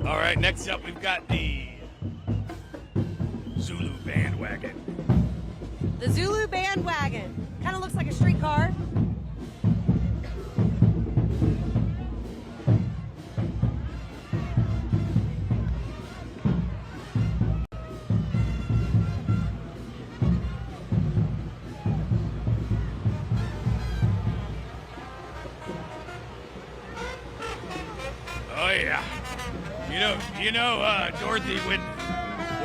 All right, next up we've got the Zulu bandwagon. The Zulu bandwagon. Kind of looks like a streetcar. Oh yeah. Dorothy, when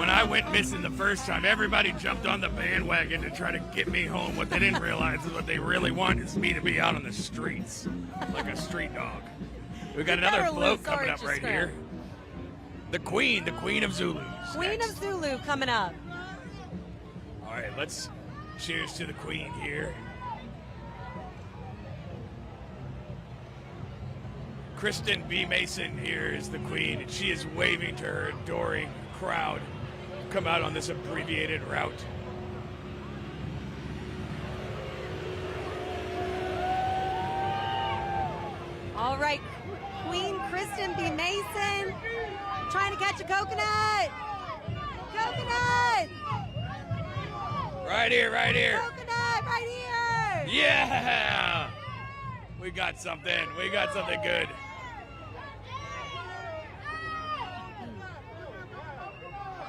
I went missing the first time, everybody jumped on the bandwagon to try to get me home. What they didn't realize is what they really want is me to be out on the streets, like a street dog. We got another float coming up right here. The Queen of Zulu. Queen of Zulu coming up. All right, let's cheers to the Queen here. Kristen B. Mason here is the Queen, and she is waving to her adoring crowd to come out on this abbreviated route. All right, Queen Kristen B. Mason trying to catch a coconut. Coconut! Right here. Coconut right here! Yeah! We got something good.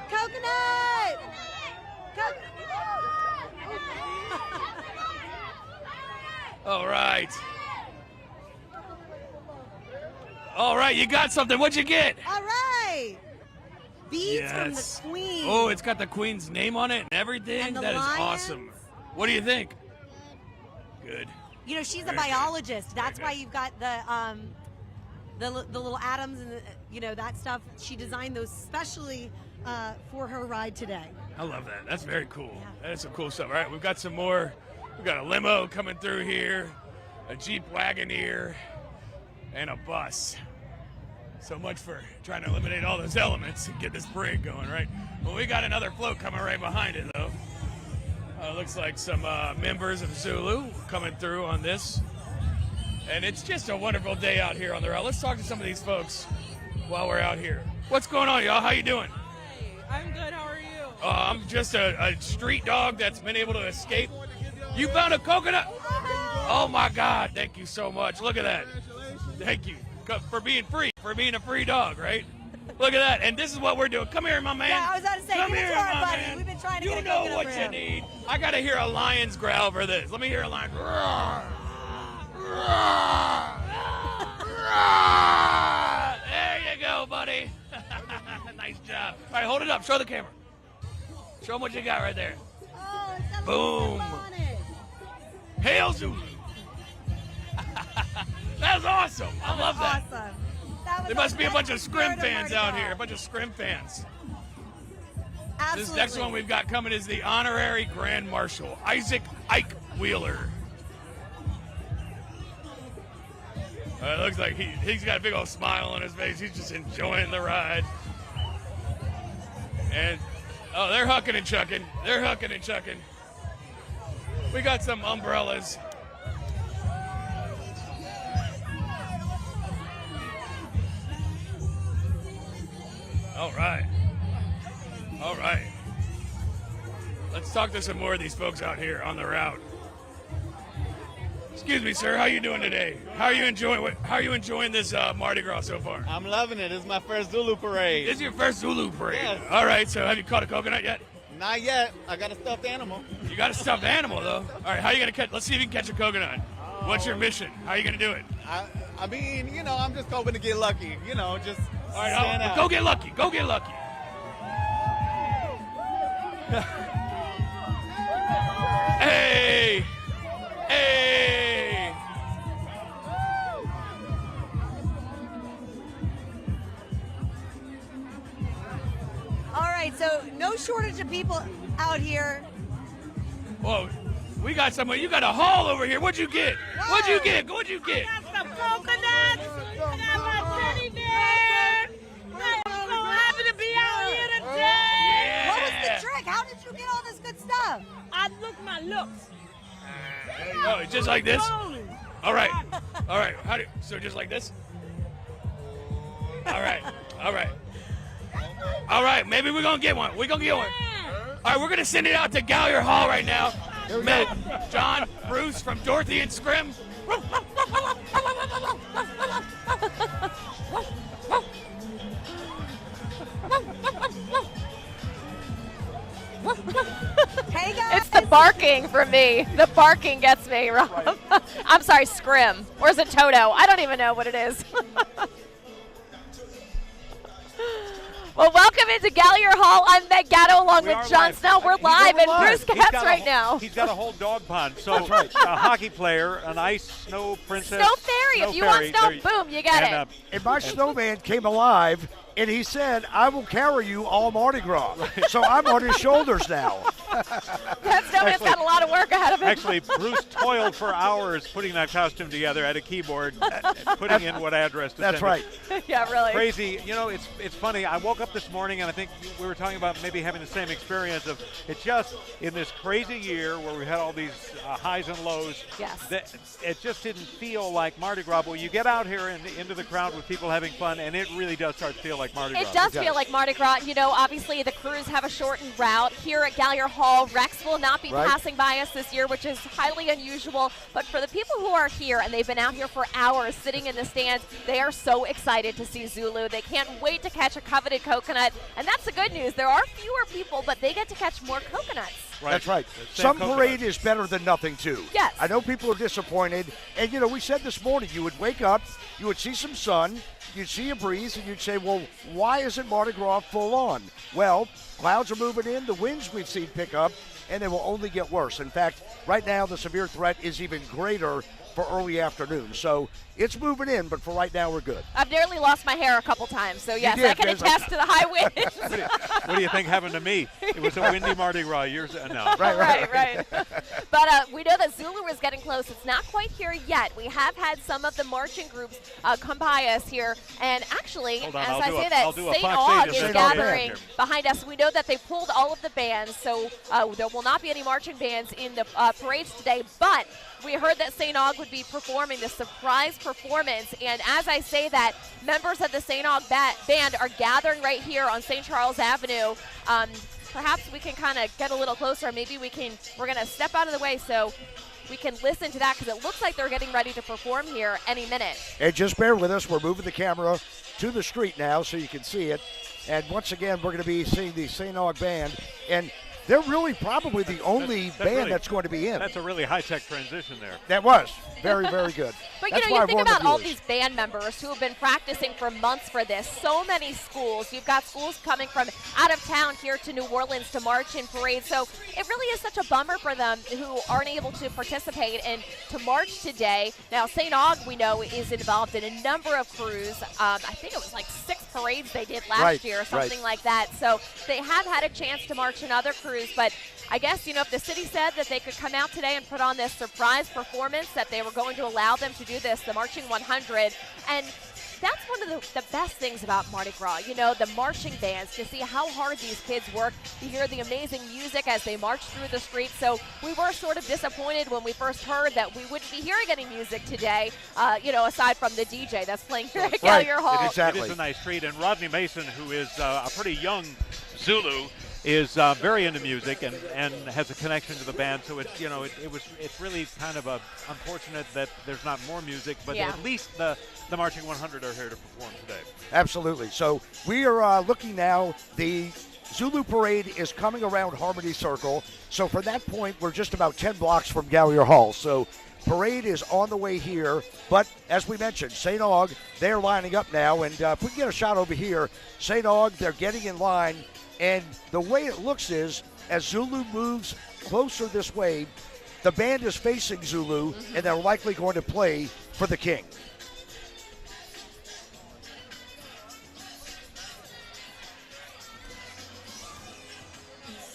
Coconut! All right, you got something. What'd you get? All right. Beads from the Queen. Oh, it's got the Queen's name on it and everything. And the that is lions. awesome. What do you think? Good. You know, she's a Very biologist. good. That's Very why you've got the little atoms and that stuff. She designed those specially for her ride today. I love that. That's very cool. Yeah. That is some cool stuff. All right, we've got some more. We've got a limo coming through here, a Jeep Wagoneer, and a bus. So much for trying to eliminate all those elements and get this parade going, right? Well, we got another float coming right behind it, though. Looks like some members of Zulu coming through on this. And it's just a wonderful day out here on the route. Let's talk to some of these folks while we're out here. What's going on, y'all? How you doing? Hey, I'm good. How are you? I'm just a street dog that's been able to escape. You found a coconut? Oh, my God. Thank you so much. Look at that. Thank you for being free, for being a free dog, right? Look at that. And this is what we're doing. Come here, my man. Yeah, I was about to say, come give it here, to our my buddy. man. We've been trying to you get a know coconut what for you him. need. I got to hear a lion's growl for this. Let me hear a lion. There you go, buddy. Nice job. All right, hold it up. Show the camera. Show them what you got right there. Oh, it's got a Boom. little symbol on it. Hail Zulu. That's awesome. I love that. Awesome. That was There must be a bunch of spirit Scrim fans Mardi out Gras. here. A bunch of Scrim fans. Absolutely. This next one we've got coming is the Honorary Grand Marshal, Isaac Ike Wheeler. It looks like he's got a big old smile on his face. He's just enjoying the ride. And, oh, they're hucking and chucking. They're hucking and chucking. We got some umbrellas. All right. All right. Let's talk to some more of these folks out here on the route. Excuse me, sir. How you doing today? How are you enjoying this Mardi Gras so far? I'm loving it. This is my first Zulu parade. This is your first Zulu parade. Yes. All right. So have you caught a coconut yet? Not yet. I got a stuffed animal. You got a stuffed animal though. All right. How are you gonna catch? Let's see if you can catch a coconut. What's your mission? How are you gonna do it? I mean, I'm just hoping to get lucky. Just All right. stand out. Go get lucky. Go get lucky. Hey. Hey. All right, so no shortage of people out here. Whoa. We got someone. You got a haul over here. What'd you get? What'd you get? What'd you get? I got some coconuts. I got my teddy bear. I am so happy to be out here today. Yeah. What was the trick? How did you get all this good stuff? I look my looks. There you go. Just like this. Slowly. All right. All right. So just like this? All right. All right. All right, maybe we're going to get one. We're going to get one. All right, we're going to send it out to Gallier Hall right now. Matt, John, Bruce from Dorothy and Scrim. Hey guys. It's the barking for me. The barking gets me, Rob. Right. I'm sorry, Scrim. Or is it Toto? I don't even know what it is. Well, welcome into Gallier Hall. I'm Meg Gatto along with John Snell. We're live in Bruce Caps right now. He's got a whole dog pond. So a hockey player, an ice snow princess. Snow fairy. If you want snow, boom, you got it. And my snowman came alive, and he said, I will carry you all Mardi Gras. So I'm on his shoulders now. That snowman's got a lot of work ahead of him. Actually, Bruce toiled for hours putting that costume together at a keyboard, putting in what address to That's send right. it. Yeah, really. Crazy. You know, it's funny. I woke up this morning, and I think we were talking about maybe having the same experience of it just in this crazy year where we had all these highs and lows. Yes. It just didn't feel like Mardi Gras. But you get out here and into the crowd with people having fun, and it really does start to feel like Mardi Gras. It does feel like Mardi Gras. You know, obviously the crews have a shortened route. Here at Gallier Hall, Rex will not be passing by us this year, which is highly unusual. But for the people who are here, and they've been out here for hours sitting in the stands, they are so excited to see Zulu. They can't wait to catch a coveted coconut. And that's the good news. There are fewer people, but they get to catch more coconuts. Right. That's right. Some parade is better than nothing, too. Yes. I know people are disappointed. And, you know, we said this morning, you would wake up, you would see some sun, you'd see a breeze, and you'd say, well, why isn't Mardi Gras full on? Well, clouds are moving in, the winds we've seen pick up, and they will only get worse. In fact, right now the severe threat is even greater for early afternoon. So it's moving in, but for right now we're good. I've nearly lost my hair a couple times, so yes, I can attest to the high winds. What do you think happened to me? It was a windy Mardi Gras years ago. No. Right. But we know that Zulu is getting close. It's not quite here yet. We have had some of the marching groups come by us here, and actually, as I say that, St. Aug is gathering behind us. We know that they pulled all of the bands, so there will not be any marching bands in the parades today, but we heard that St. Aug would be performing the surprise performance, and as I say that, members of the St. Aug band are gathering right here on St. Charles Avenue. Perhaps we can kind of get a little closer. Maybe we're going to step out of the way so we can listen to that, because it looks like they're getting ready to perform here any minute. And just bear with us. We're moving the camera to the street now so you can see it. And once again, we're going to be seeing the St. Aug band. And they're really probably the only band that's going to be in. That's a really high-tech transition there. That was. Very, very good. But you know, you think about all these band members who have been practicing for months for this. So many schools. You've got schools coming from out of town here to New Orleans to march in parades. So it really is such a bummer for them who aren't able to participate and to march today. Now, St. Aug, we know, is involved in a number of crews. I think it was like 6 parades they did last year or something like that. So they have had a chance to march in other crews. But I guess, you know, if the city said that they could come out today and put on this surprise performance, that they were going to allow them to do this, the Marching 100. And that's one of the best things about Mardi Gras, you know, the marching bands, to see how hard these kids work, to hear the amazing music as they march through the streets. So we were sort of disappointed when we first heard that we wouldn't be hearing any music today, you know, aside from the DJ that's playing here at Gallier Hall. Exactly. It is a nice treat. And Rodney Mason, who is a pretty young Zulu, is very into music and has a connection to the band. So it's, you know, it's really kind of unfortunate that there's not more music, but at least the Marching 100 are here to perform today. Absolutely. So we are looking now. The Zulu Parade is coming around Harmony Circle. So from that point, we're just about 10 blocks from Gallier Hall. So parade is on the way here. But as we mentioned, St. Aug, they're lining up now. And if we can get a shot over here, St. Aug, they're getting in line. And the way it looks is, as Zulu moves closer this way, the band is facing Zulu, and they're likely going to play for the king.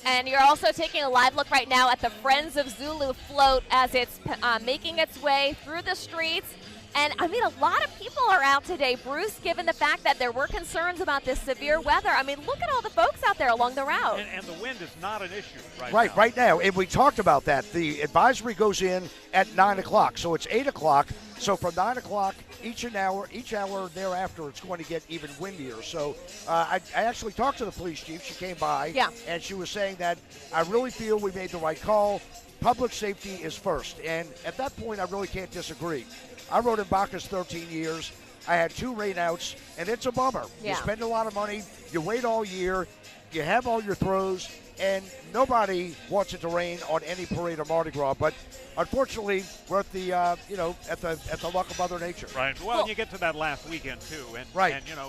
And you're also taking a live look right now at the Friends of Zulu float as it's making its way through the streets And, I mean, a lot of people are out today, Bruce, given the fact that there were concerns about this severe weather. I mean, look at all the folks out there along the route. And the wind is not an issue now. Right now. And we talked about that. The advisory goes in at 9 o'clock. So it's 8 o'clock. So from 9 o'clock, each hour thereafter, it's going to get even windier. So I actually talked to the police chief. She came by. And she was saying that I really feel we made the right call. Public safety is first. And at that point, I really can't disagree. I rode in Bacchus 13 years. I had 2 rainouts, and it's a bummer. You spend a lot of money. You wait all year. You have all your throws, and nobody wants it to rain on any parade or Mardi Gras. But unfortunately, we're at the at the luck of Mother Nature. Right. Well, you get to that last weekend too, and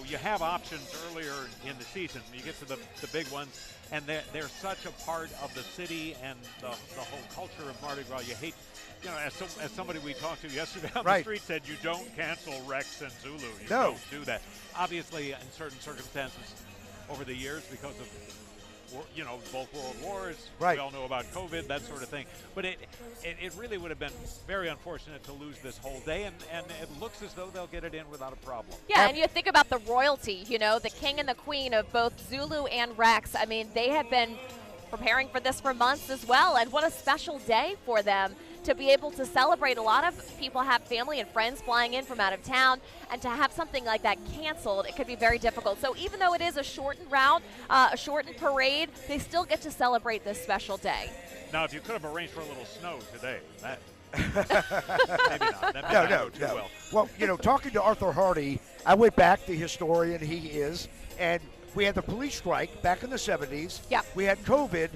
you have options earlier in the season. You get to the big ones, and they're such a part of the city and the whole culture of Mardi Gras. You hate. As somebody we talked to yesterday on the street said, you don't cancel Rex and Zulu. You don't do that. Obviously, in certain circumstances over the years, because of both world wars, we all know about COVID, that sort of thing. But it really would have been very unfortunate to lose this whole day, and it looks as though they'll get it in without a problem. Yeah, and you think about the royalty, the king and the queen of both Zulu and Rex. I mean, they have been preparing for this for months as well, and what a special day for them to be able to celebrate. A lot of people have family and friends flying in from out of town, and to have something like that canceled, it could be very difficult. So even though it is a shortened route, a shortened parade, they still get to celebrate this special day. Now, if you could have arranged for a little snow today, that maybe not. That may not go too well. Well, talking to Arthur Hardy, I went back, the historian he is, and we had the police strike back in the 70s. We had COVID.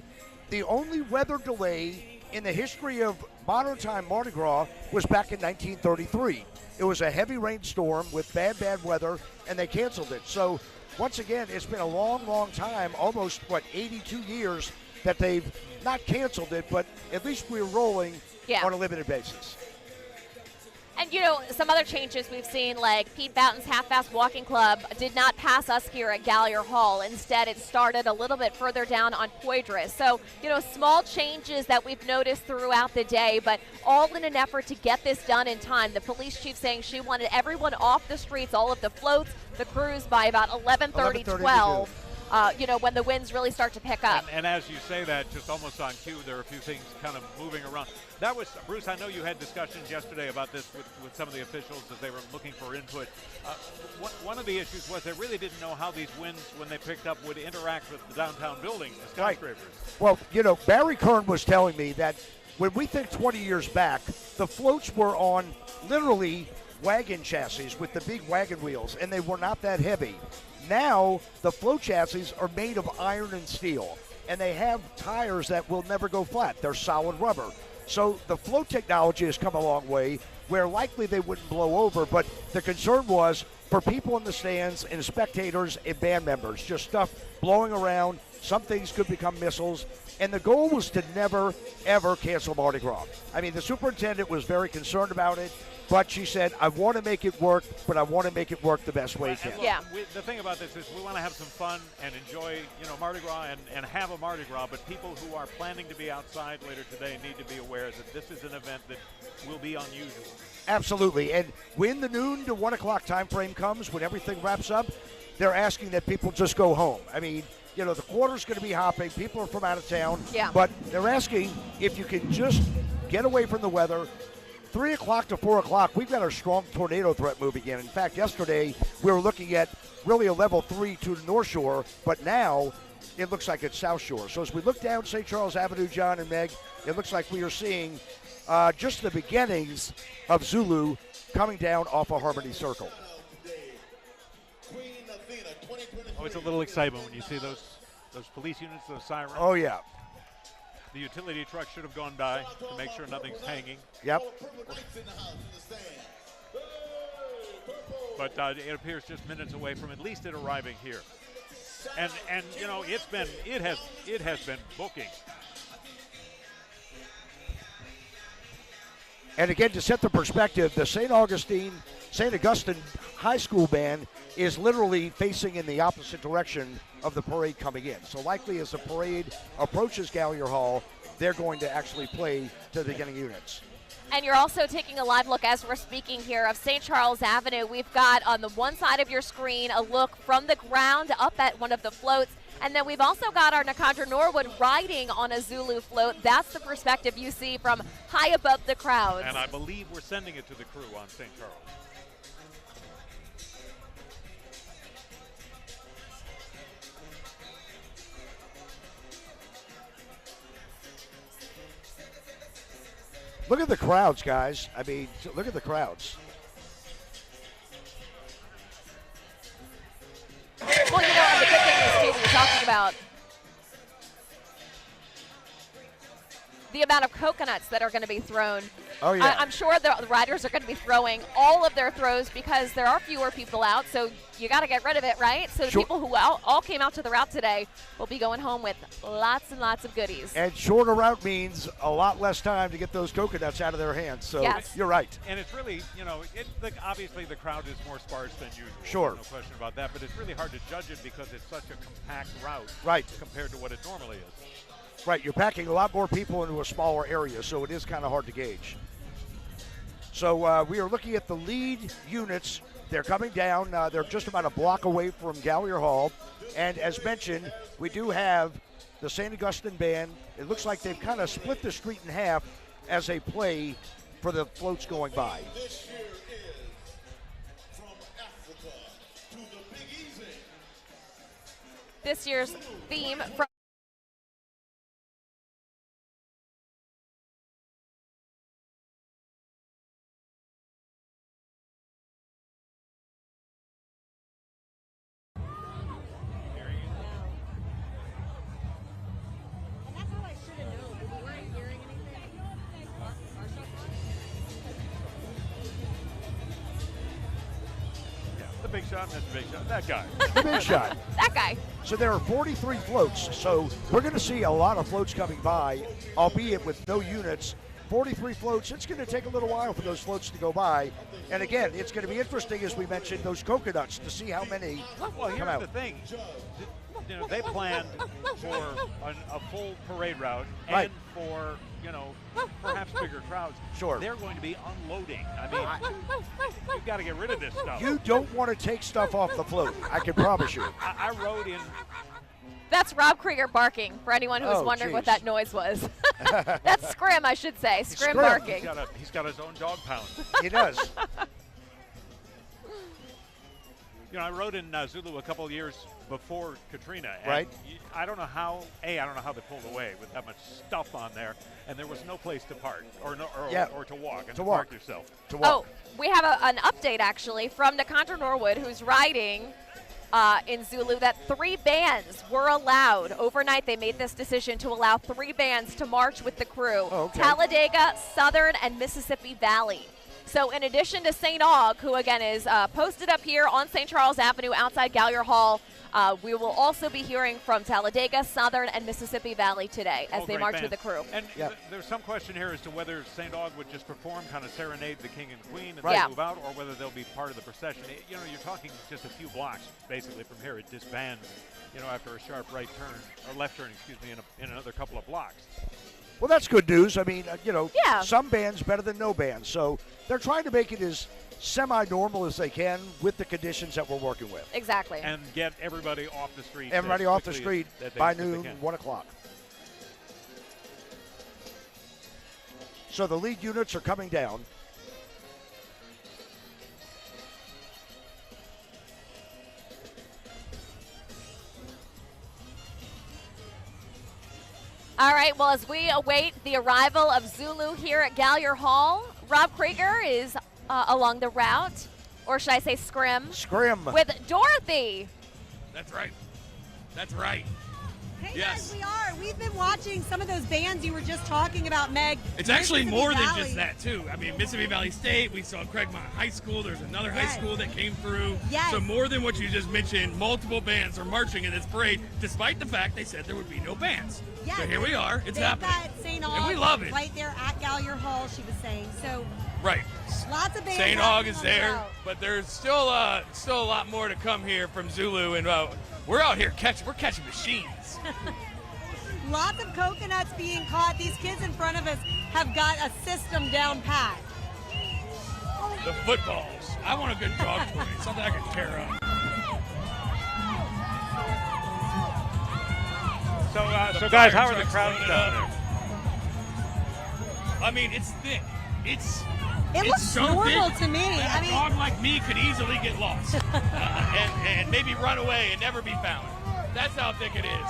The only weather delay in the history of modern time Mardi Gras was back in 1933. It was a heavy rainstorm with bad weather, and they canceled it. So once again, it's been a long time, almost 82 years that they've not canceled it, but at least we're rolling on a limited basis. And, some other changes we've seen, like Pete Bouton's Half-Fast Walking Club did not pass us here at Gallier Hall. Instead, it started a little bit further down on Poydras. So, small changes that we've noticed throughout the day, but all in an effort to get this done in time. The police chief saying she wanted everyone off the streets, all of the floats, the crews, by about 11:30, 12. When the winds really start to pick up. And as you say that, just almost on cue, there are a few things kind of moving around. That was, Bruce, I know you had discussions yesterday about this with some of the officials as they were looking for input. One of the issues was they really didn't know how these winds, when they picked up, would interact with the downtown buildings, the skyscrapers. Well, Barry Kern was telling me that when we think 20 years back, the floats were on literally wagon chassis with the big wagon wheels, and they were not that heavy. Now, the float chassis are made of iron and steel, and they have tires that will never go flat. They're solid rubber. So the float technology has come a long way, where likely they wouldn't blow over, but the concern was for people in the stands and spectators and band members, just stuff blowing around. Some things could become missiles, and the goal was to never, ever cancel Mardi Gras. I mean, the superintendent was very concerned about it, but she said, I want to make it work, but I want to make it work the best way it can. The thing about this is we want to have some fun and enjoy, Mardi Gras and have a Mardi Gras, but people who are planning to be outside later today need to be aware that this is an event that will be unusual. Absolutely, and when the noon to 1 o'clock time frame comes, when everything wraps up, they're asking that people just go home. I mean, the quarter's going to be hopping. People are from out of town. But they're asking if you can just get away from the weather. 3 o'clock to 4 o'clock, we've got our strong tornado threat moving in. In fact, yesterday we were looking at really a level 3 to the North Shore, but now it looks like it's South Shore. So as we look down St. Charles Avenue, John and Meg, it looks like we are seeing just the beginnings of Zulu coming down off of Harmony Circle. Oh, it's a little excitement when you see those police units, those sirens. Oh, yeah. The utility truck should have gone by to make sure nothing's hanging. Yep. But it appears just minutes away from at least it arriving here. And it has been booking. And again, to set the perspective, the St. Augustine High School band is literally facing in the opposite direction of the parade coming in. So likely as the parade approaches Gallier Hall, they're going to actually play to the beginning units. And you're also taking a live look as we're speaking here of St. Charles Avenue. We've got on the one side of your screen a look from the ground up at one of the floats. And then we've also got our Nakandra Norwood riding on a Zulu float. That's the perspective you see from high above the crowds. And I believe we're sending it to the crew on St. Charles. Look at the crowds, guys. I mean, look at the crowds. Well, you know, and the good thing is, too, we're talking about the amount of coconuts that are going to be thrown. Oh, yeah. I'm sure the riders are going to be throwing all of their throws because there are fewer people out, so you got to get rid of it, right? So the Sure. people who all came out to the route today will be going home with lots and lots of goodies. And shorter route means a lot less time to get those coconuts out of their hands. So Yes. you're right. And it's really, you know, obviously the crowd is more sparse than usual. Sure. No question about that. But it's really hard to judge it because it's such a compact route Right. compared to what it normally is. Right, you're packing a lot more people into a smaller area, so it is kind of hard to gauge. So we are looking at the lead units. They're coming down. They're just about a block away from Gallier Hall. And as mentioned, we do have the St. Augustine Band. It looks like they've kind of split the street in half as they play for the floats going by. This year is from Africa to the Big Easy. This year's theme from The big shot, Mr. Big Shot, that guy. The big shot. that guy. So there are 43 floats. So we're going to see a lot of floats coming by, albeit with no units. 43 floats. It's going to take a little while for those floats to go by. And again, it's going to be interesting, as we mentioned, those coconuts to see how many Well, come here's out. the thing. You know, they planned for a full parade route Right. and for, you know, perhaps bigger crowds. Sure. They're going to be unloading. I mean, you've got to get rid of this stuff. You don't want to take stuff off the float, I can promise you. I rode in. That's Rob Krieger barking, for anyone who was Oh, wondering what geez. that noise was. That's Scrim, I should say. Scrim Scrim. barking. He's got his own dog pound. He does. You know, I rode in Zulu a couple of years before Katrina. And Right. I don't know how. I don't know how they pulled away with that much stuff on there, and there was no place to park or to walk and To park walk. yourself. To walk. Oh, we have an update actually from Nakandra Norwood, who's riding in Zulu, that 3 bands were allowed. Overnight, they made this decision to allow 3 bands to march with the crew. Oh, okay. Talladega, Southern, and Mississippi Valley. So in addition to St. Aug, who again is posted up here on St. Charles Avenue outside Gallier Hall, we will also be hearing from Talladega, Southern, and Mississippi Valley today as they Great march band. with the crew. And Yep. there's some question here as to whether St. Aug would just perform, kind of serenade the king and queen and Right. then Yeah. move out, or whether they'll be part of the procession. You know, you're talking just a few blocks basically from here. It disbands, you know, after a sharp right turn or left turn, excuse me, in another couple of blocks. Well, that's good news. I mean, you know, Yeah. some bands better than no bands. So they're trying to make it as semi-normal as they can with the conditions that we're working with. Exactly. And get everybody off the street. Everybody as off the quickly street as they by can. noon, 1 o'clock. So the lead units are coming down. All right, well, as we await the arrival of Zulu here at Gallier Hall, Rob Krieger is along the route, or should I say Scrim, Scrim. with Dorothy. That's right. That's right. Hey Yes. guys, we are. We've been watching some of those bands you were just talking about, Meg. It's actually Mississippi more than Valley. just that, too. I mean, Mississippi Valley State, we saw Craigmont High School. There's another high Yes. school that came through. Yes. So more than what you just mentioned, multiple bands are marching in this parade, despite the fact they said there would be no bands. Yes. So here we are. It's They've happening. got St. Aug And we love it. right there at Gallier Hall, she was saying. So Right. lots of bands. St. Aug happening is on the there, route. but there's still a lot more to come here from Zulu, and we're out here we're catching machines. Lots of coconuts being caught. These kids in front of us have got a system down pat. The footballs. I want a good dog toy, something I can tear up. So guys, how are the crowds down there? I mean, it's thick. It It's looks so normal thick to me. that I a mean, dog like me could easily get lost and maybe run away and never be found. That's how thick it is.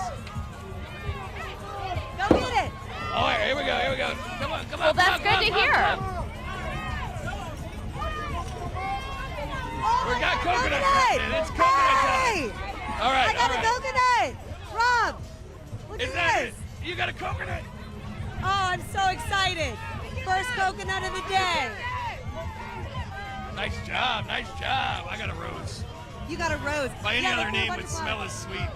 go get it. Oh, here we go. Here we go. Come on, come on. Well, that's good to hear. We got coconut. Coconut. It's coconut Hey! time. All right. I got all a right. coconut. Rob, look Is at that this. it? You got a coconut? Oh, I'm so excited. First coconut of the day. Nice job. Nice job. I got a rose. You got a rose. By any Yeah, other they're name full would of smell as sweet.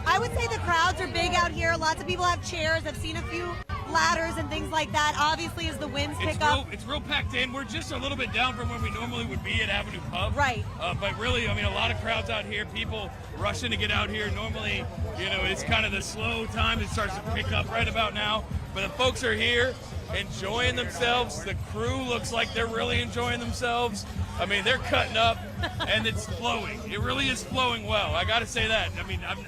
I would say the crowds are big out here. Lots of people have chairs. I've seen a few ladders and things like that. Obviously, as the winds pick up. It's real packed in. We're just a little bit down from where we normally would be at Avenue Pub. Right. But really, I mean, a lot of crowds out here. People rushing to get out here. Normally, it's kind of the slow time. It starts to pick up right about now. But the folks are here enjoying themselves. The crew looks like they're really enjoying themselves. I mean, they're cutting up, and it's flowing. It really is flowing well. I got to say that. I mean, I've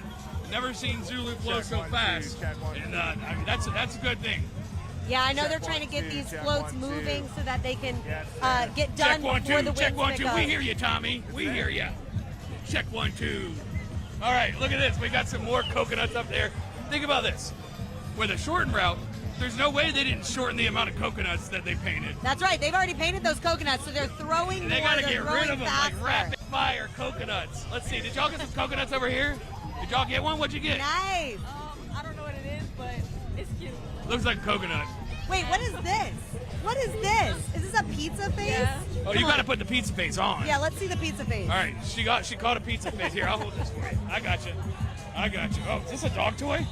never seen Zulu flow so fast, and I mean, that's a good thing. Yeah, I know they're trying to get these floats moving so that they can get done Check 1 before 2. the winds Check 1 pick 2. up. We hear you, Tommy. We hear you. Check 1 2. All right, look at this. We got some more coconuts up there. Think about this. With a shortened route, there's no way they didn't shorten the amount of coconuts that they painted. That's right. They've already painted those coconuts, so they're throwing They more. got to They're get throwing rid of them faster. like rapid fire coconuts. Let's see. Did y'all get some coconuts over here? Did y'all get one? What'd you get? Nice. I don't know what it is, but it's cute. Looks like coconut. Wait, what is this? What is this? Is this a pizza face? Yeah. Oh, Come you got to on. put the pizza face on. Yeah, let's see the pizza face. All right, she caught a pizza face. Here, I'll hold this for you. I got you. Oh, is this a dog toy?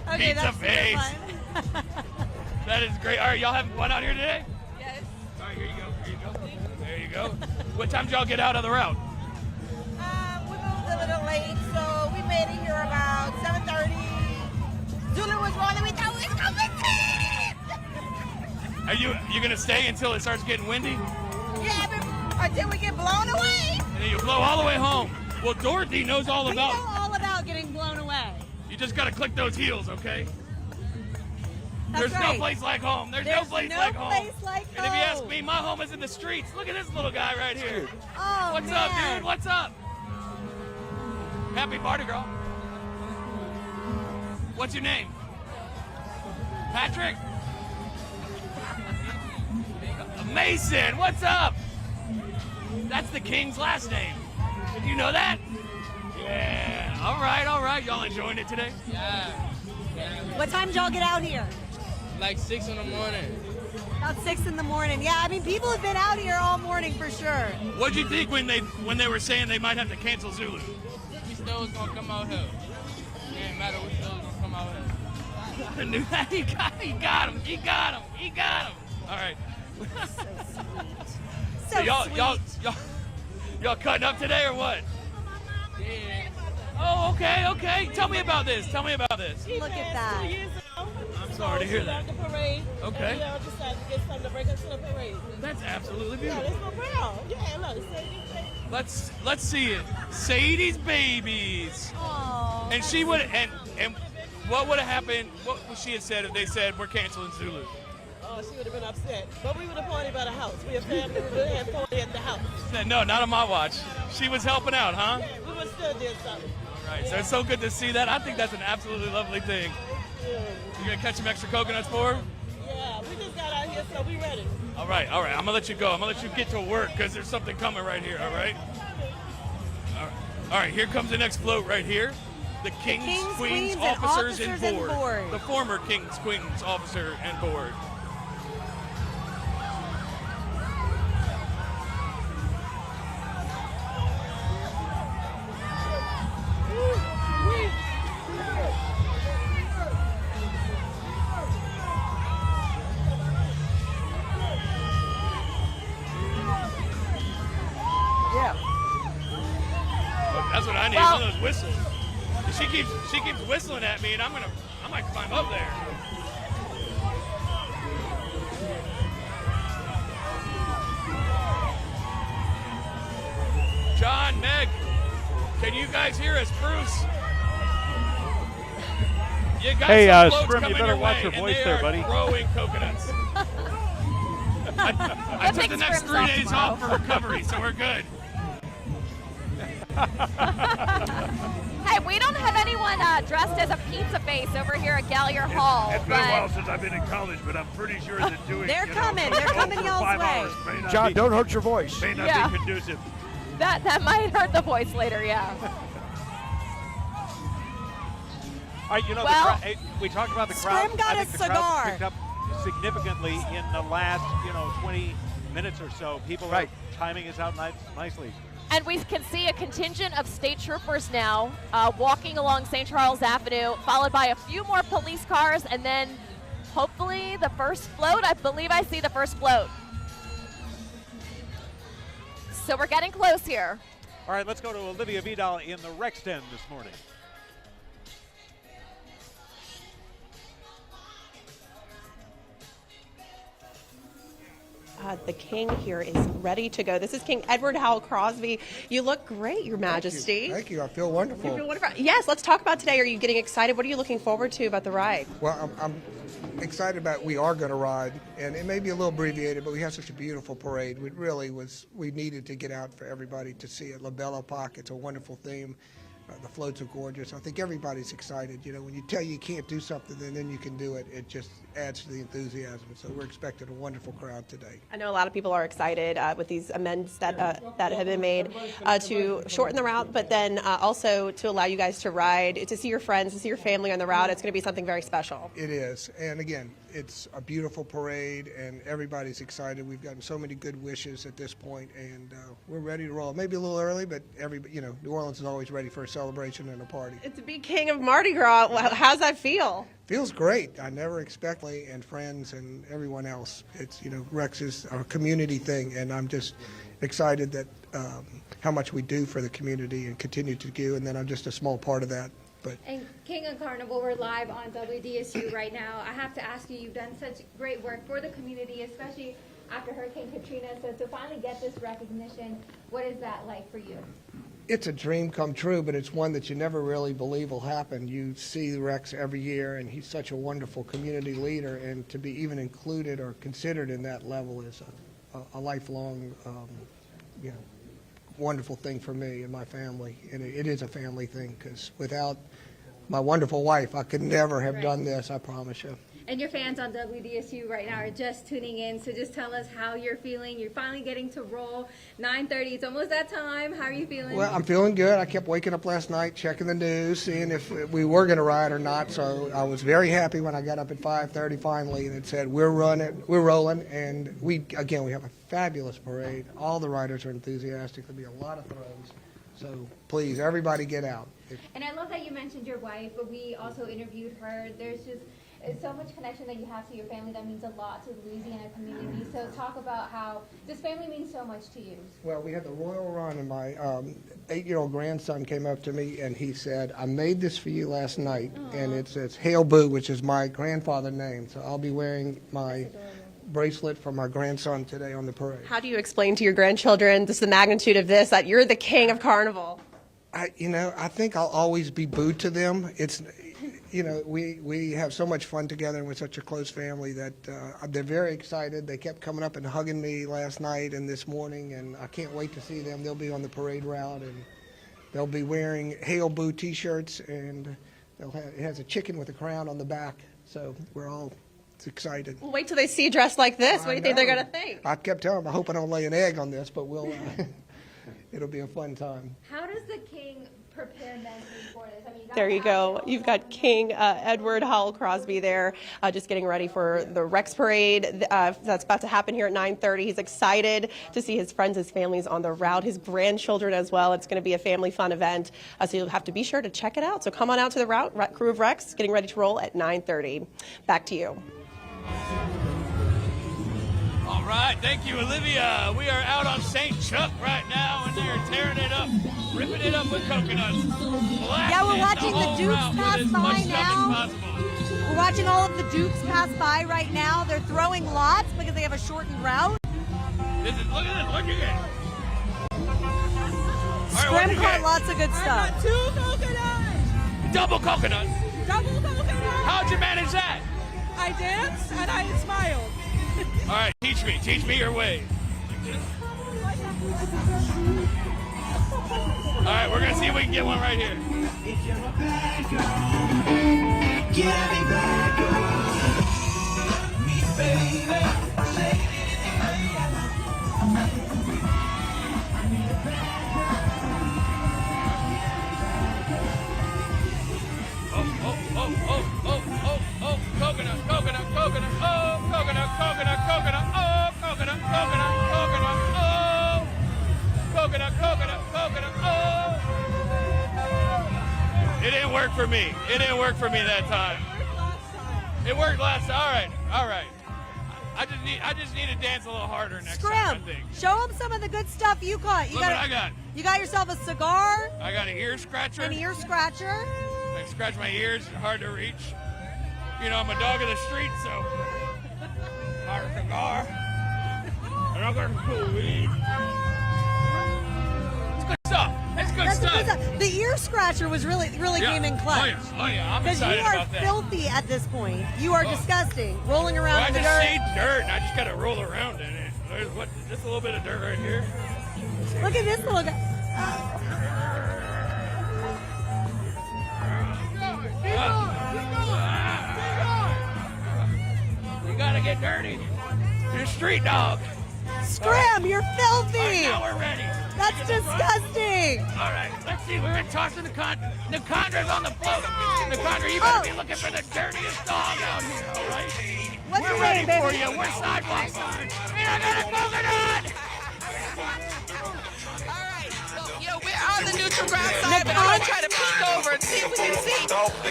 Okay, Pizza that's super face. fun. That is great. All right, y'all having fun out here today? Yes. All right, here you go. Here you go. There you go. What time did y'all get out of the route? We moved a little late, so we made it here about 7:30. Zulu was rolling. We thought we was coming. Are you gonna stay until it starts getting windy? Yeah, until we get blown away. And then you blow all the way home. Well, Dorothy knows all We about know all about getting blown away. You just gotta click those heels, okay? That's There's right. no place like home. There's no place like home. like And if you ask home. me, my home is in the streets. Look at this little guy right here. Oh, What's man. up, dude? What's up? Happy Mardi Gras. What's your name? Patrick? Mason, what's up? That's the king's last name. Did you know that? Yeah. All right. Y'all enjoying it today? Yeah, What time did y'all get out here? like 6 in the morning. About 6 in the morning. Yeah, I mean, people have been out here all morning for sure. What'd you think when they were saying they might have to cancel Zulu? We still was gonna come out here. It didn't matter, we still was gonna come out here. I knew that. He got him. All right. So y'all cutting up today or what? Yeah. Oh, okay. Tell me about this. Look at that. 2 years ago. I'm sorry to hear that. The parade. Okay. And we all decided to get something to bring us to the parade. That's absolutely Yeah, beautiful. there's no brown. Yeah, look, say Let's see it. Sadie's babies. Aw, And she would and what would have happened? What would she have said if they said we're canceling Zulu? oh, she would have been upset. But we would have party by the house. We a family. We would have party at the house. Said, no, not on my watch. She was helping out, huh? Yeah, we would still did something. Right. So it's so good to see that. I think that's an absolutely lovely thing. Yeah. You gonna catch some extra coconuts for her? Yeah, we just got out here, so we ready. All right. I'm gonna let you go. I'm gonna let you get to work because there's something coming right here. All right. All right. Here comes the next float right here. The Kings, Kings, Queens, Queens, and Officers, and Officers and Board. Board. The former Kings, Queens, Officer, and Board. Yeah. That's what I need. Well, One of those whistles. She keeps whistling at me, and I might climb up there. John, Meg, can you guys hear us? Bruce? You got Hey, some floats Scrim, you coming better your watch way, your and voice they there, are buddy. Growing coconuts. I took the next 3 days off for recovery, so we're good. Hey, we don't have anyone dressed as a pizza face over here at Gallier Hall. It's been a while since I've been in college, but I'm pretty sure that doing They're coming. They're coming y'all's way. John, don't hurt your voice. May not be conducive. That might hurt the voice later, yeah. All right, Well, we talked about the crowd. Scrim got I a think the crowd cigar. picked up significantly in the last, 20 minutes or so. People are timing us out nicely. And we can see a contingent of state troopers now walking along St. Charles Avenue, followed by a few more police cars, and then hopefully the first float. I believe I see the first float. So we're getting close here. All right, let's go to Olivia Vidal in the rec stand this morning. The king here is ready to go. This is King Edward Howell Crosby. You look great, Your Majesty. Thank you. I feel wonderful. You feel wonderful. Yes, let's talk about today. Are you getting excited? What are you looking forward to about the ride? Well, I'm excited about we are going to ride, and it may be a little abbreviated, but we have such a beautiful parade. We needed to get out for everybody to see it. La Belle Epoque, it's a wonderful theme. The floats are gorgeous. I think everybody's excited. When you tell you can't do something and then you can do it, it just adds to the enthusiasm. So we're expecting a wonderful crowd today. I know a lot of people are excited with these amendments that have been made to shorten the route, but then also to allow you guys to ride, to see your friends, to see your family on the route. It's going to be something very special. It is. And again, it's a beautiful parade, and everybody's excited. We've gotten so many good wishes at this point, and we're ready to roll. Maybe a little early, but New Orleans is always ready for a celebration and a party. To be king of Mardi Gras, how's that feel? Feels great. I never expect and friends and everyone else. It's Rex is a community thing, and I'm just excited that how much we do for the community and continue to do, and then I'm just a small part of that. And King of Carnival, we're live on WDSU right now. I have to ask you, you've done such great work for the community, especially after Hurricane Katrina. So to finally get this recognition, what is that like for you? It's a dream come true, but it's one that you never really believe will happen. You see Rex every year, and he's such a wonderful community leader, and to be even included or considered in that level is a lifelong, wonderful thing for me and my family. And it is a family thing, because without my wonderful wife, I could never have done this, I promise you. And your fans on WDSU right now are just tuning in, so just tell us how you're feeling. You're finally getting to roll. 9:30, it's almost that time. How are you feeling? Well, I'm feeling good. I kept waking up last night, checking the news, seeing if we were going to ride or not. So I was very happy when I got up at 5:30 finally, and it said we're rolling, and we have a fabulous parade. All the riders are enthusiastic. There'll be a lot of throws. So please, everybody get out. And I love that you mentioned your wife, but we also interviewed her. There's just so much connection that you have to your family that means a lot to the Louisiana community. So talk about how this family means so much to you. Well, we had the Royal Run, and my 8-year-old grandson came up to me and he said, I made this for you last night. Aww. And it says Hail Boo, which is my grandfather's name. So I'll be wearing my bracelet for my grandson today on the parade. How do you explain to your grandchildren just the magnitude of this, that you're the king of Carnival? I think I'll always be Boo to them. It's, we have so much fun together, and we're such a close family that they're very excited. They kept coming up and hugging me last night and this morning, and I can't wait to see them. They'll be on the parade route, and they'll be wearing Hail Boo T-shirts, and it has a chicken with a crown on the back, so we're all excited. Well, wait till they see you dressed like this. What do you think they're going to think? I kept telling them, I hope I don't lay an egg on this, but it'll be a fun time. How does the king prepare mentally for this? There you go. You've got King Edward Howell Crosby there, just getting ready for the Rex Parade that's about to happen here at 9:30. He's excited to see his friends, his families on the route, his grandchildren as well. It's going to be a family fun event, so you'll have to be sure to check it out. So come on out to the route. Crew of Rex getting ready to roll at 9:30. Back to you. All right, thank you, Olivia. We are out on St. Chuck right now, and they are tearing it up, ripping it up with coconuts. Yeah, we're watching the Dukes pass by now. We're watching all of the Dukes pass by right now. They're throwing lots because they have a shortened route. Look at this, look at it. Scrim caught lots of good stuff. I got 2 coconuts. Double coconuts. Double coconuts. How'd you manage that? I danced and I smiled. All right, teach me your way. All right, we're gonna see if we can get one right here. Oh, coconut, oh, coconut, oh, coconut, oh, coconut, oh. It didn't work for me. It didn't work for me that time. It worked last time. All right. I just need to dance a little harder next time, I think. Show them some of the good stuff you caught. Look what I got. You got yourself a cigar. I got an ear scratcher. An ear scratcher. I scratch my ears, hard to reach. You know, I'm a dog of the street, so got a cigar. And I got some cool weed. It's good stuff. It's good stuff. The ear scratcher was really came in clutch. Oh yeah, I'm excited about that. Because you are filthy at this point. You are disgusting. Rolling around in the dirt. I just see dirt, and I just gotta roll around in it. There's just a little bit of dirt right here. Look at this little guy. You gotta get dirty. You're a street dog. Scram, you're filthy. Right, now we're ready. That's disgusting. All right, let's see. We're gonna toss the Nacondra's on the float. Nakondra, you better be looking for the dirtiest dog out here, all right? We're ready for you. We're side by side. And I got a coconut. We're on the neutral ground side, but I'm going to try to peek over and see if we can see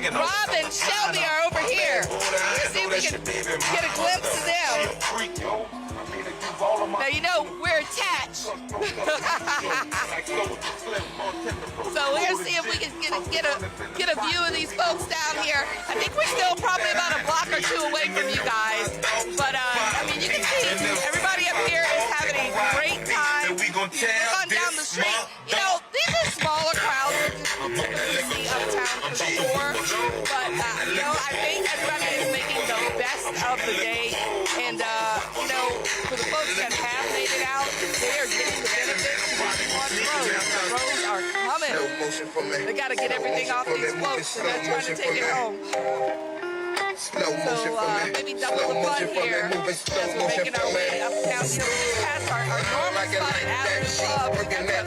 Rob and Shelby are over here. Let's see if we can get a glimpse of them. Now, you know, we're attached. So we're going to see if we can get a view of these folks down here. I think we're still probably about a block or 2 away from you guys. But, I mean, you can see everybody up here is having a great time. Look on down the street. You know, these are smaller crowds than you typically see uptown for sure. But, you know, I think everybody is making the best of the day. And, you know, for the folks that have made it out, they are getting the benefits of walking on the road. The roads are coming. They got to get everything off these floats, and they're trying to take it home. So maybe double the fun here as we're making our way uptown. You know, we pass our normal spot at Avenue Club. We're going to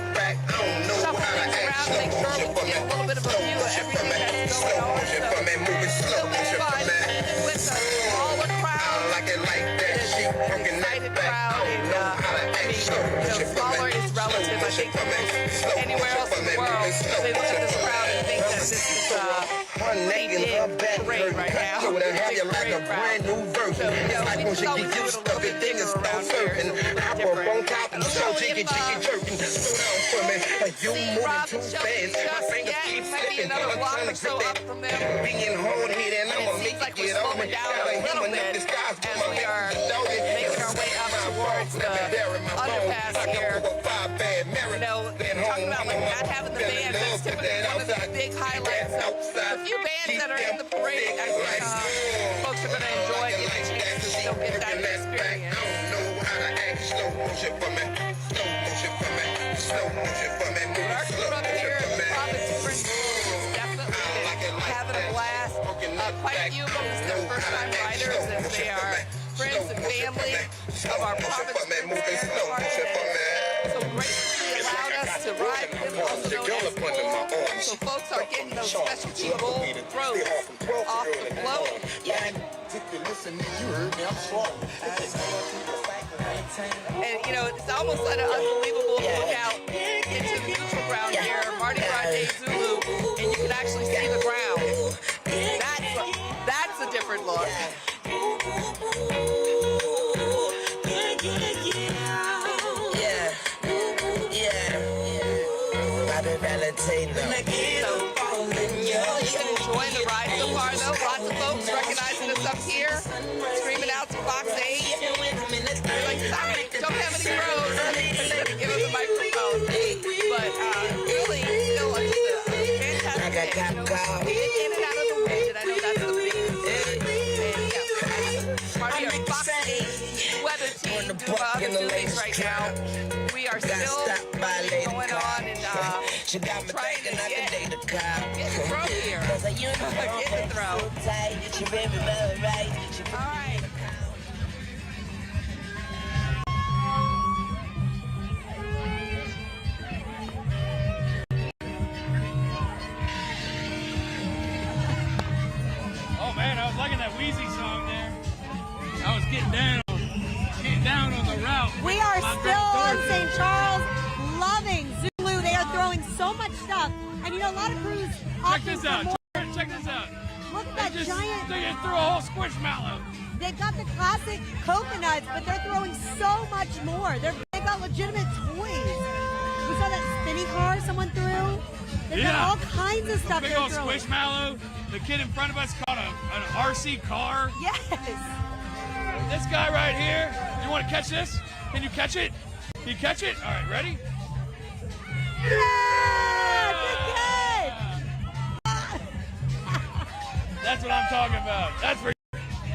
shuffle things around to make sure we can get a little bit of a view of everything that's going on. So still be fun with a smaller crowd, an excited crowd, and I mean, you know, smaller is relative. I think anywhere else in the world, they look at this crowd and think that this is a parade right now. So, you know, we just always do it a little bit bigger around here. It's different. So see Rob and Shelby just yet. It might be another block or so up from them. And it seems like we're slowing down a little bit as we are making our way up towards the underpass here. You know, talking about like not having the band, that's typically one of the big highlights. So the few bands that are in the parade, I think folks are going to enjoy getting a chance to still get that experience. Our crew up here at the Province Springs is definitely having a blast. Quite a few of them are their first-time riders, and they are friends and family of our Province Springs so graciously allowed us to ride with them, also known as Bull. So folks are getting those specialty Bull throats off the float. And, you know, it's almost like an unbelievable look out into the neutral ground here, Mardi Gras Day Zulu, and you can actually see the ground. That's a different look. enjoying the ride so far, though. Lots of folks recognizing us up here, screaming out to Fox 8. They're like, sorry, don't have any pros. Give us a microphone. But really, still just a fantastic day. You know, we get in and out of the wind, and I know that's the biggest thing. And yeah, part of our Fox 8 weather team doing other duties right now. We are still going on and trying to get the throw here. Get the throw. All right. Oh man, I was liking that Wheezy song there. I was getting down on the route. We are still on St. Charles, loving Zulu. They are throwing so much stuff, and you know a lot of crews. Check this out. Check this out. Look at that giant. They just threw a whole squishmallow. They've got the classic coconuts, but they're throwing so much more. They've got legitimate toys. We saw that spinny car someone threw. They've got all kinds of stuff. Big they're old throwing. squishmallow. The kid in front of us caught an RC car. Yes. This guy right here. You want to catch this? Can you catch it? Can you catch it? All right, ready? Yeah! Good catch! That's what I'm talking about. That's for you.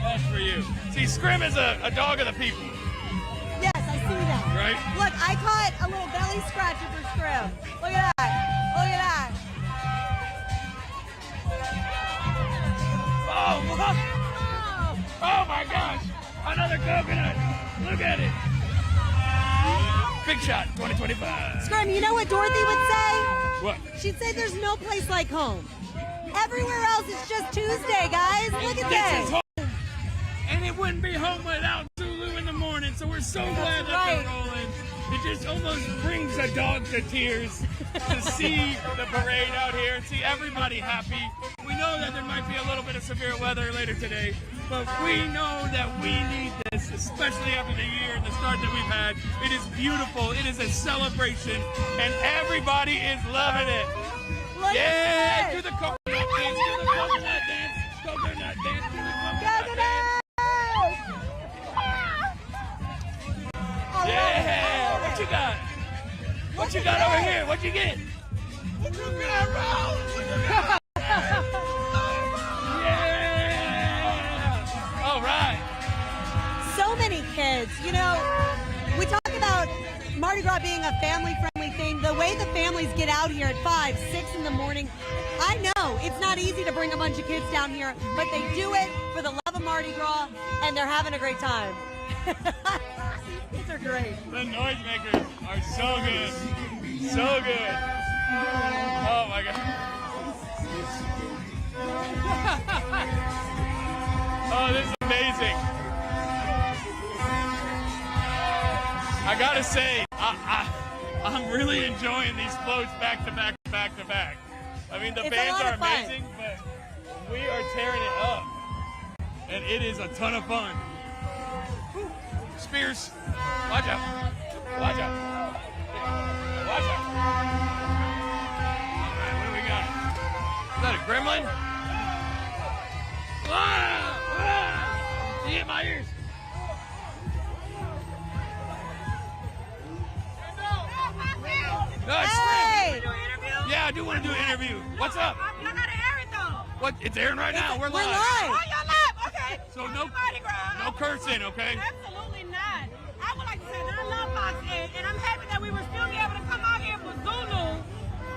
That's for you. See, Scrim is a dog of the people. Yes, I see that. Right? Look, I caught a little belly scratcher for Scrim. Look at that. Look at that. Oh, look. Oh my gosh. Another coconut. Look at it. Big shot, 2025. Scrim, you know what Dorothy would say? What? She'd say there's no place like home. Everywhere else it's just Tuesday, guys. Look at This this. is home. And it wouldn't be home without Zulu in the morning, so we're so glad that they're rolling. It just almost brings a dog to tears to see the parade out here and see everybody happy. We know that there might be a little bit of severe weather later today, but we know that we need this, especially after the year and the start that we've had. It is beautiful. It is a celebration, and everybody is loving it. Yeah, do the coconut dance, do the coconut dance, coconut dance, do the coconut dance. Yeah, what you got? What you got over here? What you get? What you got, bro? Yeah! All right. So many kids. You know, we talk about Mardi Gras being a family-friendly thing. The way the families get out here at 5, 6 in the morning, I know it's not easy to bring a bunch of kids down here, but they do it for the love of Mardi Gras, and they're having a great time. Kids are great. The noisemakers are so good. So good. Oh my God. Oh, this is amazing. I gotta say, I'm really enjoying these floats back to back to back to back. I mean, the bands are amazing, but we are tearing it up. And it is a ton of fun. Spears, watch out. Watch out. Watch out. All right, what do we got? Is that a gremlin? Ah! Ah! He hit my ears. No, it's Hey! Yeah, I do want to do an interview. What's up? Y'all gotta air it though. What? It's airing right now. We're live. Oh, y'all live? Okay. So no no cursing, okay? Absolutely not. I would like to say that I love Fox 8, and I'm happy that we were still able to come out here for Zulu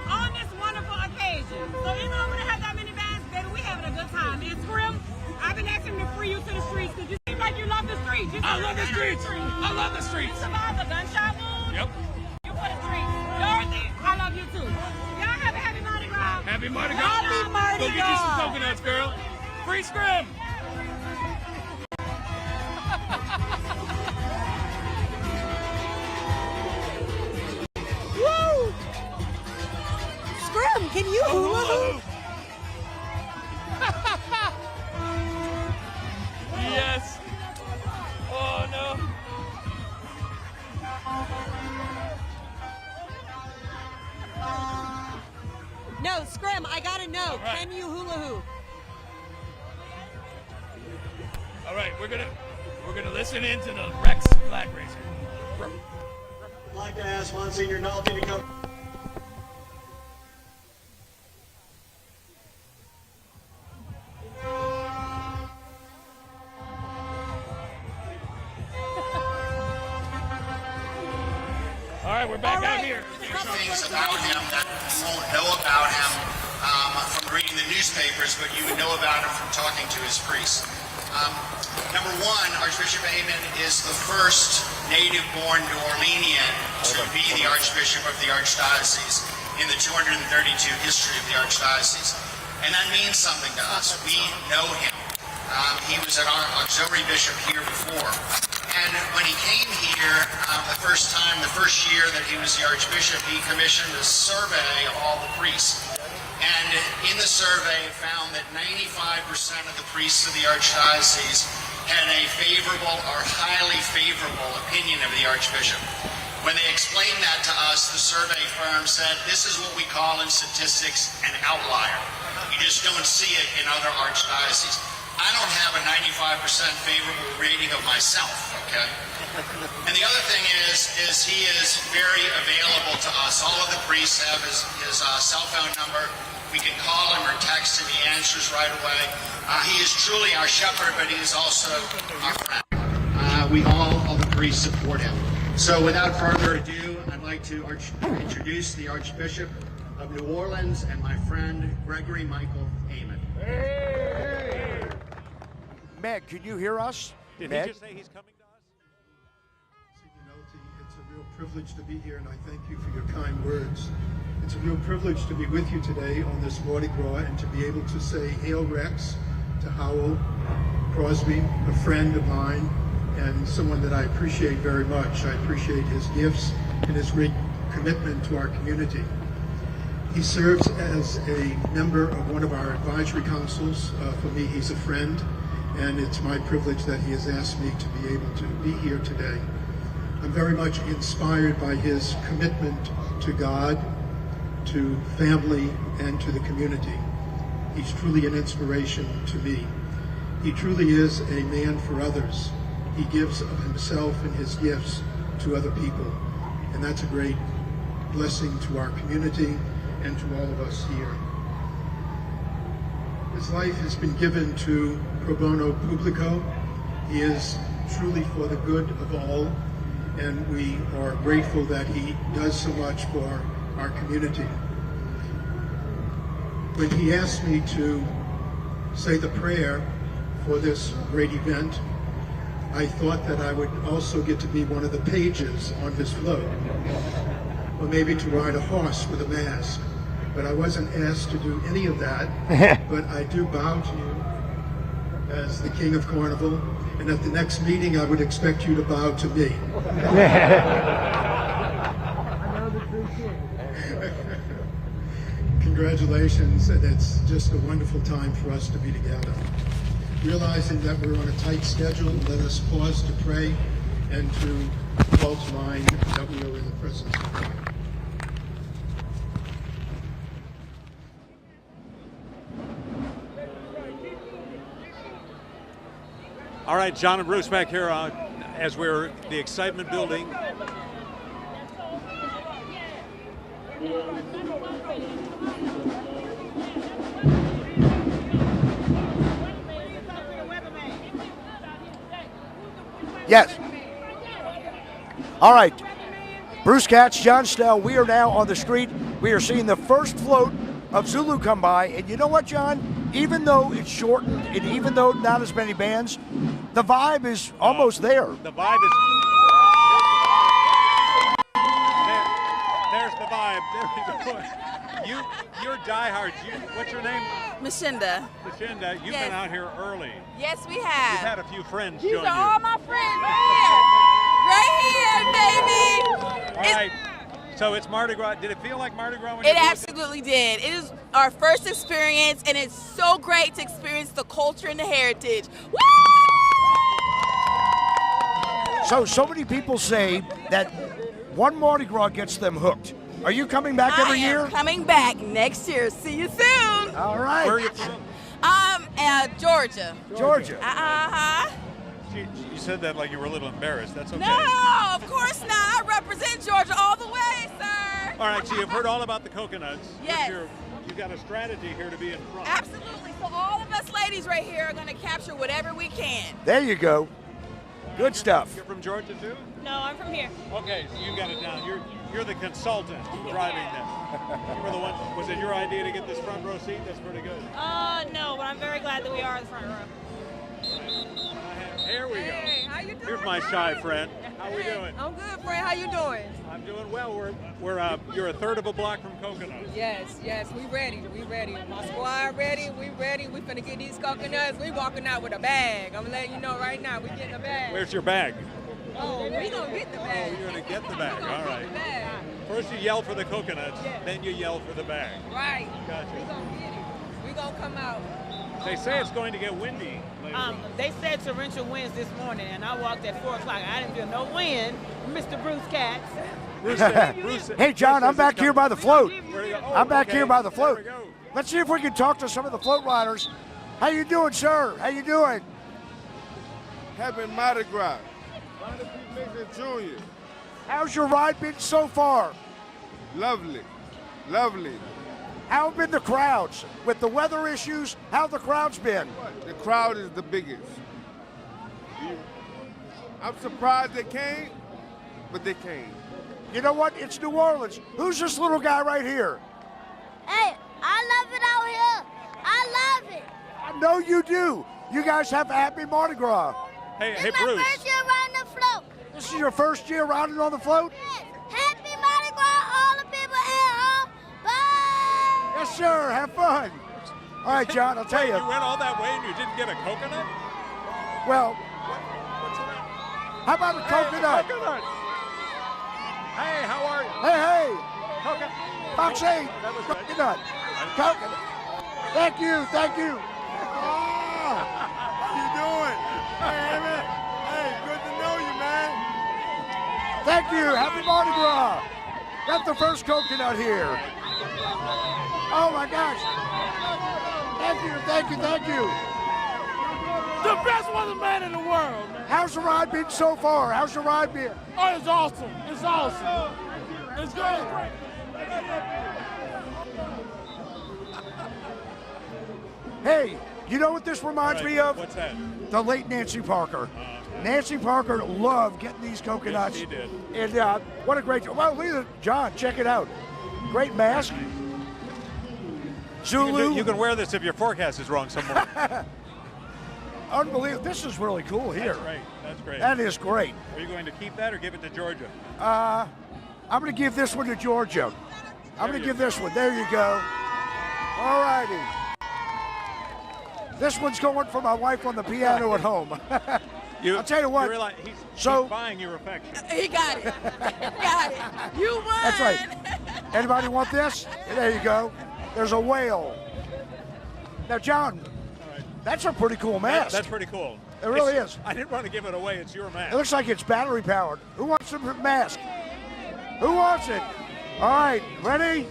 on this wonderful occasion. So even though we don't have that many bands, baby, we having a good time. And Scrim, I've been asking to free you to the streets because you seem like you love the streets. I love the streets. I love the streets. You survived a gunshot wound. Yep. You for the streets. Dorothy, I love you too. Y'all have a happy Mardi Gras. Happy Mardi Gras. Happy Mardi Go get you some coconuts, girl. Free Scrim. Woo! Scrim, can you hula hoop? Yes. Oh no. No, Scrim, I gotta know. Right. Can you hula hoop? All right, we're gonna listen in to the Rex flag raiser. I'd like to ask Monsignor Nolte to come. All right, we're back out here. Things about him that you won't know about him from reading the newspapers, but you would know about him from talking to his priests. Number one, Archbishop Amen is the first native-born New Orleanian to be the Archbishop of the Archdiocese in the 232 history of the Archdiocese. And that means something to us. We know him. He was an auxiliary bishop here before. And when he came here the first time, the first year that he was the Archbishop, he commissioned a survey of all the priests. And in the survey, it found that 95% of the priests of the Archdiocese had a favorable or highly favorable opinion of the Archbishop. When they explained that to us, the survey firm said, this is what we call in statistics an outlier. You just don't see it in other archdioceses. I don't have a 95% favorable rating of myself, okay? And the other thing is he is very available to us. All of the priests have his cell phone number. We can call him or text him. He answers right away. He is truly our shepherd, but he is also our friend. We all of the priests support him. So without further ado, I'd like to introduce the Archbishop of New Orleans and my friend Gregory Michael Amen. Hey! Meg, can you hear us? Did Meg? he just say he's coming to us? It's a real privilege to be here, and I thank you for your kind words. It's a real privilege to be with you today on this Mardi Gras and to be able to say Hail Rex to Howell Crosby, a friend of mine and someone that I appreciate very much. I appreciate his gifts and his great commitment to our community. He serves as a member of one of our advisory councils. For me, he's a friend, and it's my privilege that he has asked me to be able to be here today. I'm very much inspired by his commitment to God, to family, and to the community. He's truly an inspiration to me. He truly is a man for others. He gives of himself and his gifts to other people, and that's a great blessing to our community and to all of us here. His life has been given to pro bono publico. He is truly for the good of all, and we are grateful that he does so much for our community. When he asked me to say the prayer for this great event, I thought that I would also get to be one of the pages on his float, or maybe to ride a horse with a mask. But I wasn't asked to do any of that, but I do bow to you as the King of Carnival, and at the next meeting I would expect you to bow to me. Congratulations, and it's just a wonderful time for us to be together. Realizing that we're on a tight schedule, let us pause to pray and to call to mind that we are in the presence of God. All right, John and Bruce back here as we're the excitement building. Yes. All right. Bruce Katz, John Snell, we are now on the street. We are seeing the first float of Zulu come by. And you know what, John? Even though it's shortened and even though not as many bands, the vibe is almost there. The vibe is... There's the vibe. There we go. You're diehard. What's your name? Mashinda. Mashinda, you've Yes. been out here early. Yes, we have. You've had a few friends These join you. are all my friends right here, baby. All right. So it's Mardi Gras. Did it feel like Mardi Gras when you It moved in? absolutely did. It is our first experience, and it's so great to experience the culture and the heritage. Woo! So many people say that one Mardi Gras gets them hooked. Are you coming back every year? Coming back next year. See you soon. All right. Where are you from? Georgia. Georgia. Uh-huh. You said that like you were a little embarrassed. That's okay. No, of course not. I represent Georgia all the way, sir. All right, so you've heard all about the coconuts. Yes. You've got a strategy here to be in front. Absolutely. So all of us ladies right here are going to capture whatever we can. There you go. Good stuff. You're from Georgia too? No, I'm from here. Okay, so you got it down. You're the consultant driving this. You were the one. Was it your idea to get this front row seat? That's pretty good. No, but I'm very glad that we are in the front row. Here we go. Hey, how you doing? Here's my shy friend. How we doing? I'm good, friend. How you doing? I'm doing well. You're a third of a block from coconuts. Yes, we ready. My squad ready. We ready. We finna get these coconuts. We walking out with a bag. I'm letting you know right now. We getting a bag. Where's your bag? Oh, we gonna get the bag. Oh, you're gonna get the bag. All right. First you yell for the coconuts, then you yell for the bag. Right. Gotcha. We gonna get it. We gonna come out. They say it's going to get windy later on. They said torrential winds this morning, and I walked at 4 o'clock. I didn't feel no wind. Mr. Bruce Katz. Hey, John, I'm back here by the float. I'm back okay. here by the float. There we go. Let's see if we can talk to some of the float riders. How you doing, sir? How you doing? Happy Mardi Gras. Junior. How's your ride been so far? Lovely. Lovely. How have been the crowds? With the weather issues, how have the crowds been? The crowd is the biggest. I'm surprised they came, but they came. You know what? It's New Orleans. Who's this little guy right here? Hey, I love it out here. I love it. I know you do. You guys have a happy Mardi Gras. Hey, This hey, is my Bruce. first year riding the float. This is your first year riding on the float? Yes. Happy Mardi Gras, all the people at home. Bye. Yes, sir. Have fun. All right, John, I'll tell you. You went all that way and you didn't get a coconut? Well, how about a coconut? Coconut. Hey, how are you? Hey. Coconut. Foxy. That was good. Coconut. Coconut. Thank you. How you doing? Hey, man. Hey, good to know you, man. Thank you. Happy Mardi Gras. Got the first coconut here. Oh, my gosh. Thank you. The best weather man in the world, man. How's the ride been so far? How's the ride been? Oh, it's awesome. It's great. Hey, you know what this reminds me of? What's that? The late Nancy Parker. Nancy Parker loved getting these coconuts. Yes, she did. And what a great, well, look at John, check it out. Great mask. Zulu. You can wear this if your forecast is wrong somewhere. Unbelievable. This is really cool here. That's great. That is great. Are you going to keep that or give it to Georgia? I'm going to give this one to Georgia. I'm going to give this one. There you go. All righty. This one's going for my wife on the piano at home. I'll tell you what. You realize he's buying your affection. He got it. You won. That's right. Anybody want this? There you go. There's a whale. Now, John, that's a pretty cool mask. That's pretty cool. It really is. I didn't want to give it away. It's your mask. It looks like it's battery powered. Who wants the mask? Who wants it? All right, ready?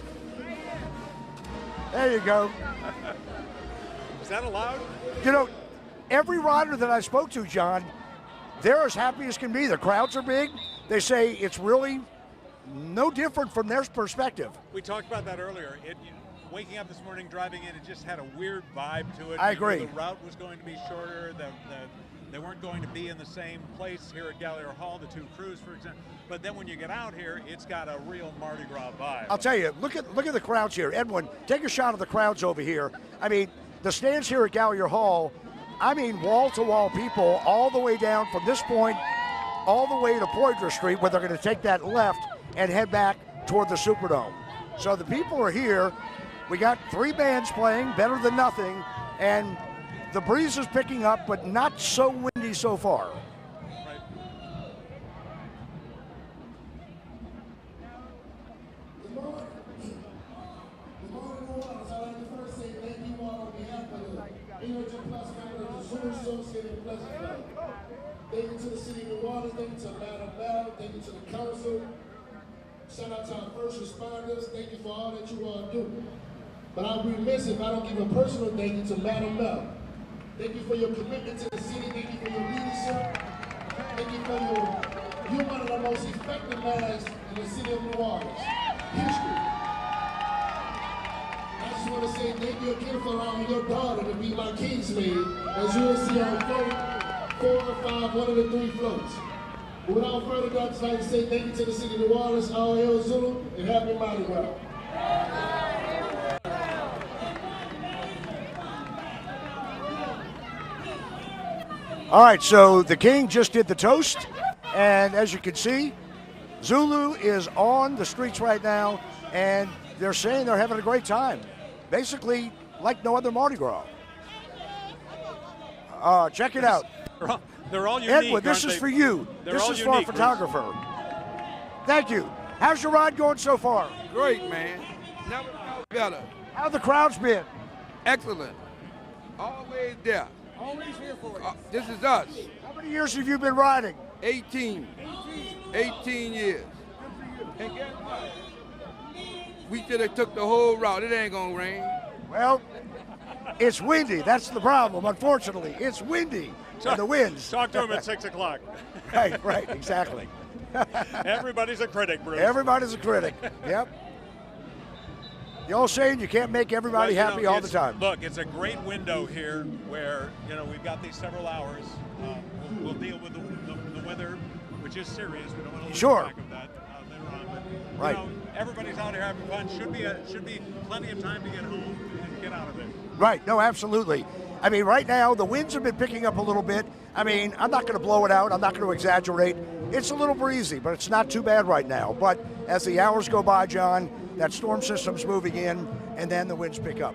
There you go. Is that allowed? You know, every rider that I spoke to, John, they're as happy as can be. The crowds are big. They say it's really no different from their perspective. We talked about that earlier. Waking up this morning, driving in, it just had a weird vibe to it. I You knew agree. The route was going to be shorter. They weren't going to be in the same place here at Gallier Hall, the two crews, for example. But then when you get out here, it's got a real Mardi Gras vibe. I'll tell you, look at the crowds here. Edwin, take a shot of the crowds over here. I mean, the stands here at Gallier Hall, I mean, wall-to-wall people all the way down from this point all the way to Poydras Street, where they're going to take that left and head back toward the Superdome. So the people are here. We got 3 bands playing, better than nothing, and the breeze is picking up, but not so windy so far. Thank you to the City of New Orleans, thank you to Madam Bell, thank you to the Council, Shout out to our first responders. Thank you for all that you all do. But I'll be remiss if I don't give a personal thank you to Madam Mel. Thank you for your commitment to the city. Thank you for your leadership. Thank you for you're one of the most effective mayors in the city of New Orleans. History. I just want to say thank you again for allowing your daughter to be my kingsmaid, as you will see on 4 or 5, one of the 3 floats. But without further ado, I'd just like to say thank you to the city of New Orleans, all hail Zulu, and happy Mardi Gras. All right, so the king just did the toast, and as you can see, Zulu is on the streets right now, and they're saying they're having a great time. Basically, like no other Mardi Gras. Check it out. They're all unique. Edwin, this is for you. This is for our photographer. Thank you. How's your ride going so far? Great, man. Never felt better. How the crowd's been? Excellent. Always there. Always here for you. This is us. How many years have you been riding? 18. 18 years. And guess what? We should have took the whole route. It ain't gonna rain. Well, it's windy. That's the problem, unfortunately. It's windy. And the winds. Talk to him at 6 o'clock. Right, exactly. Everybody's a critic, Bruce. Everybody's a critic. Yep. The old saying, you can't make everybody happy all the time. Look, it's a great window here where, we've got these several hours. We'll deal with the weather, which is serious. We don't want to lose track of that later on. But, right. Everybody's out here having fun. Should be plenty of time to get home and get out of it. Right. No, absolutely. I mean, right now, the winds have been picking up a little bit. I mean, I'm not going to blow it out. I'm not going to exaggerate. It's a little breezy, but it's not too bad right now. But as the hours go by, John, that storm system's moving in, and then the winds pick up.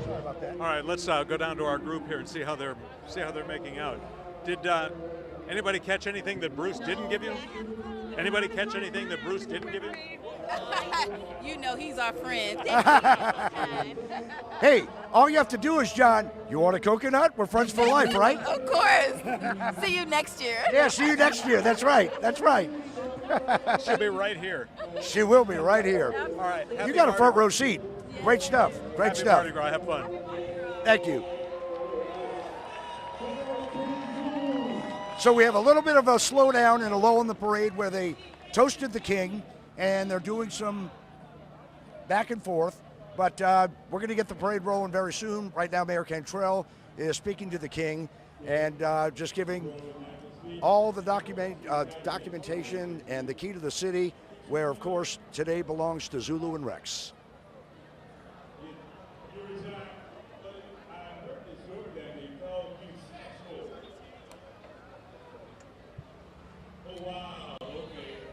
Sorry about that. All right, let's go down to our group here and see how they're making out. Did anybody catch anything that Bruce didn't give you? Anybody catch anything that Bruce didn't give you? You know he's our friend. Hey, all you have to do is, John, you want a coconut? We're friends for life, right? Of course. See you next year. Yeah, see you next year. That's right. That's right. She'll be right here. She will be right here. All right. You got a front row seat. Great stuff. Great Happy stuff. Mardi Gras. Have fun. Thank you. So we have a little bit of a slowdown and a lull in the parade where they toasted the king, and they're doing some back and forth. But we're going to get the parade rolling very soon. Right now, Mayor Cantrell is speaking to the king and just giving all the documentation and the key to the city, where, of course, today belongs to Zulu and Rex. Wow, okay.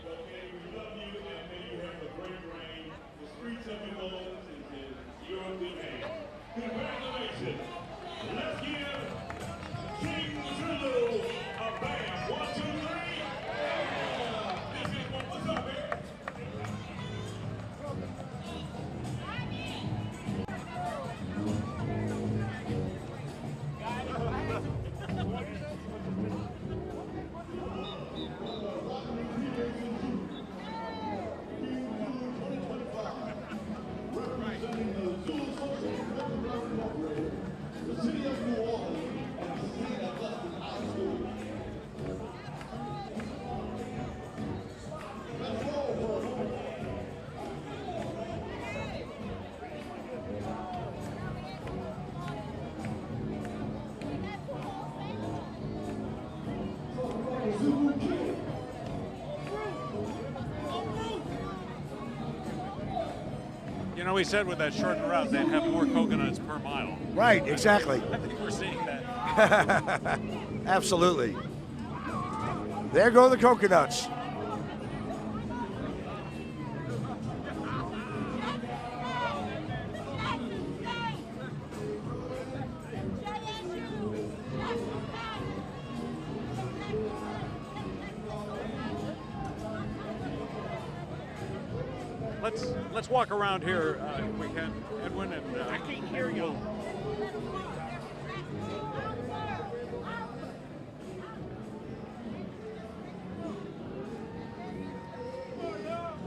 Okay, we love you, and may you have a great reign. The streets of New Orleans is in your good hands. Congratulations. Let's give King Zulu a bam. 1, 2, 3. This is what's up, man. We said with that shortened route, they'd have more coconuts per mile. Right, exactly. I think we're seeing that. Absolutely. There go the coconuts. let's walk around here if we can, Edwin. And I can't hear you.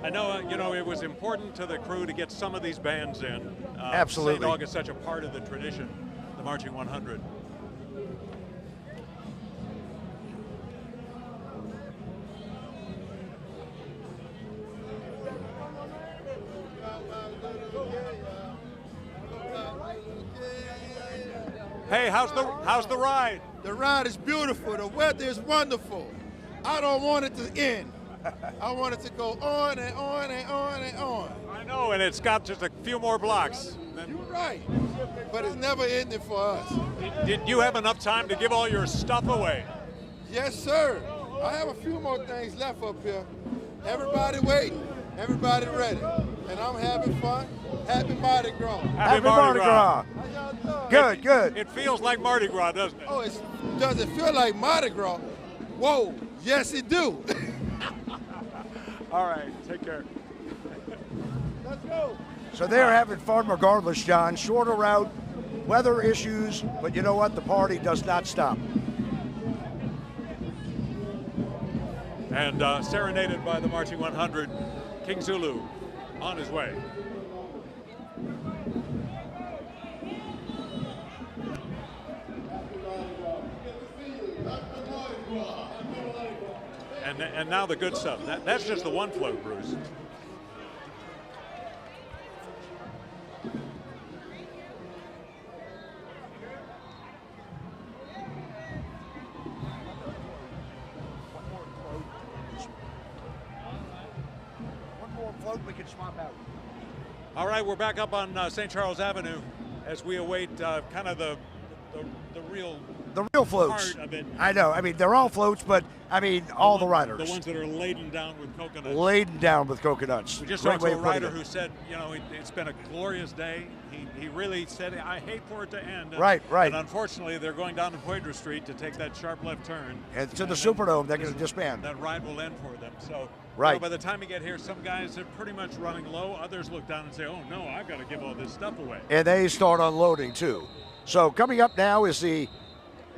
I know, it was important to the crew to get some of these bands in. Absolutely. St. Aug is such a part of the tradition, the Marching 100. Hey, how's the ride? The ride is beautiful. The weather is wonderful. I don't want it to end. I want it to go on and on and on and on. I know, and it's got just a few more blocks. You're right, but it's never ending for us. Did you have enough time to give all your stuff away? Yes, sir. I have a few more things left up here. Everybody waiting, everybody ready, and I'm having fun. Happy Mardi Gras. Happy Mardi Gras. Good, good. It feels like Mardi Gras, doesn't it? Oh, does it feel like Mardi Gras? Whoa, yes it do. All right, take care. Let's go. So they're having fun regardless, John. Shorter route, weather issues, but you know what? The party does not stop. And serenaded by the Marching 100, King Zulu on his way. And now the good stuff. That's just the one float, Bruce. One more float, we can swap out. All right, we're back up on St. Charles Avenue as we await kind of the real floats. part of it. I know. I mean, they're all floats, but I mean, all the riders. The ones that are laden down with coconuts. Laden down with coconuts. We just Great talked way to a of putting rider it. who said, it's been a glorious day. He really said, I hate for it to end. Right. And unfortunately, they're going down to Poydras Street to take that sharp left turn. And to the Superdome, they're going to disband. That ride will end for them. So Right. by the time you get here, some guys are pretty much running low. Others look down and say, oh, no, I've got to give all this stuff away. And they start unloading, too. So coming up now is the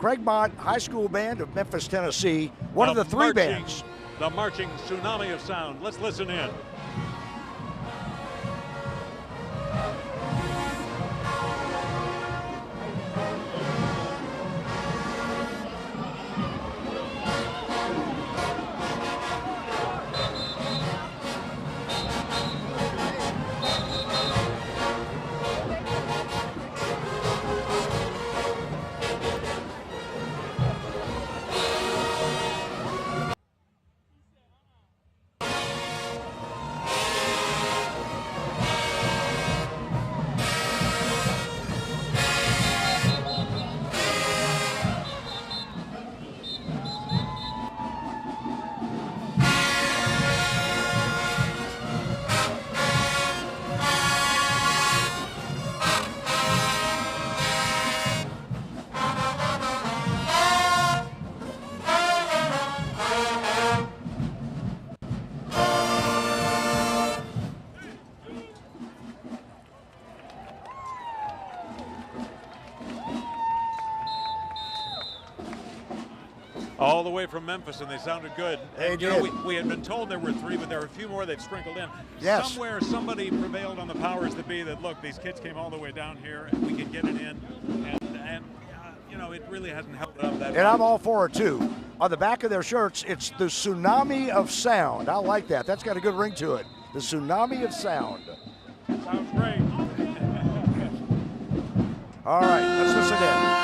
Craigmont High School Band of Memphis, Tennessee, one of the three bands. The marching tsunami of sound. Let's listen in. All the way from Memphis, and they sounded good. They and, did. We had been told there were three, but there were a few more that sprinkled in. Yes. Somewhere, somebody prevailed on the powers that be that, look, these kids came all the way down here, and we could get it in. And it really hasn't held up that And much. I'm all for it, too. On the back of their shirts, it's the Tsunami of Sound. I like that. That's got a good ring to it. The Tsunami of Sound. Sounds great. All right, let's listen in.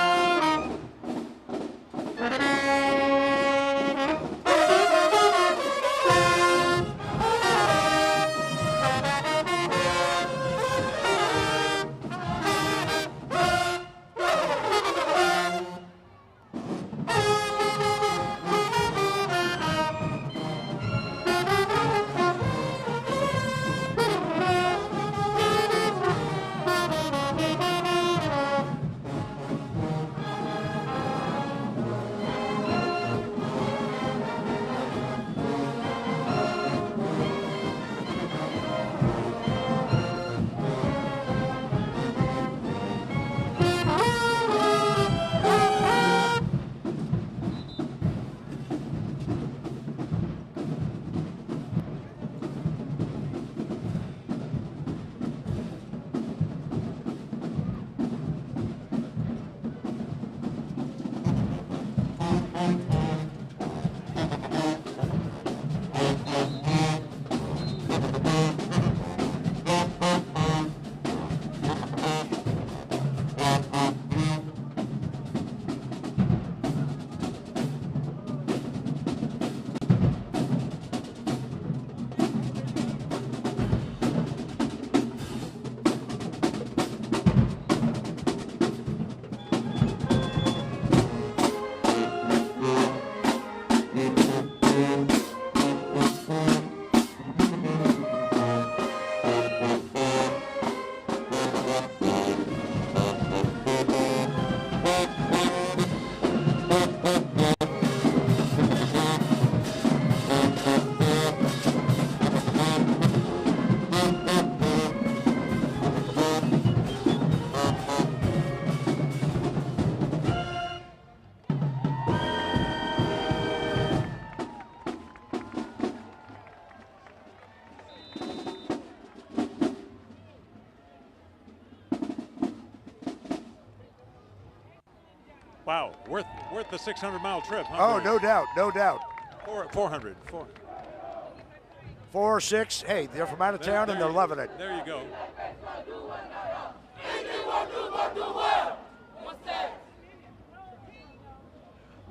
Wow, worth the 600-mile trip, huh? Oh, no doubt, no doubt. 400. 4 or 6. Hey, they're from out of town and they're loving it. There you go.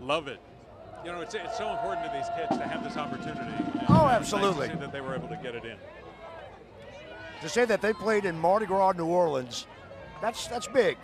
Love it. You know, it's so important to these kids to have this opportunity. Oh, absolutely. Nice to see that they were able to get it in. To say that they played in Mardi Gras, New Orleans, that's big.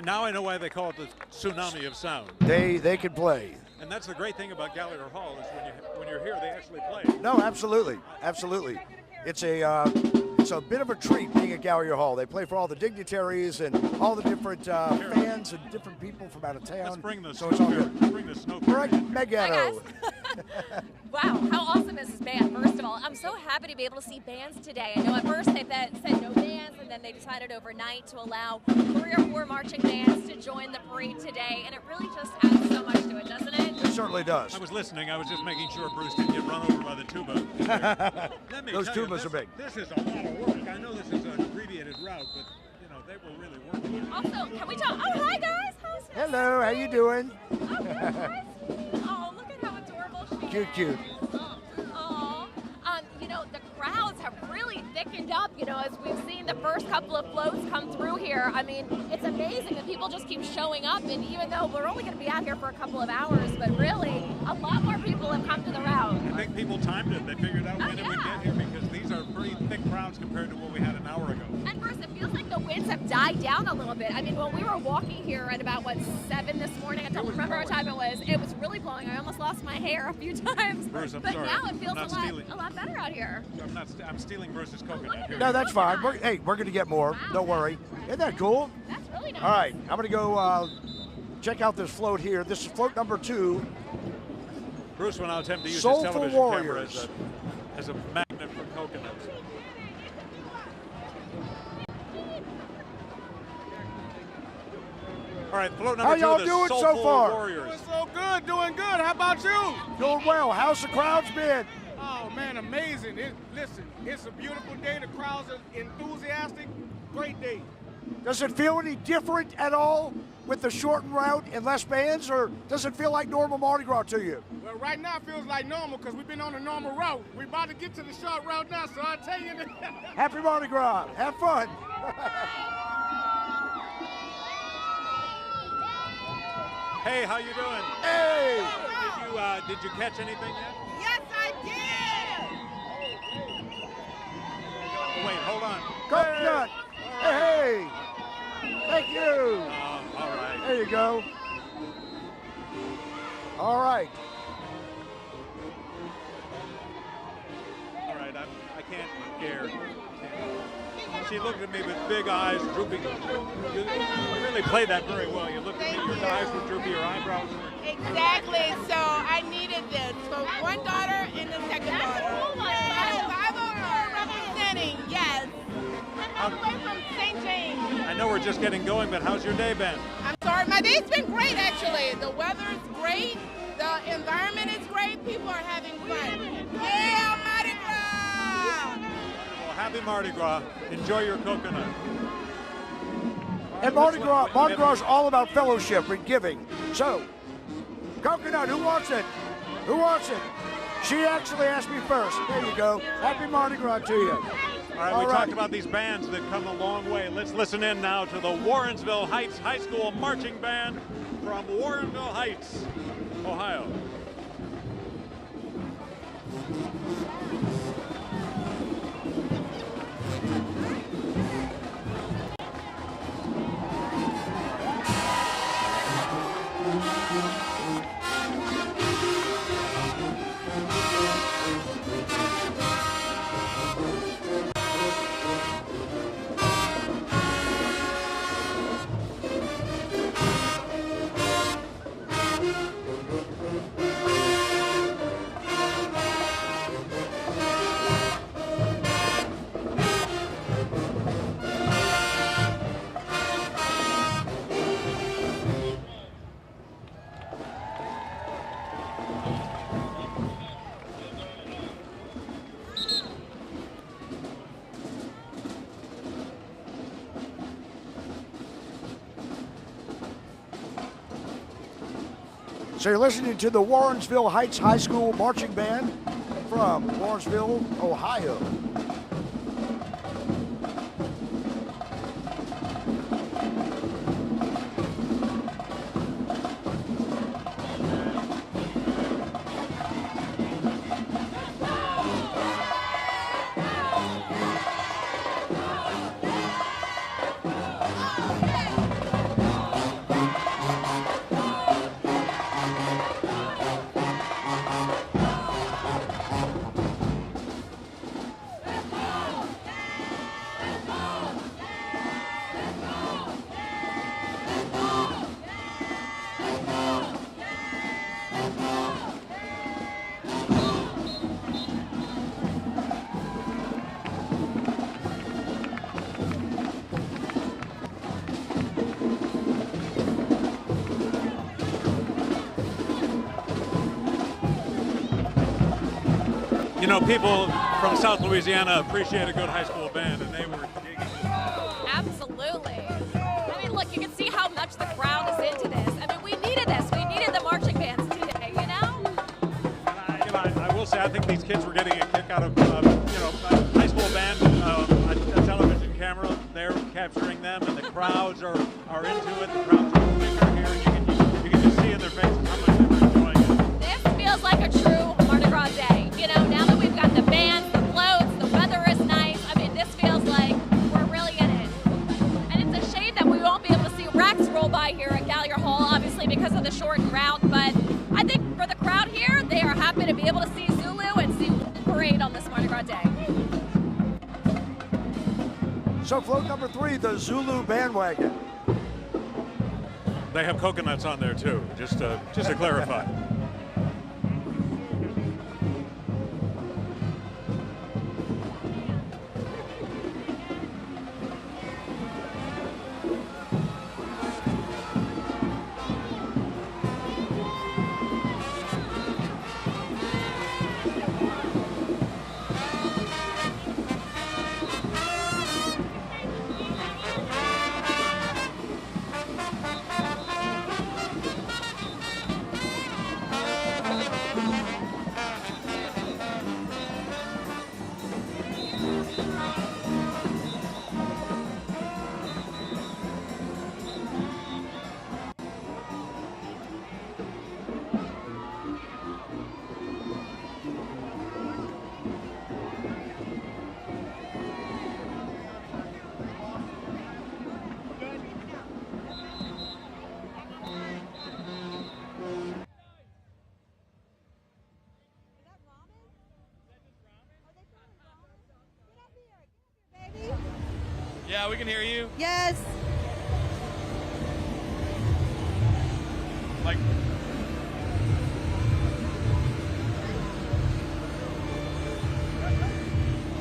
Now I know why they call it the tsunami of sound. They can play. And that's the great thing about Gallagher Hall is when you're here, they actually play. No, absolutely, absolutely. It's a bit of a treat being at Gallagher Hall. They play for all the dignitaries and all the different fans and different people from out of town. Let's bring the so it's all good. Bring the snow. Correct, Megano. Wow, how awesome is this band? First of all, I'm so happy to be able to see bands today. I know at first they said no bands, and then they decided overnight to allow 3 or 4 marching bands to join the parade today, and it really just adds so much to it, doesn't it? It certainly does. I was listening. I was just making sure Bruce didn't get run over by the tuba. Those tubas are big. This is a lot of work. I know this is an abbreviated route, but you know they were really working. Also, can we talk? Oh, hi guys. Hello, how you doing? Oh, good, guys. Oh, look at how adorable she is. Cute. Oh, you know, the crowds have really thickened up, you know, as we've seen the first couple of floats come through here. I mean, it's amazing that people just keep showing up, and even though we're only going to be out here for a couple of hours, but really, a lot more people have come to the route. I think people timed it. They figured out when it would get here because these are pretty thick crowds compared to what we had an hour ago. And Bruce, it feels like the winds have died down a little bit. I mean, when we were walking here at about, 7 this morning, I don't remember what time it was really blowing. I almost lost my hair a few times. Bruce, I'm but sorry. now it feels a lot better out here. I'm stealing Bruce's coconut here. No, that's fine. We're going to get more. Don't worry. Isn't that cool? That's really nice. All right, I'm going to go check out this float here. This is float number 2. Bruce will now attempt to use Soulful his television Warriors. camera as a magnet for coconuts. All right, float number 2, y'all the doing Soulful so far? Warriors. Doing so good, doing good. How about you? Doing well. How's the crowds been? Oh, man, amazing. Listen, it's a beautiful day. The crowds are enthusiastic. Great day. Does it feel any different at all with the shortened route and less bands, or does it feel like normal Mardi Gras to you? Well, right now it feels like normal because we've been on a normal route. We're about to get to the short route now, so I'll tell you. Happy Mardi Gras. Have fun. Hey, how you doing? Hey! Did you catch anything yet? Yes, I did. Wait, hold on. Coconut. Hey! Thank you. All right. There you go. All right. All right, I can't hear. She looked at me with big eyes, drooping. You really played that very well. You looked at me, your eyes were droopy, your eyebrows were... Exactly. So I needed this for one daughter and the second daughter. Yes, 504 representing. Yes. I'm all the way from St. James. I know we're just getting going, but how's your day been? I'm sorry. My day's been great, actually. The weather's great. The environment is great. People are having fun. Yeah, Mardi Gras! Well, happy Mardi Gras. Enjoy your coconut. And Mardi Gras is all about fellowship and giving. So, coconut, who wants it? Who wants it? She actually asked me first. There you go. Happy Mardi Gras to you. All right, we talked about these bands that come a long way. Let's listen in now to the Warrensville Heights High School Marching Band from Warrenville Heights, Ohio. So you're listening to the Warrensville Heights High School Marching Band from Warrensville, Ohio. You know, people from South Louisiana appreciate a good high school band, and they were digging this. Absolutely. I mean, look, you can see how much the crowd is into this. I mean, we needed this. We needed the marching bands today, you know? I will say, I think these kids were getting a kick out of, a high school band, a television camera. They're capturing them, and the crowds are into it. The crowds are moving are here. You can just see in their faces how much they were enjoying it. This feels like a true Mardi Gras day. You know, now that we've got the bands, the floats, the weather is nice. I mean, this feels like we're really in it. And it's a shame that we won't be able to see Rex roll by here at Gallier Hall, obviously because of the shortened route. But I think for the crowd here, they are happy to be able to see Zulu and see the parade on this Mardi Gras day. So float number 3, the Zulu bandwagon. They have coconuts on there too, just to clarify. Yeah, we can hear you. Yes. Like.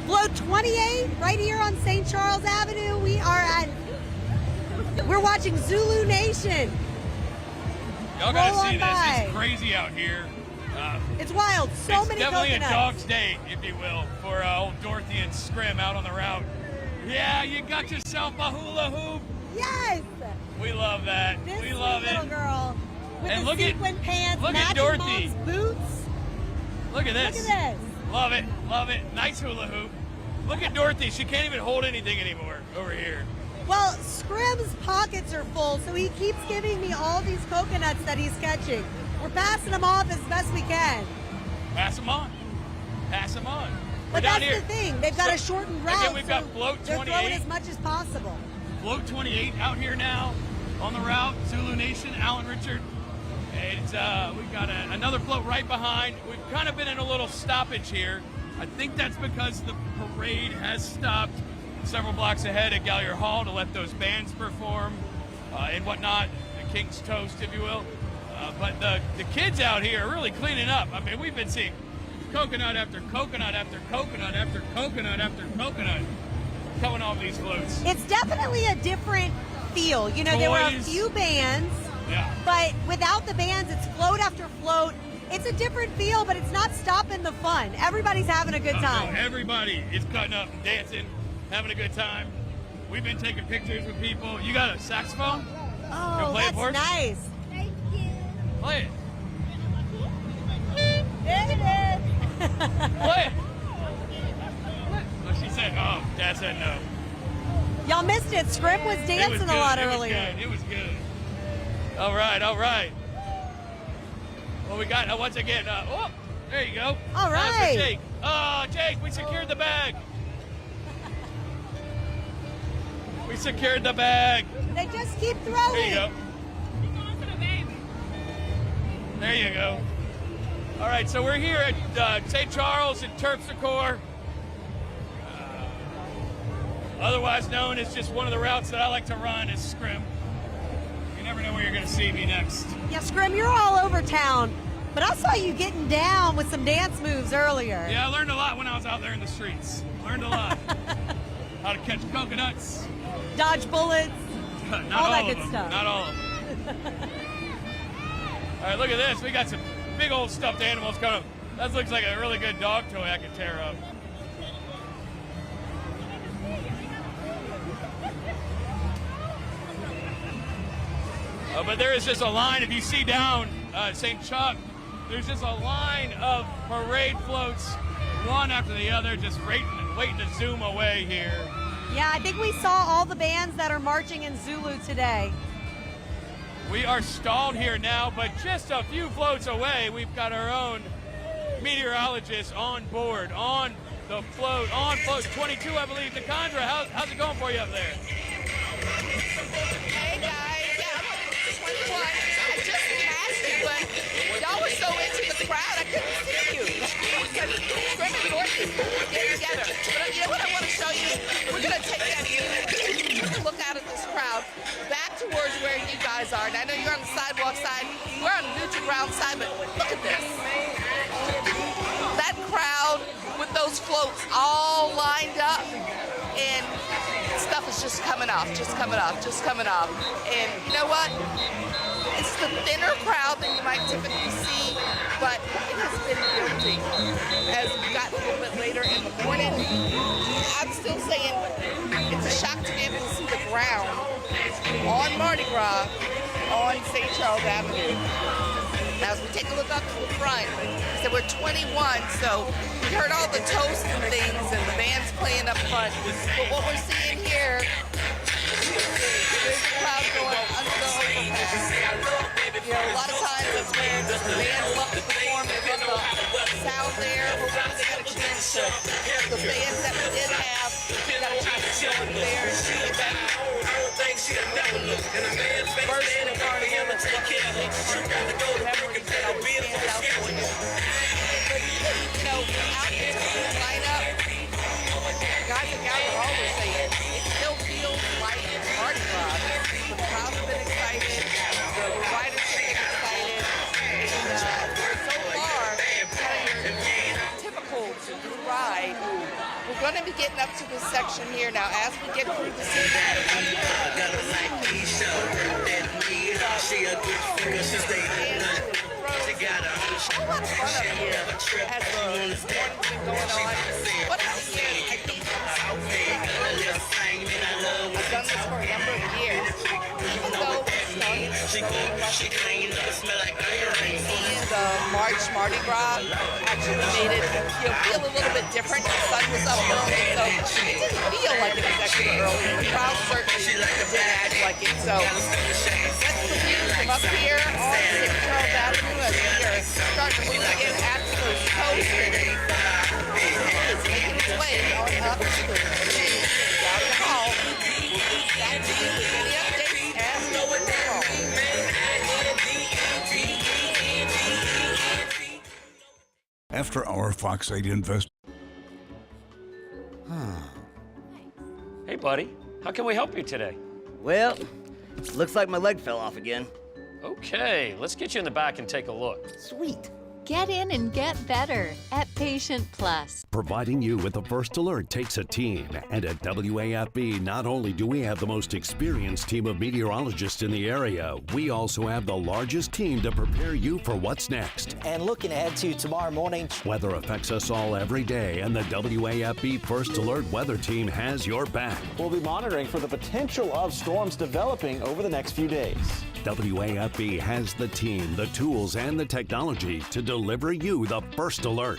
Float 28 right here on St. Charles Avenue. We're watching Zulu Nation. Y'all gotta Roll see on this. by. It's crazy out here. It's wild. So it's many definitely coconuts. a dog's day, if you will, for old Dorothy and Scrim out on the route. Yeah, you got yourself a hula hoop. Yes. We love that. This we love little it. girl with And the look at- sequin pants, look at matching Dorothy. mom's boots. Look at this. Look at this. Love it. Love it. Nice hula hoop. Look at Dorothy. She can't even hold anything anymore over here. Well, Scrim's pockets are full, so he keeps giving me all these coconuts that he's catching. We're passing them off as best we can. Pass them on. Pass them on. But We're down that's here. the thing. They've got a shortened route. Again, we've got so float they're 28. throwing as much as possible. Float 28 out here now on the route. Zulu Nation, Alan Richard. It's, we've got another float right behind. We've kind of been in a little stoppage here. I think that's because the parade has stopped several blocks ahead at Gallier Hall to let those bands perform and whatnot, the King's Toast, if you will. But the kids out here are really cleaning up. I mean, we've been seeing coconut after coconut after coconut after coconut after coconut coming off these floats. It's definitely a different feel. You know, there were a Toys. few bands, Yeah. but without the bands, it's float after float. It's a different feel, but it's not stopping the fun. Everybody's having a good time. No, everybody is cutting up and dancing, having a good time. We've been taking pictures with people. You got a saxophone? You Oh, play it that's for us? nice. Play it. There it is. Play it. Oh, she said, oh, Dad said no. Y'all missed it. Scrim was dancing good. a lot It was earlier. good. It was good. All right, all right. Well, we got, once again, oh, there you go. All That was for right. Jake. Oh, Jake, we secured the bag. We secured the bag. They just keep throwing. There you go. There you go. All right, so we're here at St. Charles and Terpsichore, otherwise known as just one of the routes that I like to run is Scrim. You never know where you're going to see me next. Yeah, Scrim, you're all over town, but I saw you getting down with some dance moves earlier. Yeah, I learned a lot when I was out there in the streets. Learned a lot. How to catch coconuts. Dodge bullets. Not all that of good them. stuff. Not all of them. All right, look at this. We got some big old stuffed animals coming. That looks like a really good dog toy I could tear up. But there is just a line. If you see down St. Chuck, there's just a line of parade floats, one after the other, just waiting to zoom away here. Yeah, I think we saw all the bands that are marching in Zulu today. We are stalled here now, but just a few floats away, we've got our own meteorologist on board, on the float, on float 22, I believe. Nikandra, how's it going for you up there? Hey guys, yeah, I'm on 21. I just passed you, but y'all were so into the crowd, I couldn't see you. Because Scrim and Dorothy get together. But you know what I want to show you? We're going to take that look out at this crowd back towards where you guys are. And I know you're on the sidewalk side. We're on the neutral ground side, but look at this. That crowd with those floats all lined up, and stuff is just coming off, just coming off, just coming off. And you know what? It's the thinner crowd that you might typically see, but it has been building as we got a little bit later in the morning. I'm still saying it's a shock to be able to see the ground on Mardi Gras on St. Charles Avenue. Now, as we take a look up to the front, we said we're 21, so we heard all the toasts and things and the band's playing up front. But what we're seeing here, there's a crowd going under the overpass. You know, a lot of times it's where the bands love to perform, they love the sound there. Hopefully they got a chance to, the bands that we did have, got a chance to go in there and see that. First in the carnival, let's look at memories that always stand out for you. But, you know, out there to line up, guys at Gallier Hall were saying, it still feels Zulu ride. We're going to be getting up to this section here now as we get through the season. A lot of fun up here as the morning's been going on. What else is, I think, I've done this for a number of years. Even though it started the Mardi Gras actually made it feel a little bit different. The sun was up early, so it didn't feel like it was actually early. The crowd certainly did act like it. So that's the view from up here on St. Charles Avenue as we are starting to move again at the coast, and it's making its way on up to the Gallery Hall. Back to you with any updates as we go along. After our Fox 8 invest. Hey, buddy. How can we help you today? Well, looks like my leg fell off again. Okay, let's get you in the back and take a look. Sweet. Get in and get better at Patient Plus. Providing you with the first alert takes a team. And at WAFB, not only do we have the most experienced team of meteorologists in the area, we also have the largest team to prepare you for what's next. And looking ahead to tomorrow morning. Weather affects us all every day, and the WAFB First Alert Weather Team has your back. We'll be monitoring for the potential of storms developing over the next few days. WAFB has the team, the tools, and the technology to deliver you the first alert.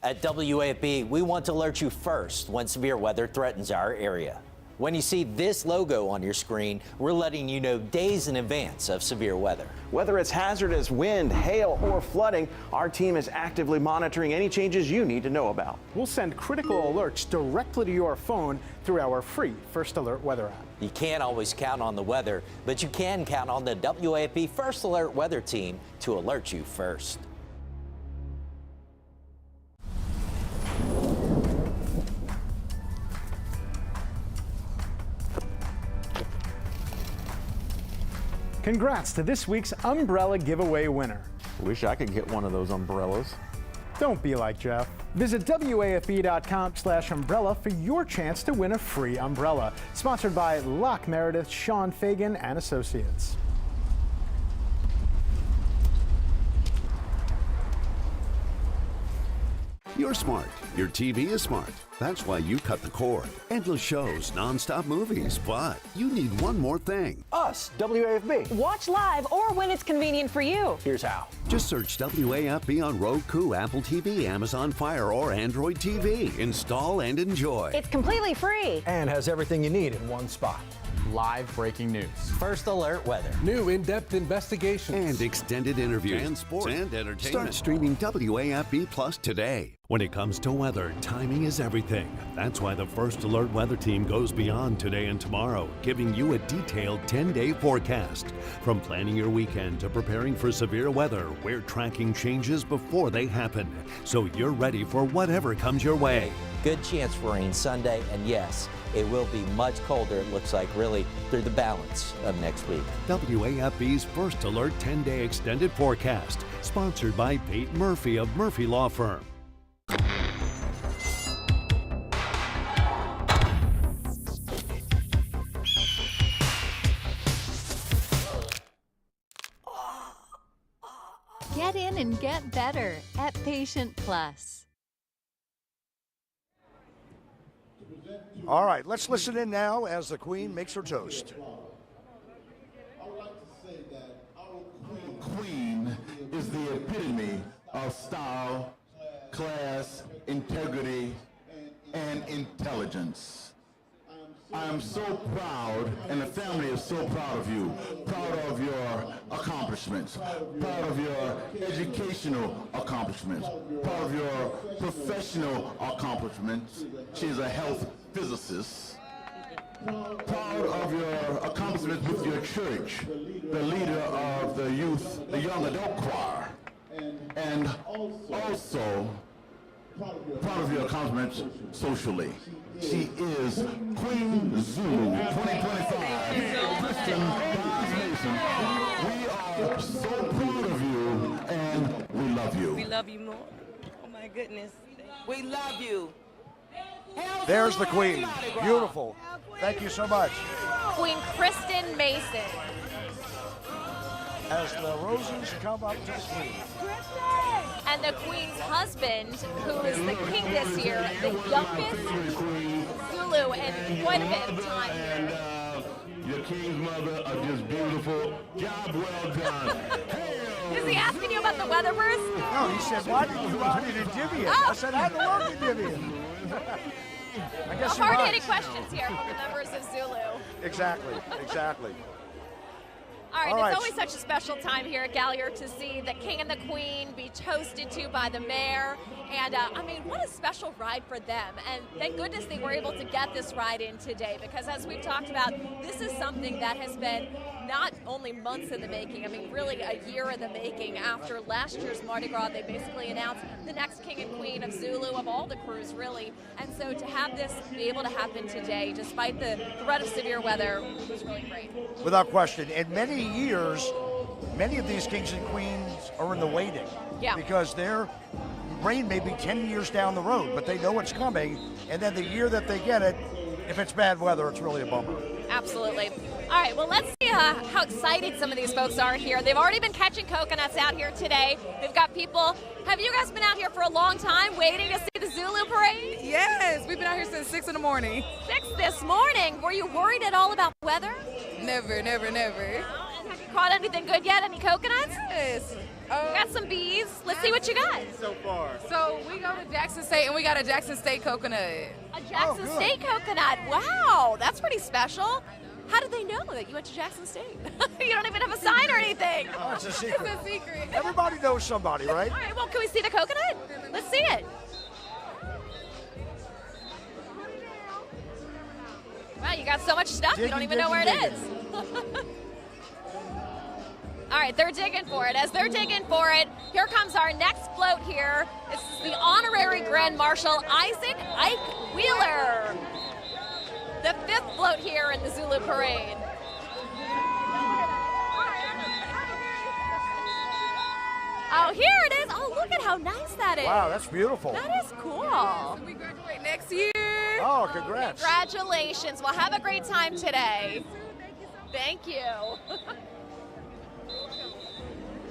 At WAFB, we want to alert you first when severe weather threatens our area. When you see this logo on your screen, we're letting you know days in advance of severe weather. Whether it's hazardous wind, hail, or flooding, our team is actively monitoring any changes you need to know about. We'll send critical alerts directly to your phone through our free First Alert weather app. You can't always count on the weather, but you can count on the WAFB First Alert Weather Team to alert you first. Congrats to this week's umbrella giveaway winner. Wish I could get one of those umbrellas. Don't be like Jeff. Visit WAFB.com/umbrella for your chance to win a free umbrella. Sponsored by Locke Meredith, Sean Fagan, and Associates. You're smart. Your TV is smart. That's why you cut the cord. Endless shows, non-stop movies, but you need one more thing. Us, WAFB. Watch live or when it's convenient for you. Here's how. Just search WAFB on Roku, Apple TV, Amazon Fire, or Android TV. Install and enjoy. It's completely free. And has everything you need in one spot. Live breaking news. First alert weather. New in-depth investigations. And extended interviews. And sports. And entertainment. Start streaming WAFB Plus today. When it comes to weather, timing is everything. That's why the First Alert Weather Team goes beyond today and tomorrow, giving you a detailed 10-day forecast. From planning your weekend to preparing for severe weather, we're tracking changes before they happen, so you're ready for whatever comes your way. Good chance for rain Sunday, and yes, it will be much colder, it looks like, really, through the balance of next week. WAFB's First Alert 10-day extended forecast, sponsored by Pete Murphy of Murphy Law Firm. Get in and get better at Patient Plus. All right, let's listen in now as the Queen makes her toast. I would like to say that our Queen is the epitome of style, class, integrity, and intelligence. I am so proud, and the family is so proud of you, proud of your accomplishments, proud of your educational accomplishments, proud of your professional accomplishments. She is a health physicist. Proud of your accomplishments with your church, the leader of the youth, the young adult choir, and also proud of your accomplishments socially. She is Queen Zulu 2025, Kristen Mason. We are so proud of you, and we love you. We love you more. Oh my My goodness. We love you. There's the Queen. Beautiful. Thank you so much. Queen Kristen Mason. As the roses come up to the Queen. And the Queen's husband, who is the king this year, the youngest Zulu in quite a bit of time. And your king's mother are just beautiful. Job well done. Is he asking you about the weather, Bruce? No, he said, why didn't you ride in Endymion? I said, I had to work in Endymion. I guess hard-hitting questions here from the members of Zulu. Exactly. All right, it's always such a special time here at Gallier to see the King and the Queen be toasted to by the mayor. And, I mean, what a special ride for them. And thank goodness they were able to get this ride in today because, as we've talked about, this is something that has been not only months in the making, I mean, really a year in the making. After last year's Mardi Gras, they basically announced the next King and Queen of Zulu, of all the crews, really. And so to have this be able to happen today, despite the threat of severe weather, was really great. Without question. In many years, many of these kings and queens are in the waiting. Yeah. Because their reign may be 10 years down the road, but they know it's coming. And then the year that they get it, if it's bad weather, it's really a bummer. Absolutely. All right, well, let's see how excited some of these folks are here. They've already been catching coconuts out here today. They've got people. Have you guys been out here for a long time waiting to see the Zulu parade? Yes, we've been out here since 6 in the morning. 6 this morning. Were you worried at all about weather? Never. And have you caught anything good yet? Any coconuts? Yes. Got some bees. Let's see what you got. So far. So we go to Jackson State and we got a Jackson State coconut. A Jackson State coconut. Wow, that's pretty special. How did they know that you went to Jackson State? You don't even have a sign or anything. Oh, it's a secret. It's a secret. Everybody knows somebody, right? All right, well, can we see the coconut? Let's see it. Wow, you got so much stuff, you don't even know where it is. All right, they're digging for it. As they're digging for it, here comes our next float here. This is the Honorary Grand Marshal Isaac Ike Wheeler. The 5th float here in the Zulu Parade. Oh, here it is. Oh, look at how nice that is. Wow, that's beautiful. That is cool. We graduate next year. Oh, congrats. Congratulations. Well, have a great time today. Thank you.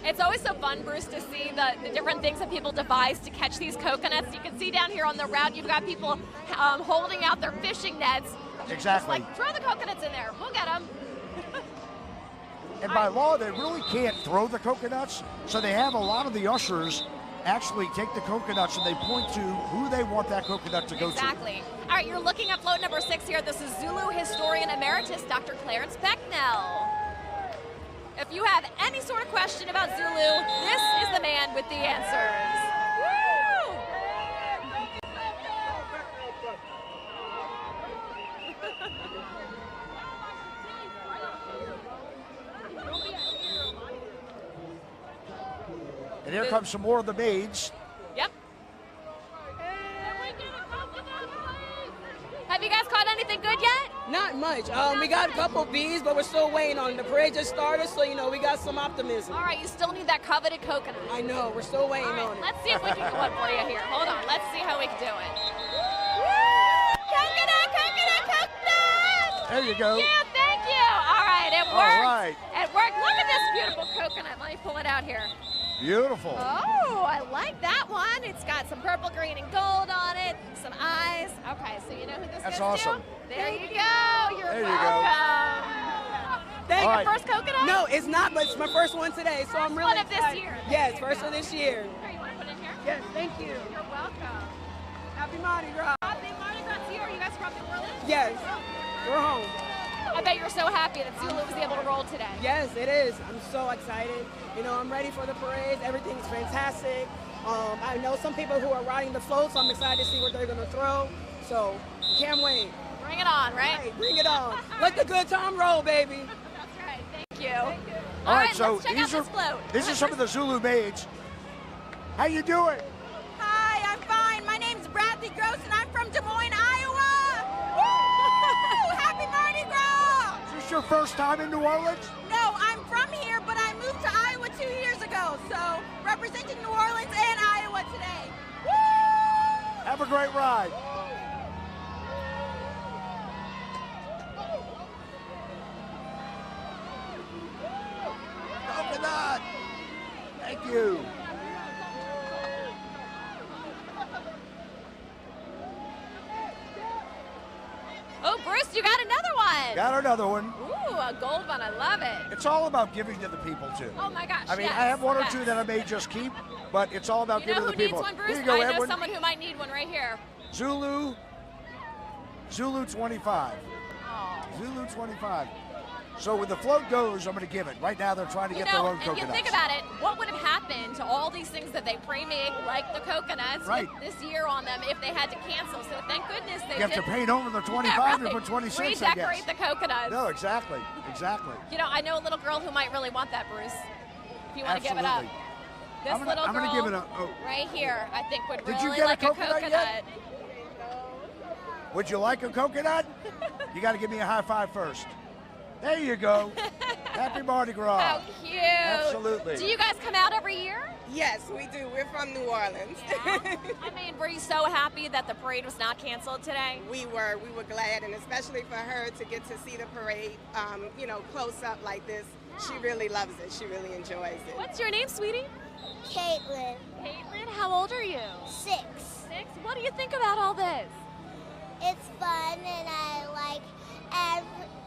It's always so fun, Bruce, to see the different things that people devise to catch these coconuts. You can see down here on the route, you've got people holding out their fishing nets. Exactly. Just like, throw the coconuts in there. We'll get them. And by law, they really can't throw the coconuts, so they have a lot of the ushers actually take the coconuts and they point to who they want that coconut to go to. Exactly. All right, you're looking at float number 6 here. This is Zulu historian emeritus, Dr. Clarence Becknell. If you have any sort of question about Zulu, this is the man with the answers. Woo! And here comes some more of the maids. Yep. Have you guys caught anything good yet? Not much. We got a couple bees, but we're still waiting on the parade just started, so we got some optimism. All right, you still need that coveted coconut. I know, we're still waiting on it. Let's see if we can get one for you here. Hold on, let's see how we can do it. Woo! Coconut, coconut, coconut! There you go. Yeah, thank you. All right, it worked. All right. It worked. Look at this beautiful coconut. Let me pull it out here. Beautiful. Oh, I like that one. It's got some purple, green, and gold on it. Some eyes. Okay, so you know who this That's is awesome. to? There you go. You're There you welcome. Thank Your you. first coconut? No, it's not, but it's my first one today, so I'm really one of this excited. year. Yes, first of this year. Here, you want to put it in here? Yes, thank you. You're welcome. Happy Mardi Gras. Happy Mardi Gras to you. Are you guys from New Orleans? Yes, we're home. I bet you're so happy that Zulu was able to roll today. Yes, it is. I'm so excited. I'm ready for the parade. Everything's fantastic. I know some people who are riding the float, so I'm excited to see what they're going to throw. So, can't wait. Bring it on, right? Bring it on. Let the good time roll, baby. That's right. Thank you. All right, so let's check out this float. These are some of the Zulu maids. How you doing? Hi, I'm fine. My name's Bradley Gross, and I'm from Des Moines, Iowa. Woo! Happy Mardi Gras! Is this your first time in New Orleans? No, I'm from here, but I moved to Iowa 2 years ago, so representing New Orleans and Iowa today. Woo! great ride. Coconut. Thank you. Oh, Bruce, you got another one. Got another one. Ooh, a gold one. I love it. It's all about giving to the people, too. Oh, my gosh, I mean, yes, I have one or yes. two that I may just keep, but it's all about You know giving who to the people. needs one, Bruce? Here you go, I know Edwin. someone who might need one right here. Zulu 25. Oh. Zulu 25. So when the float goes, I'm going to give it. Right now, they're trying to get their own if coconuts. you think about it, what would have happened to all these things that they pre-make, like the coconuts, Right. with this year on them, if they had to cancel? So thank goodness they You have to did. paint over the 25 Yeah, and right. put 26, I guess. Redecorate the coconuts. No, exactly. Exactly. You know, I know a little girl who might really want that, Bruce. If you want to give it up. Absolutely. This I'm little gonna girl give it a. Oh. right here, I think would Did really you get like a coconut yet? coconut. Would you like a coconut? You got to give me a high five first. There you go. Happy Mardi Gras. How cute. Absolutely. Do you guys come out every year? Yes, we do. We're from New Orleans. I mean, were you so happy that the parade was not canceled today? We were glad, and especially for her to get to see the parade, you know, close up like this. She really loves it. She really enjoys it. What's your name, sweetie? Caitlin. Caitlin, how old are you? 6. 6. What do you think about all this? It's fun, and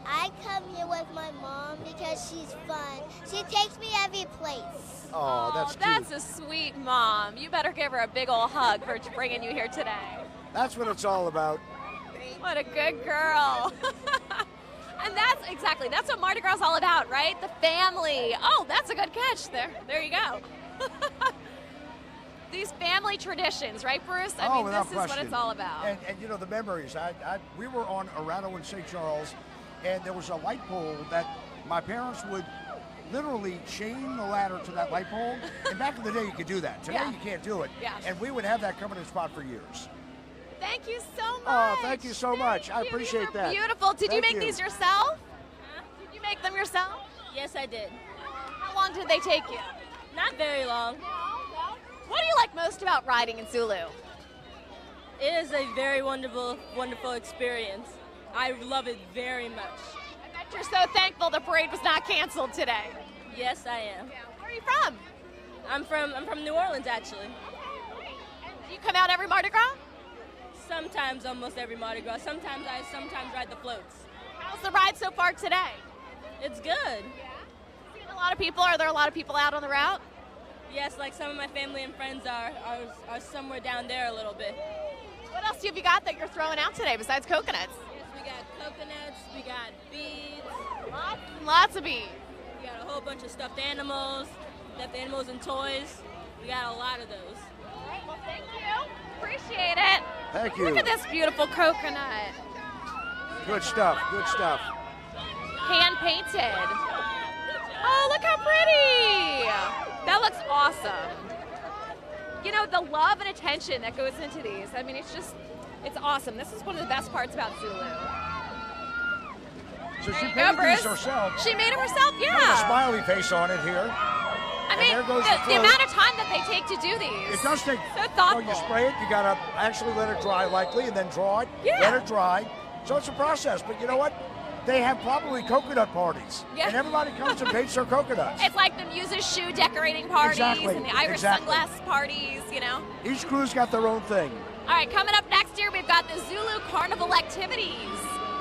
I come here with my mom because she's fun. She takes me every place. Oh, that's cute. That's a sweet mom. You better give her a big old hug for bringing you here today. That's what it's all about. What a good girl. And that's what Mardi Gras is all about, right? The family. Oh, that's a good catch. There you go. These family traditions, right, Bruce? I mean, without this question. is what it's all about. And you know, the memories. We were on Arado in St. Charles, and there was a light pole that my parents would literally chain the ladder to that light pole. And back in the day, you could do that. Today, Yeah. you can't do it. Yeah. And we would have that coming in spot for years. Thank you so much. Oh, thank you so much. I appreciate These are that. Beautiful. Did you Thank make these yourself? Did you make them yourself? Yes, I did. How long did they take you? Not very long. What do you like most about riding in Zulu? It is a very wonderful, wonderful experience. I love it very much. I bet you're so thankful the parade was not canceled today. Yes, I am. Where are you from? I'm from New Orleans, actually. Do you come out every Mardi Gras? Sometimes, almost every Mardi Gras. Sometimes I ride the floats. How's the ride so far today? It's good. Seeing a lot of people. Are there a lot of people out on the route? Yes, like some of my family and friends are somewhere down there a little bit. What else have you got that you're throwing out today besides coconuts? Yes, we got coconuts, we got beads. Lots and lots of beads. We got a whole bunch of stuffed animals and toys. We got a lot of those. All right, well, thank you. Appreciate it. Thank you. Look at this beautiful coconut. Good stuff. Good stuff. Hand painted. Oh, look how pretty. That looks awesome. You know, the love and attention that goes into these. I mean, it's awesome. This is one of the best parts about Zulu. So There she you painted go, Bruce. these herself. She made them herself, Put a yeah. smiley face on it here. I And mean, there goes the float. amount of time that they take to do these. It does take. So thoughtful. Well, you spray it, you gotta actually let it dry likely, and then draw it, Yeah. let it dry. So it's a process, but you know what? They have probably coconut parties, Yeah. and everybody comes and paints their coconuts. It's like the Muse's shoe decorating parties Exactly, and the Irish exactly. sunglass parties, you know. Each crew's got their own thing. All right, coming up next year, we've got the Zulu Carnival activities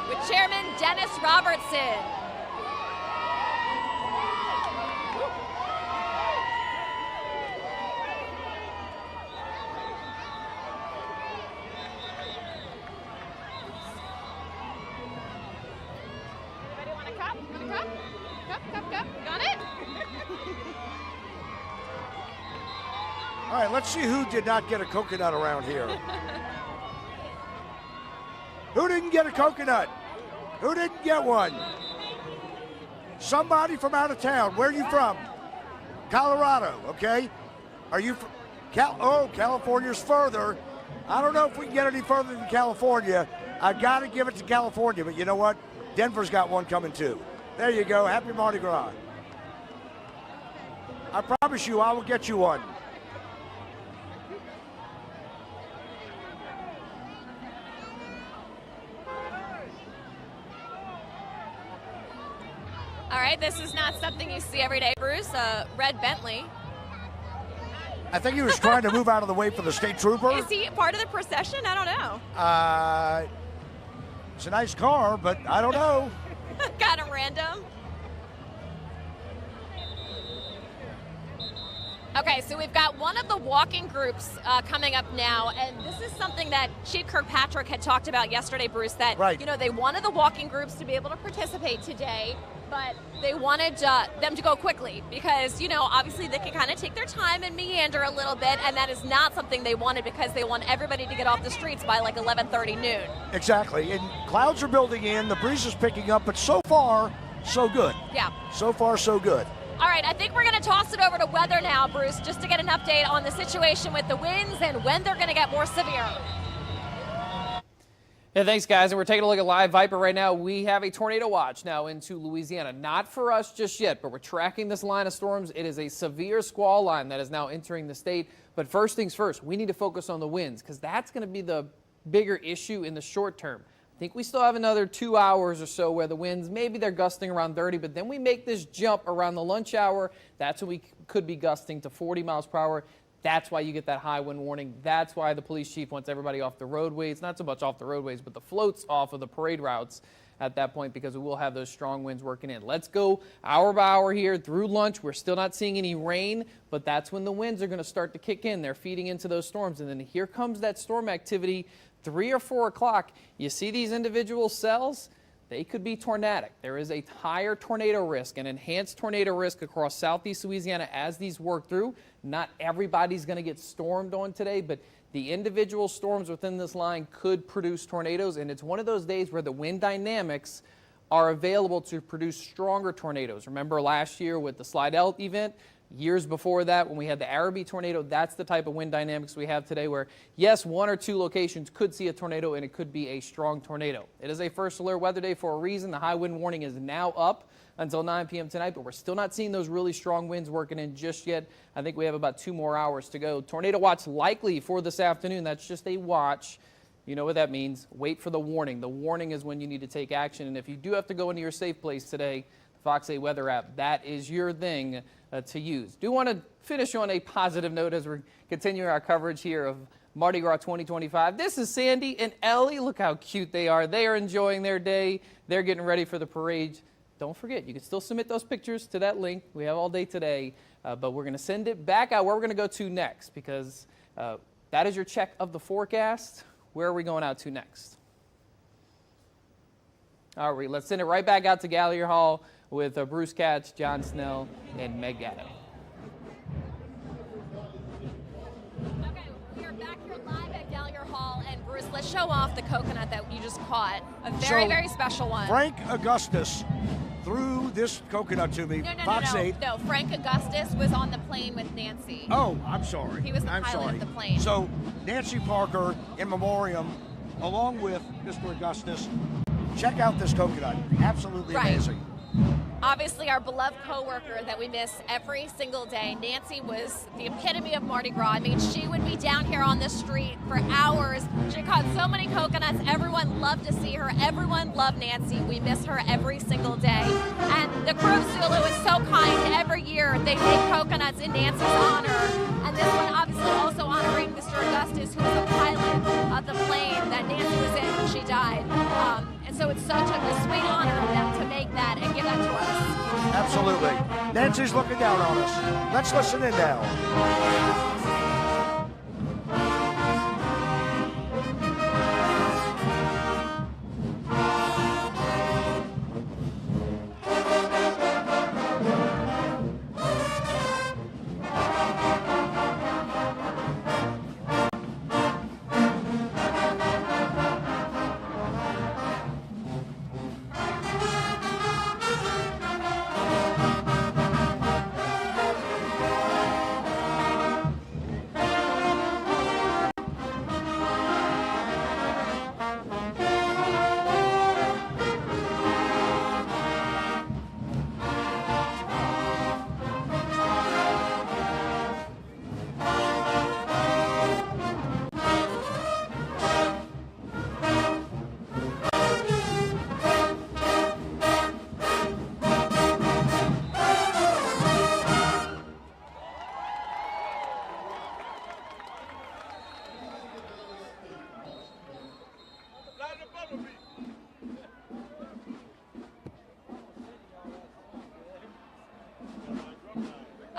with Chairman Dennis Robertson. Anybody want a cup? Want a cup? Cup. Got it? All right, let's see who did not get a coconut around here. Who didn't get a coconut? Who didn't get one? Somebody from out of town. Where are you from? Colorado, okay? Are you from California's further. I don't know if we can get any further than California. I got to give it to California, but you know what? Denver's got one coming too. There you go. Happy Mardi Gras. I promise you, I will get you one. All right, this is not something you see every day, Bruce. Red Bentley. I think he was trying to move out of the way for the state trooper. Is he part of the procession? I don't know. It's a nice car, but I don't know. Kind of random. Okay, so we've got one of the walking groups coming up now, and this is something that Chief Kirkpatrick had talked about yesterday, Bruce, that, right. You know, they wanted the walking groups to be able to participate today, but they wanted them to go quickly because, you know, obviously they can kind of take their time and meander a little bit, and that is not something they wanted because they want everybody to get off the streets by like 11:30 noon. Exactly, and clouds are building in, the breeze is picking up, but so far, so good. Yeah. So far, so good. All right, I think we're going to toss it over to weather now, Bruce, just to get an update on the situation with the winds and when they're going to get more severe. Yeah, thanks, guys. And we're taking a look at Live Viper right now. We have a tornado watch now into Louisiana. Not for us just yet, but we're tracking this line of storms. It is a severe squall line that is now entering the state. But first things first, we need to focus on the winds because that's going to be the bigger issue in the short term. I think we still have another 2 hours or so where the winds, maybe they're gusting around 30, but then we make this jump around the lunch hour. That's when we could be gusting to 40 miles per hour. That's why you get that high wind warning. That's why the police chief wants everybody off the roadways, not so much off the roadways, but the floats off of the parade routes at that point because we will have those strong winds working in. Let's go hour by hour here through lunch. We're still not seeing any rain, but that's when the winds are going to start to kick in. They're feeding into those storms, and then here comes that storm activity. 3 or 4 o'clock, you see these individual cells, they could be tornadic. There is a higher tornado risk, an enhanced tornado risk across southeast Louisiana as these work through. Not everybody's going to get stormed on today, but the individual storms within this line could produce tornadoes, and it's one of those days where the wind dynamics are available to produce stronger tornadoes. Remember last year with the Slidell event? Years before that, when we had the Araby tornado, that's the type of wind dynamics we have today where, yes, 1 or 2 locations could see a tornado, and it could be a strong tornado. It is a first alert weather day for a reason. The high wind warning is now up until 9 p.m. tonight, but we're still not seeing those really strong winds working in just yet. I think we have about 2 more hours to go. Tornado watch likely for this afternoon. That's just a watch. You know what that means. Wait for the warning. The warning is when you need to take action, and if you do have to go into your safe place today, the Fox 8 weather app, that is your thing to use. Do want to finish on a positive note as we're continuing our coverage here of Mardi Gras 2025. This is Sandy and Ellie. Look how cute they are. They are enjoying their day. They're getting ready for the parade. Don't forget, you can still submit those pictures to that link. We have all day today, but we're going to send it back out where we're going to go to next because that is your check of the forecast. Where are we going out to next? All right, let's send it right back out to Gallier Hall with Bruce Katz, John Snell, and Meg Gatto. Okay, we are back here live at Gallier Hall, and Bruce, let's show off the coconut that you just caught. A very, very special one. Frank Augustus threw this coconut to me. Fox 8. No, Frank Augustus was on the plane with Nancy. Oh, I'm sorry. He was the pilot of the plane. So Nancy Parker, in memoriam, along with Mr. Augustus, check out this coconut. Absolutely amazing. Obviously, our beloved coworker that we miss every single day, Nancy, was the epitome of Mardi Gras. I mean, she would be down here on the street for hours. She caught so many coconuts. Everyone loved to see her. Everyone loved Nancy. We miss her every single day. And the crew of Zulu is so kind. Every year, they make coconuts in Nancy's honor. And this one, obviously, also honoring Mr. Augustus, who was the pilot of the plane that Nancy was in when she died. And so it's such a sweet honor of them to make that and give that to us. Absolutely. Nancy's looking down on us. Let's listen in now.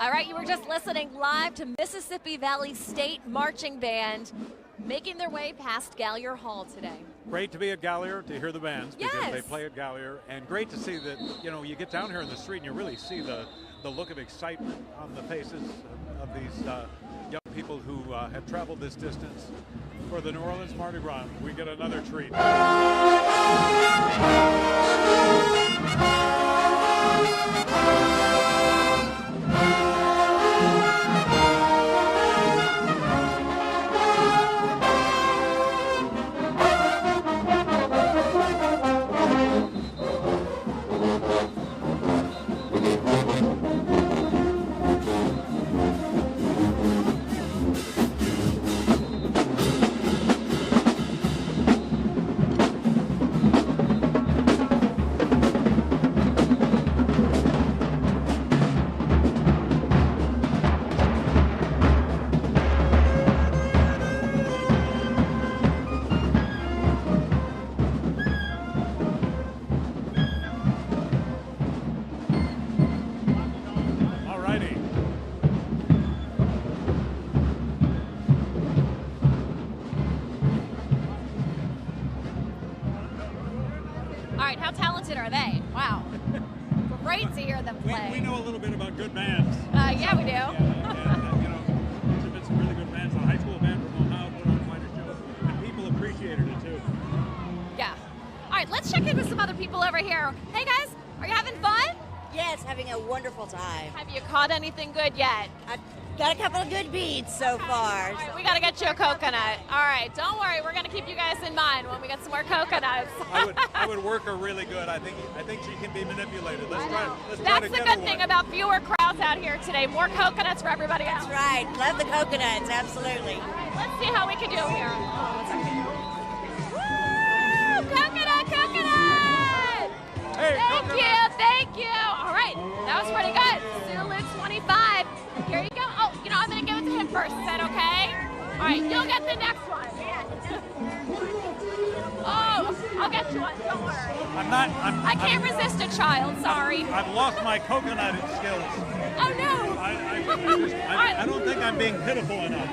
All right, you were just listening live to Mississippi Valley State Marching Band making their way past Gallier Hall today. Great to be at Gallier to hear the bands because Yes. they play at Gallier, and great to see that, you know, you get down here in the street and you really see the look of excitement on the faces of these young people who have traveled this distance for the New Orleans Mardi Gras. We get another treat. All right, how talented are they? Wow. Great to hear them play. We know a little bit about good bands. Yeah, we do. And you know, there's been some really good bands. A high school band from Ohio put on quite a show, and people appreciated it too. Yeah. All right, let's check in with some other people over here. Hey guys, are you having fun? Yes, having a wonderful time. Have you caught anything good yet? I've got a couple of good beats so far. All right, we got to get you a coconut. All right, don't worry. We're going to keep you guys in mind when we get some more coconuts. I would work her really good. I think she can be manipulated. Let's try That's to the get good her thing one. about fewer crowds out here today. More coconuts for everybody else. That's right. Love the coconuts, absolutely. Let's see how we can do here. Woo! Coconut, coconut! Thank you. All right, that was pretty good. Zulu 25. Here you go. Oh, you know, I'm going to give it to him first. Is that okay? All right, you'll get the next one. Oh, I'll get you one. Don't worry. I can't resist a child. Sorry. I've lost my coconut skills. Oh, no. I don't think I'm being pitiful enough.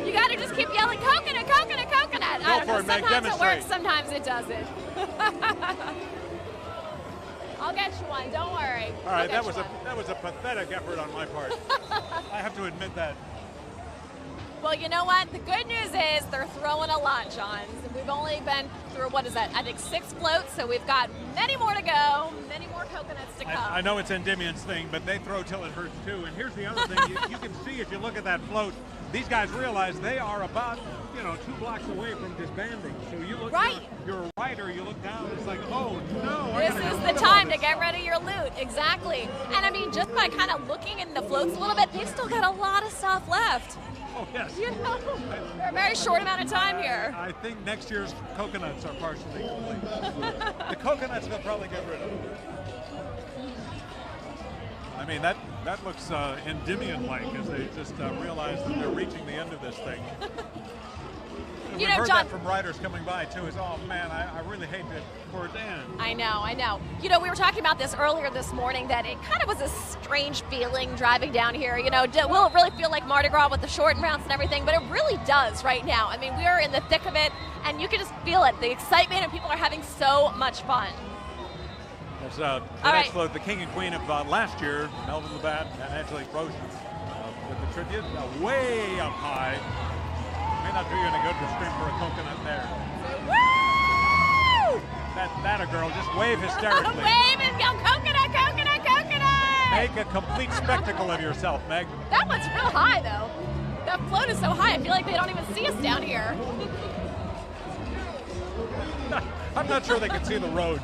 You got to just keep yelling, coconut, coconut, coconut. Go I don't for know. it, Meg. Sometimes it Demonstrate. works, sometimes it doesn't. I'll get you one. Don't worry. All right, that was a pathetic effort on my part. I have to admit that. Well, you know what? The good news is they're throwing a lot, John. We've only been through, what is that? I think 6 floats, so we've got many more to go, many more coconuts to come. I know it's Endymion's thing, but they throw till it hurts too. And here's the other thing: you can see if you look at that float, these guys realize they are about 2 blocks away from disbanding. So you look, you're a rider, you look down, it's like, oh no! This is the time to get rid of your loot, exactly. And I mean, just by kind of looking in the floats a little bit, they've still got a lot of stuff left. Oh yes. You know, for a very short amount of time here. I think next year's coconuts are partially complete. The coconuts they'll probably get rid of. I mean, that looks Endymion-like as they just realize that they're reaching the end of this thing. We've heard John, that from riders coming by too. Is oh man, I really hate it for Dan. I know. You know, we were talking about this earlier this morning that it kind of was a strange feeling driving down here. You know, will it really feel like Mardi Gras with the short routes and everything? But it really does right now. I mean, we are in the thick of it, and you can just feel it, the excitement, and people are having so much fun. There's the next float, the king and queen of last year, Melvin Labatt and Angelique Roche with the tribute way up high. May not do you any good to scream for a coconut there. Woo! That a girl, just wave hysterically. Wave and go, coconut, coconut, coconut! Make a complete spectacle of yourself, Meg. That one's real high, though. That float is so high, I feel like they don't even see us down here. I'm not sure they can see the road,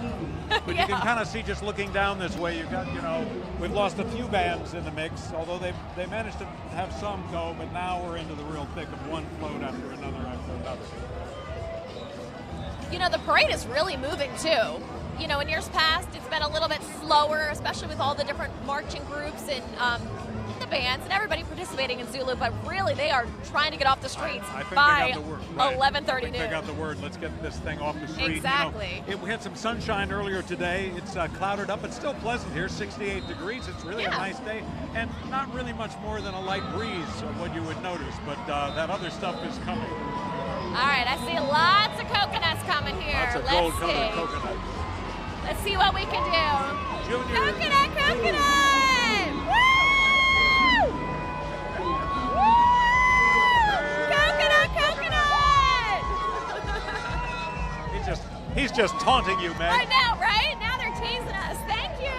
but you can kind of see just looking down this way. You've got, we've lost a few bands in the mix, although they managed to have some go, but now we're into the real thick of one float after another after another. You know, the parade is really moving too. You know, in years past, it's been a little bit slower, especially with all the different marching groups and the bands and everybody participating in Zulu, but really they are trying to get off the streets I think by they got the word. Right. 11:30 They noon. got the word. Let's get this thing off the street. Exactly. We had some sunshine earlier today. It's clouded up. It's still pleasant here, 68 degrees. It's really a nice day, and not really much more than a light breeze, what you would notice, but that other stuff is coming. All right, I see lots of coconuts coming here. Lots of Let's gold-colored see. coconuts. Let's see what we can do. Junior. Coconut! Woo! Woo! Coconut! He's just taunting you, man. I know, right? Now they're teasing us. Thank you.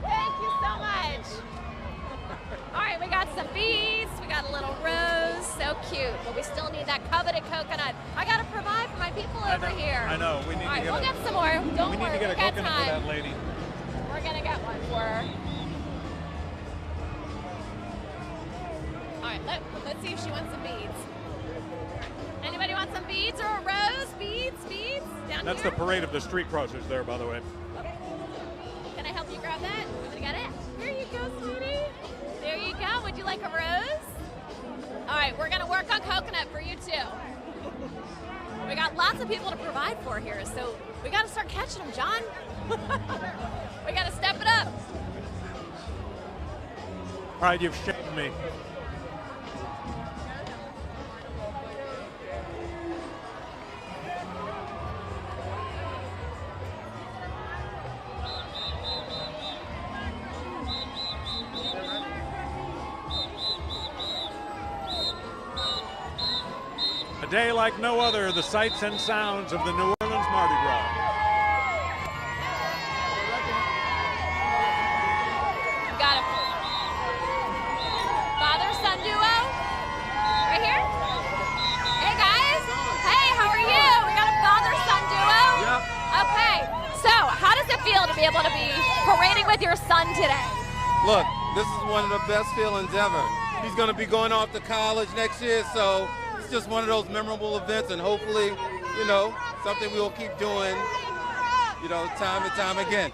Thank you so much. All right, we got some beads. We got a little rose. So cute. But we still need that coveted coconut. I got to provide for my people over here. I know. We need All to right, get we'll get some more. Don't we worry. need to get a we got coconut time. for that lady. We're going to get one for her. All right, let's see if she wants some beads. Anybody want some beads or a rose? Beads? Down That's here? the parade of the street crossers there, by the way. Okay. Can I help you grab that? I'm gonna get it. Here you go, sweetie. There you go. Would you like a rose? All right, we're gonna work on coconut for you too. We got lots of people to provide for here, so we gotta start catching them, John. We gotta step it up. All right, you've shamed me. A day like no other, the sights and sounds of the New Orleans Mardi Gras. Got it. Father-son duo. Right here. Hey, guys. Hey, how are you? We got a father-son duo. Yep. Okay. So, how does it feel to be able to be parading with your son today? Look, this is one of the best feelings ever. He's going to be going off to college next year, so it's just one of those memorable events, and hopefully, something we'll keep doing, time and time again.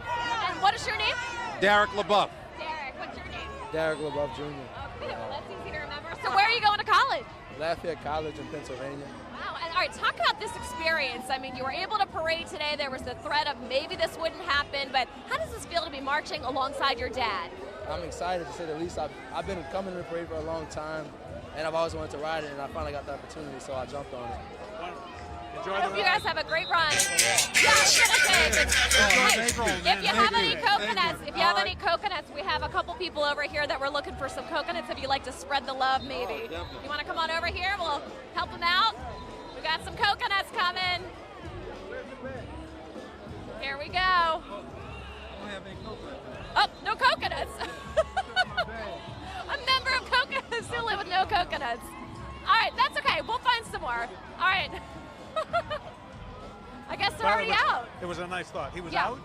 And what is your name? Derek LaBeouf. Derek, what's your name? Derek LaBeouf Jr. Okay, well, that's easy to remember. So where are you going to college? Lafayette College in Pennsylvania. Wow, and all right, talk about this experience. I mean, you were able to parade today. There was the threat of maybe this wouldn't happen, but how does this feel to be marching alongside your dad? I'm excited, to say the least. I've been coming to the parade for a long time, and I've always wanted to ride it, and I finally got the opportunity, so I jumped on it. Enjoy I hope you guys have a great run. Yeah, I was gonna say, if you have any coconuts, we have a couple people over here that we're looking for some coconuts. If you like to spread the love, maybe. You want to come on over here? We'll help them out. We got some coconuts coming. Here we go. Oh, no coconuts. A member of coconuts still live with no coconuts. All right, that's okay. We'll find some more. All right. I guess they're already out. It was a nice thought. He was Yeah. out?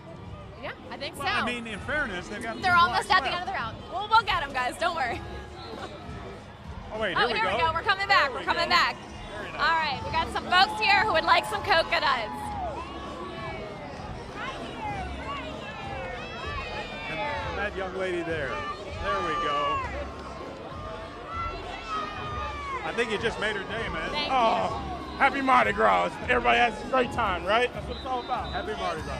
Yeah, I think so. Well, I mean, in fairness, they've got They're two almost blocks at the left. end of the round. We'll get them, guys. Don't worry. Oh, wait, Here we go. We're coming back. We're coming back. All right, we got some folks here who would like some coconuts. And that young lady there. There we go. I think you just made her day, man. Thank you. Happy Mardi Gras. Everybody has a great time, right? That's what it's all about. Happy Mardi Gras.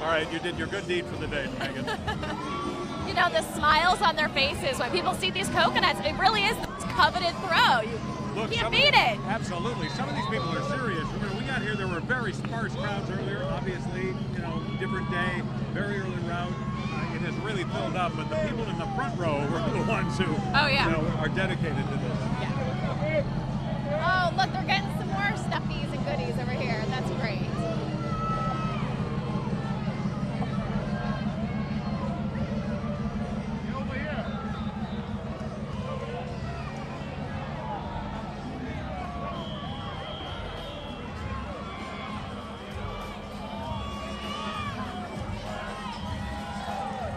All right, you did your good deed for the day, Megan. You know, the smiles on their faces when people see these coconuts, it really is this coveted throw. You can't beat it. Absolutely. Some of these people are serious. Remember, we got here, there were very sparse crowds earlier. Obviously, different day, very early route. It has really filled up, but the people in the front row were the ones who are dedicated to this. Oh, look, they're getting some more stuffies and goodies over here. That's great.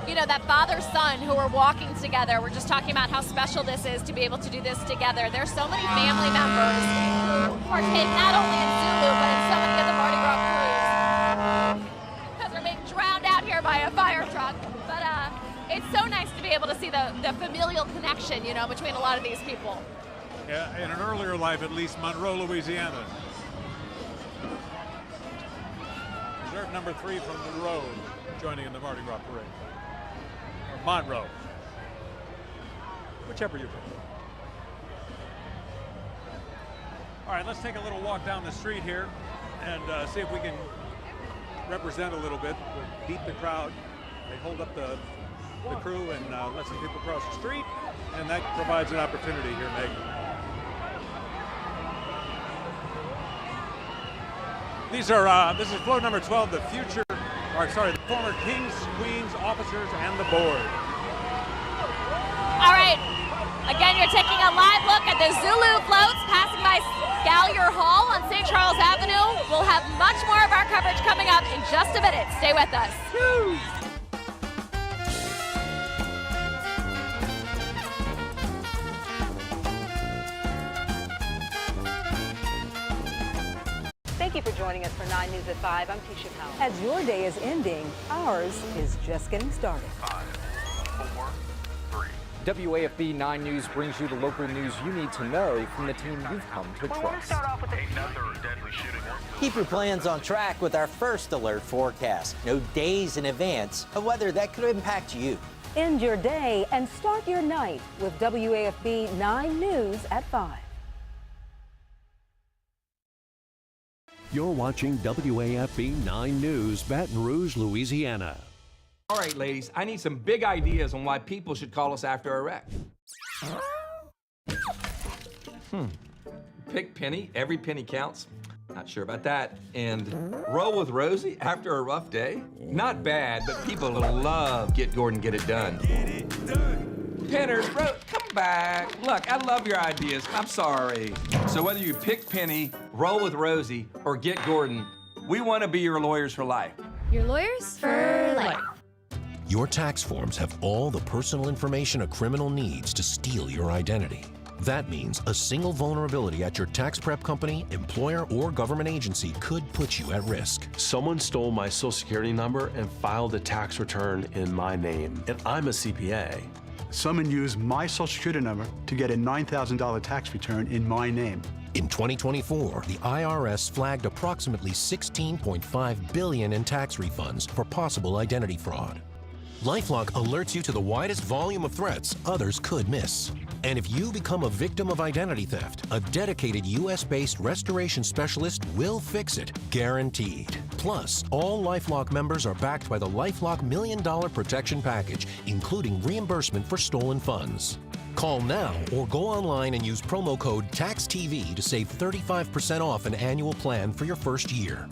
You know, that father-son who are walking together, we're just talking about how special this is to be able to do this together. There's so many family members who partake not only in Zulu, but in so many of the Mardi Gras crews. Because they're being drowned out here by a fire truck. But it's so nice to be able to see the familial connection, you know, between a lot of these people. Yeah, in an earlier life, at least, Monroe, Louisiana. Reserve number 3 from Monroe joining in the Mardi Gras parade. Or Monroe. Whichever you prefer. All right, let's take a little walk down the street here and see if we can represent a little bit. We'll beat the crowd. They hold up the crew and let some people cross the street, and that provides an opportunity here, Meg. This is float number 12, the former kings, queens, officers, and the board. All right, again, you're taking a live look at the Zulu floats passing by Gallier Hall on St. Charles Avenue. We'll have much more of our coverage coming up in just a minute. Stay with us. Woo. Thank you for joining us for 9 News at 5. I'm Tisha Powell. As your day is ending, ours is just getting started. 5, 4, 3. WAFB 9 News brings you the local news you need to know from the team you've come to trust. Another deadly shooting. Keep your plans on track with our first alert forecast. Know days in advance of weather that could impact you. End your day and start your night with WAFB 9 News at 5. You're watching WAFB 9 News, Baton Rouge, Louisiana. All right, ladies, I need some big ideas on why people should call us after a wreck. Pick penny, every penny counts. Not sure about that. And roll with Rosie after a rough day? Not bad, but people love Get Gordon, Get It Done. Penners, come back. Look, I love your ideas. I'm sorry. So whether you pick Penny, roll with Rosie, or Get Gordon, we want to be your lawyers for life. Your lawyers for life. Your tax forms have all the personal information a criminal needs to steal your identity. That means a single vulnerability at your tax prep company, employer, or government agency could put you at risk. Someone stole my Social Security number and filed a tax return in my name, and I'm a CPA. Someone used my Social Security number to get a $9,000 tax return in my name. In 2024, the IRS flagged approximately $16.5 billion in tax refunds for possible identity fraud. LifeLock alerts you to the widest volume of threats others could miss. And if you become a victim of identity theft, a dedicated U.S.-based restoration specialist will fix it, guaranteed. Plus, all LifeLock members are backed by the LifeLock $1 Million Protection Package, including reimbursement for stolen funds. Call now or go online and use promo code TAXTV to save 35% off an annual plan for your first year.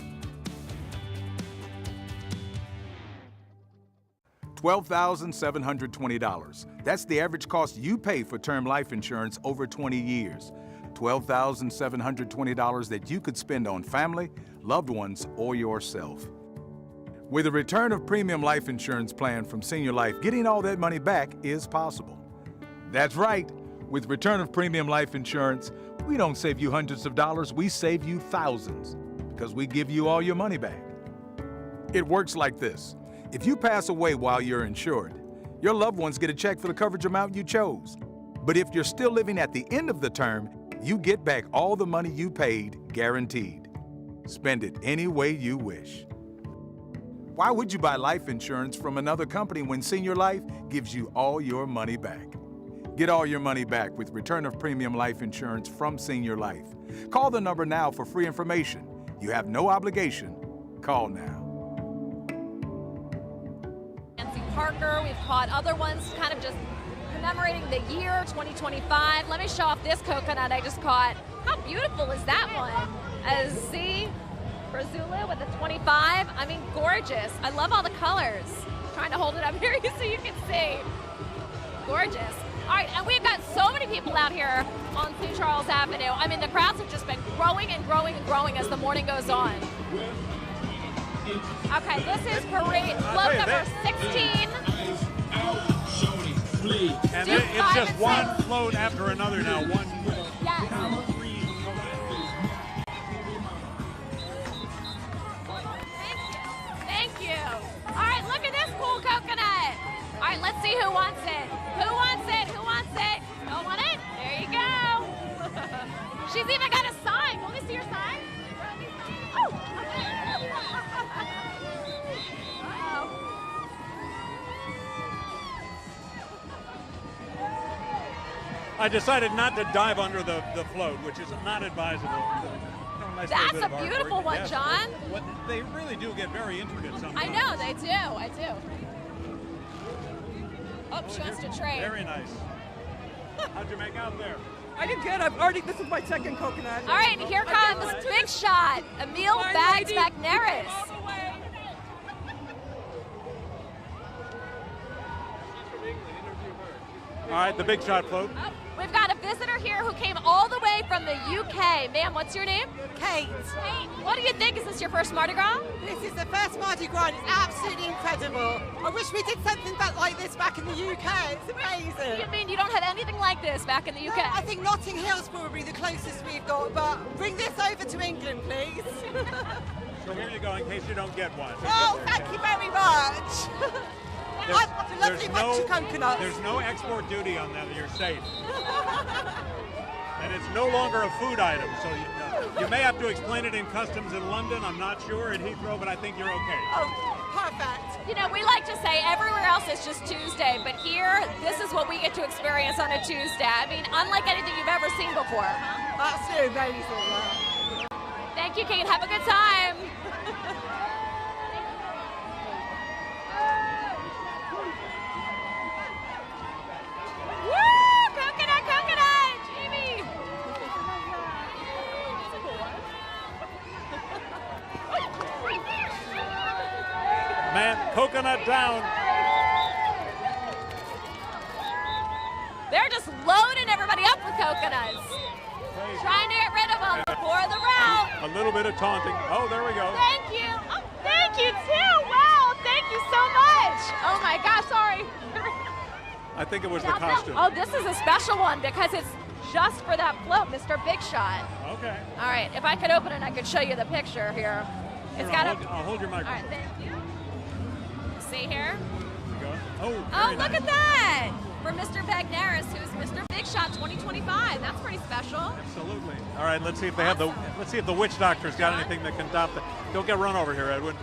$12,720. That's the average cost you pay for term life insurance over 20 years. $12,720 that you could spend on family, loved ones, or yourself. With a return of premium life insurance plan from Senior Life, getting all that money back is possible. That's right. With return of premium life insurance, we don't save you hundreds of dollars, we save you thousands, because we give you all your money back. It works like this. If you pass away while you're insured, your loved ones get a check for the coverage amount you chose. But if you're still living at the end of the term, you get back all the money you paid, guaranteed. Spend it any way you wish. Why would you buy life insurance from another company when Senior Life gives you all your money back? Get all your money back with return of premium life insurance from Senior Life. Call the number now for free information. You have no obligation. Call now. Parker. We've caught other ones kind of just commemorating the year 2025. Let me show off this coconut I just caught. How beautiful is that one? A Z for Zulu with a 25. I mean, gorgeous. I love all the colors. I'm trying to hold it up here so you can see. Gorgeous. All right, and we've got so many people out here on St. Charles Avenue. I mean, the crowds have just been growing and growing and growing as the morning goes on. Okay, this is parade float number 16. And it's just one float after another now. One. Yes. Thank you. All right, look at this cool coconut. All right, let's see who wants it. Who wants it? Who wants it? Don't want it? There you go. She's even got a sign. Let me see your sign. Oh. I decided not to dive under the float, which is not advisable. Nice That's little a bit of beautiful artwork. one, Yes. John. They really do get very intricate sometimes. I know, they do. I do. Oh, she wants to trade. Very nice. How'd you make out there? I did good. This is my second coconut. All right, here comes Big Shot, Emil Bags Magneris. All right, the Big Shot float. Oh, we've got a visitor here who came all the way from the UK. Ma'am, what's your name? Kate. Kate, what do you think? Is this your first Mardi Gras? This is the first Mardi Gras. It's absolutely incredible. I wish we did something like this back in the UK. It's amazing. You mean you don't have anything like this back in the UK? No, I think Notting Hill's probably the closest we've got, but bring this over to England, please. So here you go in case you don't get one. Oh, thank you very much. I've got a lovely bunch of coconuts. There's no export duty on that. You're safe. And it's no longer a food item, so you may have to explain it in customs in London. I'm not sure at Heathrow, but I think you're okay. Oh, perfect. You know, we like to say everywhere else is just Tuesday, but here, this is what we get to experience on a Tuesday. I mean, unlike anything you've ever seen before. Absolutely amazing. Thank you, Kate. Have a good time. Woo! Coconut, coconut! Jamie! Man, coconut down. They're just loading everybody up with coconuts. Trying to get rid of them before the route. A little bit of taunting. Oh, there we go. Thank you. Oh, thank you too. Wow, thank you so much. Oh my gosh, sorry. I think it was the costume. Oh, this is a special one because it's just for that float, Mr. Big Shot. Okay. All right, if I could open it, I could show you the picture here. It's got I'll hold your microphone. All right, thank you. See here? Oh, oh, look at that! For Mr. Bagneris, who's Mr. Big Shot 2025. That's pretty special. Absolutely. All right, let's see if they have the. Let's see if the witch doctor's got anything that can top the. Don't get run over here, Edwin.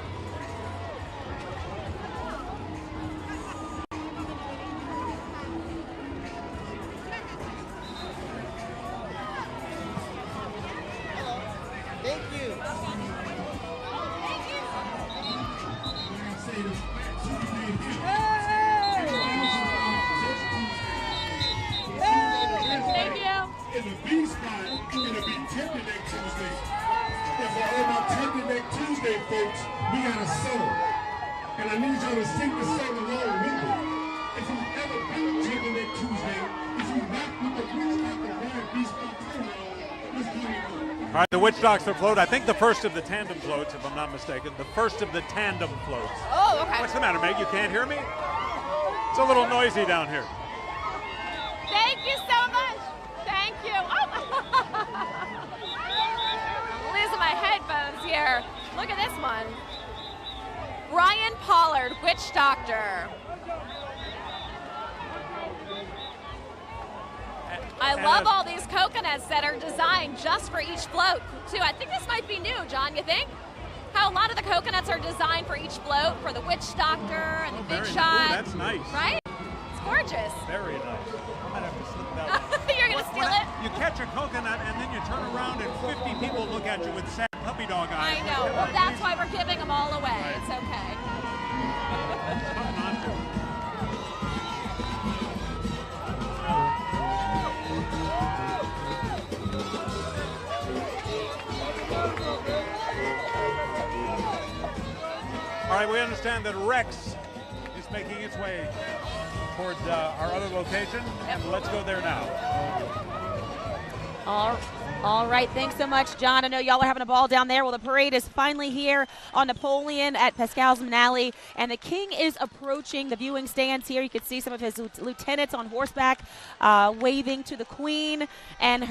Thank you. Thank you. In the B spot, it'll be Tender Neck Tuesday. And for all my Tender Neck Tuesday folks, we got a song. And I need y'all to sing the song along with me. If you've ever been to Tender Neck Tuesday, if you've not been to Witch Doctor Ryan B spot, let's do it. All right, the witch doctor float. I think the first of the tandem floats, if I'm not mistaken. The first of the tandem floats. Oh, okay. What's the matter, Meg? You can't hear me? It's a little noisy down here. Thank you so much. Thank you. Oh. I'm losing my headphones here. Look at this one. Brian Pollard, Witch Doctor. I love all these coconuts that are designed just for each float, too. I think this might be new, John, you think? How a lot of the coconuts are designed for each float, for the Witch Doctor and the Big Shot. Ooh, that's nice. Right? It's gorgeous. Very nice. I might have to slip that one. You're going to steal it? You catch a coconut and then you turn around and 50 people look at you with sad puppy dog eyes. I know. Well, that's why we're giving them all away. Right. It's okay. All right, we understand that Rex is making its way towards our other location, and let's go there now. All right, thanks so much, John. I know y'all are having a ball down there. Well, the parade is finally here on Napoleon at Pascal's Manale, and the king is approaching the viewing stands here. You can see some of his lieutenants on horseback waving to the queen and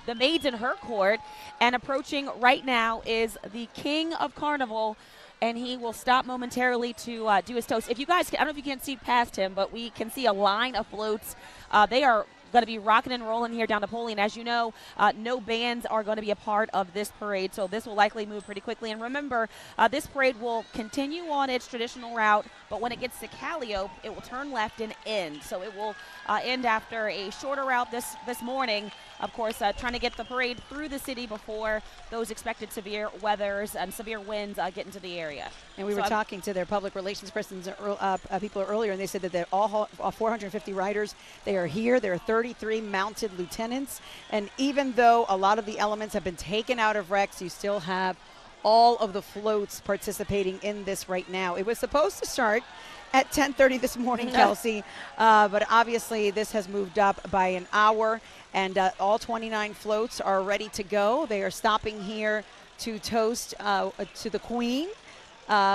the maids in her court. And approaching right now is the king of Carnival, and he will stop momentarily to do his toast. If you guys, I don't know if you can see past him, but we can see a line of floats. They are going to be rocking and rolling here down Napoleon. As you know, no bands are going to be a part of this parade, so this will likely move pretty quickly. And remember, this parade will continue on its traditional route, but when it gets to Calliope, it will turn left and end. So it will end after a shorter route this morning. Of course, trying to get the parade through the city before those expected severe weathers and severe winds get into the area. And we were talking to their public relations persons, people earlier, and they said that they're all 450 riders. They are here. There are 33 mounted lieutenants. And even though a lot of the elements have been taken out of Rex, you still have all of the floats participating in this right now. It was supposed to start at 10:30 this morning, Kelsey, but obviously this has moved up by an hour, and all 29 floats are ready to go. They are stopping here to toast to the Queen,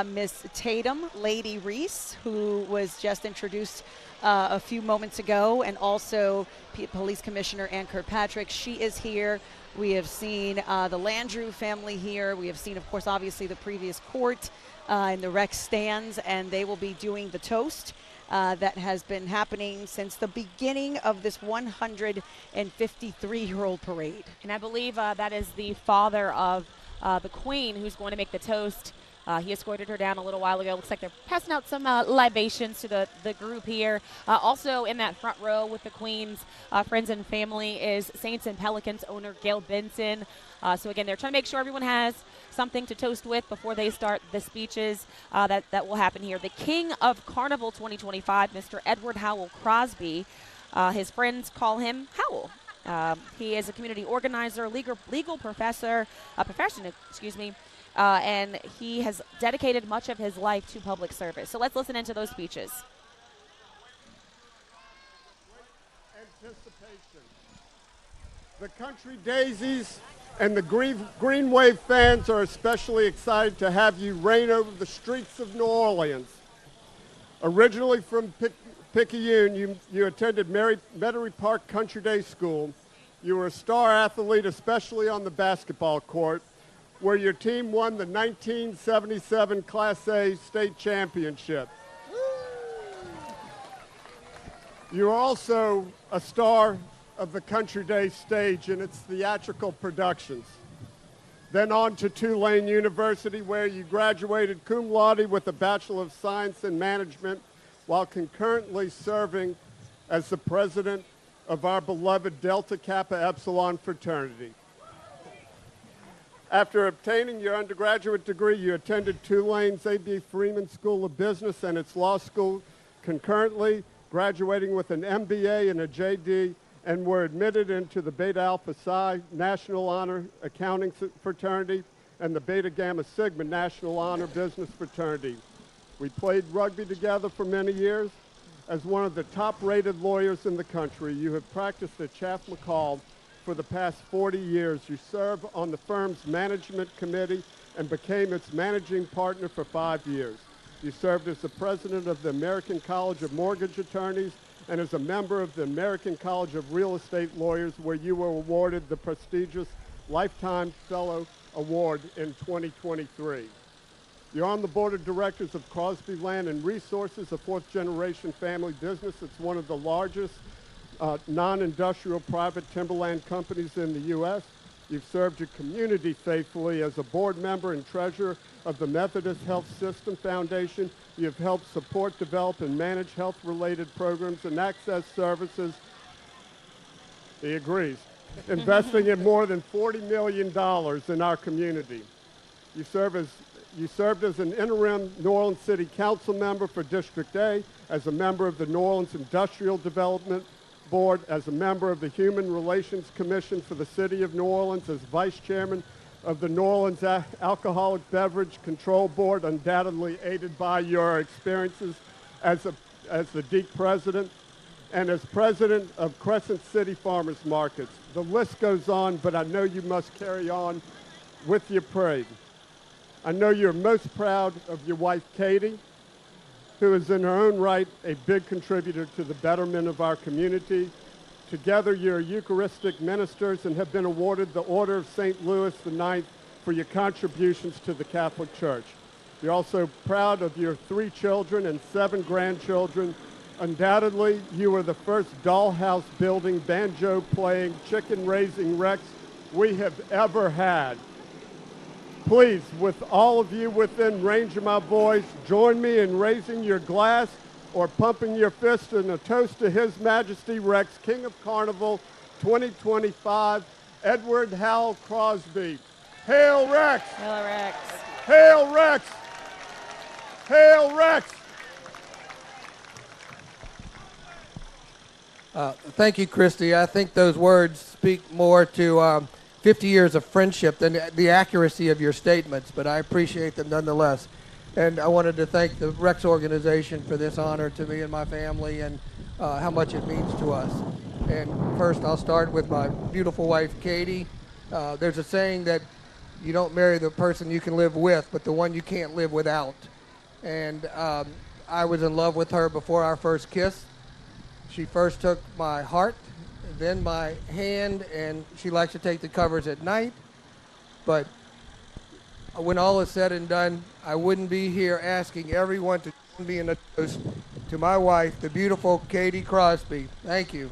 Miss Tatum, Lady Reese, who was just introduced a few moments ago, and also Police Commissioner Ann Kirkpatrick. She is here. We have seen the Landrew family here. We have seen, of course, obviously the previous court in the Rex stands, and they will be doing the toast that has been happening since the beginning of this 153-year-old parade. And I believe that is the father of the Queen who's going to make the toast. He escorted her down a little while ago. Looks like they're passing out some libations to the group here. Also in that front row with the Queen's friends and family is Saints and Pelicans owner Gail Benson. So again, they're trying to make sure everyone has something to toast with before they start the speeches that will happen here. The King of Carnival 2025, Mr. Edward Howell Crosby. His friends call him Howell. He is a community organizer, legal profession, and he has dedicated much of his life to public service. So let's listen into those speeches. Anticipation. The Country Daisies and the Green Wave fans are especially excited to have you reign over the streets of New Orleans. Originally from Picayune, you attended Metairie Park Country Day School. You were a star athlete, especially on the basketball court, where your team won the 1977 Class A state championship. You are also a star of the Country Day stage in its theatrical productions. Then on to Tulane University, where you graduated cum laude with a Bachelor of Science in Management while concurrently serving as the president of our beloved Delta Kappa Epsilon fraternity. After obtaining your undergraduate degree, you attended Tulane's A.B. Freeman School of Business and its law school, concurrently graduating with an MBA and a JD, and were admitted into the Beta Alpha Psi National Honor Accounting Fraternity and the Beta Gamma Sigma National Honor Business Fraternity. We played rugby together for many years. As one of the top-rated lawyers in the country, you have practiced at Chaff McCall for the past 40 years. You serve on the firm's management committee and became its managing partner for 5 years. You served as the president of the American College of Mortgage Attorneys and as a member of the American College of Real Estate Lawyers, where you were awarded the prestigious Lifetime Fellow Award in 2023. You're on the board of directors of Crosby Land and Resources, a fourth-generation family business. It's one of the largest non-industrial private timberland companies in the U.S. You've served your community faithfully as a board member and treasurer of the Methodist Health System Foundation. You've helped support, develop, and manage health-related programs and access services. He agrees. Investing in more than $40 million in our community. You served as an interim New Orleans City Council member for District A, as a member of the New Orleans Industrial Development Board, as a member of the Human Relations Commission for the City of New Orleans, as vice chairman of the New Orleans Alcoholic Beverage Control Board, undoubtedly aided by your experiences as the DEEC president, and as president of Crescent City Farmers Markets. The list goes on, but I know you must carry on with your parade. I know you're most proud of your wife, Katie, who is in her own right a big contributor to the betterment of our community. Together, you're Eucharistic ministers and have been awarded the Order of St. Louis IX for your contributions to the Catholic Church. You're also proud of your 3 children and 7 grandchildren. Undoubtedly, you are the first dollhouse building, banjo playing, chicken raising Rex we have ever had. Please, with all of you within range of my voice, join me in raising your glass or pumping your fist in a toast to His Majesty Rex, King of Carnival 2025, Edward Howell Crosby. Hail Rex! Hail Rex! Hail Rex! Hail Rex! Thank you, Christy. I think those words speak more to 50 years of friendship than the accuracy of your statements, but I appreciate them nonetheless. And I wanted to thank the Rex organization for this honor to me and my family and how much it means to us. And first, I'll start with my beautiful wife, Katie. There's a saying that you don't marry the person you can live with, but the one you can't live without. And I was in love with her before our first kiss. She first took my heart, then my hand, and she likes to take the covers at night. But when all is said and done, I wouldn't be here asking everyone to join me in a toast to my wife, the beautiful Katie Crosby. Thank you.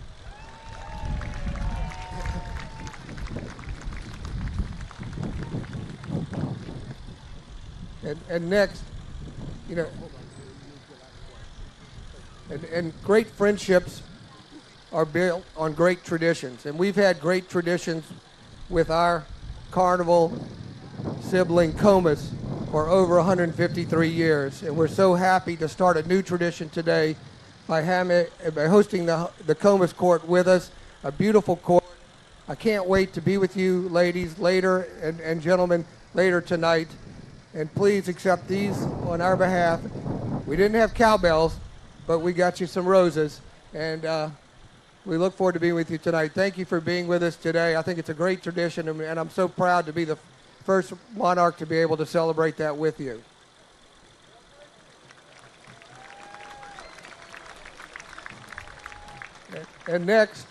And next, you know, and great friendships are built on great traditions. And we've had great traditions with our carnival sibling Comus for over 153 years. And we're so happy to start a new tradition today by hosting the Comus Court with us, a beautiful court. I can't wait to be with you ladies later and gentlemen later tonight. And please accept these on our behalf. We didn't have cowbells, but we got you some roses. And we look forward to being with you tonight. Thank you for being with us today. I think it's a great tradition, and I'm so proud to be the first monarch to be able to celebrate that with you. And next,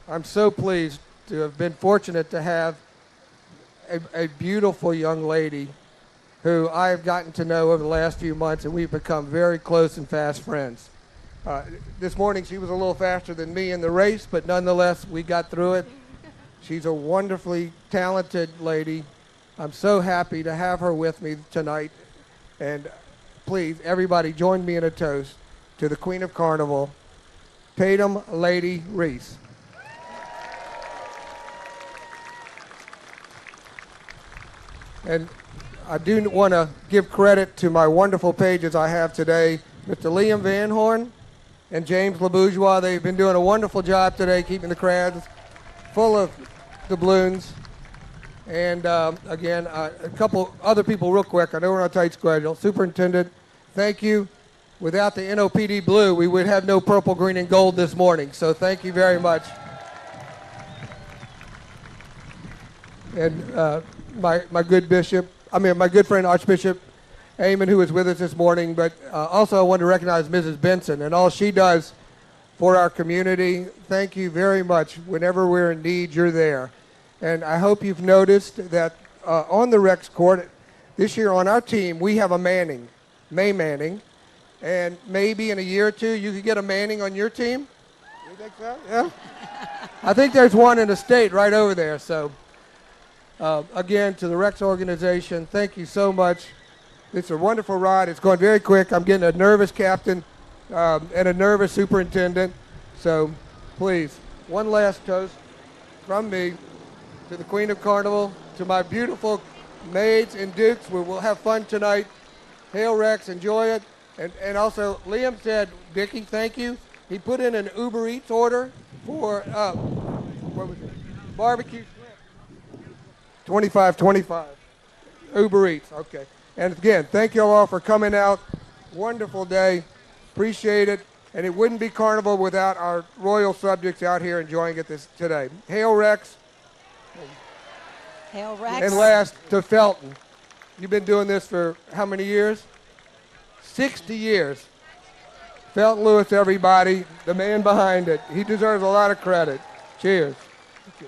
I'm so pleased to have been fortunate to have a beautiful young lady who I have gotten to know over the last few months, and we've become very close and fast friends. This morning she was a little faster than me in the race, but nonetheless we got through it. She's a wonderfully talented lady. I'm so happy to have her with me tonight. And please, everybody, join me in a toast to the Queen of Carnival, Tatum Lady Reese. And I do want to give credit to my wonderful pages I have today, Mr. Liam Van Horn and James LaBourgeois. They've been doing a wonderful job today keeping the crowds full of doubloons. And again, a couple other people real quick. I know we're on a tight schedule. Superintendent, thank you. Without the NOPD blue, we would have no purple, green, and gold this morning. So thank you very much. And my good friend Archbishop Amon, who is with us this morning. But also I want to recognize Mrs. Benson and all she does for our community. Thank you very much. Whenever we're in need, you're there. And I hope you've noticed that on the Rex Court, this year on our team, we have a Manning, May Manning. And maybe in a year or two, you could get a Manning on your team? You think so? Yeah? I think there's one in the state right over there. So, again, to the Rex organization, thank you so much. It's a wonderful ride. It's going very quick. I'm getting a nervous captain and a nervous superintendent. So, please, one last toast from me to the Queen of Carnival, to my beautiful maids and dukes. We'll have fun tonight. Hail Rex, enjoy it. And also, Liam said, Dickie, thank you. He put in an Uber Eats order for what was it? Barbecue shrimp. $25.25. Uber Eats, okay. And again, thank you all for coming out. Wonderful day. Appreciate it. And it wouldn't be Carnival without our royal subjects out here enjoying it today. Hail Rex. Hail Rex. And last, to Felton. You've been doing this for how many years? 60 years. Felton Lewis, everybody, the man behind it. He deserves a lot of credit. Cheers. Thank you.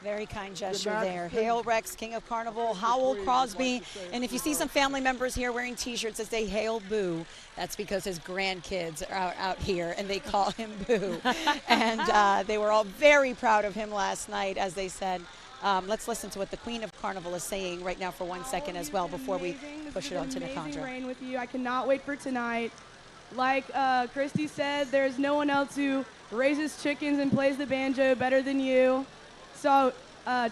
Very kind gesture Good there. match. Hail Rex, King of Carnival, Howell Crosby. And if you see some family members here wearing T-shirts that say Hail Boo, that's because his grandkids are out here and they call him Boo. And they were all very proud of him last night, as they said. Let's listen to what the Queen of Carnival is saying right now for 1 second as well before we push it on to Amazing Nakandra. rain with you. I cannot wait for tonight. Like Christy said, there's no one else who raises chickens and plays the banjo better than you. So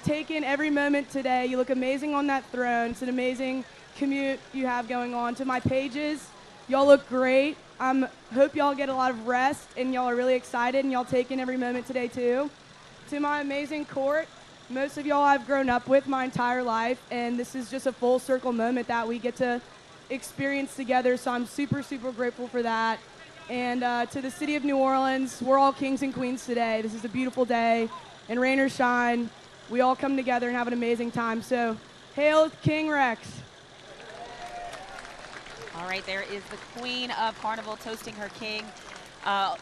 take in every moment today. You look amazing on that throne. It's an amazing commute you have going on. To my pages, y'all look great. Hope y'all get a lot of rest and y'all are really excited and y'all take in every moment today too. To my amazing court, most of y'all I've grown up with my entire life, and this is just a full circle moment that we get to experience together, so I'm super, super grateful for that. And to the city of New Orleans, we're all kings and queens today. This is a beautiful day, and rain or shine, we all come together and have an amazing time. So, hail King Rex. All right, there is the Queen of Carnival toasting her king.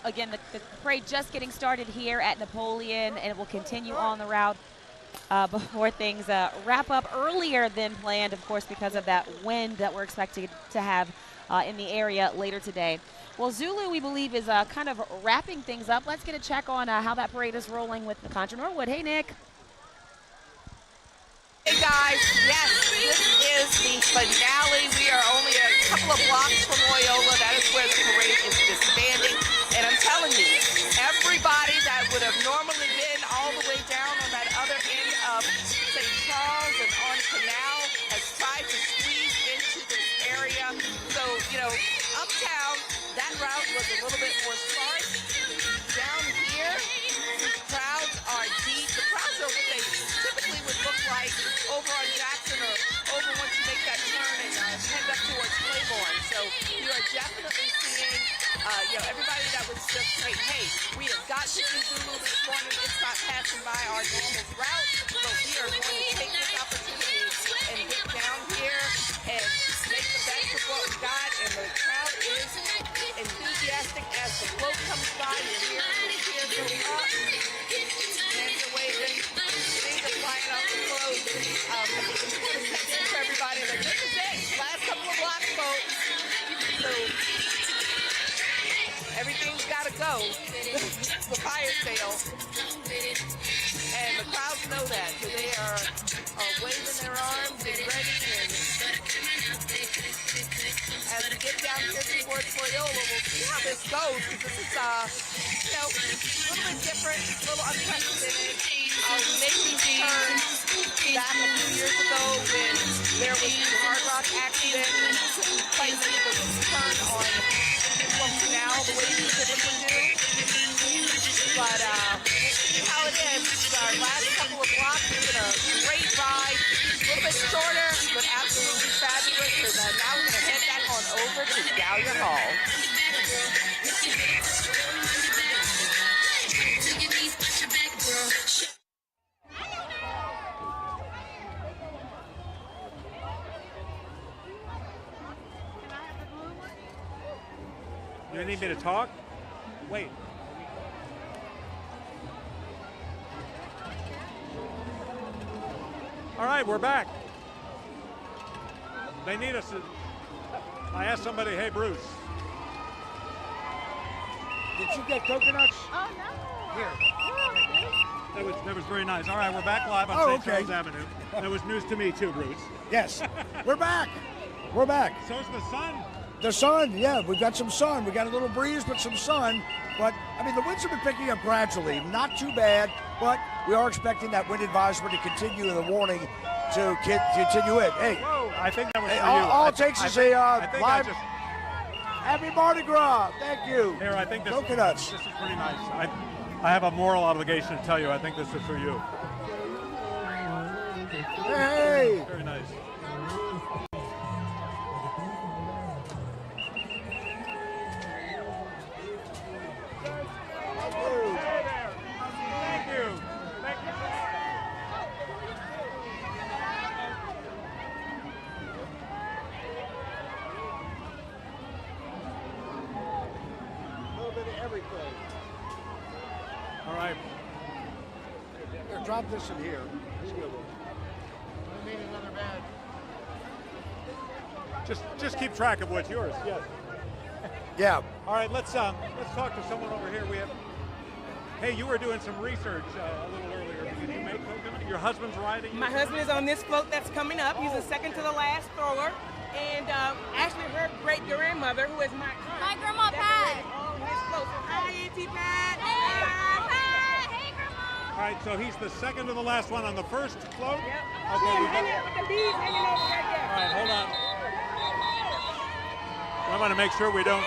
Again, the parade just getting started here at Napoleon, and it will continue on the route before things wrap up earlier than planned, of course, because of that wind that we're expecting to have in the area later today. Well, Zulu, we believe, is kind of wrapping things up. Let's get a check on how that parade is rolling with Nakandra Norwood. Hey, Nick. Hey guys, yes, this is the finale. We are only a couple of blocks from Loyola. That is where the parade is disbanding. And I'm telling you, everybody that would have normally been all the way down on that other end of St. Charles and on Canal has tried to squeeze into this area. So, you know, uptown, that route was a little bit more sparse. Down here, the crowds are deep. The crowds are what they typically would look like over on Jackson or over once you make that turn and head up towards Claiborne. So you are definitely seeing, everybody that was just saying, hey, we have got to do Zulu this morning. It's not passing by our normal route, but we are going to take this opportunity and get down here and make the best of what we got. And the crowd is enthusiastic as the float comes by. You hear the cheers go up. Hands are waving. Things are flying off the float. For everybody, like, this is it. Last couple of blocks, folks. So everything's got to go. The fire sale. And the crowds know that. So they are waving their arms and ready. And as we get down here towards Loyola, we'll see how this goes. Because this is, a little bit different, a little unprecedented. Maybe turn back a few years ago when there was the Hard Rock accident and took place in the turn on from Canal the way we typically do. But we'll see how it is. This is our last couple of blocks. It's been a great ride. A little bit shorter, but absolutely fabulous. And now we're going to head back on over to Galliard Hall. You need me to talk? Wait. All right, we're back. They need us. I asked somebody, hey, Bruce. Did you get coconuts? Oh, no. Here. That was very nice. All right, we're back live on St. Charles Avenue. That was news to me, too, Bruce. Yes, we're back. We're back. So's the sun. The sun, yeah, we've got some sun. We got a little breeze, but some sun. But, I mean, the winds have been picking up gradually. Not too bad, but we are expecting that wind advisory to continue and the warning to continue it. Hey, whoa, I think that was for you. All it takes is a live Happy Mardi Gras. Thank you. Here, I think coconuts. This is pretty nice. I have a moral obligation to tell you. I think this is for you. Hey. Very nice. drop this in here. Let's go. I made another bad. Just keep track of what's yours. Yes. Yeah. All right. Let's talk to someone over here. We have. Hey, you were doing some research a little earlier. Did you make coconut? Your husband's riding. My husband is on this float that's coming up. He's the second to the last thrower. And actually, her great grandmother, who is my aunt. Hi, Grandma Pat. On his float. So hi, Auntie Pat. Hey, Grandma Pat. Hey, Grandma. All right, so he's the second to the last one on the first float. Yep. Okay, Hanging with the bees hanging over right there. all right, hold on. I want to make sure we don't.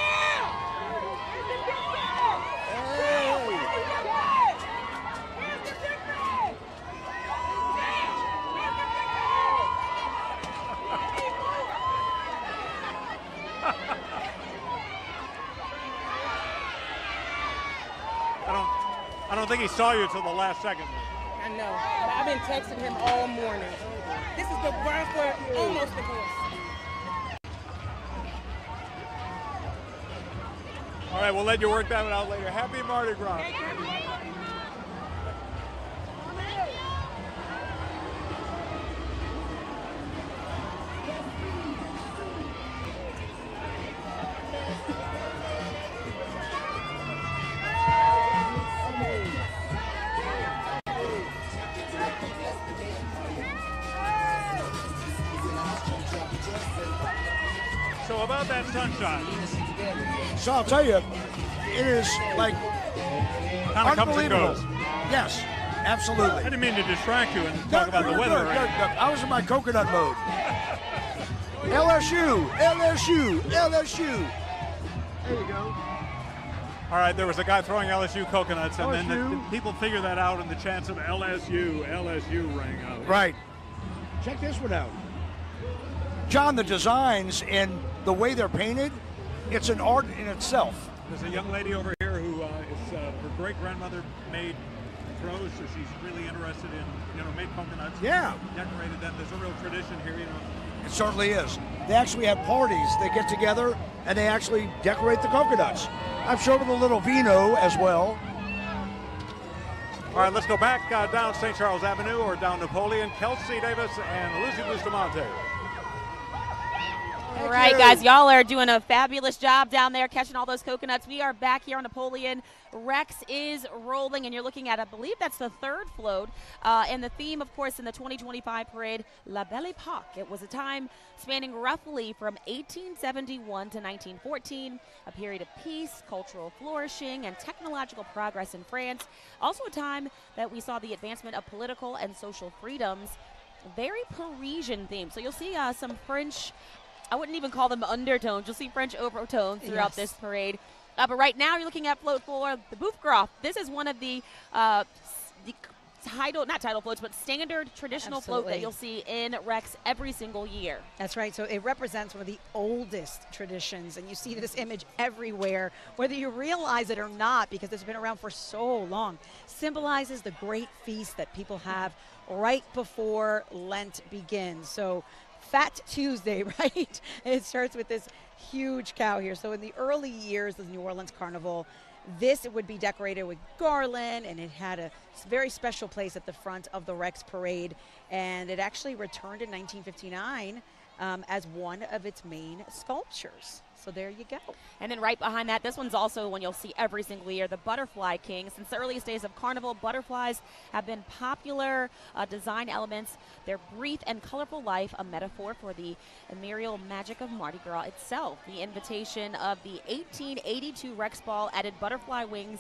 I don't think he saw you till the last second. I know. I've been texting him all morning. This is the run for almost the horse. All right, we'll let you work that one out later. Happy Mardi Gras. So about that sunshine. So I'll tell you, it is like Kind of comes and unbelievable. goes. Yes, absolutely. I didn't mean to distract you and talk about the weather. Right? I was in my coconut mode. LSU, LSU, LSU. There you go. All right, there was a guy throwing LSU coconuts, and then LSU. the people figure that out, and the chants of LSU rang out. Right. Check this one out. John, the designs and the way they're painted, it's an art in itself. There's a young lady over here who is her great-grandmother made throws, so she's really interested in, made coconuts. Yeah. Decorated them. There's a real tradition here, It certainly is. They actually have parties. They get together and they actually decorate the coconuts. I'm sure with a little vino as well. All right, let's go back down St. Charles Avenue or down Napoleon. Kelsey Davis and Lucy Bustamante. All right, guys, y'all are doing a fabulous job down there catching all those coconuts. We are back here on Napoleon. Rex is rolling, and you're looking at, I believe that's the third float. And the theme, of course, in the 2025 parade, La Belle Époque. It was a time spanning roughly from 1871 to 1914, a period of peace, cultural flourishing, and technological progress in France. Also a time that we saw the advancement of political and social freedoms. Very Parisian theme. So you'll see some French, I wouldn't even call them undertones. You'll see French overtones throughout this parade. But right now you're looking at float 4, the Bouffe. This is one of the not title floats, but standard traditional float that you'll see in Rex every single year. That's right. So it represents one of the oldest traditions, and you see this image everywhere, whether you realize it or not, because it's been around for so long. Symbolizes the great feast that people have right before Lent begins. So Fat Tuesday, right? It starts with this huge cow here. So in the early years of the New Orleans Carnival, this would be decorated with garland, and it had a very special place at the front of the Rex Parade. And it actually returned in 1959 as one of its main sculptures. So there you go. And then right behind that, this one's also one you'll see every single year, the Butterfly King. Since the earliest days of Carnival, butterflies have been popular design elements. Their brief and colorful life, a metaphor for the ethereal magic of Mardi Gras itself. The invitation of the 1882 Rex Ball added butterfly wings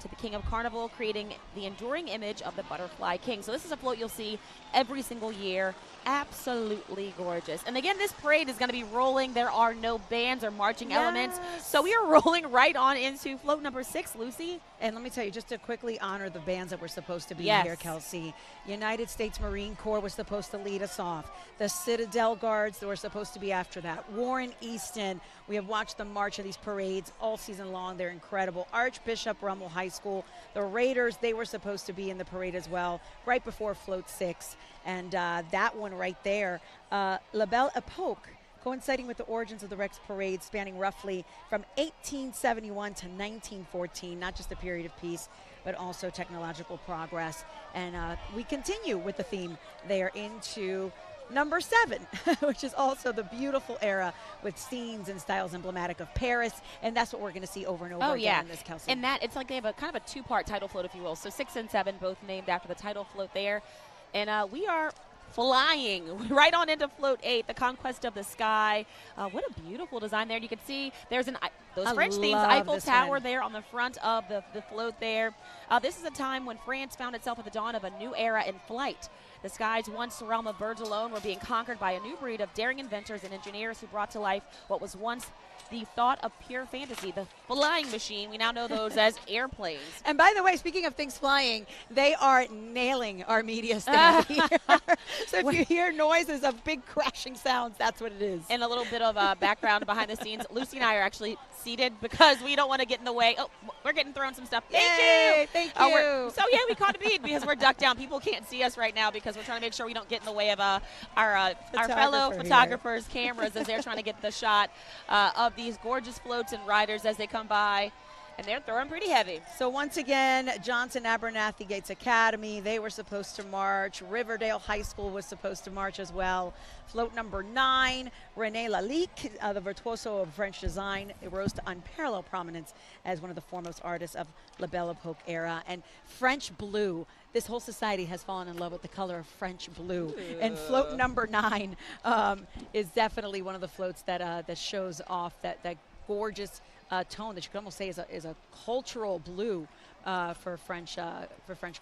to the King of Carnival, creating the enduring image of the Butterfly King. So this is a float you'll see every single year. Absolutely gorgeous. And again, this parade is going to be rolling. There are no bands or marching elements. So we are rolling right on into float number 6, Lucy. And let me tell you, just to quickly honor the bands that were supposed to be Yes. here, Kelsey. United States Marine Corps was supposed to lead us off. The Citadel Guards that were supposed to be after that. Warren Easton. We have watched the march of these parades all season long. They're incredible. Archbishop Rummel High School. The Raiders, they were supposed to be in the parade as well, right before float 6. And that one right there, La Belle Époque, coinciding with the origins of the Rex Parade, spanning roughly from 1871 to 1914, not just a period of peace, but also technological progress. And we continue with the theme there into number 7, which is also the beautiful era with scenes and styles emblematic of Paris, and that's what we're going to see over and over again in this, Kelsey. And that, it's like they have a kind of a 2-part tidal float, if you will. So 6 and 7, both named after the tidal float there. And we are flying right on into float 8, the Conquest of the Sky. What a beautiful design there. And you can see there's those French themes, Eiffel Tower there on the front of the float there. This is a time when France found itself at the dawn of a new era in flight. The skies, once the realm of birds alone, were being conquered by a new breed of daring inventors and engineers who brought to life what was once the thought of pure fantasy, the flying machine. We now know those as airplanes. And by the way, speaking of things flying, they are nailing our media stand here. So if you hear noises of big crashing sounds, that's what it is. And a little bit of background behind the scenes. Lucy and I are actually seated because we don't want to get in the way. Oh, we're getting thrown some stuff. Thank you. Thank you. So yeah, we caught a bead because we're ducked down. People can't see us right now because we're trying to make sure we don't get in the way of our fellow photographers' cameras as they're trying to get the shot of these gorgeous floats and riders as they come by. And they're throwing pretty heavy. So once again, Johnson Abernathy Gates Academy, they were supposed to march. Riverdale High School was supposed to march as well. Float number 9, René Lalique, the virtuoso of French design, it rose to unparalleled prominence as one of the foremost artists of La Belle Epoque era. And French blue, this whole society has fallen in love with the color of French blue. And float number 9 is definitely one of the floats that shows off that gorgeous tone that you could almost say is a cultural blue for French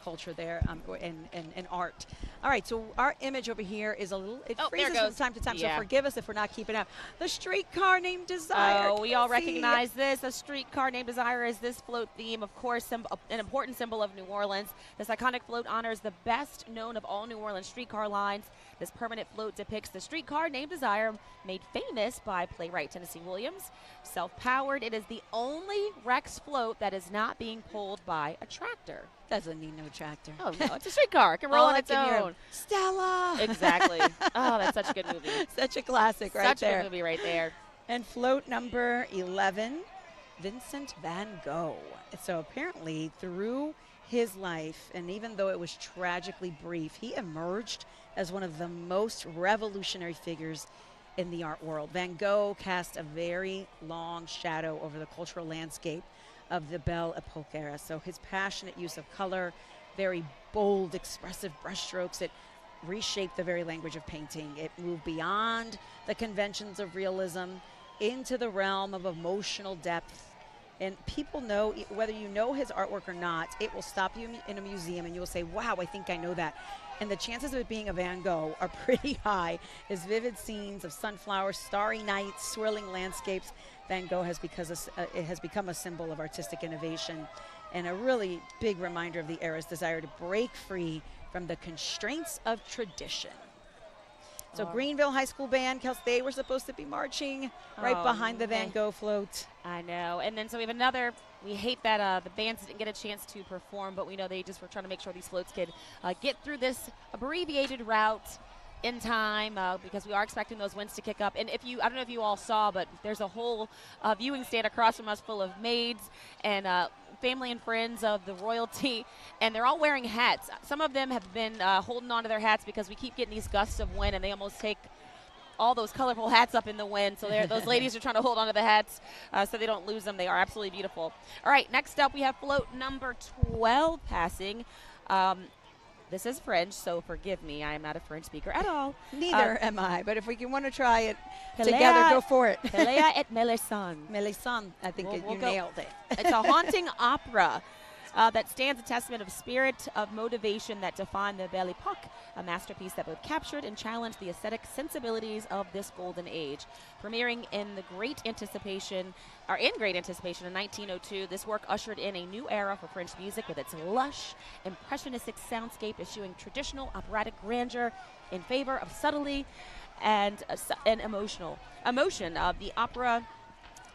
culture there and art. All right, so our image over here is a little, it freezes from time to time, so forgive us if we're not keeping up. The streetcar named Desire. Oh, we all recognize this. A streetcar named Desire is this float theme, of course, an important symbol of New Orleans. This iconic float honors the best known of all New Orleans streetcar lines. This permanent float depicts the streetcar named Desire, made famous by playwright Tennessee Williams. Self-powered, it is the only Rex float that is not being pulled by a tractor. Doesn't need no tractor. Oh, no, it's a streetcar. It can roll on its own. Stella! Exactly. Oh, that's such a good movie. Such a classic right there. Such a good movie right there. And float number 11, Vincent van Gogh. So apparently through his life, and even though it was tragically brief, he emerged as one of the most revolutionary figures in the art world. Van Gogh cast a very long shadow over the cultural landscape of the Belle Epoque era. So his passionate use of color, very bold, expressive brushstrokes, it reshaped the very language of painting. It moved beyond the conventions of realism into the realm of emotional depth. And people know, whether you know his artwork or not, it will stop you in a museum and you will say, wow, I think I know that. And the chances of it being a Van Gogh are pretty high. His vivid scenes of sunflowers, starry nights, swirling landscapes, Van Gogh has become a symbol of artistic innovation and a really big reminder of the era's desire to break free from the constraints of tradition. So Greenville High School Band, Kels, they were supposed to be marching right behind the Van Gogh float. I know. And then so we have another, we hate that the bands didn't get a chance to perform, but we know they just were trying to make sure these floats could get through this abbreviated route in time because we are expecting those winds to kick up. And if you, I don't know if you all saw, but there's a whole viewing stand across from us full of maids and family and friends of the royalty, and they're all wearing hats. Some of them have been holding on to their hats because we keep getting these gusts of wind, and they almost take all those colorful hats up in the wind. So those ladies are trying to hold on to the hats so they don't lose them. They are absolutely beautiful. All right, next up we have float number 12 passing. This is French, so forgive me. I am not a French speaker at all. Neither am I, but if we want to try it together, go for it. Pelea et Melisande. Melisande, I think you nailed it. It's a haunting opera that stands a testament of spirit, of motivation that defined the Belle Epoque, a masterpiece that both captured and challenged the aesthetic sensibilities of this golden age. Premiering in great anticipation in 1902, this work ushered in a new era for French music with its lush, impressionistic soundscape eschewing traditional operatic grandeur in favor of subtlety and emotion. The opera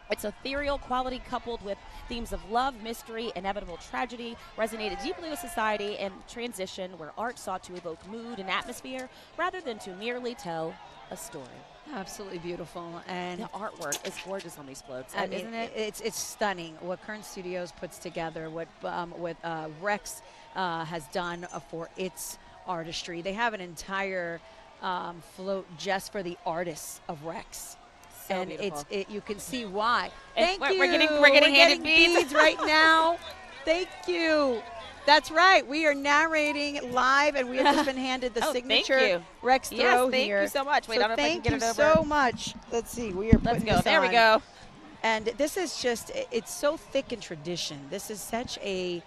Its ethereal quality, coupled with themes of love, mystery, inevitable tragedy, resonated deeply with society and transition, where art sought to evoke mood and atmosphere rather than to merely tell a story. Absolutely beautiful, and the artwork is gorgeous on these floats, isn't it? It's stunning what Kern Studios puts together, what Rex has done for its artistry. They have an entire float just for the artists of Rex. So and beautiful. you can see why. And Thank you. We're getting handed beads right now. Thank you. That's right. We are narrating live, and we have just been handed the signature Rex throw yes, thank here. you so much. Wait, I don't know if I can get it over. Thank you so much. Let's see. We are putting this There we on. go. And this is just, it's so thick in tradition. This is such a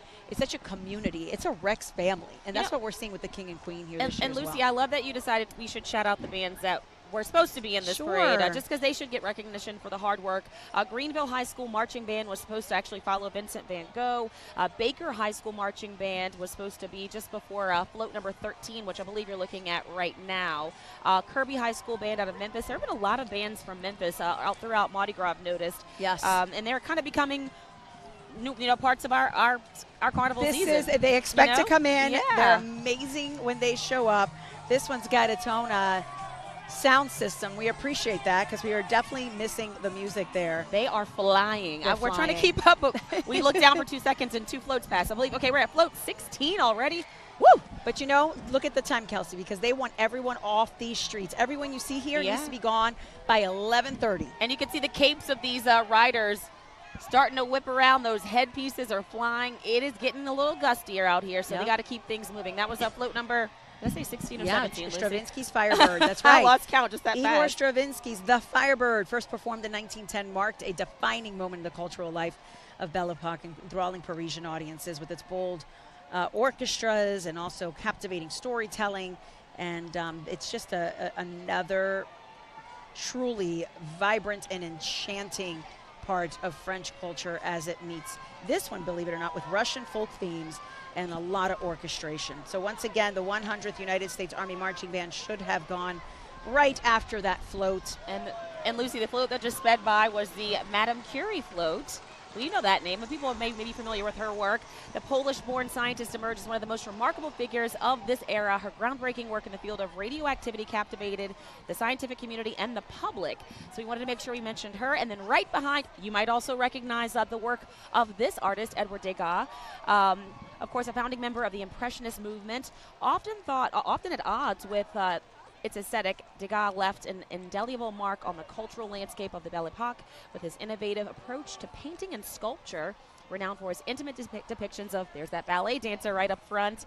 community. It's a Rex family, and that's what we're seeing with the King and Queen here this year And as Lucy, well. I love that you decided we should shout out the bands that were supposed to be in this parade, just because they should get recognition for the hard work. Greenville High School Marching Band was supposed to actually follow Vincent Van Gogh. Baker High School Marching Band was supposed to be just before float number 13, which I believe you're looking at right now. Kirby High School Band out of Memphis. There have been a lot of bands from Memphis out throughout Mardi Gras, I've noticed. Yes. And they're kind of becoming parts of our carnival season. They expect to come in. Yeah. They're amazing when they show up. This one's got its own sound system. We appreciate that because we are definitely missing the music there. They are flying. We're trying to flying. keep up, but we looked down for 2 seconds and 2 floats passed. I believe, okay, we're at float 16 already. Woo! But look at the time, Kelsey, because they want everyone off these streets. Everyone you see here needs to be gone by 11:30. And you can see the capes of these riders starting to whip around. Those headpieces are flying. It is getting a little gustier out here, so they got to keep things moving. That was float number, did I say 16 or 17? Lucy? Stravinsky's Firebird. That's right. I lost count just that Igor fast. Stravinsky's The Firebird, first performed in 1910, marked a defining moment in the cultural life of Belle Epoque, enthralling Parisian audiences with its bold orchestras and also captivating storytelling. And it's just another truly vibrant and enchanting part of French culture as it meets this one, believe it or not, with Russian folk themes and a lot of orchestration. So once again, the 100th United States Army Marching Band should have gone right after that float. And Lucy, the float that just sped by was the Madame Curie float. Well, you know that name, but people may be familiar with her work. The Polish-born scientist emerged as one of the most remarkable figures of this era. Her groundbreaking work in the field of radioactivity captivated the scientific community and the public. So we wanted to make sure we mentioned her. And then right behind, you might also recognize the work of this artist, Edward Degas. Of course, a founding member of the Impressionist movement, often at odds with its aesthetic. Degas left an indelible mark on the cultural landscape of the Belle Epoque with his innovative approach to painting and sculpture, renowned for his intimate depictions of, there's that ballet dancer right up front,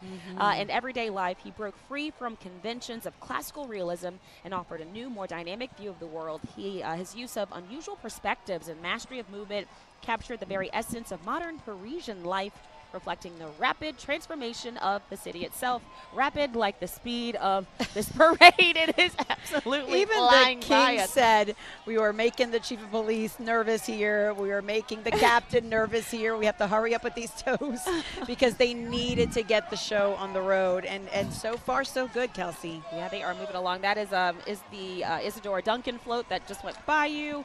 in everyday life. He broke free from conventions of classical realism and offered a new, more dynamic view of the world. His use of unusual perspectives and mastery of movement captured the very essence of modern Parisian life, reflecting the rapid transformation of the city itself. Rapid like the speed of this parade. It is absolutely Even flying the by king us. said, we were making the chief of police nervous here. We were making the captain nervous here. We have to hurry up with these toes because they needed to get the show on the road. And so far, so good, Kelsey. Yeah, they are moving along. That is the Isadora Duncan float that just went by you.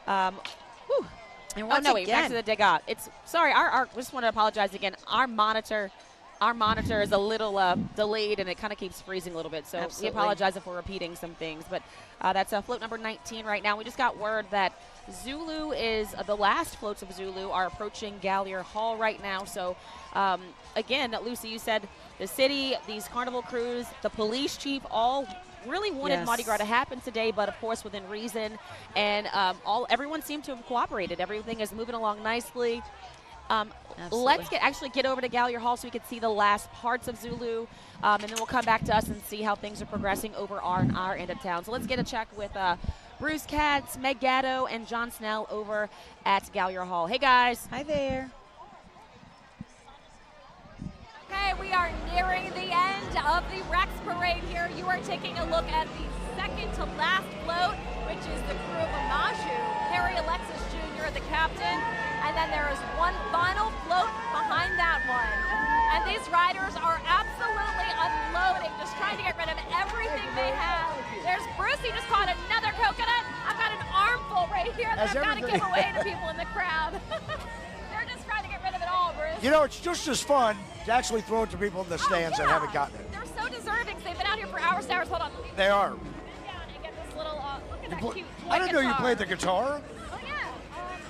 Whew. And once wait, back to the Degas. Sorry, our just want to apologize again. Our monitor is a little delayed, and it kind of keeps freezing a little bit. So Absolutely. we apologize if we're repeating some things. But that's float number 19 right now. We just got word that Zulu is the last floats of Zulu are approaching Gallier Hall right now. So again, Lucy, you said the city, these carnival crews, the police chief, all really wanted Mardi Gras to happen today, but of course within reason, and everyone seemed to have cooperated. Everything is moving along nicely. Let's get over to Gallier Hall so we can see the last parts of Zulu, and then we'll come back to us and see how things are progressing over our end of town. So let's get a check with Bruce Katz, Meg Gatto, and John Snell over at Gallier Hall. Hey guys. Hi there. Okay, we are nearing the end of the Rex Parade here. You are taking a look at the second to last float, which is the crew of Amaju. Harry Alexis Jr., the captain, and then there is one final float behind that one. And these riders are absolutely unloading, just trying to get rid of everything they have. There's Bruce, he just caught another coconut. I've got an armful bottle right here that I've got to give away to people in the crowd. They're just trying to get rid of it all, Bruce. You know, it's just as fun to actually throw it to people in the stands that haven't gotten it. They're so deserving. They've been out here for hours and hours. Hold on. They are. Down and get this little, look at that cute toy I didn't know you guitar. played the guitar. Oh, yeah.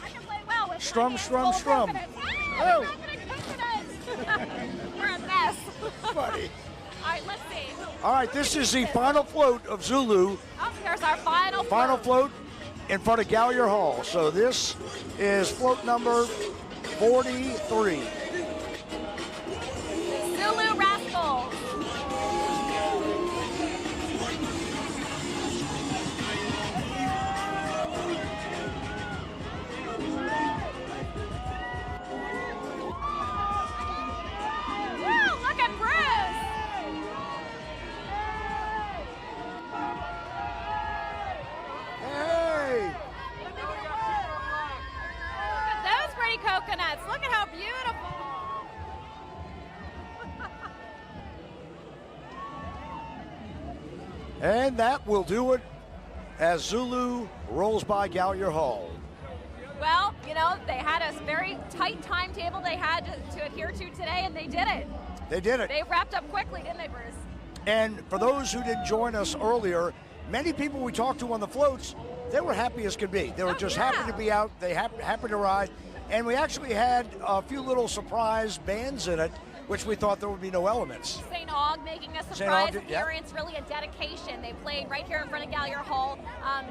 I can play well with Strum, my hands strum, full of strum. coconuts. Oh. We're a mess. Funny. All right, let's see. All right, this is the final float of Zulu. Oh, here's our final Final float in front of Gallier Hall. So this is float number 43. Zulu Rascals. Woo, look at Bruce. Hey! Look at those pretty coconuts. Look at how beautiful. And that will do it as Zulu rolls by Gallier Hall. Well, you know, they had a very tight timetable they had to adhere to today, and they did it. They did it. They wrapped up quickly, didn't they, Bruce? And for those who didn't join us earlier, many people we talked to on the floats, they were happy as could be. They were just happy to be out. They happy to ride. And we actually had a few little surprise bands in it, which we thought there would be no elements. St. Aug making a surprise appearance, really a dedication. They played right here in front of Gallier Hall,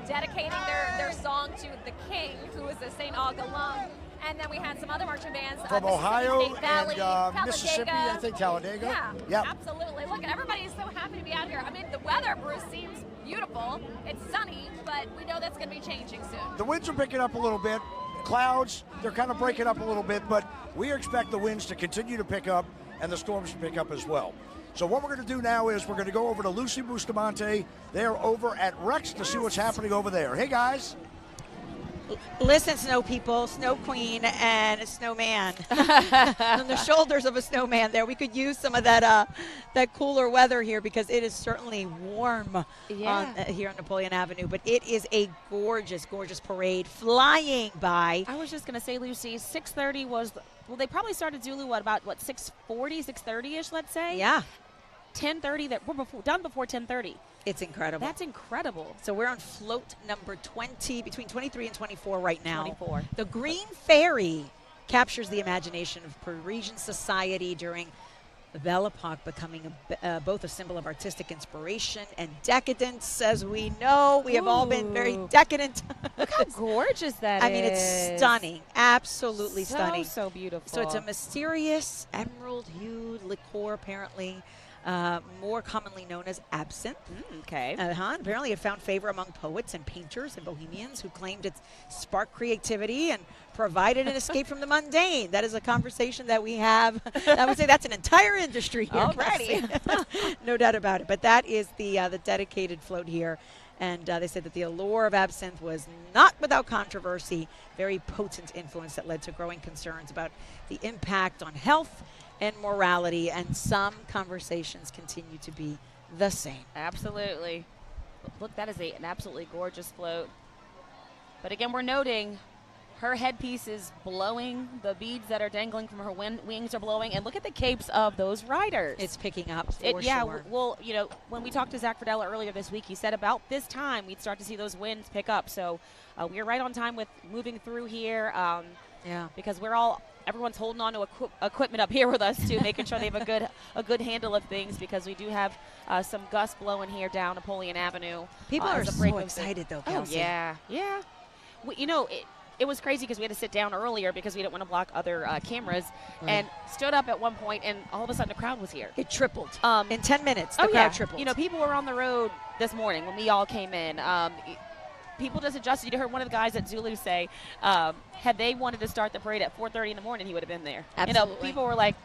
dedicating their song to the King, who was a St. Aug alum. And then we had some other marching bands From Ohio Snake Valley, and Mississippi, I think Talladega. Yeah, Yep. absolutely. Look, everybody is so happy to be out here. I mean, the weather, Bruce, seems beautiful. It's sunny, but we know that's going to be changing soon. The winds are picking up a little bit. Clouds, they're kind of breaking up a little bit, but we expect the winds to continue to pick up and the storms to pick up as well. So what we're going to do now is we're going to go over to Lucy Bustamante. They're over at Rex to see what's happening over there. Hey, guys. Listen, snow people, snow queen, and a snowman. On the shoulders of a snowman there. We could use some of that that cooler weather here because it is certainly warm here on Napoleon Avenue. But it is a gorgeous, gorgeous parade flying by. I was just going to say, Lucy, 6:30 was, well, they probably started Zulu at about, 6:40, 6:30-ish, let's say? Yeah. 10:30, that we're done before 10:30. It's incredible. That's incredible. So we're on float number 20, between 23 and 24 right now. 24. The Green Fairy captures the imagination of Parisian society during the Belle Epoque, becoming both a symbol of artistic inspiration and decadence. As we know, we have all been very decadent. Look how gorgeous that is. I mean, it's stunning. Absolutely stunning. So beautiful. So it's a mysterious emerald-hued liqueur, apparently. More commonly known as absinthe. Okay. Apparently it found favor among poets and painters and bohemians who claimed it sparked creativity and provided an escape from the mundane. That is a conversation that we have. I would say that's an entire industry here. Already. No doubt about it. But that is the dedicated float here. And they said that the allure of absinthe was not without controversy, very potent influence that led to growing concerns about the impact on health and morality, and some conversations continue to be the same. Absolutely. Look, that is an absolutely gorgeous float. But again, we're noting her headpiece is blowing. The beads that are dangling from her wings are blowing. And look at the capes of those riders. It's picking up for yeah, sure. Well, you know, when we talked to Zach Fradella earlier this week, he said about this time we'd start to see those winds pick up. So we're right on time with moving through here. Because everyone's holding on to equipment up here with us too, making sure they have a good handle of things, because we do have some gusts blowing here down Napoleon Avenue. People are so excited though, Kelsey. Oh yeah. You know, it was crazy because we had to sit down earlier because we didn't want to block other cameras, and stood up at one point, and all of a sudden the crowd was here. It tripled. In 10 minutes, the crowd tripled. You know, people were on the road this morning when we all came in. People just adjusted. You heard one of the guys at Zulu say, had they wanted to start the parade at 4:30 in the morning, he would have been there. Absolutely. You know, people were like,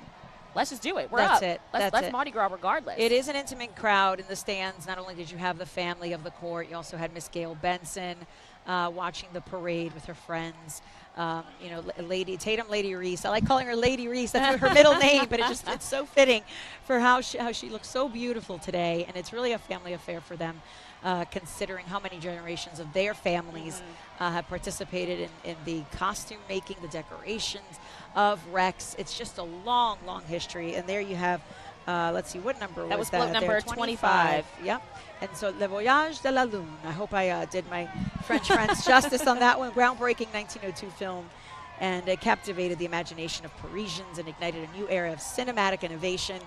let's just do it. We're That's up. it. Let's Mardi Gras regardless. It is an intimate crowd in the stands. Not only did you have the family of the court, you also had Miss Gail Benson, watching the parade with her friends. Lady Tatum, Lady Reese. I like calling her Lady Reese. That's her middle name, but it's so fitting for how she looks so beautiful today. And it's really a family affair for them, considering how many generations of their families have participated in the costume making, the decorations of Rex. It's just a long, long history. And there you have, let's see, what number that was float that? number 25. Yep. And so Le Voyage de la Lune. I hope I did my French friends justice on that one. Groundbreaking 1902 film. And it captivated the imagination of Parisians and ignited a new era of cinematic innovation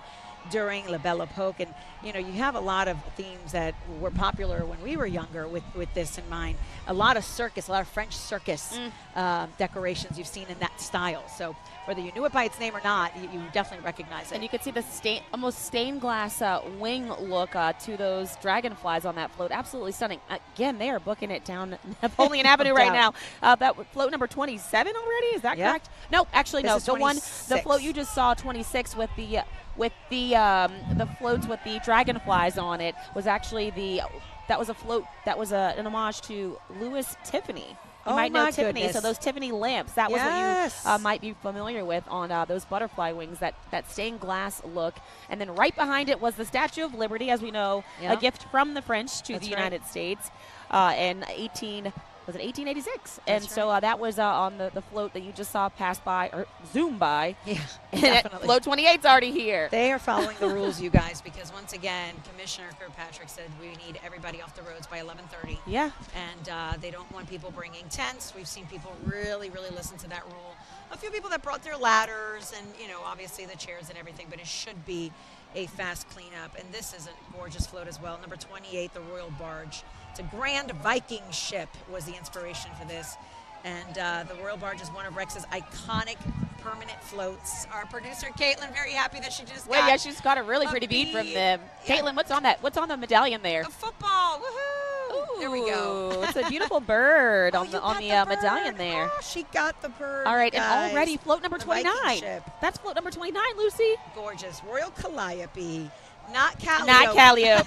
during La Belle Epoque. And, you have a lot of themes that were popular when we were younger with this in mind. A lot of circus, a lot of French circus decorations you've seen in that style. So whether you knew it by its name or not, you definitely recognize it. And you could see the almost stained glass wing look to those dragonflies on that float. Absolutely stunning. Again, they are booking it down Napoleon Avenue right now. That float number 27 already, is that correct? No, actually no. The float you just saw, 26 with the floats with the dragonflies on it, was actually that was a float that was an homage to Louis Tiffany. You might know Tiffany, goodness. So those Tiffany lamps, that was what you might be familiar with on those butterfly wings, that stained glass look. And then right behind it was the Statue of Liberty, as we know, a gift from the French to the United States in 1886? And so that was on the float that you just saw pass by, or zoom by. Yeah, and definitely. Float 28's already here. They are following the rules, you guys, because once again, Commissioner Kirkpatrick said we need everybody off the roads by 11:30. Yeah. And they don't want people bringing tents. We've seen people really, really listen to that rule. A few people that brought their ladders and, obviously the chairs and everything, but it should be a fast cleanup. And this is a gorgeous float as well. Number 28, the Royal Barge. It's a grand Viking ship was the inspiration for this. And the Royal Barge is one of Rex's iconic permanent floats. Our producer, Caitlin, very happy that she just got she's got a really pretty bead from them. Yeah. Caitlin, what's on that? What's on the medallion there? A football. Woohoo! Ooh, there we go. It's a beautiful bird on the medallion there. Oh, she got the bird. All right, guys. and already float number 29. That's float number 29, Lucy. Gorgeous. Royal Calliope. Not Calliope. Not Calliope.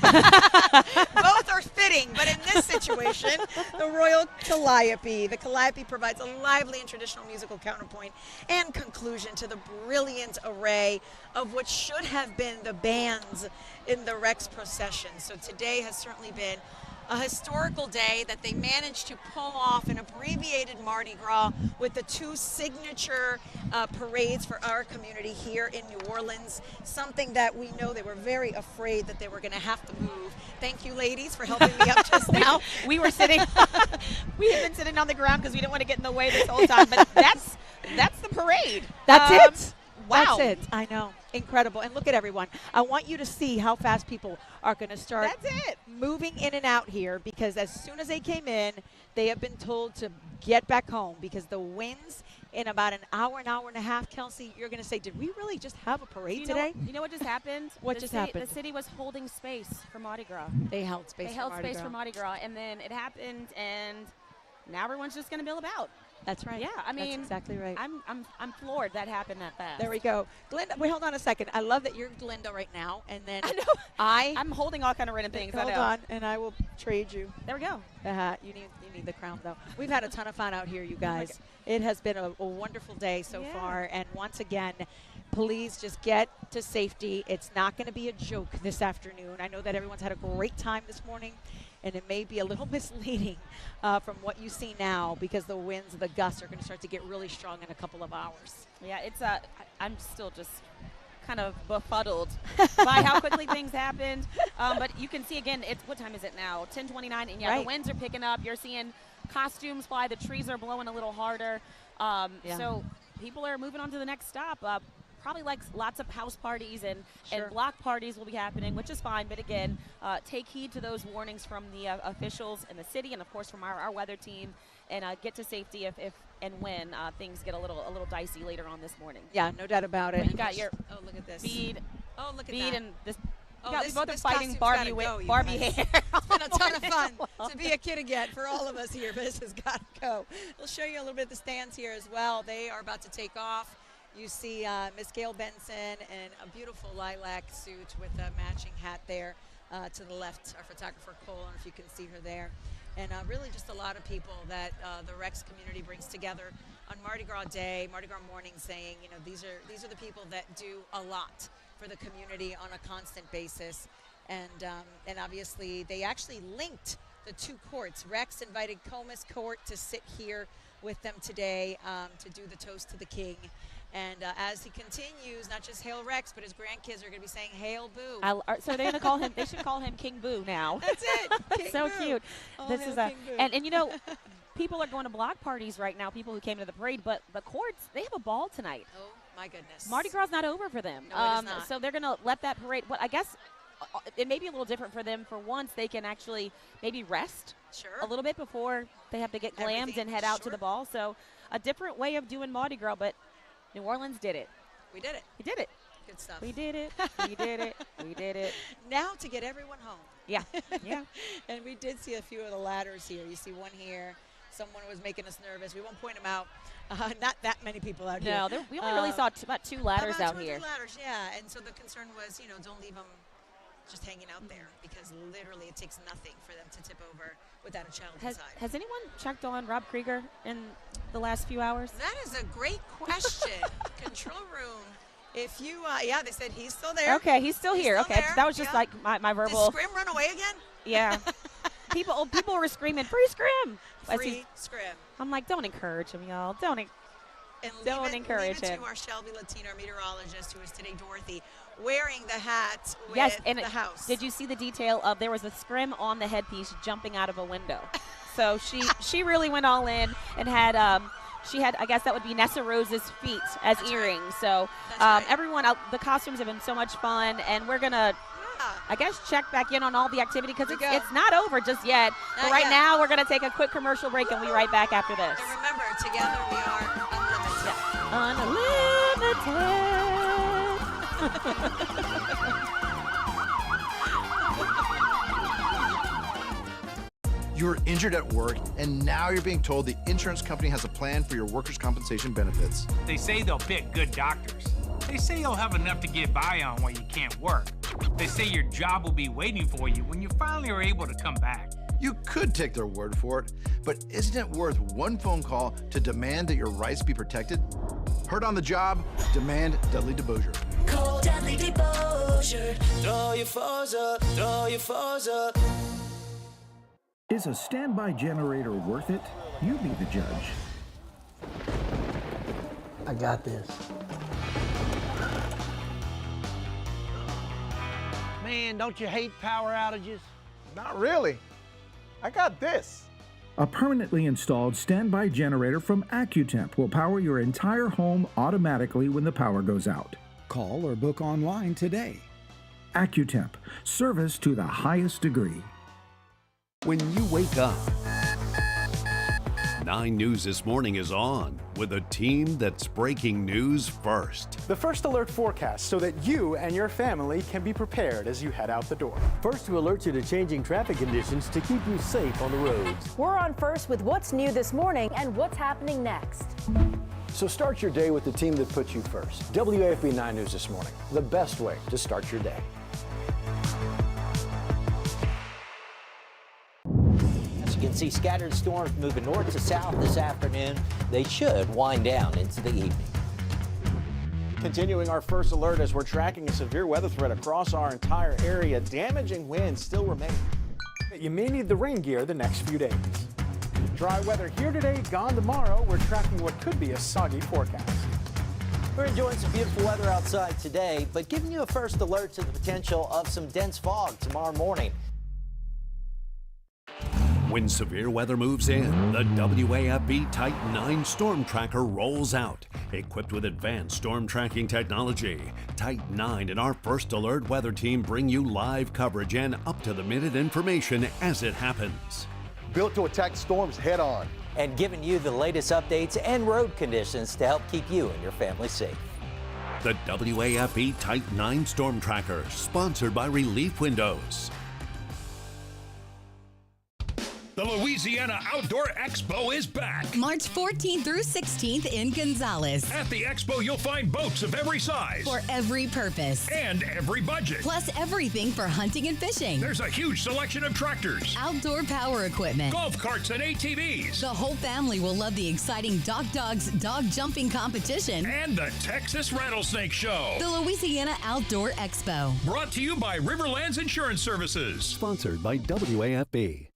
Both are fitting, but in this situation, the Royal Calliope. The Calliope provides a lively and traditional musical counterpoint and conclusion to the brilliant array of what should have been the bands in the Rex procession. So today has certainly been a historical day that they managed to pull off an abbreviated Mardi Gras with the two signature parades for our community here in New Orleans, something that we know they were very afraid that they were going to have to move. Thank you, ladies, for helping me up just now. We had been sitting on the ground because we didn't want to get in the way this whole time, but that's the parade. That's it. Wow. That's it. I know. Incredible. And look at everyone. I want you to see how fast people are going to start moving in and out here, because as soon as they came in, they have been told to get back home because the winds in about an hour and a half, Kelsey, you're going to say, did we really just have a parade today? You know what just happened? What just happened? The city was holding space for Mardi Gras. They held space for Mardi Gras, and then it happened, and now everyone's just going to mill about. That's right. Yeah, I mean, that's exactly right. I'm floored that happened that fast. There we go. Glenda, wait, hold on a second. I love that you're Glenda right now, and then I know I'm holding all kind of random things. Hold on, and I will trade you. There we go. You need the crown though. We've had a ton of fun out here, you guys. It has been a wonderful day so far, and once again, please just get to safety. It's not going to be a joke this afternoon. I know that everyone's had a great time this morning, and it may be a little misleading from what you see now, because the winds, the gusts are going to start to get really strong in a couple of hours. Yeah, it's I'm still just kind of befuddled by how quickly things happened. But you can see again, what time is it now? 10:29, and the winds are picking up. You're seeing costumes fly. The trees are blowing a little harder. So people are moving on to the next stop. Probably like lots of house parties and block parties will be happening, which is fine. But again, take heed to those warnings from the officials in the city, and of course from our weather team, and get to safety if and when things get a little dicey later on this morning. Yeah, no doubt about it. But you got your look at this bead. Oh, look at bead that. and this. This both are fighting Barbie hair. It's been a ton of fun to be a kid again for all of us here, but this has got to go. We'll show you a little bit of the stands here as well. They are about to take off. You see Miss Gail Benson in a beautiful lilac suit with a matching hat there to the left. Our photographer, Cole, I don't know if you can see her there. and really just a lot of people that the Rex community brings together on Mardi Gras Day, Mardi Gras morning, saying, you know, these are the people that do a lot for the community on a constant basis. And obviously they actually linked the two courts. Rex invited Comus Court to sit here with them today to do the toast to the king. And as he continues, not just Hail Rex, but his grandkids are going to be saying Hail Boo. So they're going to call him, they should call him King Boo now. That's it. That's so Boo. cute. Oh, This Hail is King Boo. and you know, people are going to block parties right now, people who came to the parade, but the courts, they have a ball tonight. Oh, my goodness. Mardi Gras is not over for them. No, it is not. So they're going to let that parade, I guess it may be a little different for them. For once, they can actually maybe rest a little bit before they have to get glammed and head out to the ball. So a different way of doing Mardi Gras, but New Orleans did it. We did it. We did it. Good stuff. We did it. We did it. We did it. Now to get everyone home. Yeah. Yeah. And we did see a few of the ladders here. You see one here. Someone was making us nervous. We won't point them out. Not that many people out here. No, we only really saw about two ladders out here. Two ladders, yeah. And so the concern was, you know, don't leave them just hanging out there, because literally it takes nothing for them to tip over without a child inside. Has anyone checked on Rob Krieger in the last few hours? That is a great question. Control room. If you, yeah, they said he's still there. Okay, he's still here. Okay, that was just like my verbal. Did Scrim run away again? Yeah. people were screaming, free Scrim. Free Scrim. I'm like, don't encourage him, y'all. Don't encourage him. To our Shelby Latino meteorologist, who is today Dorothy, wearing the hat with the house. Did you see the detail of there was a Scrim on the headpiece jumping out of a window? So she really went all in and had I guess that would be Nessa Rose's feet as earrings. Right. So everyone, the costumes have been so much fun, and we're gonna, I guess, check back in on all the activity, because it's not over just yet. But right now we're gonna take a quick commercial break, and we'll be right back after this. And remember, together we are You're injured at work, and now you're being told the insurance company has a plan for your workers' compensation benefits. They say they'll pick good doctors. They say you'll have enough to get by on while you can't work. They say your job will be waiting for you when you finally are able to come back. You could take their word for it, but isn't it worth one phone call to demand that your rights be protected? Hurt on the job? Demand Dudley DeBosier. Call Dudley DeBosier. Throw your foes up, throw your foes up. Is a standby generator worth it? You be the judge. I got this. Man, don't you hate power outages? Not really. I got this. A permanently installed standby generator from AccuTemp will power your entire home automatically when the power goes out. Call or book online today. AccuTemp, service to the highest degree. When you wake up, 9 News This Morning is on with a team that's breaking news first. The First Alert forecast so that you and your family can be prepared as you head out the door. First to alert you to changing traffic conditions to keep you safe on the roads. We're on first with what's new this morning and what's happening next. So start your day with the team that puts you first. WAFB 9 News This Morning, the best way to start your day. You can see scattered storms moving north to south this afternoon. They should wind down into the evening. Continuing our first alert as we're tracking a severe weather threat across our entire area. Damaging winds still remain. You may need the rain gear the next few days. Dry weather here today, gone tomorrow. We're tracking what could be a soggy forecast. We're enjoying some beautiful weather outside today, but giving you a first alert to the potential of some dense fog tomorrow morning. When severe weather moves in, the WAFB Type 9 Storm Tracker rolls out. Equipped with advanced storm tracking technology, Type 9 and our First Alert weather team bring you live coverage and up-to-the-minute information as it happens. Built to attack storms head-on. And giving you the latest updates and road conditions to help keep you and your family safe. The WAFB Type 9 Storm Tracker, sponsored by Relief Windows. The Louisiana Outdoor Expo is back. March 14th through 16th in Gonzales. At the expo, you'll find boats of every size. For every purpose. And every budget. Plus everything for hunting and fishing. There's a huge selection of tractors. Outdoor power equipment. Golf carts and ATVs. The whole family will love the exciting Doc Dogs dog jumping competition. And the Texas Rattlesnake Show. The Louisiana Outdoor Expo. Brought to you by Riverlands Insurance Services. Sponsored by WAFB.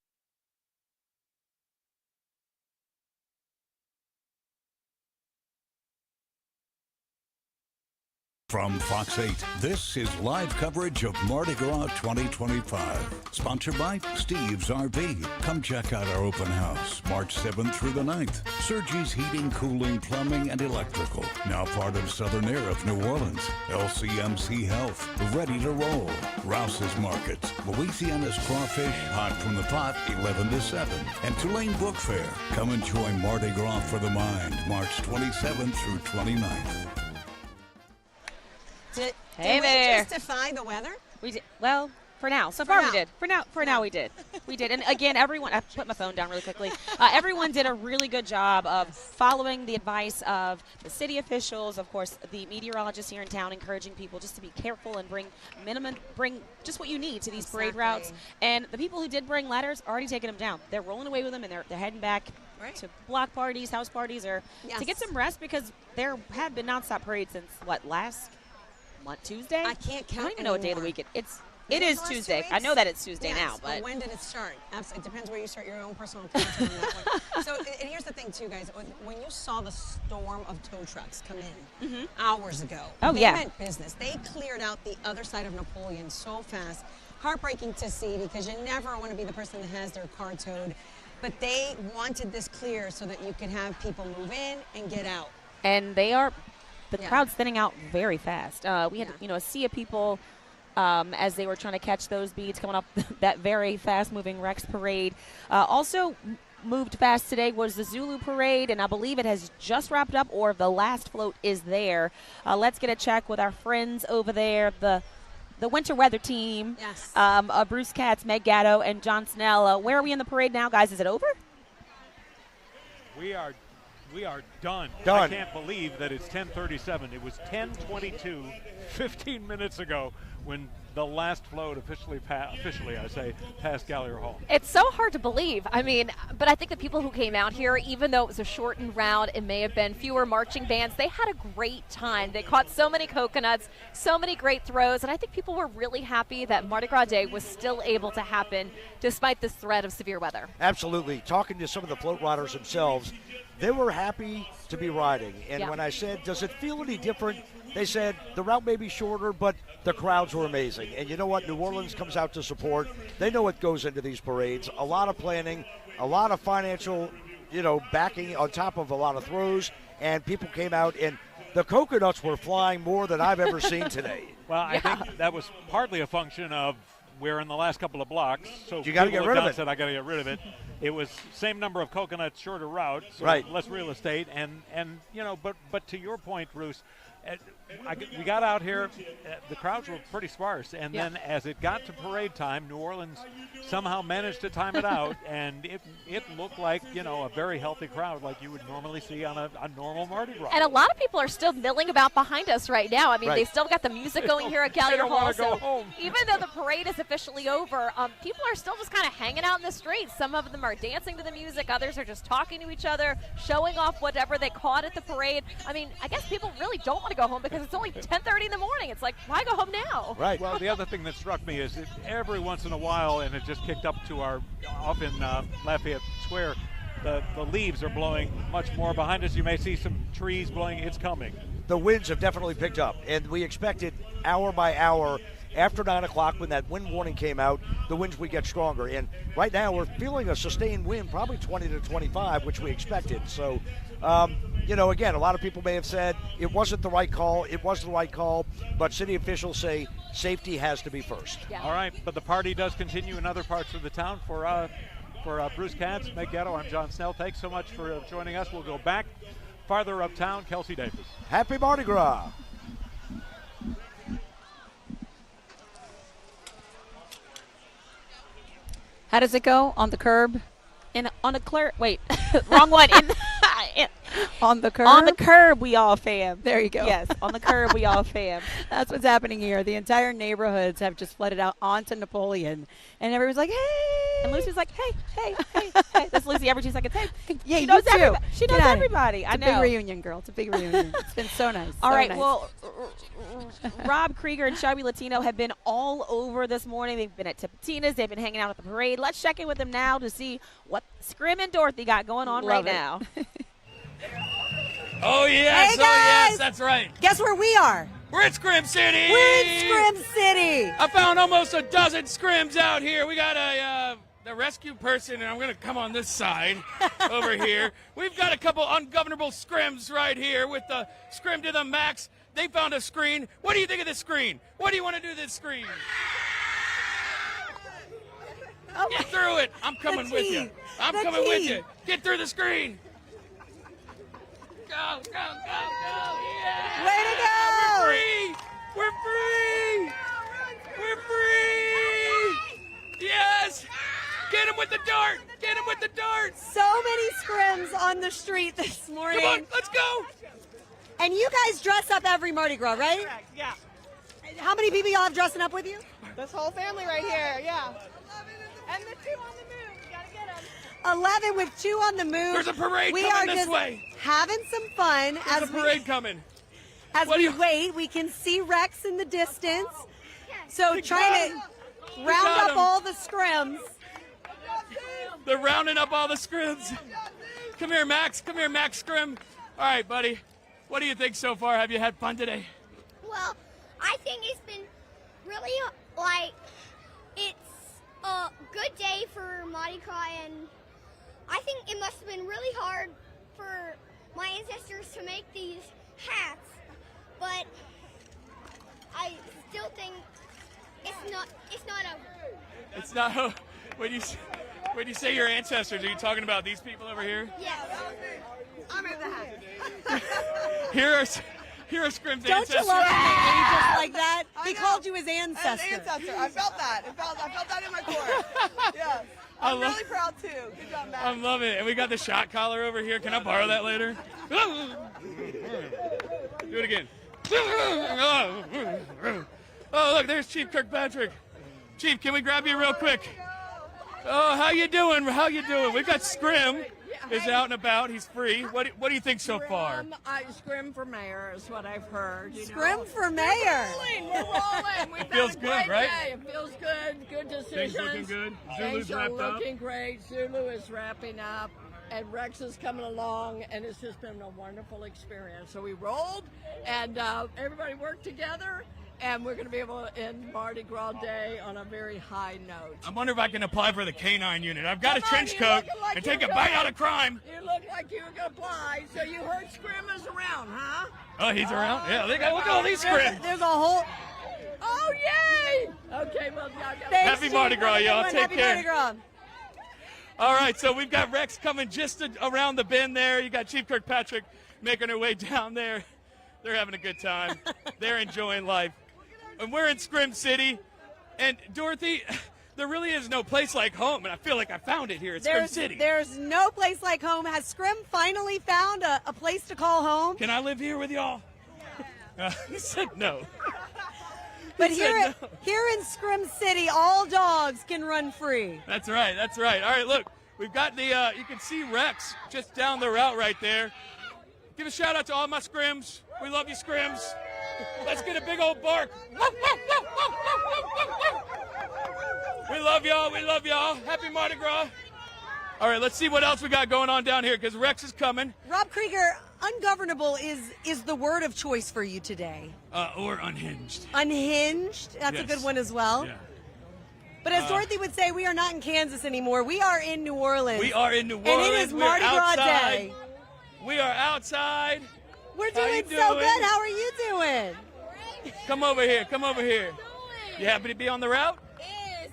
From Fox 8, this is live coverage of Mardi Gras 2025. Sponsored by Steve's RV. Come check out our open house, March 7th through the 9th. Sergi's Heating, Cooling, Plumbing, and Electrical. Now part of Southern Air of New Orleans. LCMC Health. Ready to roll. Rouse's Markets. Louisiana's Crawfish, hot from the pot, 11 to 7. And Tulane Book Fair. Come enjoy Mardi Gras for the mind, March 27th through 29th. Hey did there. we just defy the weather? We did. Well, for now. So far we did. For now we did. We did. And again, everyone, I put my phone down really quickly. Everyone did a really good job of following the advice of the city officials, of course, the meteorologists here in town, encouraging people just to be careful and bring just what you need to these parade routes. And the people who did bring ladders already taking them down. They're rolling away with them and they're heading back to block parties, house parties, or to get some rest because there have been nonstop parades since last Tuesday? I can't count. I don't even know what day of the week it is Tuesday. I know that it's Tuesday now, but when did it start? Absolutely. It depends where you start your own personal count on that one. So, and here's the thing too, guys. When you saw the storm of tow trucks come in hours ago, they meant business. They cleared out the other side of Napoleon so fast. Heartbreaking to see because you never want to be the person that has their car towed. But they wanted this clear so that you could have people move in and get out. And they are. The crowd's thinning out very fast. We had, a sea of people as they were trying to catch those beads coming up that very fast-moving Rex parade. Also moved fast today was the Zulu parade, and I believe it has just wrapped up, or the last float is there. Let's get a check with our friends over there, the winter weather team. Yes. Bruce Katz, Meg Gatto, and John Snell. Where are we in the parade now, guys? Is it over? We are done. Done. I can't believe that it's 10:37. It was 10:22 15 minutes ago when the last float officially passed Gallier Hall. It's so hard to believe. I mean, but I think the people who came out here, even though it was a shortened route, it may have been fewer marching bands, they had a great time. They caught so many coconuts, so many great throws, and I think people were really happy that Mardi Gras Day was still able to happen despite this threat of severe weather. Absolutely. Talking to some of the float riders themselves, they were happy to be riding. And when I said, does it feel any different? They said the route may be shorter, but the crowds were amazing. And you know what? New Orleans comes out to support. They know what goes into these parades. A lot of planning, a lot of financial, backing on top of a lot of throws. And people came out, and the coconuts were flying more than I've ever seen today. Well, I think that was partly a function of we're in the last couple of blocks, so you got to get rid of it. Said I got to get rid of it. It was same number of coconuts, shorter route, so less real estate, and but to your point, Bruce, we got out here, the crowds were pretty sparse, and then as it got to parade time, New Orleans somehow managed to time it out, and it looked like a very healthy crowd like you would normally see on a normal Mardi Gras. And a lot of people are still milling about behind us right now. I mean, they still got the music going here at Gallier Hall. So even though the parade is officially over, people are still just kind of hanging out in the streets. Some of them are dancing to the music. Others are just talking to each other, showing off whatever they caught at the parade. I mean, I guess people really don't want to go home because it's only 10:30 in the morning. It's like, why go home now? Right. Well, the other thing that struck me is that every once in a while, and it just kicked up to our off in Lafayette Square, the leaves are blowing much more behind us. You may see some trees blowing. It's coming. The winds have definitely picked up, and we expected hour by hour after 9 o'clock when that wind warning came out, the winds would get stronger. And right now we're feeling a sustained wind, probably 20 to 25, which we expected. So, again, a lot of people may have said it wasn't the right call. It was the right call, but city officials say safety has to be first. Yeah. All right, but the party does continue in other parts of the town. For Bruce Katz, Meg Gatto, I'm John Snell. Thanks so much for joining us. We'll go back farther uptown. Kelsey Davis. Happy Mardi Gras. How does it go on the curb? On a clerk. Wait, wrong one. On the curb? On the curb, we all fam. There you go. Yes, on the curb, we all fam. That's what's happening here. The entire neighborhoods have just flooded out onto Napoleon. And everyone's like, hey. And Lucy's like, hey. That's Lucy every 2 seconds. Hey, yeah, she knows you too. everybody. She knows everybody. It's I a know. big reunion, girl. It's a big reunion. It's been so nice. All so right, nice. well, Rob Krieger and Shelby Latino have been all over this morning. They've been at Tipitina's. They've been hanging out at the parade. Let's check in with them now to see what Scrim and Dorothy got going on Love right it. now. Oh, yes. Hey, Oh, yes. guys. That's right. Guess where we are? We're at Scrim City. We're in Scrim City. I found almost a dozen scrims out here. We got the rescue person, and I'm going to come on this side over here. We've got a couple ungovernable scrims right here with the scrim to the max. They found a screen. What do you think of this screen? What do you want to do with this screen? Get through it. I'm coming with you. I'm coming with you. Get through the screen. Go, go, go, go. Yeah. Way to go. We're free. We're free. We're free. Yes. Get him with the dart. Get him with the dart. So many scrims on the street this morning. Come on, let's go. And you guys dress up every Mardi Gras, right? Correct, yeah. How many people y'all have dressing up with you? This whole family right here, yeah. And the 2 on the move, you gotta get them. 11 with 2 on the move. There's a parade we coming are this just way. having some fun. There's as a parade coming. As we wait, we can see Rex in the distance. So trying to round got up him. all the scrims. They're rounding up all the scrims. Come here, Max. Come here, Max Scrim. All right, buddy. What do you think so far? Have you had fun today? Well, I think it's been really, like, it's a good day for Mardi Gras, and I think it must have been really hard for my ancestors to make these hats, but I still think it's not over. It's not. When you say your ancestors, are you talking about these people over here? Yes. I'm in the hat. Here are Scrim's Don't ancestors. you love that ages like that? He called you his ancestor. An ancestor. I felt that. I felt that in my core. Yes. I'm really proud too. Good job, Matt. I'm loving it. And we got the shot collar over here. Can I borrow that later? Do it again. Oh, look, there's Chief Kirkpatrick. Chief, can we grab you real quick? Oh, how you doing? How you doing? We've got Scrim is out and about. He's free. What do you think so far? I scrim for mayor is what I've heard. Scrim for mayor. We're rolling. We've It feels had a good, great right? day. It feels good. Good decisions. Things looking good. Things Zulu's are wrapped up. looking great. Zulu is wrapping up. And Rex is coming along, and it's just been a wonderful experience. So we rolled, and everybody worked together, and we're going to be able to end Mardi Gras Day on a very high note. I wonder if I can apply for the K-9 unit. I've got a Come on, trench you coat looking like and take you're a bite good. out of crime. You look like you can apply, so you heard Scrim is around, huh? Oh, he's around? Yeah, look at all these Scrims. There's a whole. Oh, yay! Okay, well, y'all got Happy Mardi Gras, y'all. Take Happy care. Mardi Gras. All right, so we've got Rex coming just around the bend there. You got Chief Kirkpatrick making her way down there. They're having a good time. They're enjoying life. And we're in Scrim City. And, Dorothy, there really is no place like home, and I feel like I found it here at Scrim City. There's no place like home. Has Scrim finally found a place to call home? Can I live here with y'all? He said no. But He said here in Scrim City, all dogs can run free. That's right. That's right. All right, look, we've got the, you can see Rex just down the route right there. Give a shout out to all my Scrims. We love you, Scrims. Let's get a big old bark. We love y'all. We love y'all. Happy Mardi Gras. All right, let's see what else we got going on down here because Rex is coming. Rob Krieger, ungovernable is the word of choice for you today. Or unhinged. Unhinged? That's a Yes. good one as well. Yeah. But as Dorothy would say, we are not in Kansas anymore. We are in New Orleans. We are in New And Orleans. it is We're Mardi Gras outside. Day. We are outside. We're How you doing so doing? good. How are you doing? Come over here. Come over here. You happy to be on the route? Is.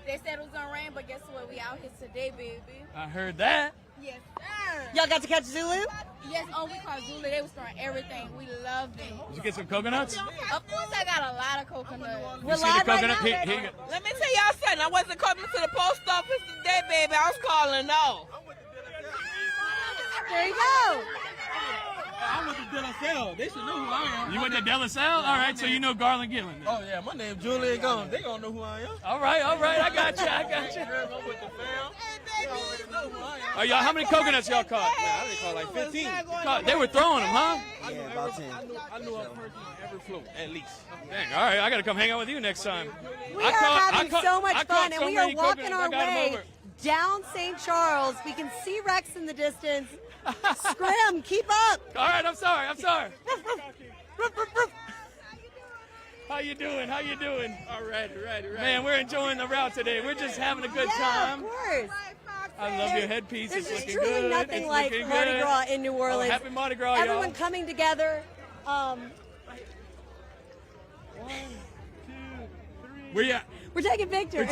They said it was gonna rain, but guess what? We out here today, baby. I heard that. Yes, sir. Y'all got to catch Zulu? Yes, we caught Zulu. They was throwing everything. We loved it. Did you get some coconuts? Of course, I got a lot of coconut. You see the coconut? Here you go. Let me tell y'all something. I wasn't coming to the post office today. Okay, baby, I was calling no. There you go. I went to De La Salle. They should know who I am. You went to De La Salle? All right, so you know Garland Gillen. Oh, yeah, my name's Julian Gone. They gonna know who I am. All right, I got you. I'm with the fam. They already know who I am. Oh, y'all, how many coconuts y'all caught? Man, I didn't call like 15. They were throwing them, huh? Yeah, about 10. I knew a person on every float, at least. Dang, all right, I got to come hang out with you next time. We are having so much fun, and we are many walking coconuts, our I got 'em way over. down St. Charles. We can see Rex in the distance. Scrim, keep up. All right, I'm sorry. How you doing? All right. Man, we're enjoying the route today. We're just having a good time. Of course. I love your headpiece. It's There's looking truly good. nothing It's like looking Mardi good. Gras in New Orleans. Oh, happy Mardi Gras, Everyone y'all. coming together. Where you at? We're taking pictures.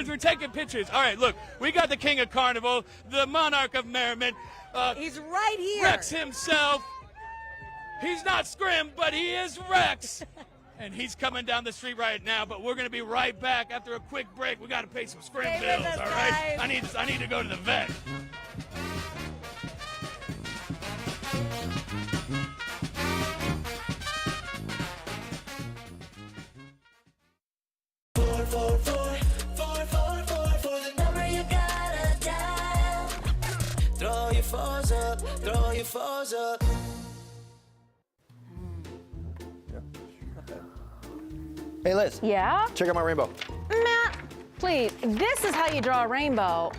We're taking pictures. All right, look, we got the king of carnival, the monarch of merriment. He's right here. Rex himself. He's not Scrim, but he is Rex. And he's coming down the street right now, but we're going to be right back after a quick break. We got to pay some Scrim Stay with bills, us, all right? guys. I need to go to the vet. Throw your fours up, throw your fours up. Hey, Liz. Yeah? Check out my rainbow. Matt, please. This is how you draw a rainbow.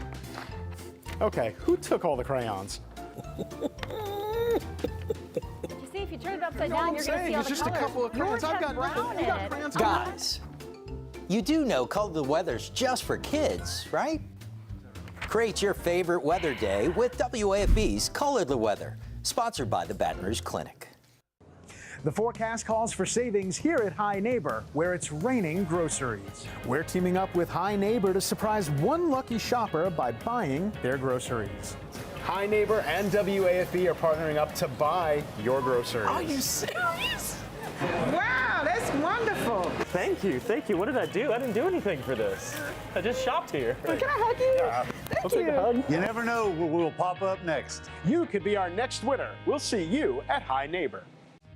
Okay, who took all the crayons? You see, if you turn it upside down, you're going to see all it's the just colors. a couple of crayons. Yours I've has got brown nothing. You in got it. crayons. Guys, you do know Color the Weather's just for kids, right? Create your favorite weather day with WAFB's Color the Weather, sponsored by the Baton Rouge Clinic. The forecast calls for savings here at High Neighbor, where it's raining groceries. We're teaming up with High Neighbor to surprise one lucky shopper by buying their groceries. High Neighbor and WAFB are partnering up to buy your groceries. Are you serious? Wow, that's wonderful. Thank you. What did I do? I didn't do anything for this. I just shopped here. Can I hug you? Thank Take a hug. you. You never know what will pop up next. You could be our next winner. We'll see you at High Neighbor.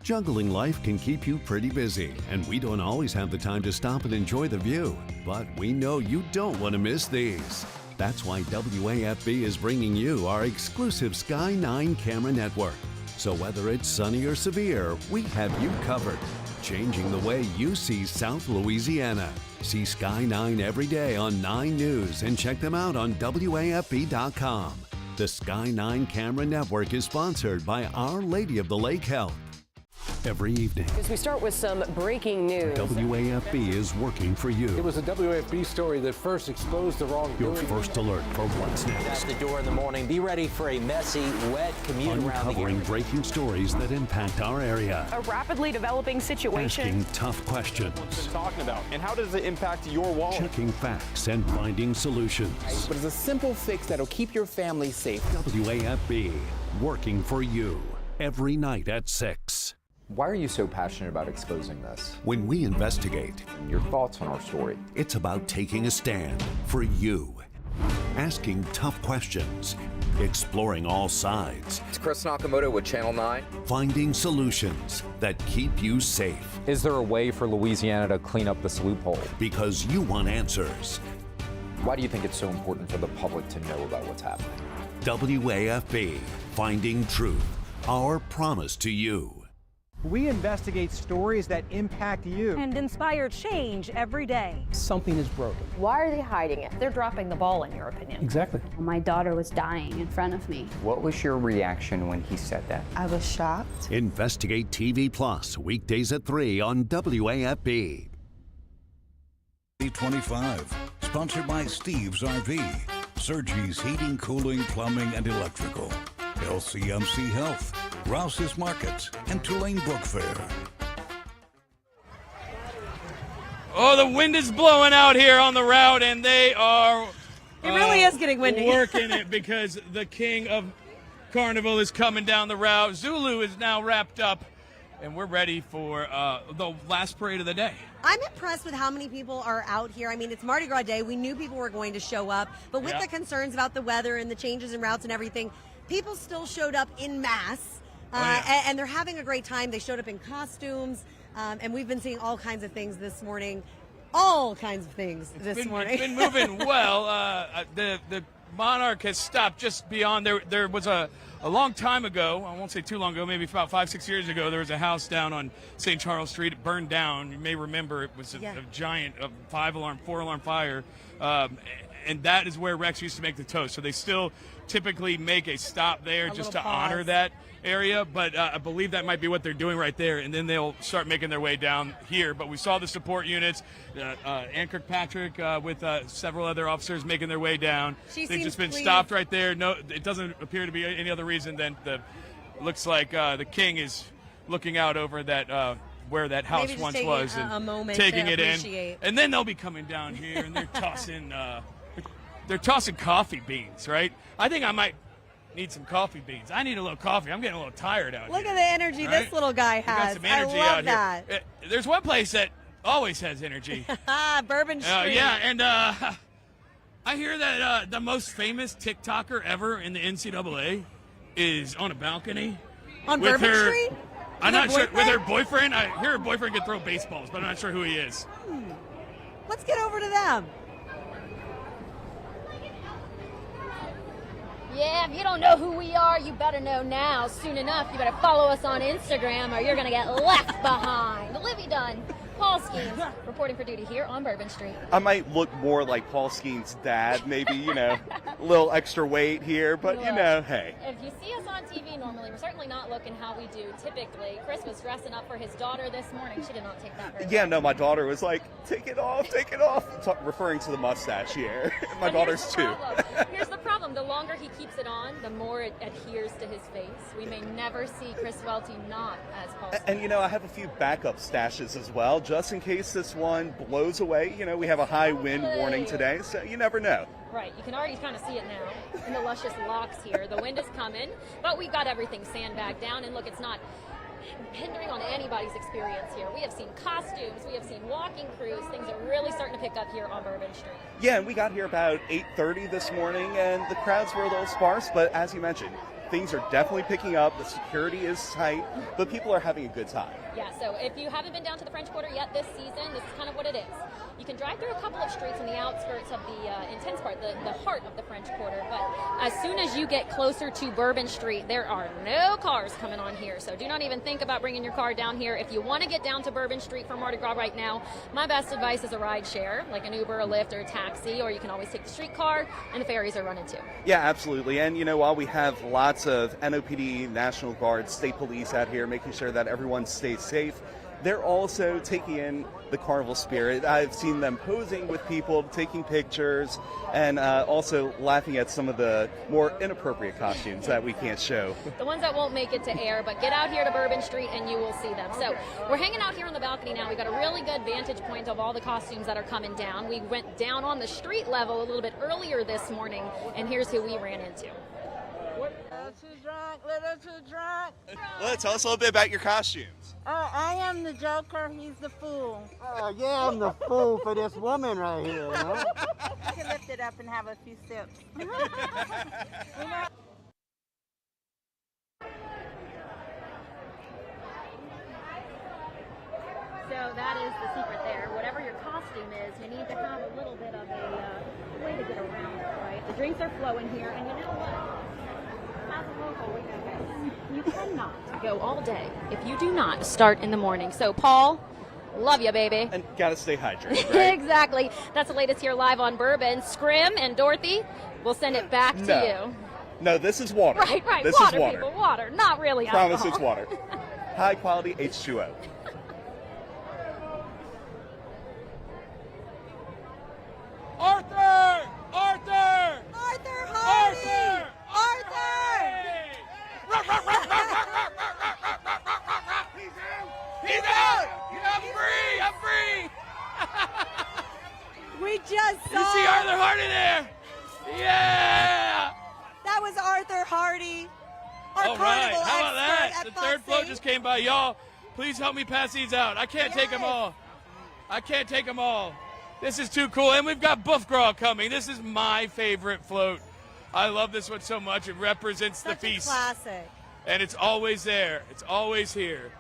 Juggling life can keep you pretty busy, and we don't always have the time to stop and enjoy the view. But we know you don't want to miss these. That's why WAFB is bringing you our exclusive Sky 9 camera network. So whether it's sunny or severe, we have you covered, changing the way you see South Louisiana. See Sky 9 every day on 9 News and check them out on WAFB.com. The Sky 9 camera network is sponsored by Our Lady of the Lake Health. Every evening, As we start with some breaking news. WAFB is working for you. It was a WAFB story that first exposed the wrongdoing. Your first alert for what's At next. the door in the morning, be ready for a messy, wet commute around the Uncovering area. breaking stories that impact our area. A rapidly developing situation. Asking tough questions. What's been talking about, and how does it impact your wallet? Checking facts and finding solutions. But it's a simple fix that'll keep your family safe. WAFB, working for you. Every night at 6. Why are you so passionate about exposing this? When we investigate, Your thoughts on our story? it's about taking a stand for you. Asking tough questions. Exploring all sides. It's Chris Nakamoto with Channel 9. Finding solutions that keep you safe. Is there a way for Louisiana to clean up this loophole? Because you want answers. Why do you think it's so important for the public to know about what's happening? WAFB, finding truth. Our promise to you. We investigate stories that impact you. And inspire change every day. Something is broken. Why are they hiding it? They're dropping the ball, in your opinion. Exactly. My daughter was dying in front of me. What was your reaction when he said that? I was shocked. Investigate TV Plus, weekdays at 3 on WAFB. 25, sponsored by Steve's RV, Sergi's Heating, Cooling, Plumbing, and Electrical, LCMC Health, Rouse's Markets, and Tulane Book Fair. Oh, the wind is blowing out here on the route, and they are It really is getting windy. working it because the king of carnival is coming down the route. Zulu is now wrapped up and we're ready for the last parade of the day. I'm impressed with how many people are out here. I mean, it's Mardi Gras Day. We knew people were going to show up, but with the concerns about the weather and the changes in routes and everything, people still showed up in mass, and they're having a great time. They showed up in costumes, and we've been seeing all kinds of things this morning. All kinds of things this morning. It's been moving well. The Monarch has stopped just beyond. There was a long time ago, I won't say too long ago, maybe about 5-6 years ago, there was a house down on St. Charles Street. It burned down. You may remember it was a giant 4-alarm fire. And that is where Rex used to make the toast. So they still typically make a stop there just to honor that area. But I believe that might be what they're doing right there. And then they'll start making their way down here. But we saw the support units, Ann Kirkpatrick with several other officers making their way down. They've just been stopped right there. No, it doesn't appear to be any other reason than looks like the king is looking out over that where that house once was and taking it in. And then they'll be coming down here and they're tossing they're tossing coffee beans, right? I think I might need some coffee beans. I need a little coffee. I'm getting a little tired out here. Look at the energy this little guy has. Got some energy I love out that. here. There's one place that always has energy. Bourbon Street. Yeah, and I hear that the most famous TikToker ever in the NCAA is on a balcony. On Bourbon Street? I'm not sure. With her boyfriend? I hear her boyfriend can throw baseballs, but I'm not sure who he is. Let's get over to them. Yeah, if you don't know who we are, you better know now. Soon enough, you better follow us on Instagram or you're going to get left behind. Livy Dunn, Paul Skeens, reporting for duty here on Bourbon Street. I might look more like Paul Skeens' dad, maybe, a little extra weight here, but, hey. If you see us on TV normally, we're certainly not looking how we do typically. Chris was dressing up for his daughter this morning. She did not take that very well. Yeah, no, my daughter was like, take it off. Referring to the mustache here. My daughter's too. Here's the problem. The longer he keeps it on, the more it adheres to his face. We may never see Chris Welty not as Paul Skeens. And, I have a few backup stashes as well, just in case this one blows away. We have a high wind warning today, so you never know. Right, you can already kind of see it now in the luscious locks here. The wind is coming, but we've got everything sandbagged down, and look, it's not hindering on anybody's experience here. We have seen costumes, we have seen walking crews. Things are really starting to pick up here on Bourbon Street. Yeah, and we got here about 8:30 this morning, and the crowds were a little sparse, but as you mentioned, things are definitely picking up. The security is tight, but people are having a good time. Yeah, so if you haven't been down to the French Quarter yet this season, this is kind of what it is. You can drive through a couple of streets on the outskirts of the intense part, the heart of the French Quarter, but as soon as you get closer to Bourbon Street, there are no cars coming on here, so do not even think about bringing your car down here. If you want to get down to Bourbon Street for Mardi Gras right now, my best advice is a ride share, like an Uber, a Lyft, or a taxi, or you can always take the streetcar, and the ferries are running too. Yeah, absolutely, and while we have lots of NOPD, National Guard, State Police out here making sure that everyone stays safe, they're also taking in the carnival spirit. I've seen them posing with people, taking pictures, and also laughing at some of the more inappropriate costumes that we can't show. The ones that won't make it to air, but get out here to Bourbon Street and you will see them. So we're hanging out here on the balcony now. We've got a really good vantage point of all the costumes that are coming down. We went down on the street level a little bit earlier this morning, and here's who we ran into. Little too drunk. Well, tell us a little bit about your costumes. I am the Joker, he's the fool. Yeah, I'm the fool for this woman right here. You can lift it up and have a few sips. So that is the secret there. Whatever your costume is, you need to have a little bit of a way to get around it, right? The drinks are flowing here, and you know what? As a local, we know this. You cannot go all day if you do not start in the morning. So, Paul, love you, baby. And gotta stay hydrated, right? Exactly. That's the latest here live on Bourbon. Scrim and Dorothy, we'll send it back to you. No, this is water. Right. This water, is water. People, water. Not really Promise alcohol. it's water. High quality H2O. Arthur! Arthur! Arthur Hardy! Arthur! He's out! I'm free! I'm free! We just saw. You see Arthur Hardy there? Yeah! That was Arthur Hardy. Our All right, carnival how about that? expert The at third float just came by. Y'all, Please help me pass these out. I can't take them all. I can't take them all. This is too cool. And we've got Buff Gras coming. This is my favorite float. I love this one so much. It represents the feast. Classic. And it's always there. It's always here.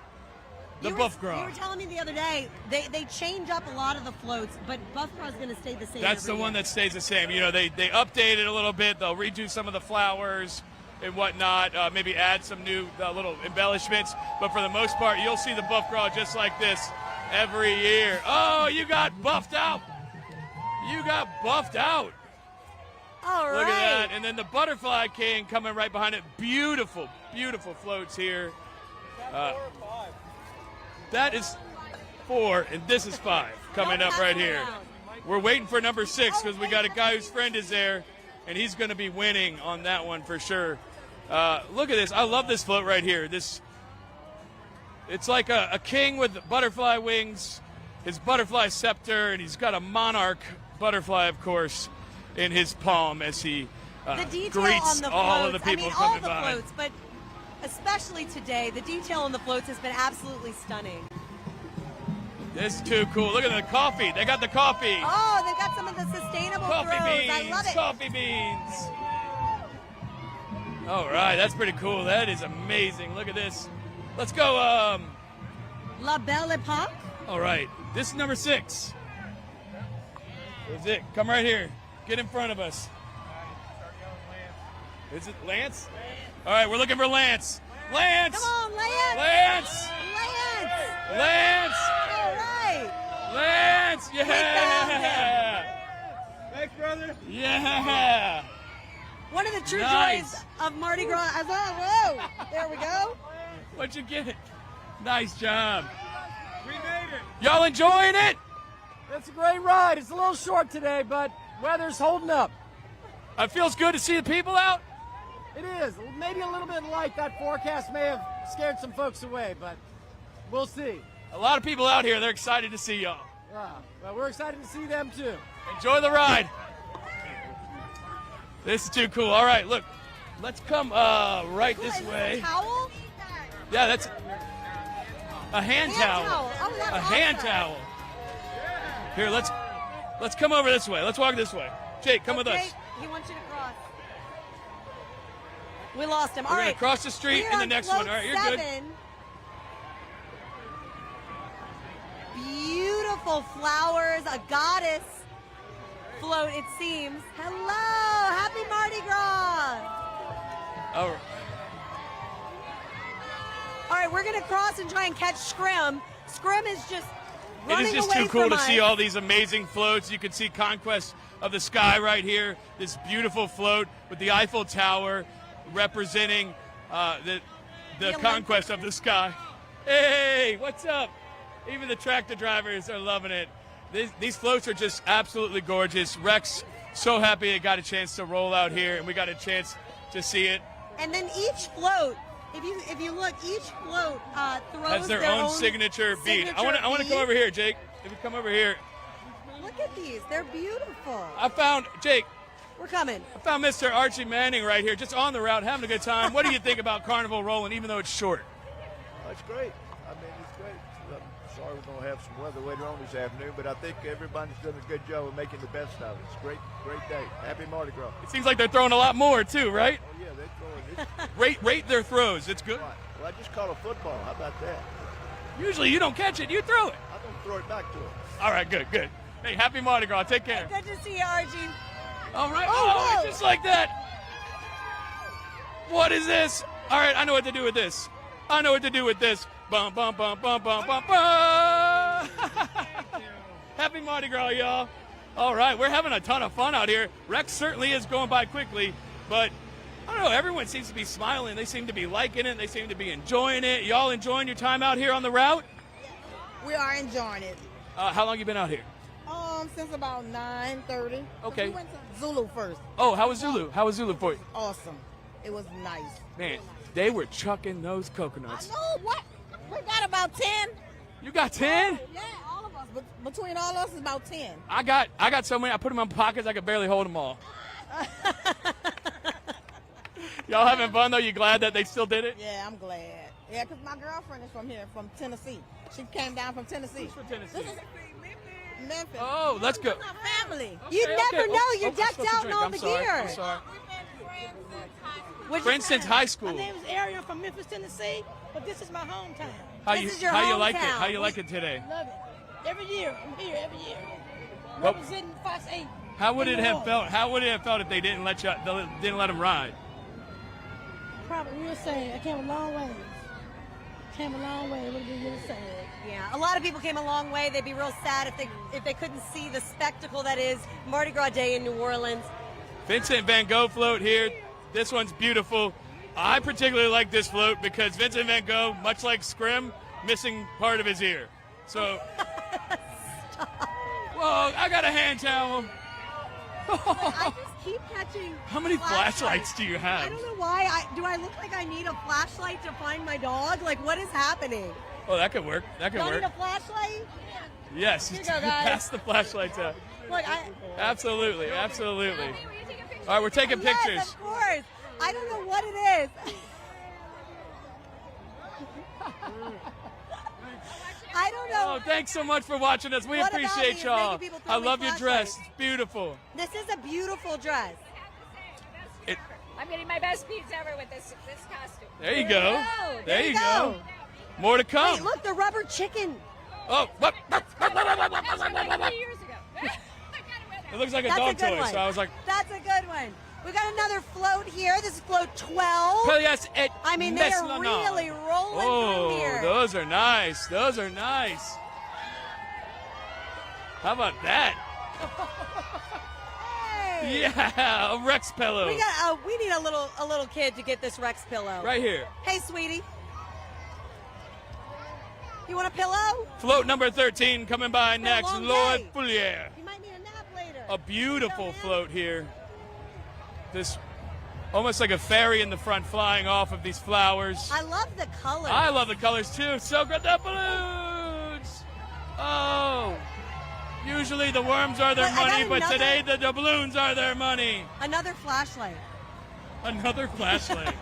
The Buff Gras. You were telling me the other day, they change up a lot of the floats, but Buff Gras is going to stay the same. That's the one that stays the same. You know, they update it a little bit. They'll redo some of the flowers and whatnot, maybe add some new little embellishments. But for the most part, you'll see the Buff Gras just like this every year. Oh, you got buffed out. You got buffed out. All right. Look at that. And then the Butterfly King coming right behind it. Beautiful, beautiful floats here. That is 4, and this is 5 coming up right here. We're waiting for number 6 because we got a guy whose friend is there, and he's going to be winning on that one for sure. Look at this. I love this float right here. It's like a king with butterfly wings, his butterfly scepter, and he's got a monarch butterfly, of course, in his palm as he the detail greets on the all of floats, the people all coming the by. floats, but especially today, the detail on the floats has been absolutely stunning. This is too cool. Look at the coffee. They got the coffee. Oh, they've got some of the sustainable Coffee throws. beans. I love it. Coffee beans. All right, that's pretty cool. That is amazing. Look at this. Let's go. La Belle Epoque. All right, this is number 6. That's it. Come right here. Get in front of us. Is it Lance? All right, we're looking for Lance. Lance! Come on, Lance! Lance! Lance! Lance! All right! Lance! Yeah! Thanks, brother. Yeah! One of the true Nice. joys of Mardi Gras. Whoa! There we go. What'd you get? Nice job. We made it. Y'all enjoying it? It's a great ride. It's a little short today, but weather's holding up. It feels good to see the people out. It is. Maybe a little bit light. That forecast may have scared some folks away, but we'll see. A lot of people out here. They're excited to see y'all. Well, we're excited to see them, too. Enjoy the ride. This is too cool. All right, look. Let's come right this way. A towel? Yeah, that's a hand towel. Oh, that's A hand awesome. towel. Here, let's come over this way. Let's walk this way. Jake, come with us. Okay, he wants you to cross. We lost him. We're All gonna right. cross the street We're in the on next float one. All right, you're good. 7. Beautiful flowers, a goddess float, it seems. Hello, happy Mardi Gras. All right. All right, we're gonna cross and try and catch Scrim. Scrim is just It running is just away too cool from to us. see all these amazing floats. You can see Conquest of the Sky right here. This beautiful float with the Eiffel Tower representing the Conquest of the Sky. Hey, what's up? Even the tractor drivers are loving it. These floats are just absolutely gorgeous. Rex, so happy it got a chance to roll out here, and we got a chance to see it. And then each float, if you look, each float throws Has their own signature bead. I want to come over here, Jake. If you come over here. Look at these. They're beautiful. I found, Jake. We're coming. I found Mr. Archie Manning right here, just on the route, having a good time. What do you think about Carnival rolling, even though it's short? That's great. I mean, it's great. I'm sorry we're going to have some weather later on this afternoon, but I think everybody's done a good job of making the best of it. It's a great day. Happy Mardi Gras. It seems like they're throwing a lot more, too, right? Oh, yeah, they're throwing it. Rate their throws. It's good. Well, I just caught a football. How about that? Usually you don't catch it. You throw it. I'm going to throw it back to him. All right, good. Hey, happy Mardi Gras. Take care. Good to see you, Archie. All right. Oh, just like that. What is this? All right, I know what to do with this. Bum, bum, bum, bum, bum, bum, bum. Happy Mardi Gras, y'all. All right, we're having a ton of fun out here. Rex certainly is going by quickly, but I don't know, everyone seems to be smiling. They seem to be liking it. They seem to be enjoying it. Y'all enjoying your time out here on the route? We are enjoying it. How long you been out here? Since about 9:30. Okay. We went to Zulu first. Oh, how was Zulu? How was Zulu for you? Awesome. It was nice. Man, they were chucking those coconuts. I know, what? We got about 10. You got 10? Yeah, all of us. But between all of us, it's about 10. I got so many. I put them in my pockets. I could barely hold them all. Y'all having fun though? You glad that they still did it? Yeah, I'm glad. Yeah, because my girlfriend is from here, from Tennessee. She came down from Tennessee. Who's from Tennessee? This is Memphis. Oh, let's go. Family. You never know. Oh, You're I'm decked supposed to out in drink. all I'm the sorry. gear. I'm sorry. What'd Friends since high school. My name is Ariel from Memphis, Tennessee, but this is my hometown. How This you is your how you like it? hometown. How you like it today? Love it. Every year. I'm here every year. Well, Representing Fox 8. How would in it the have world. felt? How would it have felt if they didn't let them ride? Probably real sad. I came a long way. Came a long way. It would have been really sad. Yeah, a lot of people came a long way. They'd be real sad if they couldn't see the spectacle that is Mardi Gras Day in New Orleans. Vincent Van Gogh float here. This one's beautiful. I particularly like this float because Vincent Van Gogh, much like Scrim, missing part of his ear. So, whoa! I got a hand towel. I just keep catching. How many flashlights do you have? I don't know why. Do I look like I need a flashlight to find my dog? Like, what is happening? Oh, that could work. That could Don't work. need a flashlight? Yes. Here you go, guys. Pass the flashlights out. Look, Absolutely, absolutely. All right, we're taking pictures. Yes, of course. I don't know what it is. I don't know. Oh, thanks so much for watching us. We What about appreciate me is y'all. making people throw I me love your dress. flashlights. It's beautiful. This is a beautiful dress. I'm getting my best beads ever with this costume. There you go. There you go. go. More to come. Wait, look, the rubber chicken. Oh, what? That's what I got 3 years ago. It looks like a That's dog a good toy, one. so I was like, That's a good one. We got another float here. This is float 12. Pelias et I mean, they are Meslana. really rolling Oh, through here. those are nice. Those are nice. How about that? Hey. Yeah, a Rex pillow. We need a little kid to get this Rex pillow. Right here. Hey, sweetie. You want a pillow? Float number 13 coming by Been a next. long Lord day. Foulier. You might need a nap later. A beautiful float here. This almost like a fairy in the front flying off of these flowers. I love the colors. I love the colors too. So good. The balloons. Oh. Usually the worms are their Wait, I money, got but another- today the doubloons are their money. Another flashlight. Another flashlight.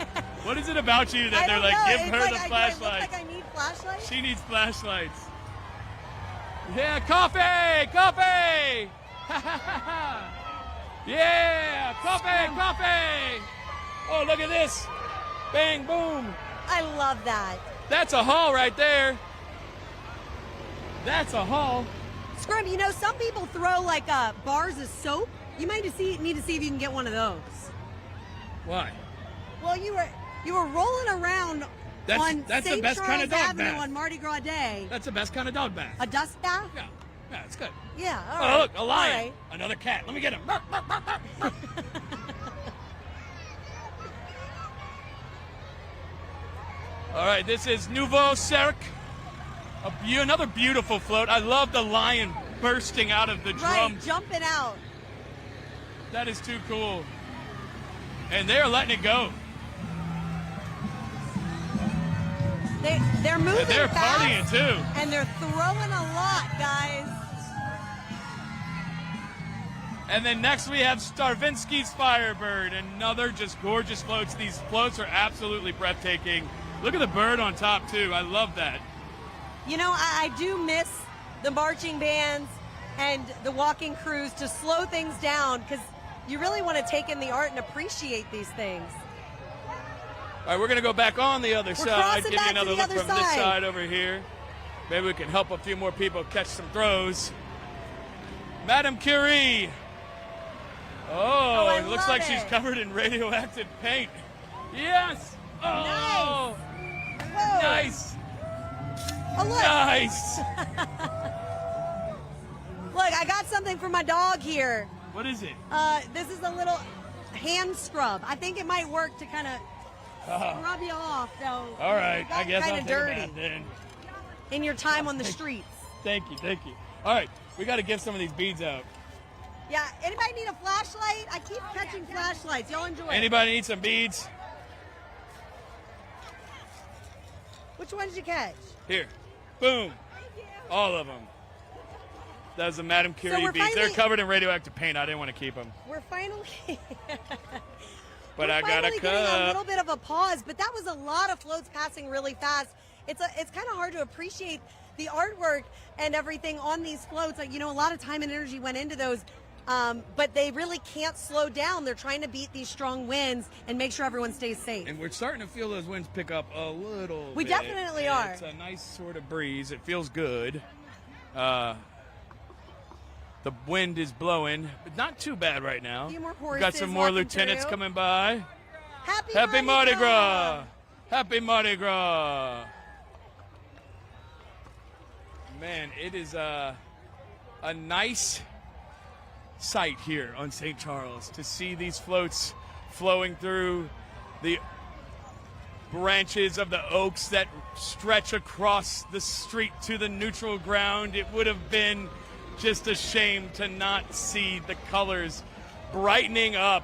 What is it about you that I they're don't like, know. give It's her like the I flashlight? look like I need flashlights. She needs flashlights. Yeah, coffee! Coffee! Yeah, coffee! Oh, look at this. Bang, boom. I love that. That's a haul right there. That's a haul. Scrum, you know, some people throw like bars of soap. You might need to see if you can get one of those. Why? Well, you were rolling around on that's the St. best Charles kind of dog Avenue bath. on Mardi Gras Day. That's the best kind of dog bath. A dust bath? Yeah, it's good. Yeah, all Oh, right. look, a lion. All right. Another cat. Let me get him. All right, this is Nouveau Cercle. Another beautiful float. I love the lion bursting out of the drum. Right, jumping out. That is too cool. And they're letting it go. They're moving And they're fast, partying too. and they're throwing a lot, guys. And then next we have Starvinsky's Firebird, another just gorgeous floats. These floats are absolutely breathtaking. Look at the bird on top too. I love that. You know, I do miss the marching bands and the walking crews to slow things down because you really want to take in the art and appreciate these things. All right, we're going to go back on the other side. crossing Give you back to another the look other from this side. side over here. Maybe we can help a few more people catch some throws. Madame Curie. Oh, I it looks love like she's it. covered in radioactive paint. Yes. Oh, Whoa. nice. Oh, look. Nice. Look, I got something for my dog here. What is it? This is a little hand scrub. I think it might work to kind of scrub you off, though. All right, I guess I'll kind take of a dirty bath then. in your time on the streets. Thank you, thank you. All right, we got to give some of these beads out. Yeah, anybody need a flashlight? I keep catching flashlights. Y'all enjoy it. Anybody need some beads? Which ones did you catch? Here. Boom. All of them. That was the Madame Curie we're beads. They're finally- covered in radioactive paint. I didn't want to keep them. We're but We're I got a finally getting a cup. little bit of a pause, but that was a lot of floats passing really fast. It's kind of hard to appreciate the artwork and everything on these floats. Like, you know, a lot of time and energy went into those, but they really can't slow down. They're trying to beat these strong winds and make sure everyone stays safe. And we're starting to feel those winds pick up a little We bit. definitely are. It's a nice sort of breeze. It feels good. The wind is blowing, but not too bad right now. A few more We've horses got some more walking lieutenants through. coming by. Happy Mardi Gras! Happy Mardi Gras! Man, it is a nice sight here on St. Charles to see these floats flowing through the branches of the oaks that stretch across the street to the neutral ground. It would have been just a shame to not see the colors brightening up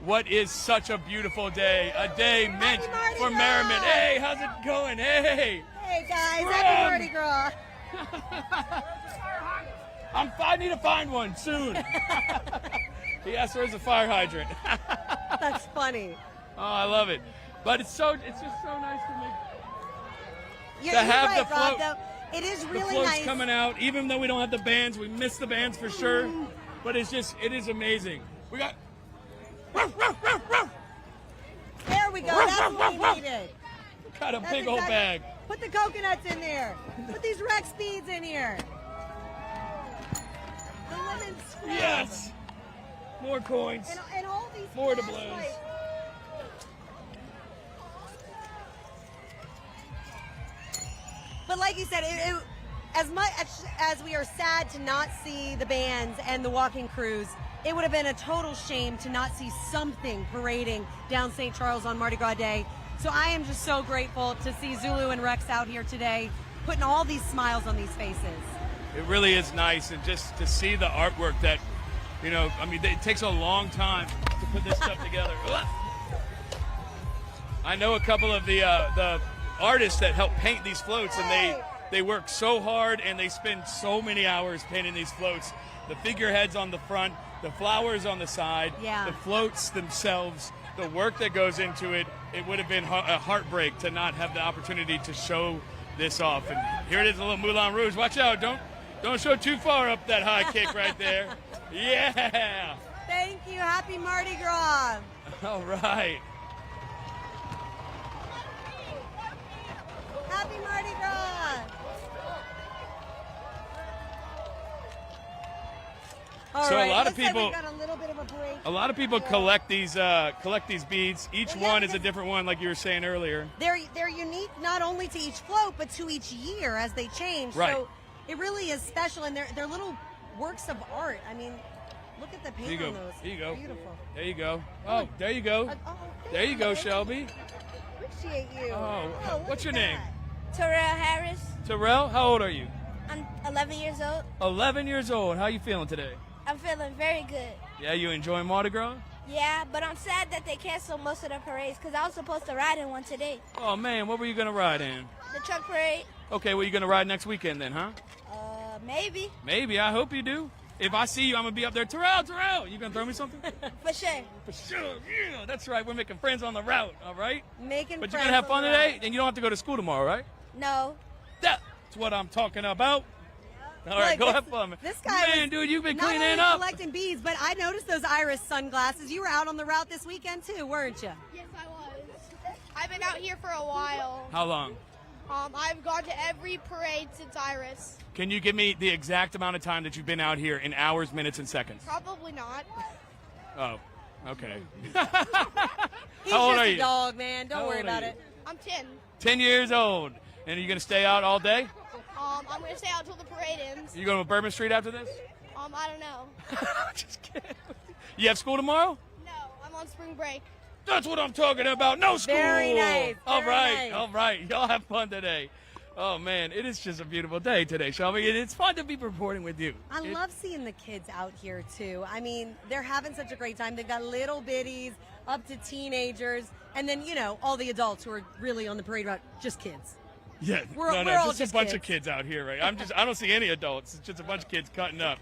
what is such a beautiful day, a day meant for merriment. Hey, how's it going? Hey! Hey guys, happy Mardi Gras! I need to find one soon. He asked where's the fire hydrant. That's funny. Oh, I love it. But it's just so nice to make You're have right, the Rob, float. though. It is The really floats nice. coming out, even though we don't have the bands. We miss the bands for sure. But it is amazing. We got. There we go. That's what we needed. Got a That's big old bag. Put the coconuts in there. Put these Rex beads in here. The lemon squib. Yes. More coins. And all these More to flashlights. blows. But like you said, as much as we are sad to not see the bands and the walking crews, it would have been a total shame to not see something parading down St. Charles on Mardi Gras Day. So I am just so grateful to see Zulu and Rex out here today, putting all these smiles on these faces. It really is nice, and just to see the artwork that, you know, I mean, it takes a long time to put this stuff together. I know a couple of the artists that help paint these floats, and they work so hard and they spend so many hours painting these floats. The figureheads on the front, the flowers on the side, the floats themselves, the work that goes into it. It would have been a heartbreak to not have the opportunity to show this off. And here it is, a little Moulin Rouge. Watch out, don't show too far up that high kick right there. Yeah. Thank you. Happy Mardi Gras. All right. Happy Mardi Gras. So right, a lot of looks like people, we've got a little bit of a break. a lot of people collect these beads. Each one is a different one, like you were saying earlier. They're unique not only to each float but to each year as they change. Right. So it really is special, and they're little works of art. I mean, look at the Here you paint go. on those. Here you go. Beautiful. There you go. Oh, there you go. There you go, Shelby. Appreciate you. Oh, look what's at your name? Terrell Harris. Terrell, how old are you? I'm 11 years old. 11 years old. How you feeling today? I'm feeling very good. Yeah, you enjoying Mardi Gras? Yeah, but I'm sad that they canceled most of the parades because I was supposed to ride in one today. Oh, man, what were you going to ride in? The truck parade, Okay, well, you going to ride next weekend then, huh? maybe. Maybe. I hope you do. If I see you, I'm going to be up there. Terrell, you going to throw me something? For sure. For sure. Yeah, that's right. We're making friends on the route, all right? Making But friends you're going to have on fun the today? route. And you don't have to go to school tomorrow, right? No. That's what I'm talking about. All right, Look, go this- have fun. This guy Man, was dude, you've been not cleaning only up. collecting beads, but I noticed those iris sunglasses. You were out on the route this weekend too, weren't you? Yes, I was. I've been out here for a while. How long? I've gone to every parade since Iris. Can you give me the exact amount of time that you've been out here in hours, minutes, and seconds? Probably not. Oh, okay. He's How old just are a you? dog, man. Don't How worry old are about you? it. I'm 10. 10 years old. And are you going to stay out all day? I'm going to stay out till the parade ends. You going to Bourbon Street after this? I don't know. Just kidding. You have school tomorrow? No, I'm on spring break. That's what I'm talking about. No school. Very nice. All Very right. nice. All right. Y'all have fun today. Oh, man. It is just a beautiful day today, Shelby. And it's fun to be reporting with you. I love seeing the kids out here too. I mean, they're having such a great time. They've got little bitties up to teenagers, and then, you know, all the adults who are really on the parade route, just kids. Yeah, We're all just just a bunch kids. of kids out here, right? I don't see any adults. It's just a bunch of kids cutting up.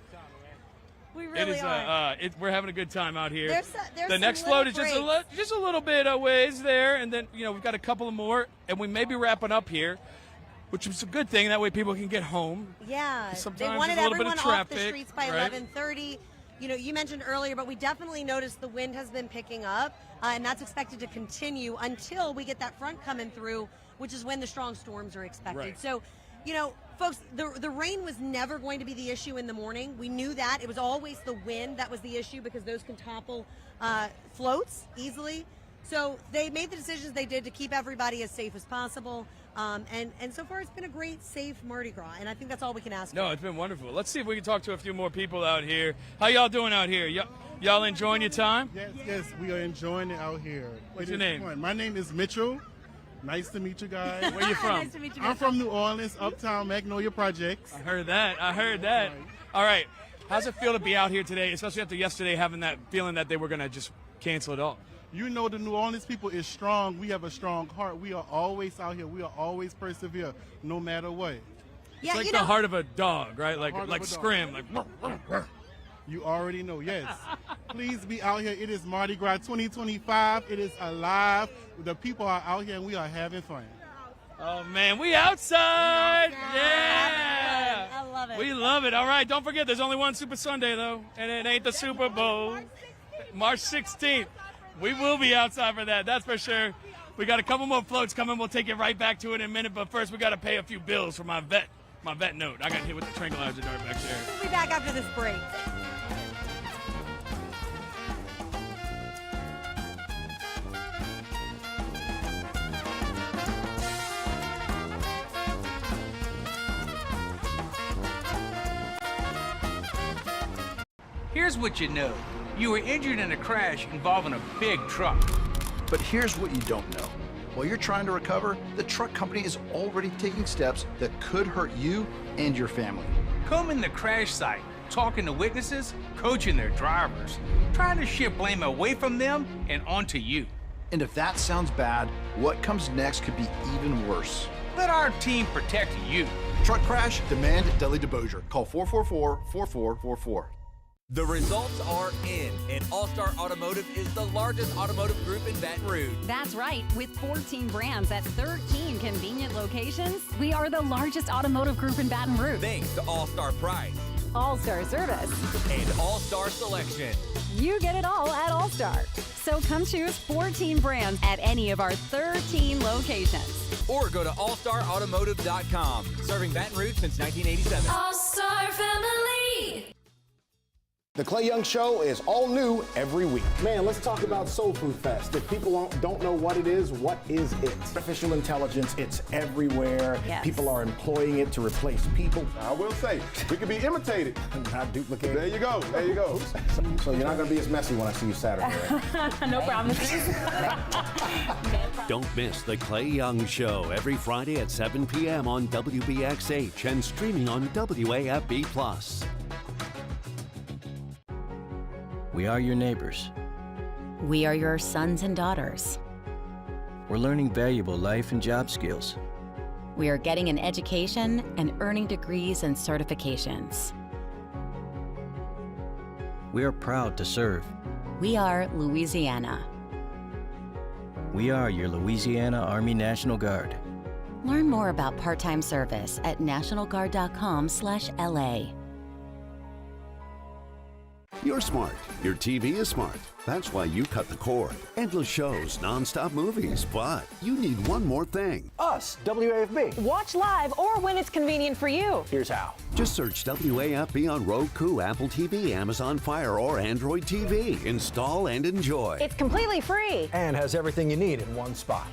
We really are. We're having a good time out here. There's the next some float is little just a little bit of ways there, and then we've got a couple of more, and we may be wrapping up here, which is a good thing. That way people can get home. Yeah, Sometimes they wanted there's a little bit everyone of traffic, off the streets by right? 11:30. You mentioned earlier, but we definitely noticed the wind has been picking up, and that's expected to continue until we get that front coming through, which is when the strong storms are expected. Right. So, folks, the rain was never going to be the issue in the morning. We knew that. It was always the wind that was the issue because those can topple floats easily. So they made the decisions they did to keep everybody as safe as possible. And so far, it's been a great, safe Mardi Gras, and I think that's all we can ask for. No, it's been wonderful. Let's see if we can talk to a few more people out here. How y'all doing out here? Y'all enjoying your time? Yes, we are enjoying it out here. What's your name? Fun. My name is Mitchell. Nice to meet you guys. Where you from? Nice to meet you. I'm from New Orleans, Uptown Magnolia Projects. I heard that. All right. How's it feel to be out here today, especially after yesterday having that feeling that they were going to just cancel it all? The New Orleans people is strong. We have a strong heart. We are always out here. We are always persevere, no matter what. Yeah, it's like the heart of a dog, right? Like scrim, like. You already know, yes. Please be out here. It is Mardi Gras 2025. It is alive. The people are out here and we are having fun. Oh, man, we outside. Yeah. I love it. We love it. All right, don't forget, there's only one Super Sunday, though, and it ain't the Super Bowl. March 16th. We will be outside for that, that's for sure. We got a couple more floats coming. We'll take it right back to it in a minute, but first we got to pay a few bills for my vet note. I got hit with the tranquilizer dart back there. We'll be back after this break. Here's what you know. You were injured in a crash involving a big truck. But here's what you don't know. While you're trying to recover, the truck company is already taking steps that could hurt you and your family. Combing the crash site, talking to witnesses, coaching their drivers, trying to shift blame away from them and onto you. And if that sounds bad, what comes next could be even worse. Let our team protect you. Truck crash, demand Deli DeBosier. Call 444-4444. The results are in, and All-Star Automotive is the largest automotive group in Baton Rouge. That's right. With 14 brands at 13 convenient locations, we are the largest automotive group in Baton Rouge. Thanks to All-Star Price, All-Star Service, and All-Star Selection. You get it all at All-Star. So come choose 14 brands at any of our 13 locations. Or go to allstarautomotive.com. Serving Baton Rouge since 1987. All-Star Family. The Clay Young Show is all new every week. Man, let's talk about Soul Food Fest. If people don't know what it is, what is it? Artificial intelligence, it's everywhere. Yes. People are employing it to replace people. I will say, we can be imitated. Not duplicated. There you go, there you go. So you're not going to be as messy when I see you Saturday, right? No problem. Don't miss The Clay Young Show every Friday at 7 p.m. on WBXH and streaming on WAFB+. We are your neighbors. We are your sons and daughters. We're learning valuable life and job skills. We are getting an education and earning degrees and certifications. We are proud to serve. We are Louisiana. We are your Louisiana Army National Guard. Learn more about part-time service at nationalguard.com/LA. You're smart. Your TV is smart. That's why you cut the cord. Endless shows, non-stop movies, but you need one more thing. Us, WAFB. Watch live or when it's convenient for you. Here's how. Just search WAFB on Roku, Apple TV, Amazon Fire, or Android TV. Install and enjoy. It's completely free. And has everything you need in one spot.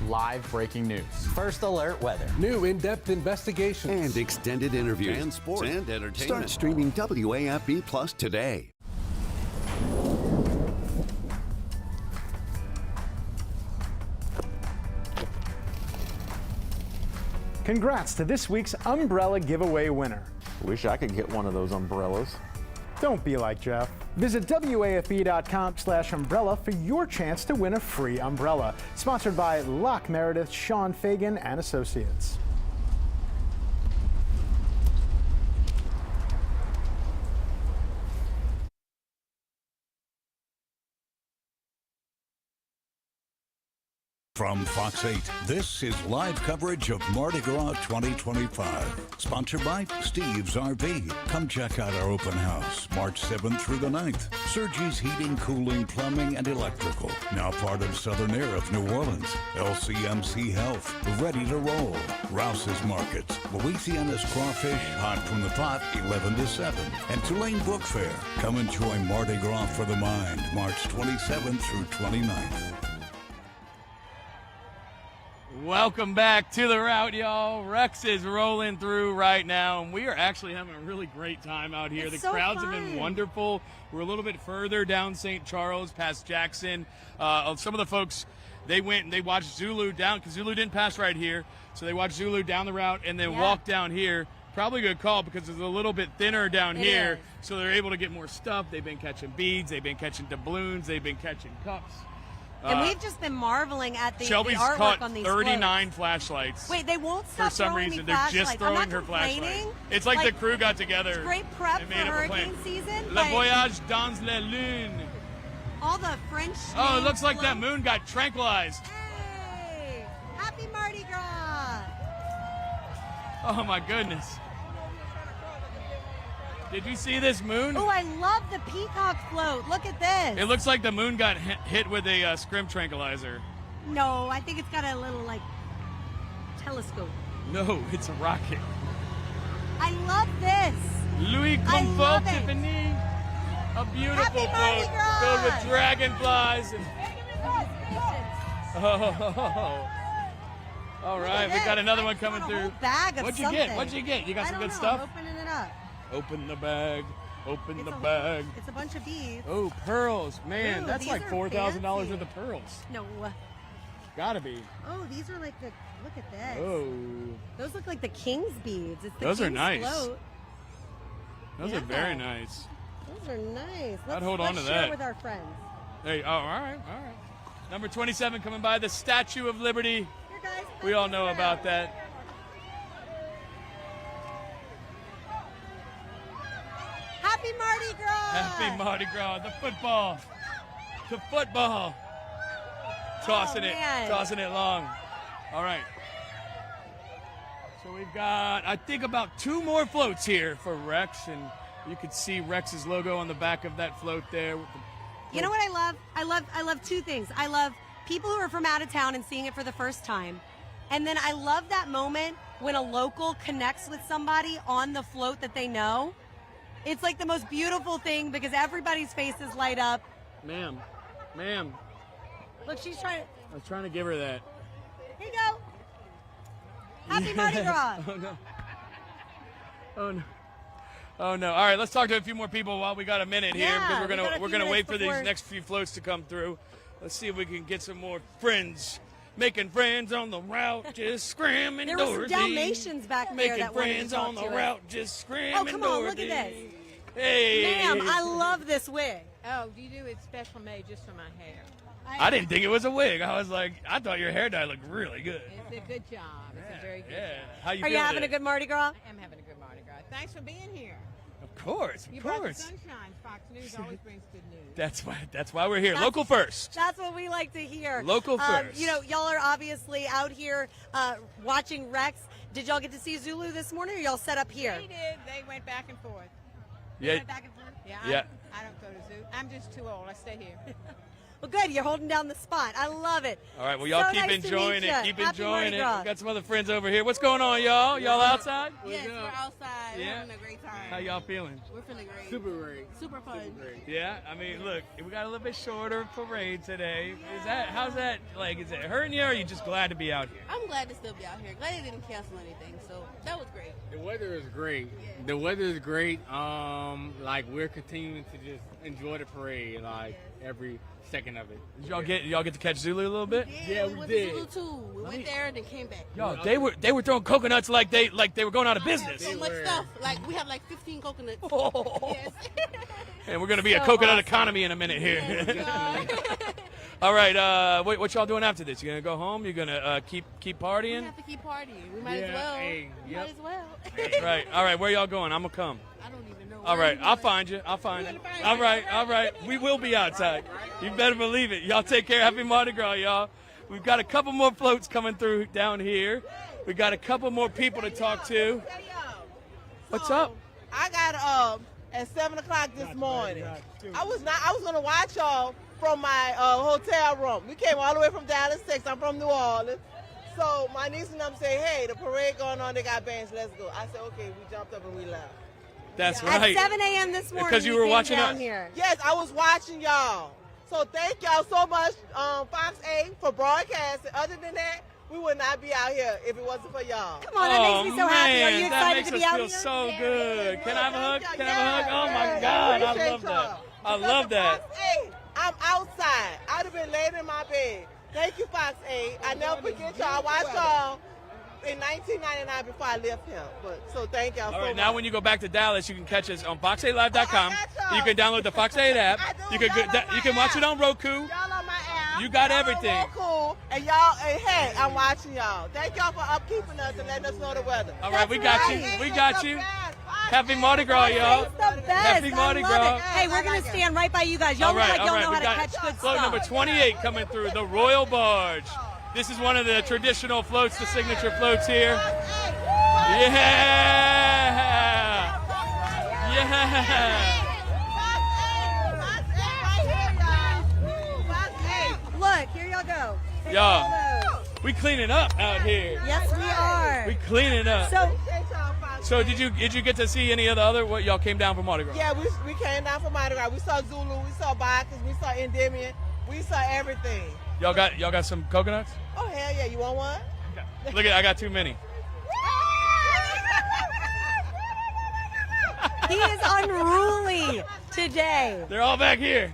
Live breaking news. First alert weather. New in-depth investigations. And extended interviews. And sports. And entertainment. Start streaming WAFB+ today. Congrats to this week's umbrella giveaway winner. Wish I could get one of those umbrellas. Don't be like Jeff. Visit WAFB.com/umbrella for your chance to win a free umbrella. Sponsored by Locke Meredith, Sean Fagan, and Associates. From Fox 8, this is live coverage of Mardi Gras 2025. Sponsored by Steve's RV. Come check out our open house, March 7th through the 9th. Sergi's Heating, Cooling, Plumbing, and Electrical. Now part of Southern Air of New Orleans. LCMC Health. Ready to roll. Rouse's Markets. Louisiana's Crawfish, hot from the pot, 11 to 7. And Tulane Book Fair. Come enjoy Mardi Gras for the mind, March 27th through 29th. Welcome back to the route, y'all. Rex is rolling through right now, and we are actually having a really great time out here. The crowds have been wonderful. We're a little bit further down St. Charles, past Jackson. Some of the folks, they went and they watched Zulu down, because Zulu didn't pass right here. So they watched Zulu down the route and then walk down here. Probably a good call because it's a little bit thinner down here, so they're able to get more stuff. They've been catching beads. They've been catching doubloons. They've been catching cups. And we've just been marveling at the Shelby's artwork caught on these 39 floats. flashlights. Wait, they won't stop for some throwing reason. me They're just flashlights. throwing I'm not her flashlights. complaining. It's like the crew got together. It's great prep and for made up a hurricane plan. season. Le but voyage dans la lune. all the French. Oh, it looks like that floats. moon got tranquilized. Hey, happy Mardi Gras! Oh my goodness. Did you see this moon? Oh, I love the peacock float. Look at this. It looks like the moon got hit with a scrim tranquilizer. No, I think it's got a little like telescope. No, it's a rocket. I love this. Louis I Comfort love it. Tiffany. A beautiful Happy Mardi boat Gras. filled with dragonflies. And all right, we got another one coming through. Bag of What'd you something. get? What'd you get? You got I some don't good know. stuff? I'm opening it up. Open the bag. Open It's the a- bag. It's a bunch of beads. Oh, pearls. Man, Ooh, that's these like are $4,000 fancy. worth of pearls. No. Gotta be. Oh, these are like the. Look at this. Oh. Those look like the king's beads. It's the Those are king's nice. float. Those are very nice. Those are nice. I'd hold on to let's share that. it with our friends. Hey, oh, all right. Number 27 coming by, the Statue of Liberty. We all know about that. Happy Mardi Gras! Happy Mardi Gras. The football. The football. Tossing it long. All right. So we've got, I think, about 2 more floats here for Rex, and you can see Rex's logo on the back of that float there. You know what I love? I love 2 things. I love people who are from out of town and seeing it for the first time. And then I love that moment when a local connects with somebody on the float that they know. It's like the most beautiful thing because everybody's faces light up. Ma'am. Look, she's trying to. I was trying to give her that. Here you go. Happy Mardi Gras. Oh, no. Oh, no. Oh, no. All right, let's talk to a few more people while we got a minute here because we're gonna wait for these next few floats to come through. Let's see if we can get some more friends. Making friends on the route, just screaming There were some Dorothy. Dalmatians back there Making that wanted to friends talk on the to us. route, just screaming Oh, come on, look Dorothy. at this. Hey. Ma'am, I love this wig. Oh, do you do it special made just for my hair? I didn't think it was a wig. I was like, I thought your hair dye looked really good. It's a good job. It's a very good job. How you Are you feeling having today? a good Mardi Gras? I am having a good Mardi Gras. Thanks for being here. Of course, You of brought the course. sunshine. Fox News always brings good news. That's why we're here. Local first. That's what we like to hear. Local first. You know, y'all are obviously out here watching Rex. Did y'all get to see Zulu this morning, or y'all set up here? They did. They went back and forth. Yeah. Went back and forth? Yeah. Yeah. I don't go to zoo. I'm just too old. I stay here. Well, good. You're holding down the spot. I love it. All right, well, y'all So keep nice to enjoying meet it. ya. Keep Happy enjoying Mardi it. Gras. We got some other friends over here. What's going on, y'all? Y'all outside? Yes, we're outside. We're Yeah. having a great time. How y'all feeling? We're feeling great. Super great. Super fun. Yeah, I mean, look, we got a little bit shorter parade today. How's that, like, is it hurting you, or are you just glad to be out here? I'm glad to still be out here. Glad they didn't cancel anything, so that was great. The weather is great. The weather is great. Like, we're continuing to just enjoy the parade, like, every second of it. Did y'all get to catch Zulu a little bit? Yeah, we we went did. to Zulu too. We went there and then came back. Yo, they were throwing coconuts like they were going out of business. So much stuff. Like, we have like 15 coconuts. Yes. And we're gonna be a So coconut awesome. economy in a minute here. All right, what y'all doing after this? You gonna go home? You gonna keep partying? We have to keep partying. We might as Yeah, well. hey, We yep. might as well. That's right. All right, where y'all going? I'm gonna come. I don't even know. All where right, you I'll going. find you. All right. We will be outside. You better believe it. Y'all take care. Happy Mardi Gras, y'all. We've got a couple more floats coming through down here. We got a couple more people to talk to. What's up? I got at 7 o'clock this morning. I was gonna watch y'all from my hotel room. We came all the way from Dallas, Texas. I'm from New Orleans. So my niece and them say, hey, the parade going on, they got bands, let's go. I said, okay, we jumped up and we left. That's right. At 7 a.m. this morning, Because you were watching down us. here. Yes, I was watching y'all. So thank y'all so much, Fox 8, for broadcasting. Other than that, we would not be out here if it wasn't for y'all. Come on, that makes me so happy. Are you excited to be out here? That makes us feel so good. Can I have a hug? Can I have a hug? Oh, my Yes. God. I Appreciate love that. y'all. I Because love of that. Fox 8, I'm outside. I'd have been laid in my bed. Thank you, Fox 8. I never forget y'all. I watched y'all in 1999 before I left here. So thank y'all so All right, much. now when you go back to Dallas, you can catch us on fox8live.com. You can download the Fox 8 app. You can watch it on Roku. Y'all on my app. You got Y'all everything. on Roku. And y'all, hey, I'm watching y'all. Thank y'all for upkeeping us and letting us know the weather. All right, we got you. We got you. Happy Mardi Gras, y'all. It's the best. Happy Mardi I love Gras. it. Hey, we're going to stand right by you guys. Y'all All right, look like all y'all right. know We how to got catch good float stuff. number 28 coming through, the Royal Barge. This is one of the traditional floats, the signature floats here. Yeah! Yeah! Look, here y'all go. Take Y'all, all those. we cleaning up out here. Yes, we are. We cleaning up. So did you get to see any of the other? What y'all came down for Mardi Gras? Yeah, we came down from Mardi Gras. We saw Zulu, we saw Bacchus, we saw Endymion, we saw everything. Y'all got some coconuts? Oh hell yeah, you want one? Look I got too many. He is unruly today. They're all back here.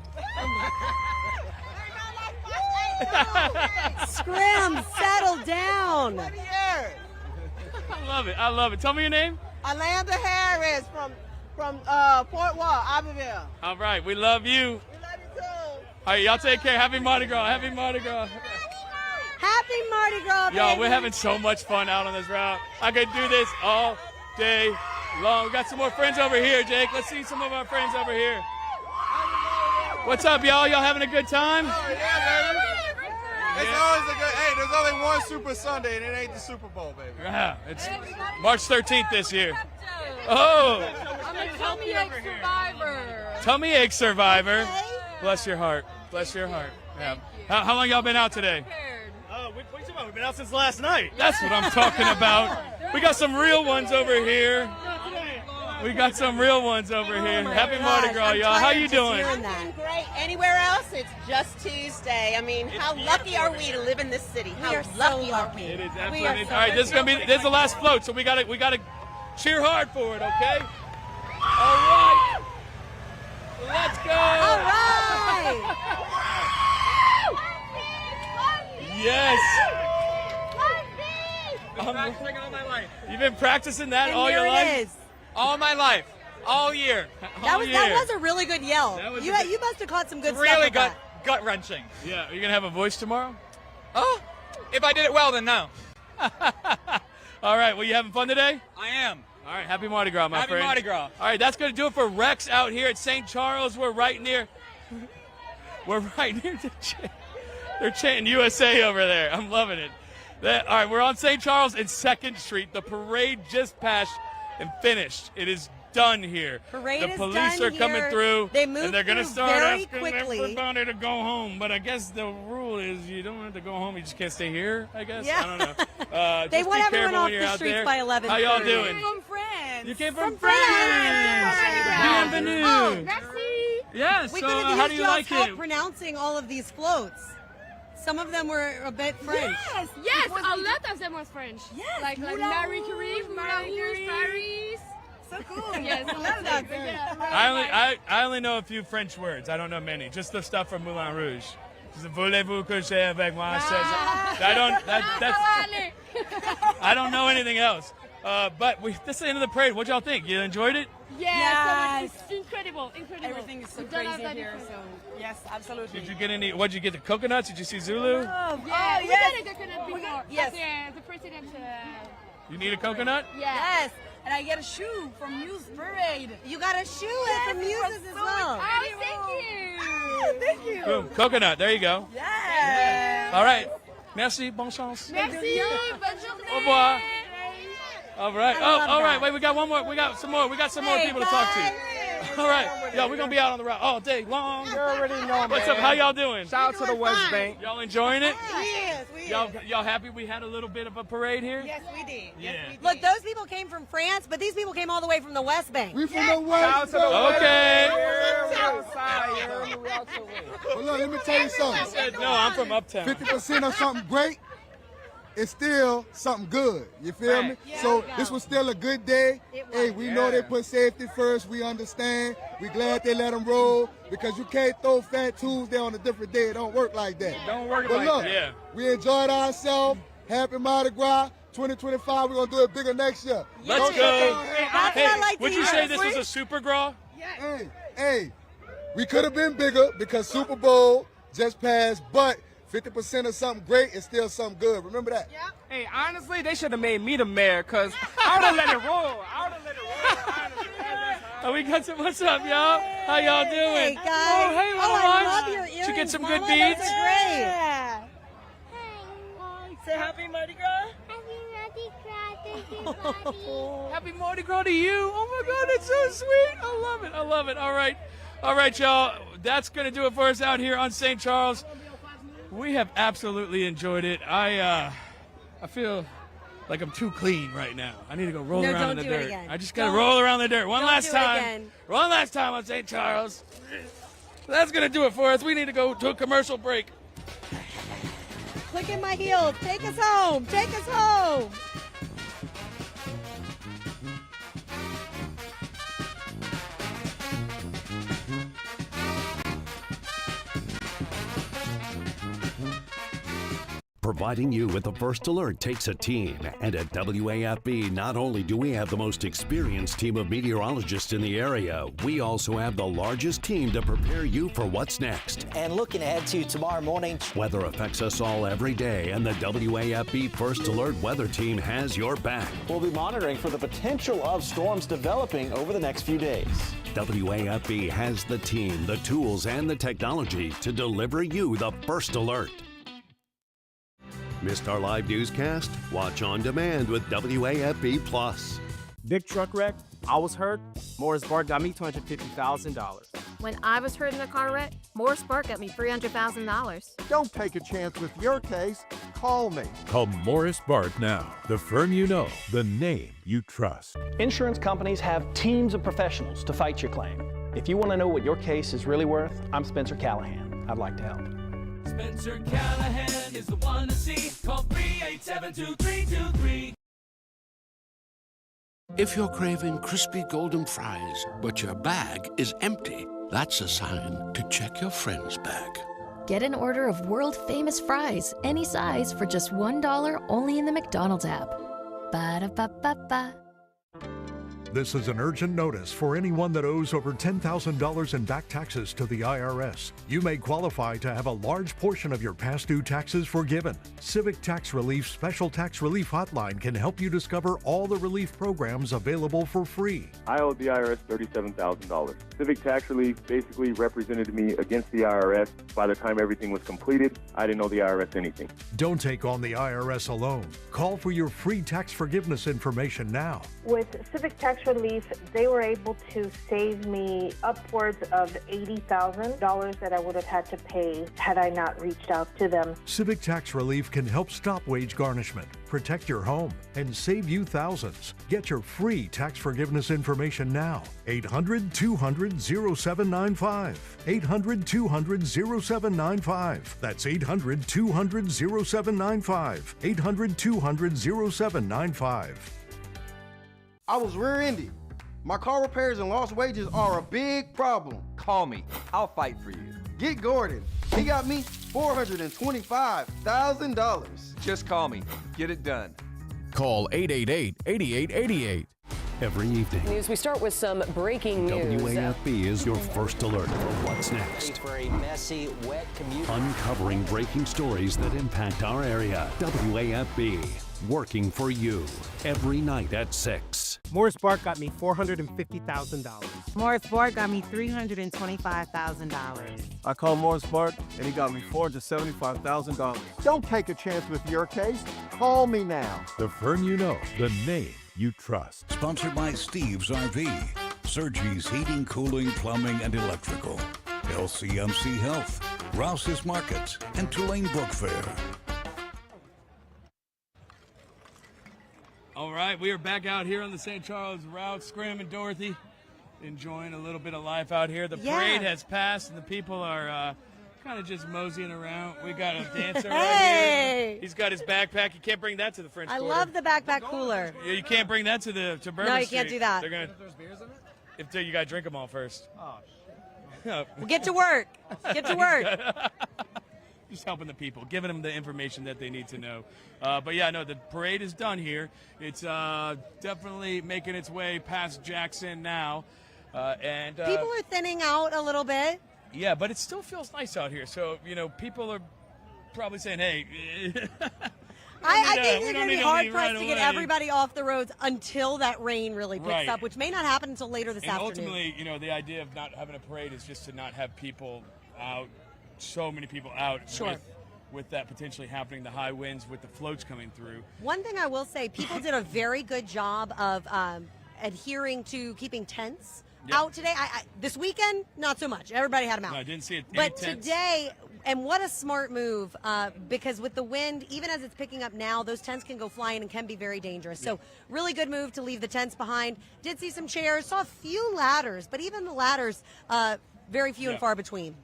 Scrim, settle down. I love it. I love it. Tell me your name. Alanda Harris from Fort Worth, Abbeville. All right, we love you. We love you too. All right, y'all take care. Happy Mardi Gras. Happy Mardi Gras. Happy Mardi Gras, baby. Y'all, we're having so much fun out on this route. I could do this all day long. We got some more friends over here, Jake. Let's see some of our friends over here. What's up, y'all? Y'all having a good time? Oh, yeah, baby. It's always a good. Hey, there's only one Super Sunday, and it ain't the Super Bowl, baby. Yeah, it's March 13th this year. Oh, I'm a tummy ache survivor. tummy ache survivor. Bless your heart. Bless your heart. Yeah. How long y'all been out today? We've been out since last night. That's what I'm talking about. We got some real ones over here. We got some real ones over here. Happy Mardi Gras, y'all. How you doing? Great. Anywhere else, it's just Tuesday. I mean, how lucky are we to live in this city? How lucky are we? It is absolutely. All right, this is the last float, so we gotta cheer hard for it, okay? All right. Let's go. All right. Yes. Been practicing all my life. You've been practicing that And all here your it life? is. All my life. All year. That was a really good yell. You must have caught some good stuff. Really with that. gut wrenching. Yeah, are you gonna have a voice tomorrow? Oh, if I did it well, then no. All right, well, you having fun today? I am. All right, happy Mardi Gras, my Happy friend. Mardi Gras. All right, that's going to do it for Rex out here at St. Charles. We're right near they're chanting USA over there. I'm loving it. All right, we're on St. Charles and 2nd Street. The parade just passed and finished. It is done here. Parade the is police done are coming here. through. They moved and they're gonna through start very asking quickly. everybody to go home. But I guess the rule is you don't have to go home. You just can't stay here, I guess. Yeah. I don't know. They just want be everyone careful off when you're the out streets there. by 11:30. How y'all doing? From France. You came from France. Bienvenue. Oh, merci. Yes. We So could have how used do you y'all's like help it? pronouncing all of these floats. Some of them were a bit French. Yes, a lot of them was French. Yes, like Marie Curie, Paris. So cool. Yes, I love that. I only know a few French words. I don't know many. Just the stuff from Moulin Rouge. Voulez-vous coucher avec moi? I don't know anything else. But this is the end of the parade. What y'all think? You enjoyed it? Yes, it's incredible. Everything is so crazy here. So yes, absolutely. Did you get any? What did you get? The coconuts? Did you see Zulu? Yeah, we got a coconut before. Yes. The president. You need a coconut? Yes. And I get a shoe from Muse Parade. You got a shoe from Muses as well. Oh, thank you. Thank you. Boom. Coconut. There you go. Yes. All right. Merci, bonne chance. Merci. Bonne journée. Au revoir. All right. All right. Wait, we got one more. We got some more. We got some more people to talk to. All right. Yo, we're going to be out on the route all day long. You already know, What's up? How y'all doing? Shout out to the West Bank. Y'all enjoying it? Yes, we Y'all happy we had a little bit of a parade here? Yes, we did. Yeah. Look, those people came from France, but these people came all the way from the West Bank. We from the West. Okay. Well, look, let me tell you something. No, I'm from Uptown. 50% of something great is still something good. You feel me? Yeah, So yeah. this was still a good day. Hey, we know they put safety first. We understand. We glad they let them roll because you can't throw Fat Tuesday on a different day. It don't work like that. Don't work But like look, that. Yeah. we enjoyed ourselves. Happy Mardi Gras. 2025, we're going to do it bigger next year. Let's Don't go. shut down. That's what I like to Would you hear. say this was a super gras? Hey, we could have been bigger because Super Bowl just passed, but 50% of something great is still something good. Remember that? Hey, honestly, they should have made me the mayor because I would have let it roll. Oh, we got some. What's up, y'all? How y'all doing? Hey, guys. Oh, hey, little I ones. love your Did you get earrings, some good Mama. beads? Those are great. Yeah. Say happy Mardi Gras. Happy Mardi Gras to you. Oh my God, that's so sweet. I love it. I love it. All right, y'all. That's gonna do it for us out here on St. Charles. We have absolutely enjoyed it. I feel like I'm too clean right now. I need to go roll around in the dirt. Again. I just gotta roll around the dirt one last time. Again. One last time on St. Charles. That's gonna do it for us. We need to go to a commercial break. Look at my heels. Take us home. Take us home. Providing you with the first alert takes a team, and at WAFB, not only do we have the most experienced team of meteorologists in the area, we also have the largest team to prepare you for what's next. And looking ahead to tomorrow morning, Weather affects us all every day, and the WAFB First Alert Weather Team has your back. We'll be monitoring for the potential of storms developing over the next few days. WAFB has the team, the tools, and the technology to deliver you the first alert. Missed our live newscast? Watch on demand with WAFB Plus. Big truck wreck. I was hurt. Morris Bart got me $250,000. When I was hurt in a car wreck, Morris Spark got me $300,000. Don't take a chance with your case. Call me. Call Morris Bart now, the firm you know, the name you trust. Insurance companies have teams of professionals to fight your claim. If you want to know what your case is really worth, I'm Spencer Callahan. I'd like to help. Spencer Callahan is the one to see. Call 387-2323. If you're craving crispy golden fries, but your bag is empty, that's a sign to check your friend's bag. Get an order of world-famous fries, any size, for just $1 only in the McDonald's app. Ba-da-ba-ba-ba. This is an urgent notice for anyone that owes over $10,000 in back taxes to the IRS. You may qualify to have a large portion of your past due taxes forgiven. Civic Tax Relief Special Tax Relief Hotline can help you discover all the relief programs available for free. I owed the IRS $37,000. Civic Tax Relief basically represented me against the IRS. By the time everything was completed, I didn't owe the IRS anything. Don't take on the IRS alone. Call for your free tax forgiveness information now. With Civic Tax Relief, they were able to save me upwards of $80,000 that I would have had to pay had I not reached out to them. Civic Tax Relief can help stop wage garnishment, protect your home, and save you thousands. Get your free tax forgiveness information now. 800-200-0795. 800-200-0795. That's 800-200-0795. 800-200-0795. I was rear-ended. My car repairs and lost wages are a big problem. Call me. I'll fight for you. Get Gordon. He got me $425,000. Just call me. Get it done. Call 888-8888. Every evening, News. We start with some breaking news. WAFB is your first alert for what's next. for a messy, wet commute. Uncovering breaking stories that impact our area. WAFB. working for you every night at 6. Morris Bart got me $450,000. Morris Bart got me $325,000. I called Morris Bart, and he got me $475,000. Don't take a chance with your case. Call me now. The firm you know, the name you trust. Sponsored by Steve's RV, Sergi's Heating, Cooling, Plumbing, and Electrical, LCMC Health, Rouse's Markets, and Tulane Book Fair. All right, we are back out here on the St. Charles route. Scrim and Dorothy enjoying a little bit of life out here. The parade has passed, and the people are kind of just moseying around. We got a dancer right here. He's got his backpack. You can't bring that to the French Quarter. I love the backpack cooler. Yeah, you can't bring that to Bourbon Street. No, you can't do that. They're gonna. There's beers in it? If you got to drink them all first. Oh, shit. Well, get to work. Get to work. Just helping the people, giving them the information that they need to know. But yeah, no, the parade is done here. It's definitely making its way past Jackson now. And people are thinning out a little bit. Yeah, but it still feels nice out here. So, people are probably saying, hey. I think it's going to be hard pressed to get everybody off the roads until that rain really picks up, which may not happen until later this afternoon. Ultimately, the idea of not having a parade is just to not have people out. So many people out with that potentially happening, the high winds with the floats coming through. One thing I will say, people did a very good job of adhering to keeping tents out today. This weekend, not so much. Everybody had them out. No, I didn't see it. But today, and what a smart move, because with the wind, even as it's picking up now, those tents can go flying and can be very dangerous. So really good move to leave the tents behind. Did see some chairs, saw a few ladders, but even the ladders, very few and far between.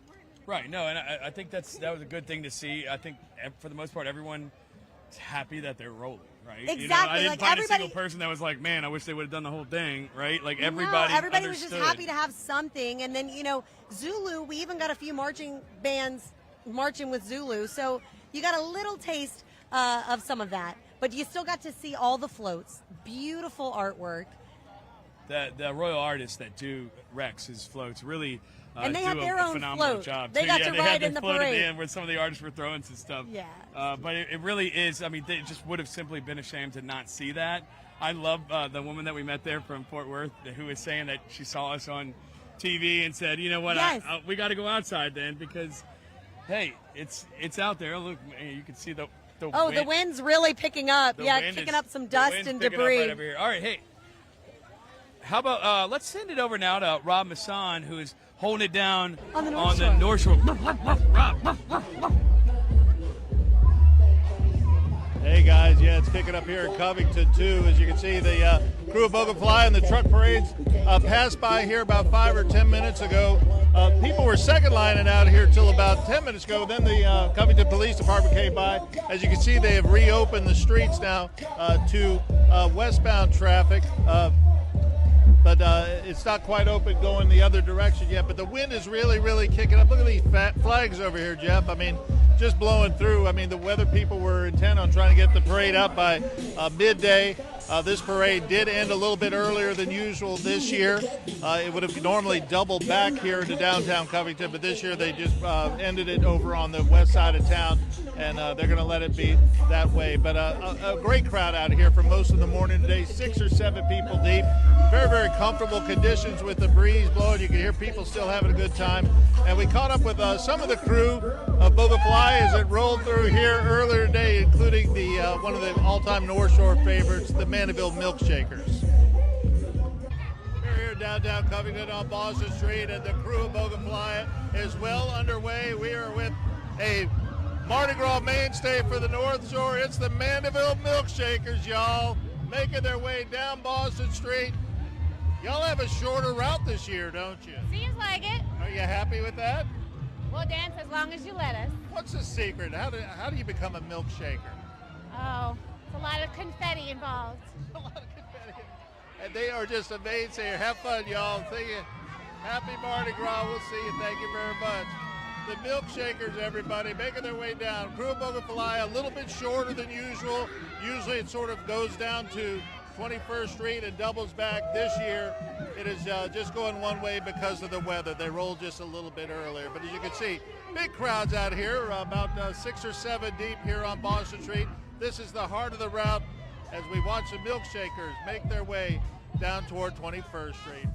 Right, no, and I think that was a good thing to see. I think for the most part, everyone's happy that they're rolling, right? Exactly. I didn't find a single person that was like, man, I wish they would have done the whole thing, right? Like everybody was just happy to have something. And then, Zulu, we even got a few marching bands marching with Zulu. So you got a little taste of some of that. But you still got to see all the floats. Beautiful artwork. The royal artists that do Rex's floats really and they had their own float. Job they got to ride in the parade. At the end where some of the artists were throwing some stuff. Yeah. But it really is. I mean, they just would have simply been ashamed to not see that. I love the woman that we met there from Fort Worth who was saying that she saw us on TV and said, you know what, we got to go outside then because, hey, it's out there. Look, you can see the wind. The wind's really picking up. Kicking up some dust and debris. Right over here. All right, hey. How about let's send it over now to Rob Masson, who is holding it down on the North Shore. Hey guys, it's picking up here in Covington too. As you can see, the crew of Bogafly and the truck parades passed by here about 5 or 10 minutes ago. People were second lining out here till about 10 minutes ago. Then the Covington Police Department came by. As you can see, they have reopened the streets now to westbound traffic. But it's not quite open going the other direction yet. But the wind is really, really kicking up. Look at these fat flags over here, Jeff. I mean, just blowing through. I mean, the weather people were intent on trying to get the parade out by midday. This parade did end a little bit earlier than usual this year. It would have normally doubled back here into downtown Covington, but this year they just ended it over on the west side of town, and they're going to let it be that way. But a great crowd out here for most of the morning today, 6 or 7 people deep. Very, very comfortable conditions with the breeze blowing. You can hear people still having a good time. And we caught up with some of the crew of Bogafly as it rolled through here earlier today, including the one of the all-time North Shore favorites, the Mandeville Milkshakers. We're here downtown Covington on Boston Street, and the crew of Bogafly is well underway. We are with a Mardi Gras mainstay for the North Shore. It's the Mandeville Milkshakers, y'all, making their way down Boston Street. Y'all have a shorter route this year, don't you? Seems like it. Are you happy with that? We'll dance as long as you let us. What's the secret? How do you become a milkshaker? Oh, it's a lot of confetti involved. A lot of confetti. And they are just amazing. Have fun, y'all. Thank you. Happy Mardi Gras. We'll see you. Thank you very much. The Milkshakers, everybody, making their way down. Crew of Bogafly, a little bit shorter than usual. Usually it sort of goes down to 21st Street and doubles back this year. It is just going one way because of the weather. They rolled just a little bit earlier. But as you can see, big crowds out here, about 6 or 7 deep here on Boston Street. This is the heart of the route as we watch the milkshakers make their way down toward 21st Street.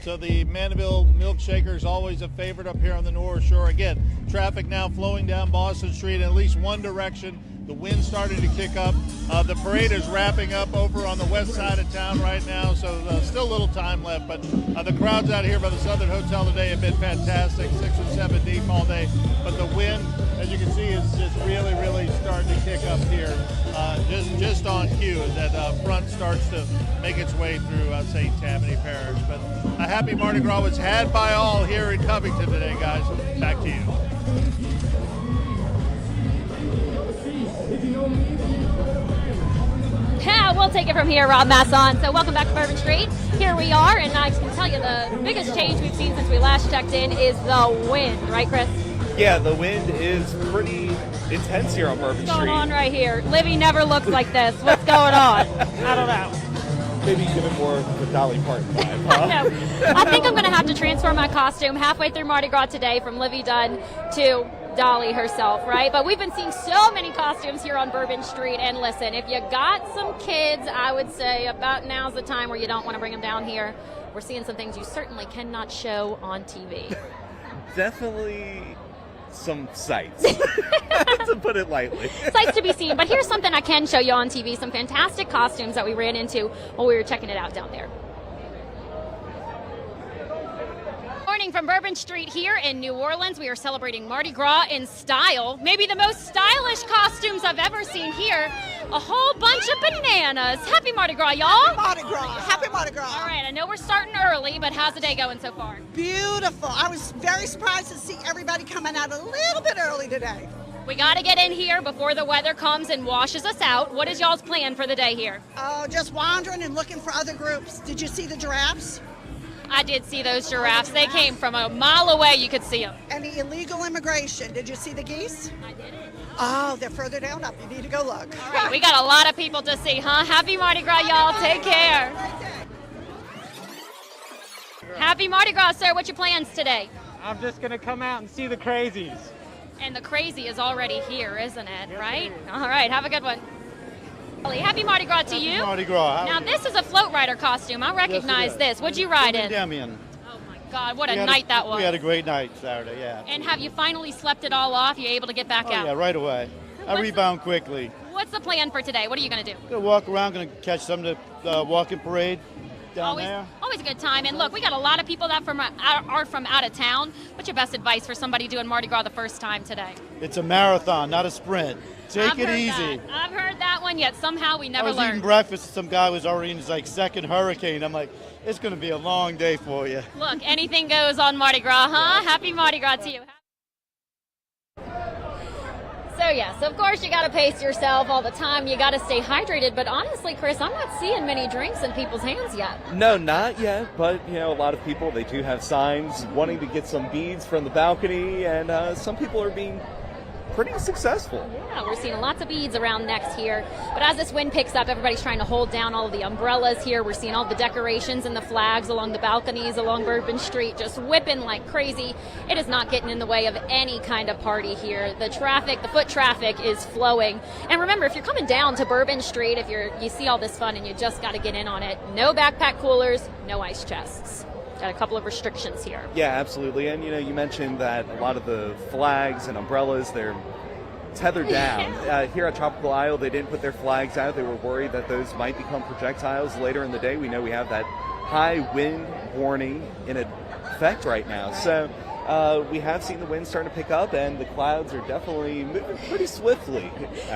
So the Mandeville Milkshakers always a favorite up here on the North Shore. Again, traffic now flowing down Boston Street in at least one direction. The wind starting to kick up. The parade is wrapping up over on the west side of town right now, so still a little time left. But the crowds out here by the Southern Hotel today have been fantastic, 6 or 7 deep all day. But the wind, as you can see, is just really, really starting to kick up here, just on cue as that front starts to make its way through St. Tammany Parish. But a happy Mardi Gras was had by all here in Covington today, guys. Back to you. Yeah, we'll take it from here, Rob Masson. So welcome back to Bourbon Street. Here we are, and I can tell you the biggest change we've seen since we last checked in is the wind, right, Chris? Yeah, the wind is pretty intense here on Bourbon Street. What's going on right here? Livy never looked like this. What's going on? I don't know. Maybe give it more of the Dolly Parton vibe, huh? No, I think I'm going to have to transfer my costume halfway through Mardi Gras today from Livy Dunn to Dolly herself, right? But we've been seeing so many costumes here on Bourbon Street, and listen, if you got some kids, I would say about now's the time where you don't want to bring them down here. We're seeing some things you certainly cannot show on TV. Definitely some sights, to put it lightly. Sights to be seen, but here's something I can show you on TV, some fantastic costumes that we ran into while we were checking it out down there. Morning from Bourbon Street here in New Orleans. We are celebrating Mardi Gras in style. Maybe the most stylish costumes I've ever seen here. A whole bunch of bananas. Happy Mardi Gras, y'all. Happy Mardi Gras. Happy Mardi Gras. All right, I know we're starting early, but how's the day going so far? Beautiful. I was very surprised to see everybody coming out a little bit early today. We got to get in here before the weather comes and washes us out. What is y'all's plan for the day here? Just wandering and looking for other groups. Did you see the giraffes? I did see those giraffes. They came from a mile away. You could see them. And the illegal immigration. Did you see the geese? I did. Oh, they're further down up. You need to go look. All right, we got a lot of people to see, huh? Happy Mardi Gras, y'all. Take care. Happy Mardi Gras, sir. What's your plans today? I'm just going to come out and see the crazies. And the crazy is already here, isn't it? Yes, right? All right, have a good one. Happy Mardi Gras to you. Mardi Gras. Now, this is a float rider costume. I recognize this. What'd you ride in? Damien. Oh, my God. What a night that was. We had a great night Saturday, yeah. And have you finally slept it all off? You able to get back out? Yeah, right away. I rebound quickly. What's the plan for today? What are you going to do? Gonna walk around, going to catch some of the walking parade down there. Always a good time. And look, we got a lot of people that are from out of town. What's your best advice for somebody doing Mardi Gras the first time today? It's a marathon, not a sprint. Take it easy. I've heard that one, yet somehow we never learned. I was eating breakfast and some guy was already in his second hurricane. I'm like, it's going to be a long day for you. Look, anything goes on Mardi Gras, huh? Happy Mardi Gras to you. So yes, of course you got to pace yourself all the time. You got to stay hydrated. But honestly, Chris, I'm not seeing many drinks in people's hands yet. No, not yet. But, a lot of people, they do have signs wanting to get some beads from the balcony. And some people are being pretty successful. Yeah, we're seeing lots of beads around necks here. But as this wind picks up, everybody's trying to hold down all of the umbrellas here. We're seeing all the decorations and the flags along the balconies along Bourbon Street just whipping like crazy. It is not getting in the way of any kind of party here. The traffic, the foot traffic is flowing. And remember, if you're coming down to Bourbon Street, if you see all this fun and you just got to get in on it, no backpack coolers, no ice chests. Got a couple of restrictions here. Yeah, absolutely. And, you mentioned that a lot of the flags and umbrellas, they're tethered down. Here at Tropical Isle, they didn't put their flags out. They were worried that those might become projectiles later in the day. We know we have that high wind warning in effect right now. So we have seen the wind starting to pick up, and the clouds are definitely moving pretty swiftly.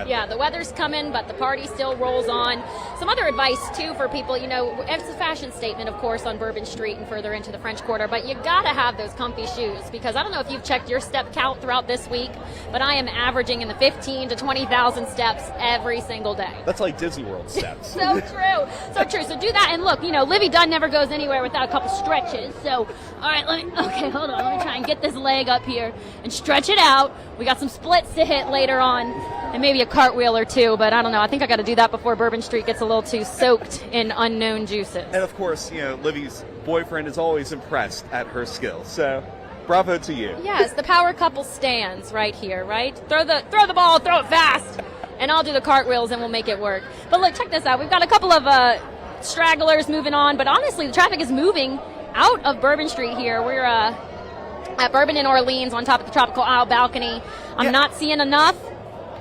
Yeah, the weather's coming, but the party still rolls on. Some other advice, too, for people, it's a fashion statement, of course, on Bourbon Street and further into the French Quarter, but you got to have those comfy shoes, because I don't know if you've checked your step count throughout this week, but I am averaging in the 15 to 20,000 steps every single day. That's like Disney World steps. So true. So true. So do that. And look, Livy Dunn never goes anywhere without a couple stretches. So, all right, hold on. Let me try and get this leg up here and stretch it out. We got some splits to hit later on and maybe a cartwheel or two, but I don't know. I think I got to do that before Bourbon Street gets a little too soaked in unknown juices. And of course, Livy's boyfriend is always impressed at her skills. So, bravo to you. Yes, the power couple stands right here, right? Throw the ball, throw it fast, and I'll do the cartwheels and we'll make it work. But look, check this out. We've got a couple of stragglers moving on, but honestly, the traffic is moving out of Bourbon Street here. We're at Bourbon in Orleans on top of the Tropical Isle balcony. I'm not seeing enough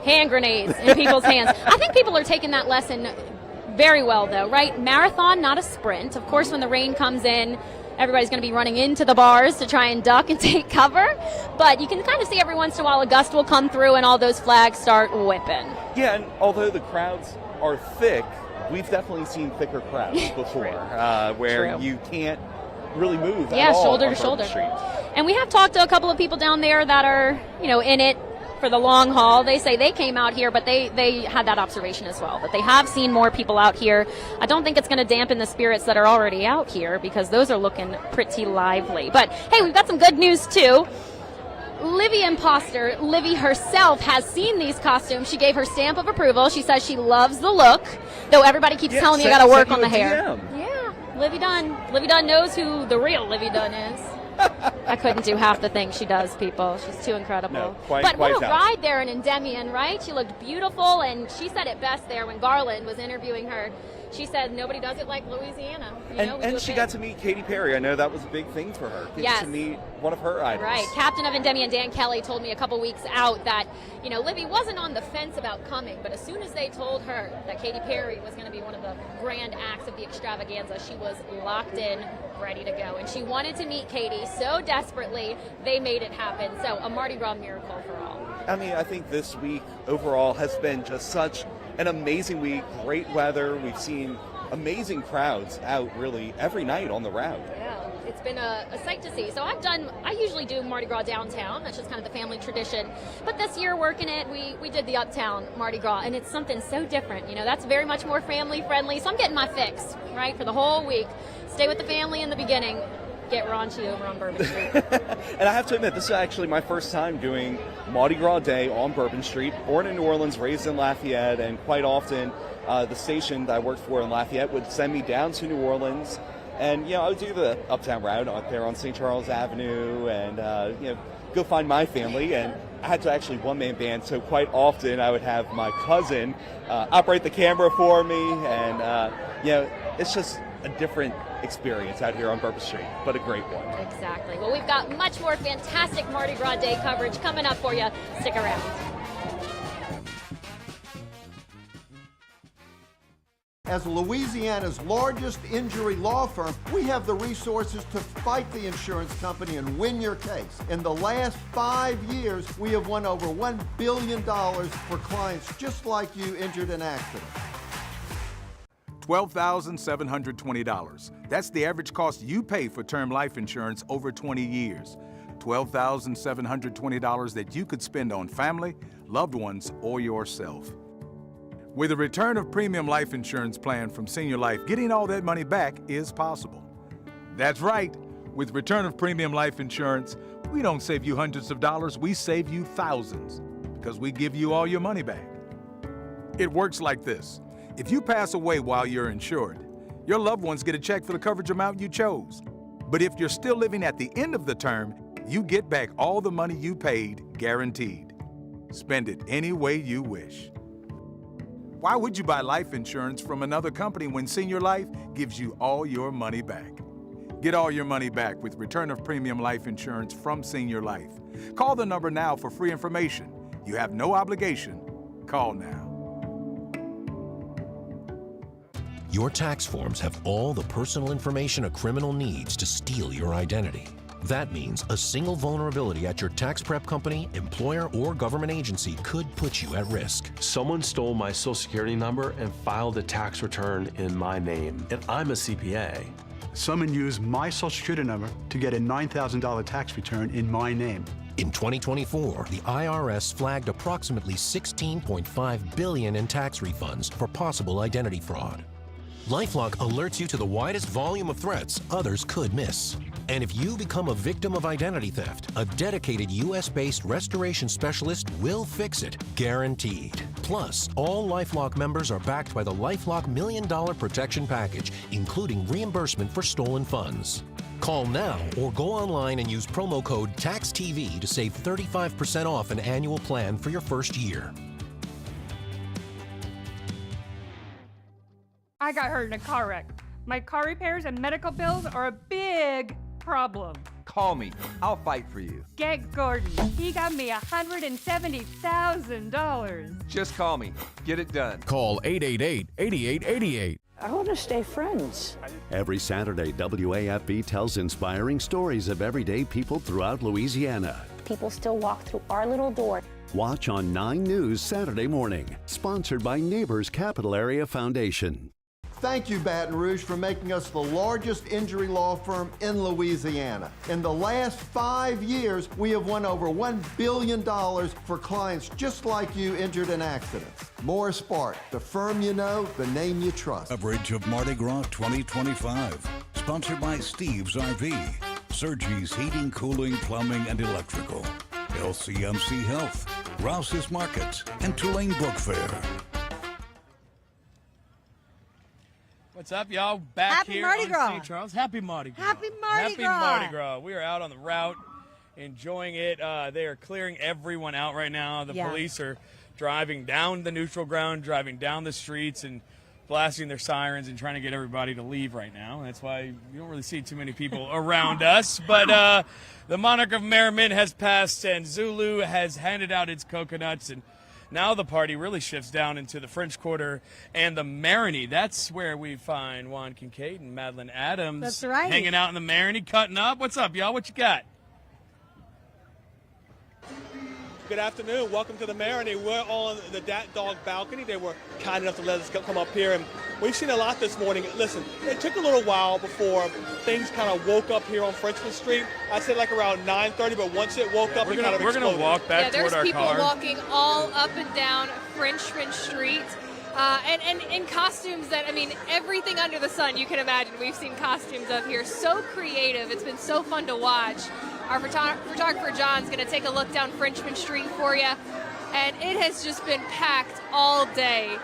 hand grenades in people's hands. I think people are taking that lesson very well, though, right? Marathon, not a sprint. Of course, when the rain comes in, everybody's going to be running into the bars to try and duck and take cover. But you can kind of see every once in a while a gust will come through and all those flags start whipping. Yeah, and although the crowds are thick, we've definitely seen thicker crowds before where you can't really move at all shoulder on to shoulder. Street. And we have talked to a couple of people down there that are, in it for the long haul. They say they came out here, but they had that observation as well, that they have seen more people out here. I don't think it's going to dampen the spirits that are already out here, because those are looking pretty lively. But hey, we've got some good news too. Livy Imposter, Livy herself, has seen these costumes. She gave her stamp of approval. She says she loves the look, though everybody keeps telling me you got to work on the hair. Yeah, Livy Dunn. Livy Dunn knows who the real Livy Dunn is. I couldn't do half the things she does, people. She's too incredible. No, but what a ride there in Endymion, right? She looked beautiful, and she said it best there when Garland was interviewing her. She said nobody does it like Louisiana. And she got to meet Katy Perry. I know that was a big thing for her. To meet one of her idols. Right. Captain of Endymion, Dan Kelly, told me a couple weeks out that, Livy wasn't on the fence about coming, but as soon as they told her that Katy Perry was going to be one of the grand acts of the extravaganza, she was locked in, ready to go. And she wanted to meet Katy so desperately, they made it happen. So a Mardi Gras miracle for all. I mean, I think this week overall has been just such an amazing week. Great weather. We've seen amazing crowds out really every night on the route. Yeah, it's been a sight to see. So I usually do Mardi Gras downtown. That's just kind of the family tradition. But this year, working it, we did the uptown Mardi Gras, and it's something so different. That's very much more family friendly. So I'm getting my fix, right, for the whole week. Stay with the family in the beginning. Get raunchy over on Bourbon Street. And I have to admit, this is actually my first time doing Mardi Gras Day on Bourbon Street. Born in New Orleans, raised in Lafayette, and quite often the station that I worked for in Lafayette would send me down to New Orleans. And, I would do the uptown route out there on St. Charles Avenue and, go find my family. And I had to actually one-man band, so quite often I would have my cousin operate the camera for me. And, it's just a different experience out here on Bourbon Street, but a great one. Exactly. Well, we've got much more fantastic Mardi Gras Day coverage coming up for you. Stick around. As Louisiana's largest injury law firm, we have the resources to fight the insurance company and win your case. In the last 5 years, we have won over $1 billion for clients just like you injured in accident. $12,720. That's the average cost you pay for term life insurance over 20 years. $12,720 that you could spend on family, loved ones, or yourself. With a return of premium life insurance plan from Senior Life, getting all that money back is possible. That's right. With return of premium life insurance, we don't save you hundreds of dollars, we save you thousands, because we give you all your money back. It works like this. If you pass away while you're insured, your loved ones get a check for the coverage amount you chose. But if you're still living at the end of the term, you get back all the money you paid, guaranteed. Spend it any way you wish. Why would you buy life insurance from another company when Senior Life gives you all your money back? Get all your money back with return of premium life insurance from Senior Life. Call the number now for free information. You have no obligation. Call now. Your tax forms have all the personal information a criminal needs to steal your identity. That means a single vulnerability at your tax prep company, employer, or government agency could put you at risk. Someone stole my Social Security number and filed a tax return in my name, and I'm a CPA. Someone used my Social Security number to get a $9,000 tax return in my name. In 2024, the IRS flagged approximately $16.5 billion in tax refunds for possible identity fraud. LifeLock alerts you to the widest volume of threats others could miss. And if you become a victim of identity theft, a dedicated U.S.-based restoration specialist will fix it, guaranteed. Plus, all LifeLock members are backed by the LifeLock $1 Million Protection Package, including reimbursement for stolen funds. Call now or go online and use promo code TAXTV to save 35% off an annual plan for your first year. I got hurt in a car wreck. My car repairs and medical bills are a big problem. Call me. I'll fight for you. Get Gordon. He got me $170,000. Just call me. Get it done. Call 888-8888. I want to stay friends. Every Saturday, WAFB tells inspiring stories of everyday people throughout Louisiana. People still walk through our little door. Watch on 9 News Saturday morning. Sponsored by Neighbors Capital Area Foundation. Thank you, Baton Rouge, for making us the largest injury law firm in Louisiana. In the last 5 years, we have won over $1 billion for clients just like you injured in accidents. Morris Spark, the firm you know, the name you trust. Coverage of Mardi Gras 2025. Sponsored by Steve's RV, Sergi's Heating, Cooling, Plumbing, and Electrical, LCMC Health, Rouse's Markets, and Tulane Book Fair. What's up, y'all? Back Happy here Mardi on Gras. St. Charles. Happy Mardi Gras. Happy Mardi Gras. Happy Mardi Gras. We are out on the route, enjoying it. They are clearing everyone out right now. The police are driving down the neutral ground, driving down the streets, and blasting their sirens and trying to get everybody to leave right now. That's why you don't really see too many people around us. But the monarch of Merriman has passed, and Zulu has handed out its coconuts, and now the party really shifts down into the French Quarter and the Marigny. That's where we find Juan Kincaid and Madeline Adams. That's right. Hanging out in the Marigny, cutting up. What's up, y'all? What you got? Good afternoon. Welcome to the Marigny. We're on the Dat Dog balcony. They were kind enough to let us come up here, and we've seen a lot this morning. Listen, it took a little while before things kind of woke up here on Frenchman Street. I said like around 9:30, but once it woke up, it kind of exploded. We're going to walk back toward our car. There's people walking all up and down Frenchman Street. And in costumes that, I mean, everything under the sun you can imagine. We've seen costumes of here. So creative. It's been so fun to watch. Our photographer John's going to take a look down Frenchman Street for you. And it has just been packed all day.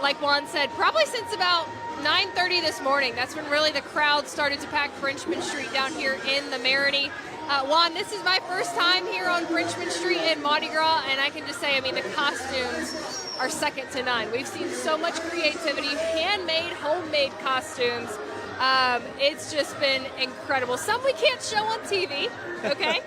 Like Juan said, probably since about 9:30 this morning. That's when really the crowd started to pack Frenchman Street down here in the Marigny. Juan, this is my first time here on Frenchman Street in Mardi Gras, and I can just say, I mean, the costumes are second to none. We've seen so much creativity, handmade, homemade costumes. It's just been incredible. Some we can't show on TV, okay?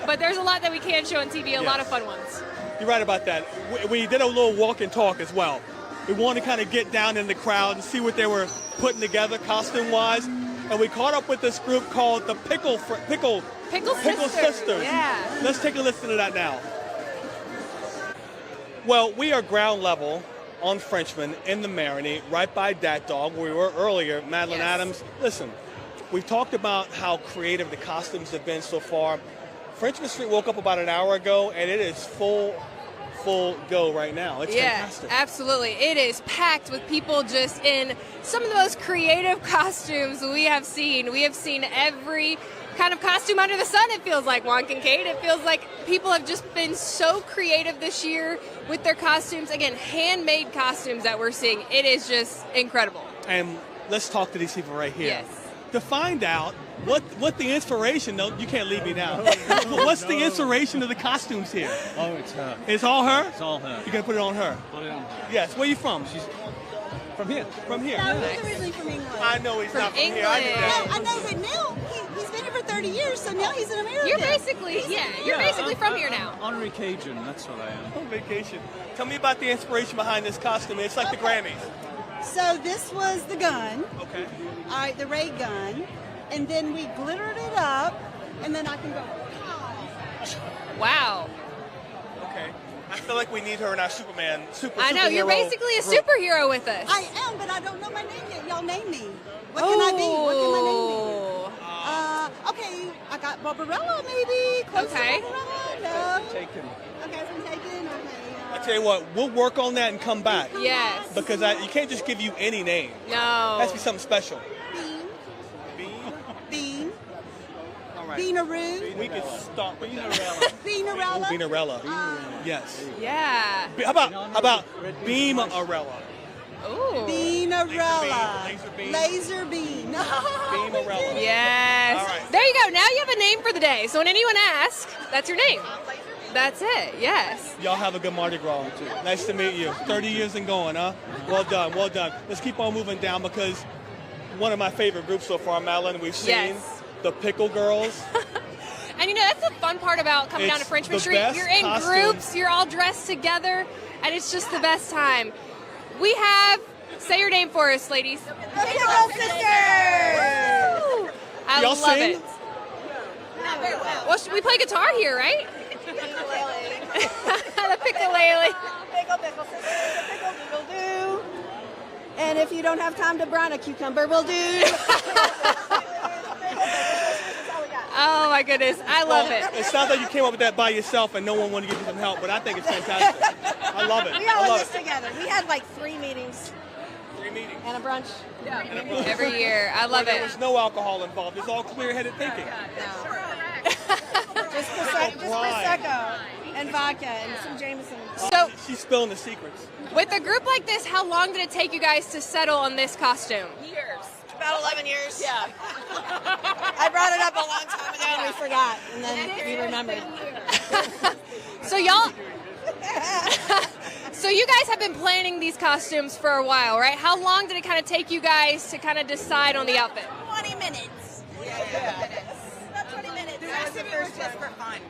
But there's a lot that we can show on TV, a lot of fun ones. You're right about that. We did a little walk and talk as well. We wanted to kind of get down in the crowd and see what they were putting together costume-wise. And we caught up with this group called the Pickle Sisters. Yeah. Let's take a listen to that now. Well, we are ground level on Frenchman in the Marigny, right by Dat Dog, where we were earlier. Madeline Adams, listen, we've talked about how creative the costumes have been so far. Frenchman Street woke up about an hour ago, and it is full go right now. It's fantastic. Absolutely. It is packed with people just in some of the most creative costumes we have seen. We have seen every kind of costume under the sun, it feels like, Juan Kincaid. It feels like people have just been so creative this year with their costumes. Again, handmade costumes that we're seeing. It is just incredible. And let's talk to these people right here. Yes. To find out what the inspiration, no, you can't leave me now. What's the inspiration of the costumes here? Oh, it's her. It's all her? It's all her. You're going to put it on her? Put it on her. Yes. Where are you from? She's from here. From here? No, he's originally from England. I know he's not from here. I knew that. I know, but now he's been here for 30 years, so now he's an American. You're basically, basically from here now. Honorary Cajun, that's what I am. On vacation. Tell me about the inspiration behind this costume. It's like the Grammys. So this was the gun. Okay. All right, the ray gun. And then we glittered it up and then I can go. Wow. Okay. I feel like we need her in our Superman. I know, you're superhero basically a group. superhero with us. I am, but I don't know my name yet. Y'all name me. What can I be? What can my name be? Okay, I got Barbarella, maybe. Close Okay. to Barbarella? No. Taken. Okay, from Taken. Okay. I tell you what, we'll work on that and come back. Yes. Because you can't just give you any name. No. It has to be something special. Bean. All right. Beanaroo. We can start with Beanarella. Beanarella. Yes. Yeah. How about Beamarella? Ooh. Beanarella. Laser beam. Beamarella. Yes. All right. There you go. Now you have a name for the day. So when anyone asks, that's your name. That's it. Yes. Y'all have a good Mardi Gras. Nice to meet you. 30 years and going, huh? Well done, well done. Let's keep on moving down because one of my favorite groups so far, Madeline, we've seen Yes. the Pickle Girls. And you know, that's the fun part about coming down to It's Frenchman the Street. best You're in costumes. groups, you're all dressed together, and it's just the best time. We have, say your name for us, ladies. The Pickle Sisters. Woo! I Y'all love sing? it. Well, we play guitar here, right? The pickle-lele. Pickle Sisters. Pickle Doodle Doo. And if you don't have time to brine a cucumber, will do. Oh my goodness, I love it. It sounds like you came up with that by yourself and no one wanted to give you some help, but I think it's fantastic. I love it. We all I in love this it. together. We had like 3 meetings. 3 meetings. And a brunch. And a bunch. Every year, I love There it. was no alcohol involved. It's all clear-headed thinking. Just Prosecco and vodka and some Jameson. So, She's spilling the secrets. with a group like this, how long did it take you guys to settle on this costume? Years. About 11 years. Yeah. I brought it up a long time ago and we forgot. And then we remembered. So y'all, so you guys have been planning these costumes for a while, right? How long did it kind of take you guys to kind of decide on the outfit? 20 minutes. Yeah. About 20 minutes. The rest of it was just for fun.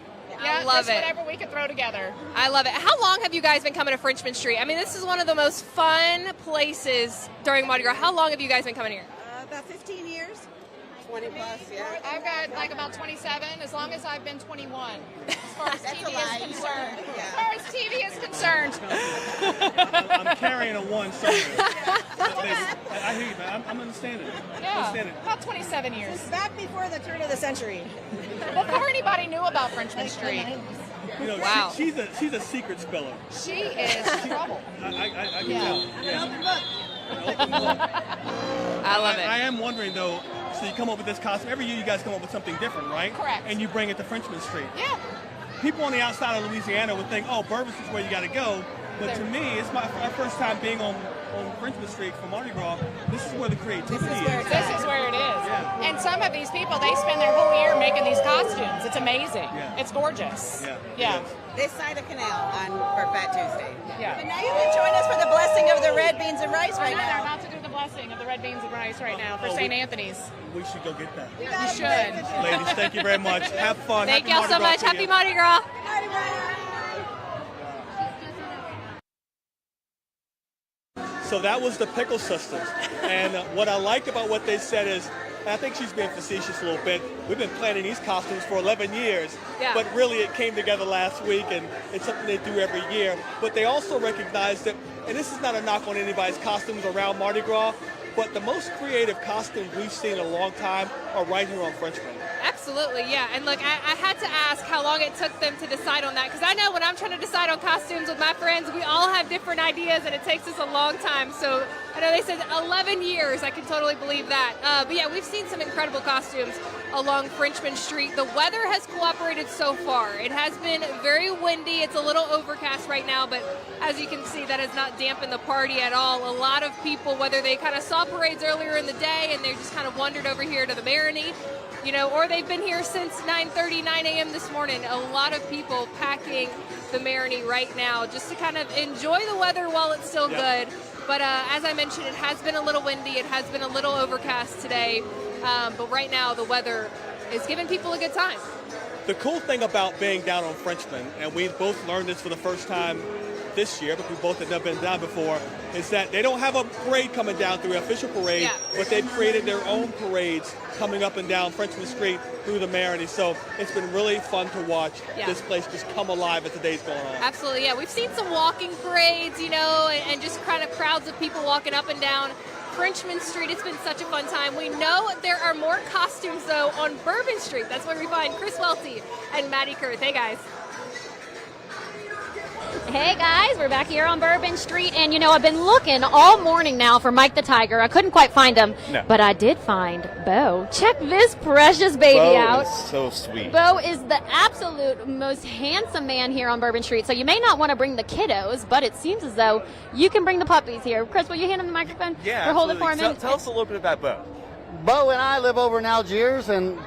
I love it. Whatever we could throw together. I love it. How long have you guys been coming to Frenchman Street? I mean, this is one of the most fun places during Mardi Gras. How long have you guys been coming here? About 15 years. 20 plus, yeah. I've got like about 27, as long as I've been 21. As far as TV is concerned. As far as TV is concerned. I'm carrying a 1 somewhere. I hear you, man. I'm understanding. Yeah, Understanding. about 27 years. Back before the turn of the century. Before anybody knew about Frenchman Street. You know, Wow. she's a secret spiller. She is trouble. I can tell. Yeah. I love it. I am wondering though. So you come up with this costume every year. You guys come up with something different, right? Correct. And you bring it to Frenchman Street. Yeah. People on the outside of Louisiana would think, "Oh, Bourbon is where you got to go." But to me, it's our first time being on Frenchman Street for Mardi Gras. This is where the creativity is. This is where it is. Yeah. And some of these people, they spend their whole year making these costumes. It's amazing. Yeah. It's gorgeous. Yeah. Yeah. This side of Canal for Fat Tuesday. Yeah. But now you can join us for the blessing of the red beans and rice right They're now. about to do the blessing of the red beans and rice right now for Oh, St. we- Anthony's. We should go get that. You should. Ladies, thank you very much. Have fun. Thank Happy y'all Mardi so Gras much. to Happy you. Mardi Gras. So that was the Pickle Sisters. And what I liked about what they said is, and I think she's being facetious a little bit, we've been planning these costumes for 11 years, Yeah. but really it came together last week and it's something they do every year. But they also recognize that, and this is not a knock on anybody's costumes around Mardi Gras, but the most creative costumes we've seen in a long time are right here on Frenchman. Absolutely, yeah. And look, I had to ask how long it took them to decide on that, because I know when I'm trying to decide on costumes with my friends, we all have different ideas, and it takes us a long time. So I know they said 11 years. I can totally believe that. But yeah, we've seen some incredible costumes along Frenchman Street. The weather has cooperated so far. It has been very windy. It's a little overcast right now, but as you can see, that has not dampened the party at all. A lot of people, whether they kind of saw parades earlier in the day and they just kind of wandered over here to the Marigny, you know, or they've been here since 9:30, 9 a.m. this morning. A lot of people packing the Marigny right now just to kind of enjoy the weather while it's still good. But as I mentioned, it has been a little windy. It has been a little overcast today. But right now, the weather is giving people a good time. The cool thing about being down on Frenchman, and we both learned this for the first time this year, but we both had never been down before, is that they don't have a parade coming down through an official parade, but they've created their own parades coming up and down Frenchman Street through the Marigny. So it's been really fun to watch this place just come alive as the day's going on. Absolutely, yeah. We've seen some walking parades, you know, and just kind of crowds of people walking up and down Frenchman Street. It's been such a fun time. We know there are more costumes, though, on Bourbon Street. That's where we find Chris Welty and Maddie Kurth. Hey, guys. Hey guys, we're back here on Bourbon Street, and you know, I've been looking all morning now for Mike the Tiger. I couldn't quite find him, but I did find Bo. Check this precious baby out. Bo is so sweet. Bo is the absolute most handsome man here on Bourbon Street, so you may not want to bring the kiddos, but it seems as though you can bring the puppies here. Chris, will you hand him the microphone? Yeah, or hold it for him? Tell us a little bit about Bo. Bo and I live over in Algiers, and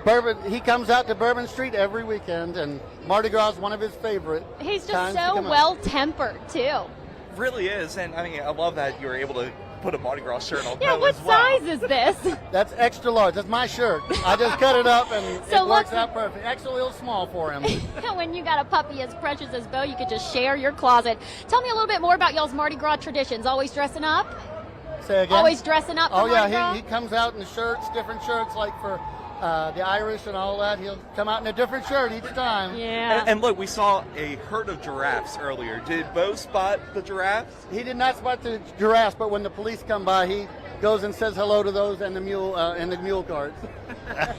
he comes out to Bourbon Street every weekend, and Mardi Gras is one of his favorite. He's just times so well-tempered, too. Really is, and I mean, I love that you were able to put a Mardi Gras shirt on. Yeah, Bo what as well. size is this? That's extra large. That's my shirt. I just cut it up, and So it works out perfect. Actually, a little small for him. When you got a puppy as precious as Bo, you could just share your closet. Tell me a little bit more about y'all's Mardi Gras traditions. Always dressing up? Say again? Always dressing up for Oh, Mardi yeah, Gras? he comes out in shirts, different shirts, like for the Irish and all that. He'll come out in a different shirt each time. Yeah. And look, we saw a herd of giraffes earlier. Did Bo spot the giraffes? He did not spot the giraffes, but when the police come by, he goes and says hello to those and the mule carts.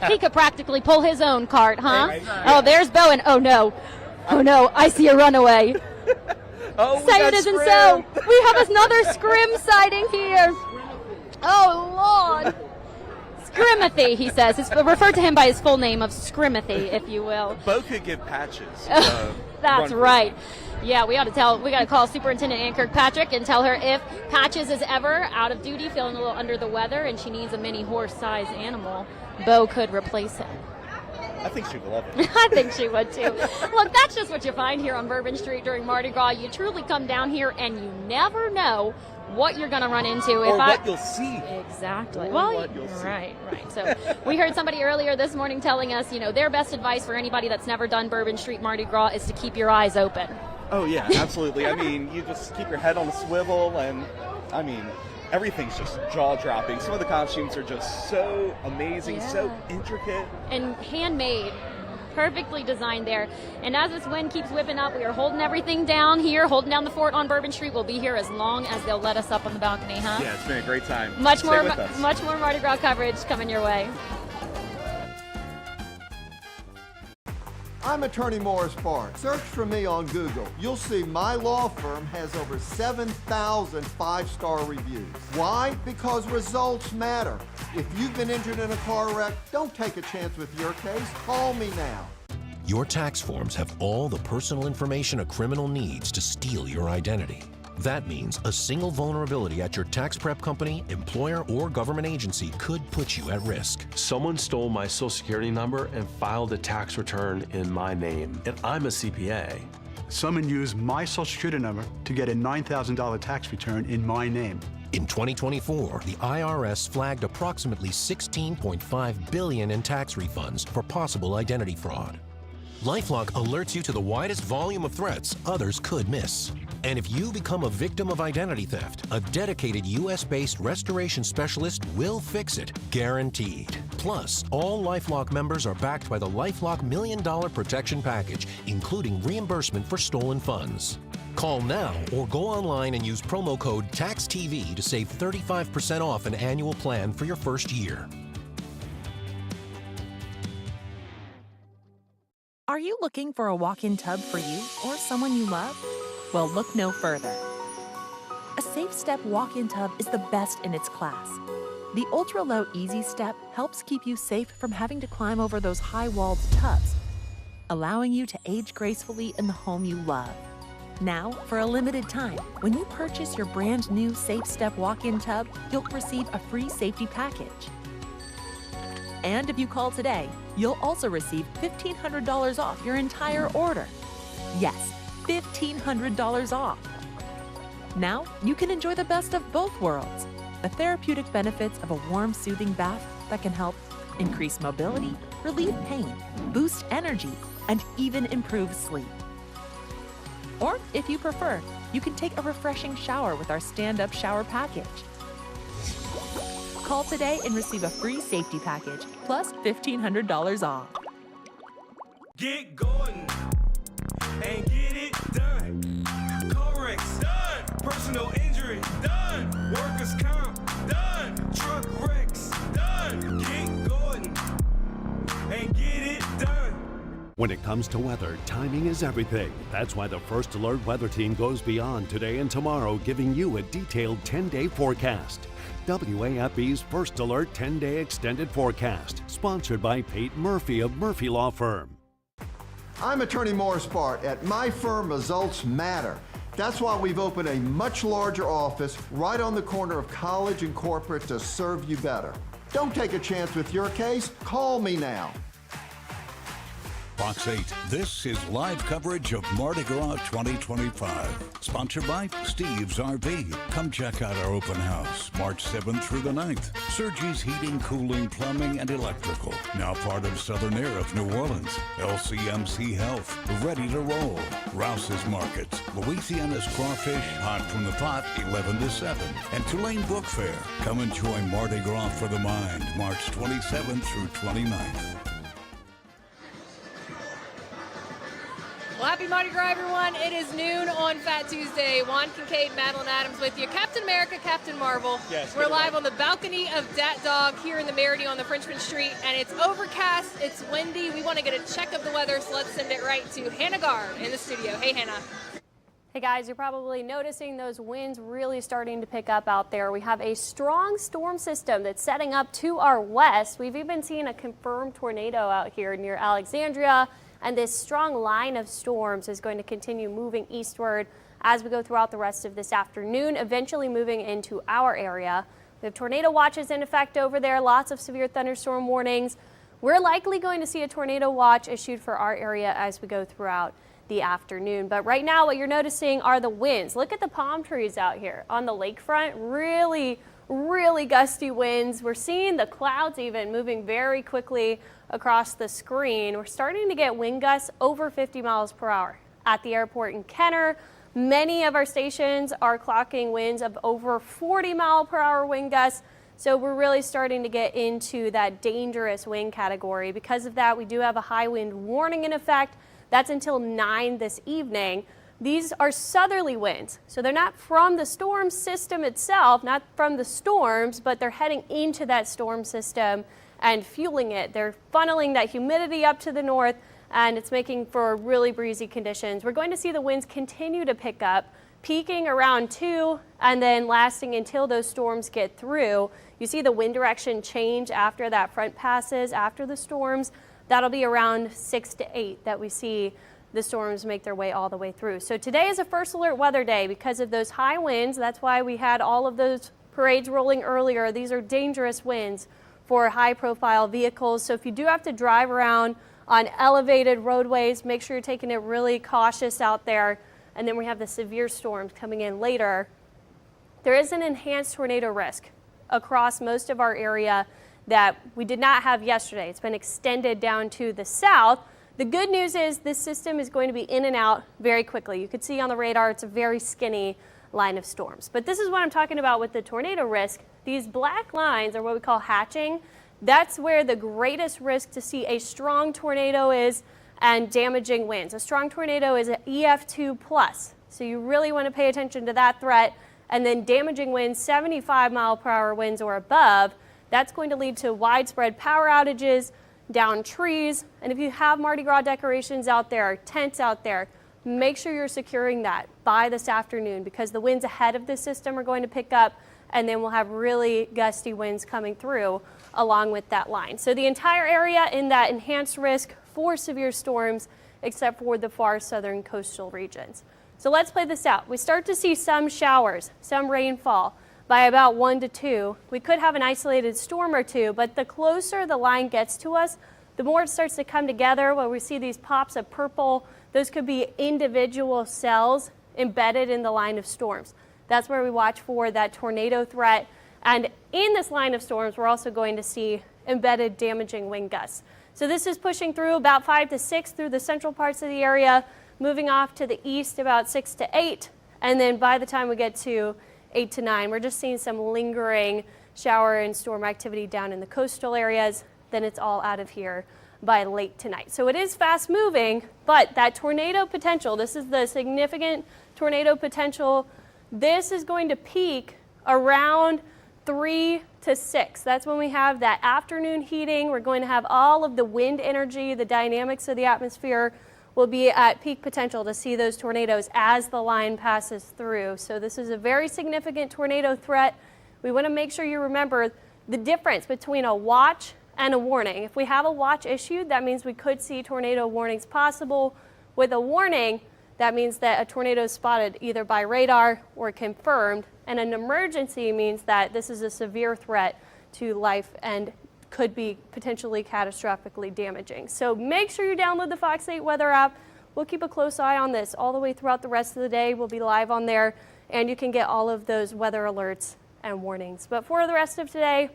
He could practically pull his own cart, huh? Right. Oh, there's Bo, and oh no, I see a runaway. Oh, Say it isn't so. We have another scrim sighting here. Oh, Lord. Scrimothy, he says. Refer to him by his full name of Scrimothy, if you will. Bo could give Patches. That's right. Yeah, we got to call Superintendent Ann Kirkpatrick and tell her if Patches is ever out of duty, feeling a little under the weather, and she needs a mini horse-sized animal, Bo could replace him. I think she would love it. I think she would too. Look, that's just what you find here on Bourbon Street during Mardi Gras. You truly come down here and you never know what you're going to run into. Or what you'll see. Exactly. Or Well, what you'll see. right. So we heard somebody earlier this morning telling us, their best advice for anybody that's never done Bourbon Street Mardi Gras is to keep your eyes open. Oh, yeah, absolutely. I mean, you just keep your head on a swivel, and, I mean, everything's just jaw-dropping. Some of the costumes are just so amazing, so intricate. And handmade. Perfectly designed there. And as this wind keeps whipping up, we are holding everything down here, holding down the fort on Bourbon Street. We'll be here as long as they'll let us up on the balcony, huh? Yeah, it's been a great time. Much Stay more with us. much more Mardi Gras coverage coming your way. I'm Attorney Morris Bart. Search for me on Google. You'll see my law firm has over 7,000 five-star reviews. Why? Because results matter. If you've been injured in a car wreck, don't take a chance with your case. Call me now. Your tax forms have all the personal information a criminal needs to steal your identity. That means a single vulnerability at your tax prep company, employer, or government agency could put you at risk. Someone stole my social security number and filed a tax return in my name, and I'm a CPA. Someone used my social security number to get a $9,000 tax return in my name. In 2024, the IRS flagged approximately $16.5 billion in tax refunds for possible identity fraud. LifeLock alerts you to the widest volume of threats others could miss. And if you become a victim of identity theft, a dedicated U.S.-based restoration specialist will fix it, guaranteed. Plus, all LifeLock members are backed by the LifeLock $1 Million Protection Package, including reimbursement for stolen funds. Call now or go online and use promo code TAXTV to save 35% off an annual plan for your first year. Are you looking for a walk-in tub for you or someone you love? Well, look no further. A Safe Step walk-in tub is the best in its class. The ultra-low Easy Step helps keep you safe from having to climb over those high-walled tubs, allowing you to age gracefully in the home you love. Now, for a limited time, when you purchase your brand new Safe Step walk-in tub, you'll receive a free safety package. And if you call today, you'll also receive $1,500 off your entire order. Yes, $1,500 off. Now, you can enjoy the best of both worlds. The therapeutic benefits of a warm, soothing bath that can help increase mobility, relieve pain, boost energy, and even improves sleep. Or if you prefer, you can take a refreshing shower with our stand-up shower package. Call today and receive a free safety package, plus $1,500 off. Get going and get it done. Corrects done. Personal injury done. Workers' comp done. Truck wrecks done. Get going and get it done. When it comes to weather, timing is everything. That's why the First Alert Weather Team goes beyond today and tomorrow, giving you a detailed 10-day forecast. WAFB's First Alert 10-day extended forecast, sponsored by Pate Murphy of Murphy Law Firm. I'm Attorney Morris Bart. At my firm, results matter. That's why we've opened a much larger office right on the corner of College and Corporate to serve you better. Don't take a chance with your case. Call me now. Fox 8, this is live coverage of Mardi Gras 2025. Sponsored by Steve's RV. Come check out our open house, March 7th through the 9th. Sergi's Heating, Cooling, Plumbing, and Electrical. Now part of Southern Air of New Orleans. LCMC Health, ready to roll. Rouse's Markets, Louisiana's Crawfish, hot from the pot, 11 to 7. And Tulane Book Fair. Come enjoy Mardi Gras for the mind, March 27th through 29th. Well, happy Mardi Gras, everyone. It is noon on Fat Tuesday. Juan Kincaid, Madeline Adams with you. Captain America, Captain Marvel. Yes, we're live on the balcony of Dat Dog here in the Marigny on the Frenchman Street, and it's overcast, it's windy. We want to get a check of the weather, so let's send it right to Hannah Gard in the studio. Hey, Hannah. Hey guys, you're probably noticing those winds really starting to pick up out there. We have a strong storm system that's setting up to our west. We've even seen a confirmed tornado out here near Alexandria. And this strong line of storms is going to continue moving eastward as we go throughout the rest of this afternoon, eventually moving into our area. We have tornado watches in effect over there, lots of severe thunderstorm warnings. We're likely going to see a tornado watch issued for our area as we go throughout the afternoon. But right now, what you're noticing are the winds. Look at the palm trees out here on the lakefront. Really gusty winds. We're seeing the clouds even moving very quickly across the screen. We're starting to get wind gusts over 50 miles per hour. At the airport in Kenner, many of our stations are clocking winds of over 40 mile per hour wind gusts. So we're really starting to get into that dangerous wind category. Because of that, we do have a high wind warning in effect. That's until 9 this evening. These are southerly winds, so they're not from the storm system itself, not from the storms, but they're heading into that storm system and fueling it. They're funneling that humidity up to the north, and it's making for really breezy conditions. We're going to see the winds continue to pick up, peaking around 2 and then lasting until those storms get through. You see the wind direction change after that front passes, after the storms. That'll be around 6 to 8 that we see the storms make their way all the way through. So today is a first alert weather day because of those high winds. That's why we had all of those parades rolling earlier. These are dangerous winds for high profile vehicles. So if you do have to drive around on elevated roadways, make sure you're taking it really cautious out there. And then we have the severe storms coming in later. There is an enhanced tornado risk across most of our area that we did not have yesterday. It's been extended down to the south. The good news is this system is going to be in and out very quickly. You can see on the radar, it's a very skinny line of storms. But this is what I'm talking about with the tornado risk. These black lines are what we call hatching. That's where the greatest risk to see a strong tornado is and damaging winds. A strong tornado is an EF2 plus. So you really want to pay attention to that threat. And then damaging winds, 75 mile per hour winds or above, that's going to lead to widespread power outages, down trees. And if you have Mardi Gras decorations out there, tents out there, make sure you're securing that by this afternoon because the winds ahead of this system are going to pick up and then we'll have really gusty winds coming through along with that line. So the entire area in that enhanced risk for severe storms except for the far southern coastal regions. So let's play this out. We start to see some showers, some rainfall by about 1 to 2. We could have an isolated storm or two, but the closer the line gets to us, the more it starts to come together where we see these pops of purple. Those could be individual cells embedded in the line of storms. That's where we watch for that tornado threat. And in this line of storms, we're also going to see embedded damaging wind gusts. So this is pushing through about 5 to 6 through the central parts of the area, moving off to the east about 6 to 8. And then by the time we get to 8 to 9, we're just seeing some lingering shower and storm activity down in the coastal areas. Then it's all out of here by late tonight. So it is fast moving, but that tornado potential, this is the significant tornado potential. This is going to peak around 3 to 6. That's when we have that afternoon heating. We're going to have all of the wind energy, the dynamics of the atmosphere will be at peak potential to see those tornadoes as the line passes through. So this is a very significant tornado threat. We want to make sure you remember the difference between a watch and a warning. If we have a watch issued, that means we could see tornado warnings possible. With a warning, that means that a tornado is spotted either by radar or confirmed. And an emergency means that this is a severe threat to life and could be potentially catastrophically damaging. So make sure you download the Fox 8 weather app. We'll keep a close eye on this all the way throughout the rest of the day. We'll be live on there, and you can get all of those weather alerts and warnings. But for the rest of today,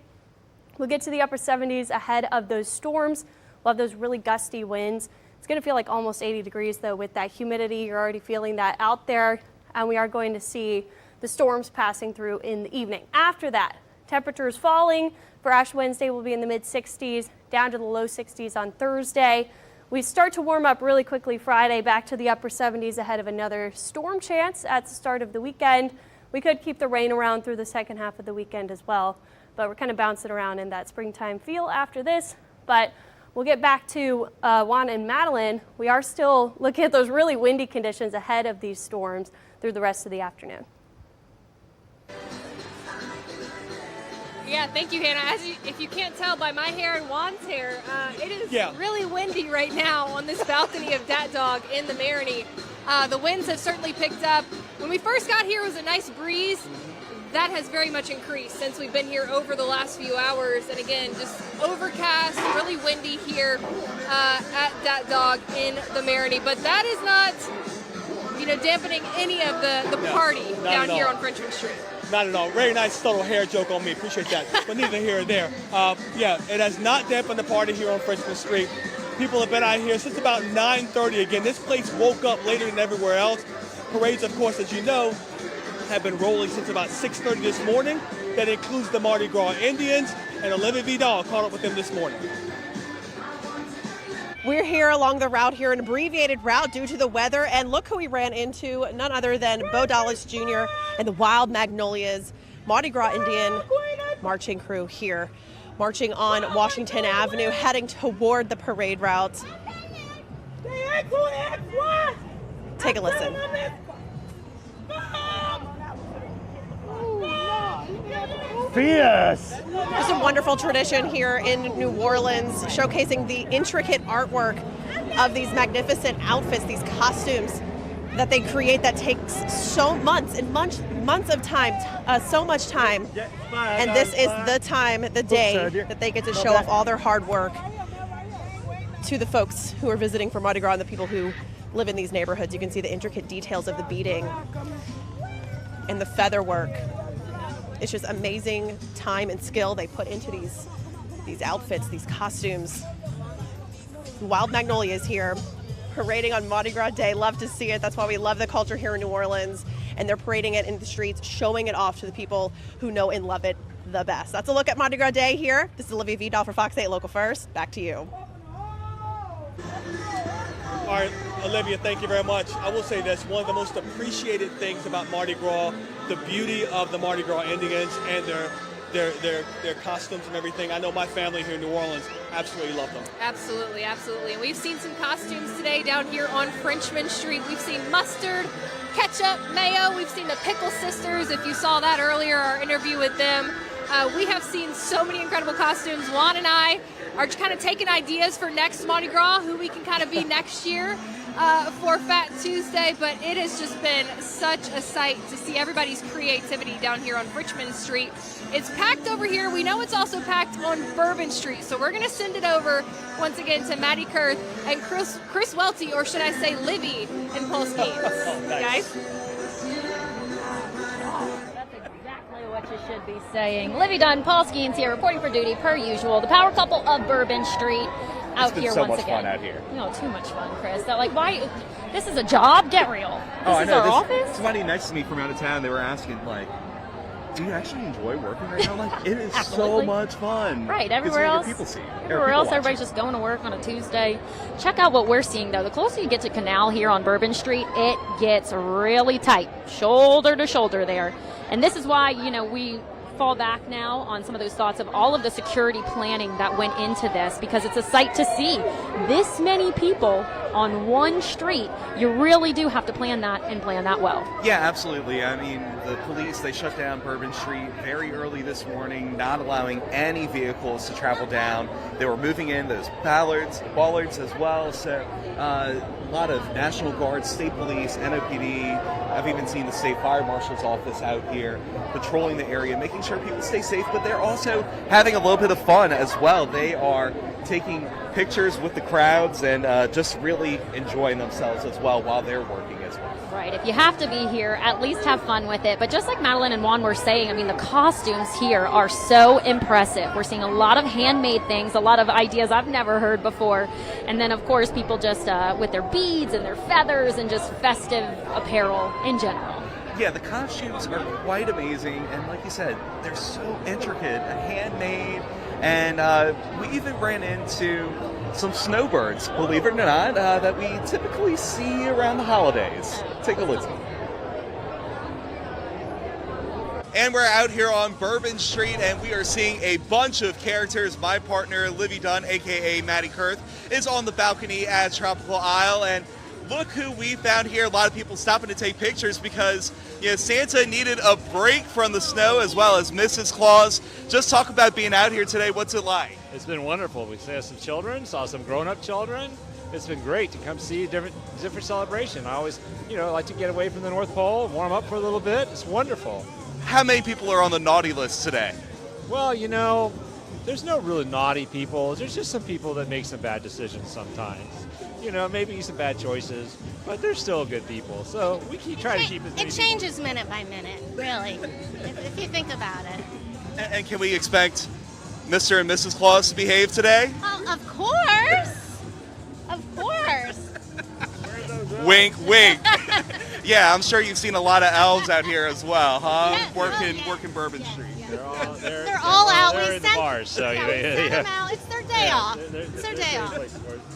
we'll get to the upper 70s ahead of those storms. We'll have those really gusty winds. It's going to feel like almost 80 degrees, though, with that humidity. You're already feeling that out there, and we are going to see the storms passing through in the evening. After that, temperatures falling. For Ash Wednesday, we'll be in the mid-60s, down to the low 60s on Thursday. We start to warm up really quickly Friday, back to the upper 70s ahead of another storm chance at the start of the weekend. We could keep the rain around through the second half of the weekend as well, but we're kind of bouncing around in that springtime feel after this. But we'll get back to Juan and Madeline. We are still looking at those really windy conditions ahead of these storms through the rest of the afternoon. Yeah, thank you, Hannah. If you can't tell by my hair and Juan's hair, it is really windy right now on this balcony of Dat Dog in the Marigny. The winds have certainly picked up. When we first got here, it was a nice breeze. That has very much increased since we've been here over the last few hours. And again, just overcast, really windy here at Dat Dog in the Marigny. But that is not, dampening any of the party down here on Frenchman Street. Not at all. Very nice subtle hair joke on me. Appreciate that. But neither here or there. It has not dampened the party here on Frenchman Street. People have been out here since about 9:30 again. This place woke up later than everywhere else. Parades, of course, as you know, have been rolling since about 6:30 this morning. That includes the Mardi Gras Indians, and Olivia Vidal caught up with them this morning. We're here along the route here, an abbreviated route due to the weather, and look who we ran into, none other than Bo Dallas Jr. and the Wild Magnolias Mardi Gras Indian marching crew here, marching on Washington Avenue, heading toward the parade route. Take a listen. Fierce. There's a wonderful tradition here in New Orleans showcasing the intricate artwork of these magnificent outfits, these costumes that they create that takes so months of time, so much time. And this is the time, the day that they get to show off all their hard work to the folks who are visiting for Mardi Gras and the people who live in these neighborhoods. You can see the intricate details of the beading and the feather work. It's just amazing time and skill they put into these outfits, these costumes. Wild Magnolia is here, parading on Mardi Gras Day. Love to see it. That's why we love the culture here in New Orleans. And they're parading it in the streets, showing it off to the people who know and love it the best. That's a look at Mardi Gras Day here. This is Olivia Vidal for Fox 8 Local First. Back to you. All right, Olivia, thank you very much. I will say this, one of the most appreciated things about Mardi Gras, the beauty of the Mardi Gras Indians and their costumes and everything. I know my family here in New Orleans absolutely love them. Absolutely, absolutely. And we've seen some costumes today down here on Frenchman Street. We've seen mustard, ketchup, mayo. We've seen the Pickle Sisters. If you saw that earlier, our interview with them. We have seen so many incredible costumes. Juan and I are kind of taking ideas for next Mardi Gras, who we can kind of be next year for Fat Tuesday. But it has just been such a sight to see everybody's creativity down here on Richmond Street. It's packed over here. We know it's also packed on Bourbon Street. So we're going to send it over once again to Maddie Kurth and Chris Welty, or should I say Livy and Paul Skeens. Nice. Guys? What you should be saying. Livy Dunn, Paul Skeens here, reporting for duty per usual. The power couple of Bourbon Street. out It's been here so once much again. fun out here. No, too much fun, Chris. That, like, why? This is a job. Get real. This I is know. our office. Somebody next to me from out of town, they were asking, like, do you actually enjoy working right now? Like, it is so Absolutely. much fun. Right, Gets everywhere you to else. People see. Everywhere else, everybody's just going to work on a Tuesday. Check out what we're seeing, though. The closer you get to Canal here on Bourbon Street, it gets really tight, shoulder to shoulder there. And this is why, we fall back now on some of those thoughts of all of the security planning that went into this, because it's a sight to see. This many people on one street, you really do have to plan that and plan that well. Yeah, absolutely. I mean, the police, they shut down Bourbon Street very early this morning, not allowing any vehicles to travel down. They were moving in those bollards as well. So a lot of National Guard, State Police, NOPD. I've even seen the State Fire Marshal's office out here patrolling the area, making sure people stay safe, but they're also having a little bit of fun as well. They are taking pictures with the crowds and just really enjoying themselves as well while they're working as well. Right. If you have to be here, at least have fun with it. But just like Madeline and Juan were saying, I mean, the costumes here are so impressive. We're seeing a lot of handmade things, a lot of ideas I've never heard before. And then, of course, people just with their beads and their feathers and just festive apparel in general. Yeah, the costumes are quite amazing, and like you said, they're so intricate and handmade. And we even ran into some snowbirds, believe it or not, that we typically see around the holidays. Take a listen. And we're out here on Bourbon Street, and we are seeing a bunch of characters. My partner, Livy Dunn, a.k.a. Maddie Kurth, is on the balcony at Tropical Isle, and look who we found here. A lot of people stopping to take pictures because Santa needed a break from the snow, as well as Mrs. Claus. Just talk about being out here today. What's it like? It's been wonderful. We saw some children, saw some grown-up children. It's been great to come see a different celebration. I always, like to get away from the North Pole, warm up for a little bit. It's wonderful. How many people are on the naughty list today? Well, there's no really naughty people. There's just some people that make some bad decisions sometimes. Maybe some bad choices, but they're still good people. So we try to keep it. It changes minute by minute, really, if you think about it. And can we expect Mr. and Mrs. Claus to behave today? Oh, of course. Of course. Wink, wink. Yeah, I'm sure you've seen a lot of elves out here as well, huh? Yeah, working Bourbon Street. They're all out. They're We in the sent bars, so we sent them out. It's their day off. It's their day off.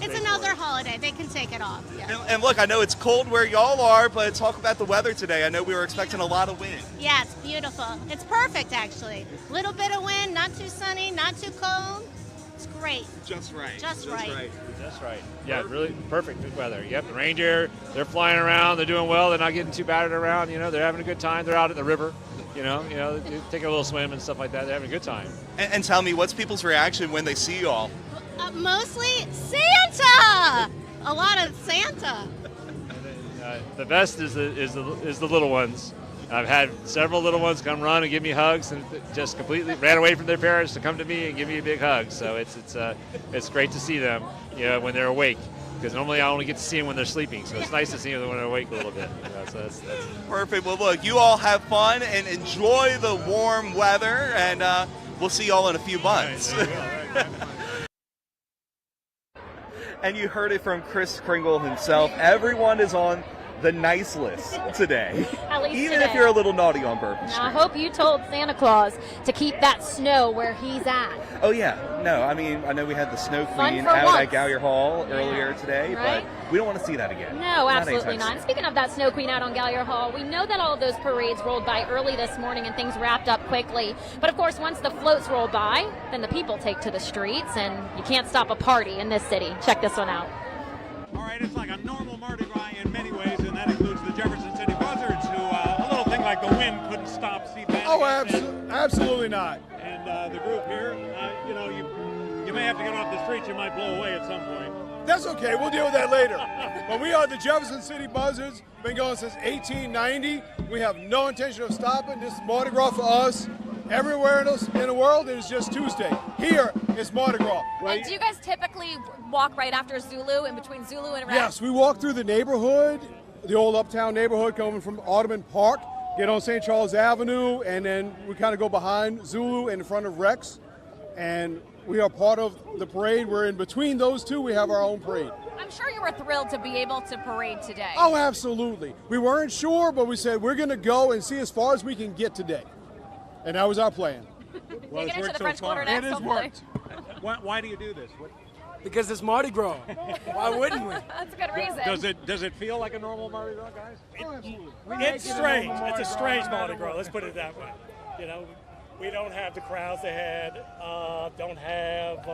It's another holiday. They can take it off. Yeah. And look, I know it's cold where y'all are, but talk about the weather today. I know we were expecting a lot of wind. Yeah, it's beautiful. It's perfect, actually. Little bit of wind, not too sunny, not too cold. It's great. Just right. Just right. That's right. Yeah, really perfect weather. Yep, the reindeer, they're flying around, they're doing well, they're not getting too battered around, they're having a good time. They're out at the river, they're taking a little swim and stuff like that. They're having a good time. And tell me, what's people's reaction when they see you all? Mostly Santa! A lot of Santa. The best is the little ones. I've had several little ones come run and give me hugs and just completely ran away from their parents to come to me and give me a big hug. So it's great to see them, when they're awake, because normally I only get to see them when they're sleeping. So it's nice to see them when they're awake a little bit. So that's Perfect. Well, look, you all have fun and enjoy the warm weather, and we'll see y'all in a few months. And you heard it from Chris Kringle himself. Everyone is on the nice list today. At least even today. if you're a little naughty on Bourbon Street. I hope you told Santa Claus to keep that snow where he's at. Oh yeah, no, I mean, I know we had the Snow Fun Queen for out once. at Gallier Hall earlier today, right? but we don't want to see that again. No, absolutely anytime not. soon. And speaking of that Snow Queen out on Gallier Hall, we know that all of those parades rolled by early this morning and things wrapped up quickly. But of course, once the floats roll by, then the people take to the streets, and you can't stop a party in this city. Check this one out. All right, it's like a normal Mardi Gras in many ways, and that includes the Jefferson City Buzzards, who a little thing like the wind couldn't stop Steve Bannigan. Oh, absolutely not. And the group here, you may have to get off the streets. You might blow away at some point. That's okay. We'll deal with that later. But we are the Jefferson City Buzzards. Been going since 1890. We have no intention of stopping. This is Mardi Gras for us. Everywhere in the world, it is just Tuesday. Here, it's Mardi Gras. And do you guys typically walk right after Zulu, in between Zulu and Rex? Yes, we walk through the neighborhood, the old uptown neighborhood coming from Audubon Park, get on St. Charles Avenue, and then we kind of go behind Zulu in front of Rex. And We are part of the parade. We're in between those two. We have our own parade. I'm sure you were thrilled to be able to parade today. Oh, absolutely. We weren't sure, but we said we're going to go and see as far as we can get today. And that was our plan. Well, get into the French Quarter next, It has hopefully. worked. Why do you do this? Because it's Mardi Gras. Why wouldn't we? That's a good reason. Does it feel like a normal Mardi Gras, guys? It's strange. It's a strange Mardi Gras. Let's put it that way. You know, we don't have the crowds they had. Don't have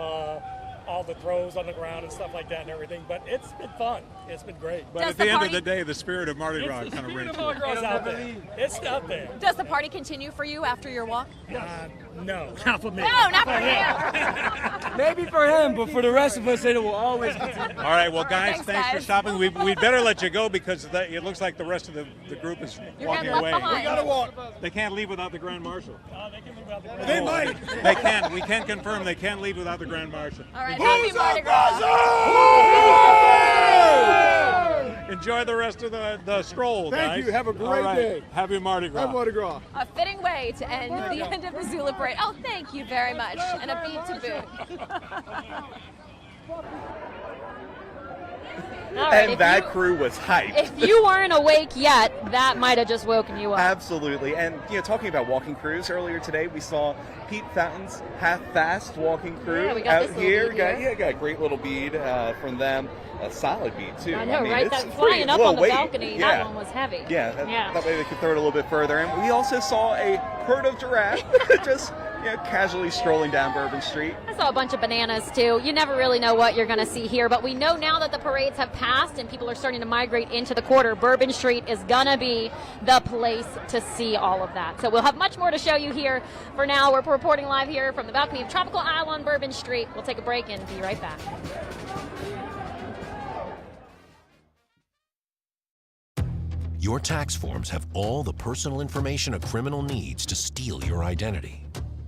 all the throws on the ground and stuff like that and everything. But it's been fun. It's been great. But at the end of the day, the spirit of Mardi Gras kind of rings through. It's out there. It's out there. Does the party continue for you after your walk? No, not for me. No, not for him. Maybe for him, but for the rest of us, it will always continue. All right, well, guys, thanks for guys. stopping. We'd better let you go because it looks like the rest of the group is You're walking getting away. left behind. We gotta walk. They can't leave without the Grand Marshal. They can leave out the They might. They can. We can confirm they can't leave without the Grand Marshal. All right, happy Mardi Gras. Enjoy the rest of the stroll, guys. Thank you. Have a great All right. day. Happy Mardi Gras. Have Mardi Gras. A fitting way to end the end of the Zulu parade. Oh, thank you very much. And a beat to boot. All right, And that crew was hyped. If you weren't awake yet, that might have just woken you up. Absolutely. And, talking about walking crews, earlier today we saw Pete Fountain's Half Fast walking crew Yeah, we got out this little here. bead here. Got a great little bead from them. A solid bead, too. I know, mean, right? it's That pretty flying up low on the weight. balcony, Yeah. that one was heavy. Yeah, that way they could throw it a little bit further. And we also saw a herd of giraffe just casually strolling down Bourbon Street. I saw a bunch of bananas too. You never really know what you're going to see here, but we know now that the parades have passed and people are starting to migrate into the quarter, Bourbon Street is going to be the place to see all of that. So we'll have much more to show you here. For now, we're reporting live here from the balcony of Tropical Isle on Bourbon Street. We'll take a break and be right back. Your tax forms have all the personal information a criminal needs to steal your identity.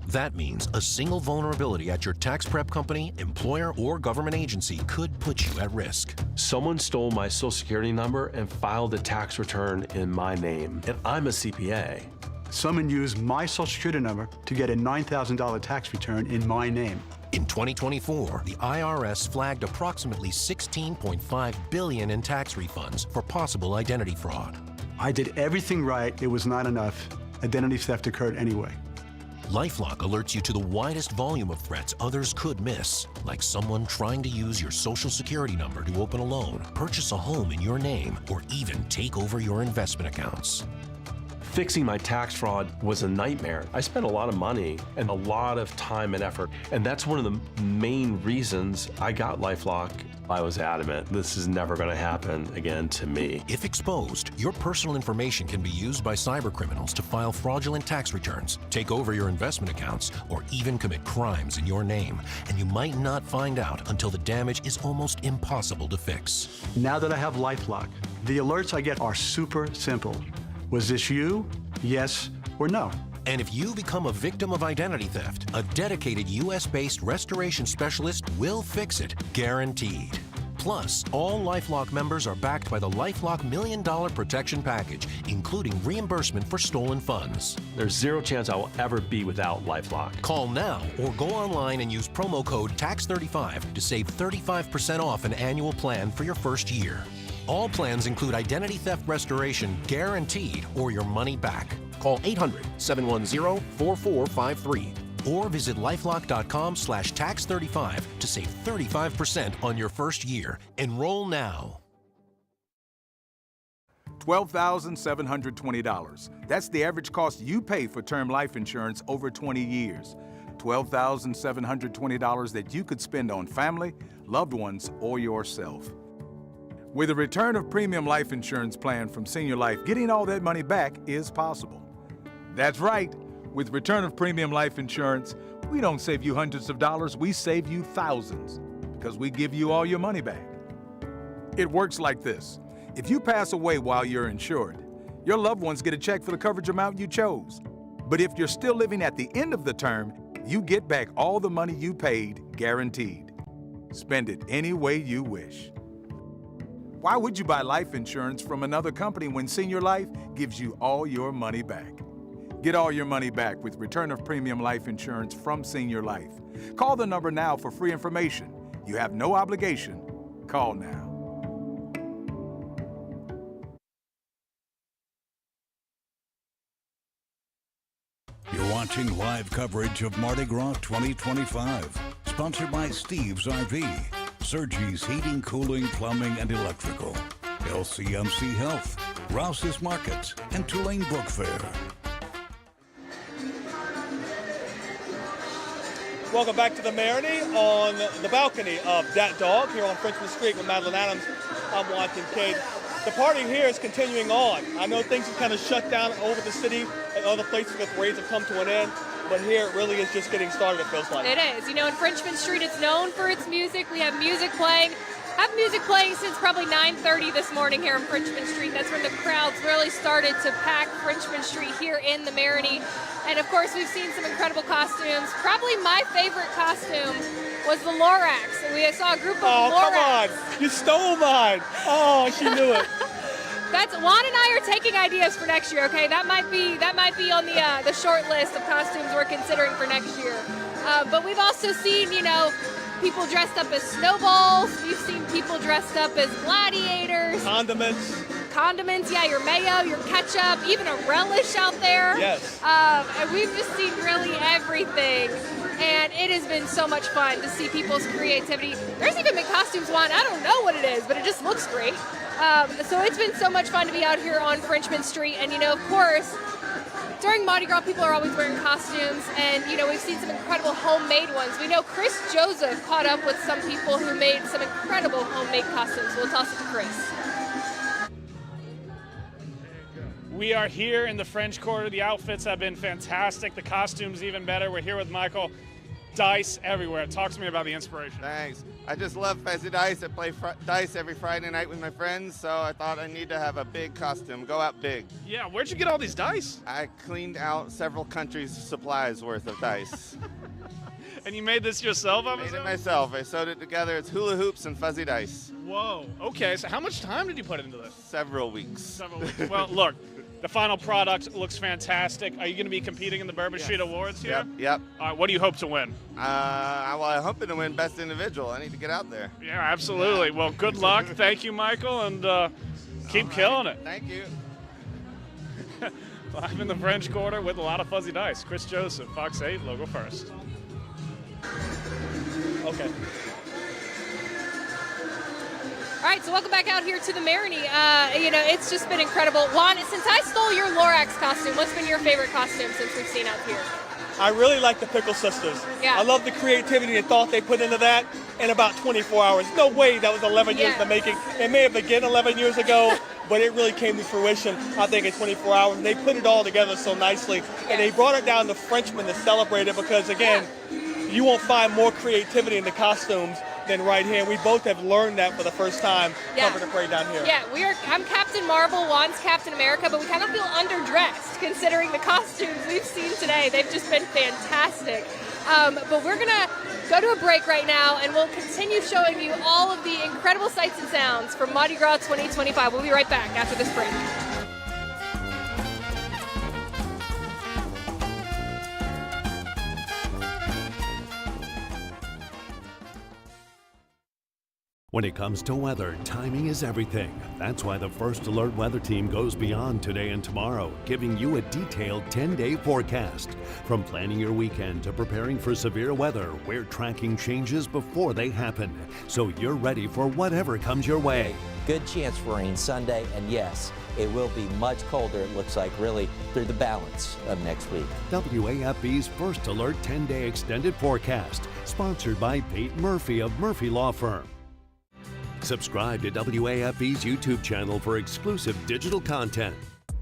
That means a single vulnerability at your tax prep company, employer, or government agency could put you at risk. Someone stole my social security number and filed a tax return in my name, and I'm a CPA. Someone used my social security number to get a $9,000 tax return in my name. In 2024, the IRS flagged approximately $16.5 billion in tax refunds for possible identity fraud. I did everything right. It was not enough. Identity theft occurred anyway. LifeLock alerts you to the widest volume of threats others could miss, like someone trying to use your social security number to open a loan, purchase a home in your name, or even take over your investment accounts. Fixing my tax fraud was a nightmare. I spent a lot of money and a lot of time and effort, and that's one of the main reasons I got LifeLock. I was adamant, this is never going to happen again to me. If exposed, your personal information can be used by cybercriminals to file fraudulent tax returns, take over your investment accounts, or even commit crimes in your name. And you might not find out until the damage is almost impossible to fix. Now that I have LifeLock, the alerts I get are super simple. Was this you? Yes or no? And if you become a victim of identity theft, a dedicated US-based restoration specialist will fix it, guaranteed. Plus, all LifeLock members are backed by the LifeLock $1 Million Protection Package, including reimbursement for stolen funds. There's zero chance I will ever be without LifeLock. Call now or go online and use promo code TAX35 to save 35% off an annual plan for your first year. All plans include identity theft restoration guaranteed or your money back. Call 800-710-4453 or visit lifelock.com/tax35 to save 35% on your first year. Enroll now. $12,720. That's the average cost you pay for term life insurance over 20 years. $12,720 that you could spend on family, loved ones, or yourself. With a return of premium life insurance plan from Senior Life, getting all that money back is possible. That's right. With return of premium life insurance, we don't save you hundreds of dollars, we save you thousands, because we give you all your money back. It works like this. If you pass away while you're insured, your loved ones get a check for the coverage amount you chose. But if you're still living at the end of the term, you get back all the money you paid, guaranteed. Spend it any way you wish. Why would you buy life insurance from another company when Senior Life gives you all your money back? Get all your money back with return of premium life insurance from Senior Life. Call the number now for free information. You have no obligation. Call now. You're watching live coverage of Mardi Gras 2025, sponsored by Steve's RV, Sergi's Heating, Cooling, Plumbing, and Electrical, LCMC Health, Rouse's Markets, and Tulane Book Fair. Welcome back to the Mardi on the balcony of Dat Dog here on Frenchman Street with Madeline Adams. I'm Juan Kincaid. The party here is continuing on. I know things have kind of shut down over the city and other places because parades have come to an end, but here it really is just getting started, it feels like. It is. You know, in Frenchman Street, it's known for its music. We have music playing. Have music playing since probably 9:30 this morning here on Frenchman Street. That's when the crowds really started to pack Frenchman Street here in the Marigny. And of course, we've seen some incredible costumes. Probably my favorite costume was the Lorax. We saw a group of Lorax. Oh, come on. You stole mine. Oh, she knew it. That's Juan and I are taking ideas for next year. Okay, that might be on the short list of costumes we're considering for next year. But we've also seen, you know, people dressed up as snowballs. We've seen people dressed up as gladiators. Condiments, yeah, your mayo, your ketchup, even a relish out there. Yes. And we've just seen really everything. And it has been so much fun to see people's creativity. There's even been costumes, Juan, I don't know what it is, but it just looks great. So it's been so much fun to be out here on Frenchman Street. And, you know, of course, during Mardi Gras, people are always wearing costumes. And, you know, we've seen some incredible homemade ones. We know Chris Joseph caught up with some people who made some incredible homemade costumes. We'll toss it to Chris. We are here in the French Quarter. The outfits have been fantastic. The costumes even better. We're here with Michael. Dice everywhere. Talk to me about the inspiration. Thanks. I just love fuzzy dice. I play dice every Friday night with my friends, so I thought I need to have a big costume. Go out big. Yeah, where'd you get all these dice? I cleaned out several countries' supplies worth of dice. And you made this yourself, I'm Made it myself. I sewed it together. It's hula hoops and fuzzy dice. Whoa. Okay, so how much time did you put into this? Several weeks. Several weeks. Well, look. The final product looks fantastic. Are you going to be competing in the Bourbon Street Awards here? Yep. What do you hope to win? Well, I'm hoping to win Best Individual. I need to get out there. Yeah, absolutely. Well, good luck. Thank you, Michael, and keep killing it. Thank you. I'm in the French Quarter with a lot of fuzzy dice. Chris Joseph, Fox 8, Logo First. Okay. All right, so welcome back out here to the Marigny. You know, it's just been incredible. Juan, since I stole your Lorax costume, what's been your favorite costume since we've seen out here? I really like the Pickle Sisters. Yeah. I love the creativity and thought they put into that in about 24 hours. No way that was 11 years in the making. It may have begun 11 years ago, but it really came to fruition, I think, in 24 hours. And they put it all together so nicely. And they brought it down to Frenchmen to celebrate it because, again, you won't find more creativity in the costumes than right here. We both have learned that for the first time covering the parade down here. Yeah, I'm Captain Marvel, Juan's Captain America, but we kind of feel underdressed considering the costumes we've seen today. They've just been fantastic. But we're going to go to a break right now, and we'll continue showing you all of the incredible sights and sounds from Mardi Gras 2025. We'll be right back after this break. When it comes to weather, timing is everything. That's why the First Alert Weather Team goes beyond today and tomorrow, giving you a detailed 10-day forecast. From planning your weekend to preparing for severe weather, we're tracking changes before they happen, so you're ready for whatever comes your way. Good chance for rain Sunday, and yes, it will be much colder, it looks like, really, through the balance of next week. WAFB's First Alert 10-day extended forecast, sponsored by Pete Murphy of Murphy Law Firm. Subscribe to WAFB's YouTube channel for exclusive digital content.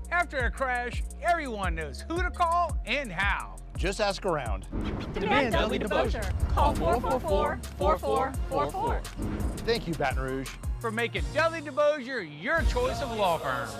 After a crash, everyone knows who to call and how. Just ask around. Demand Dudley DeBosier. Call 444-4444. Thank you, Baton Rouge, for making Dudley DeBosier your choice of law firms.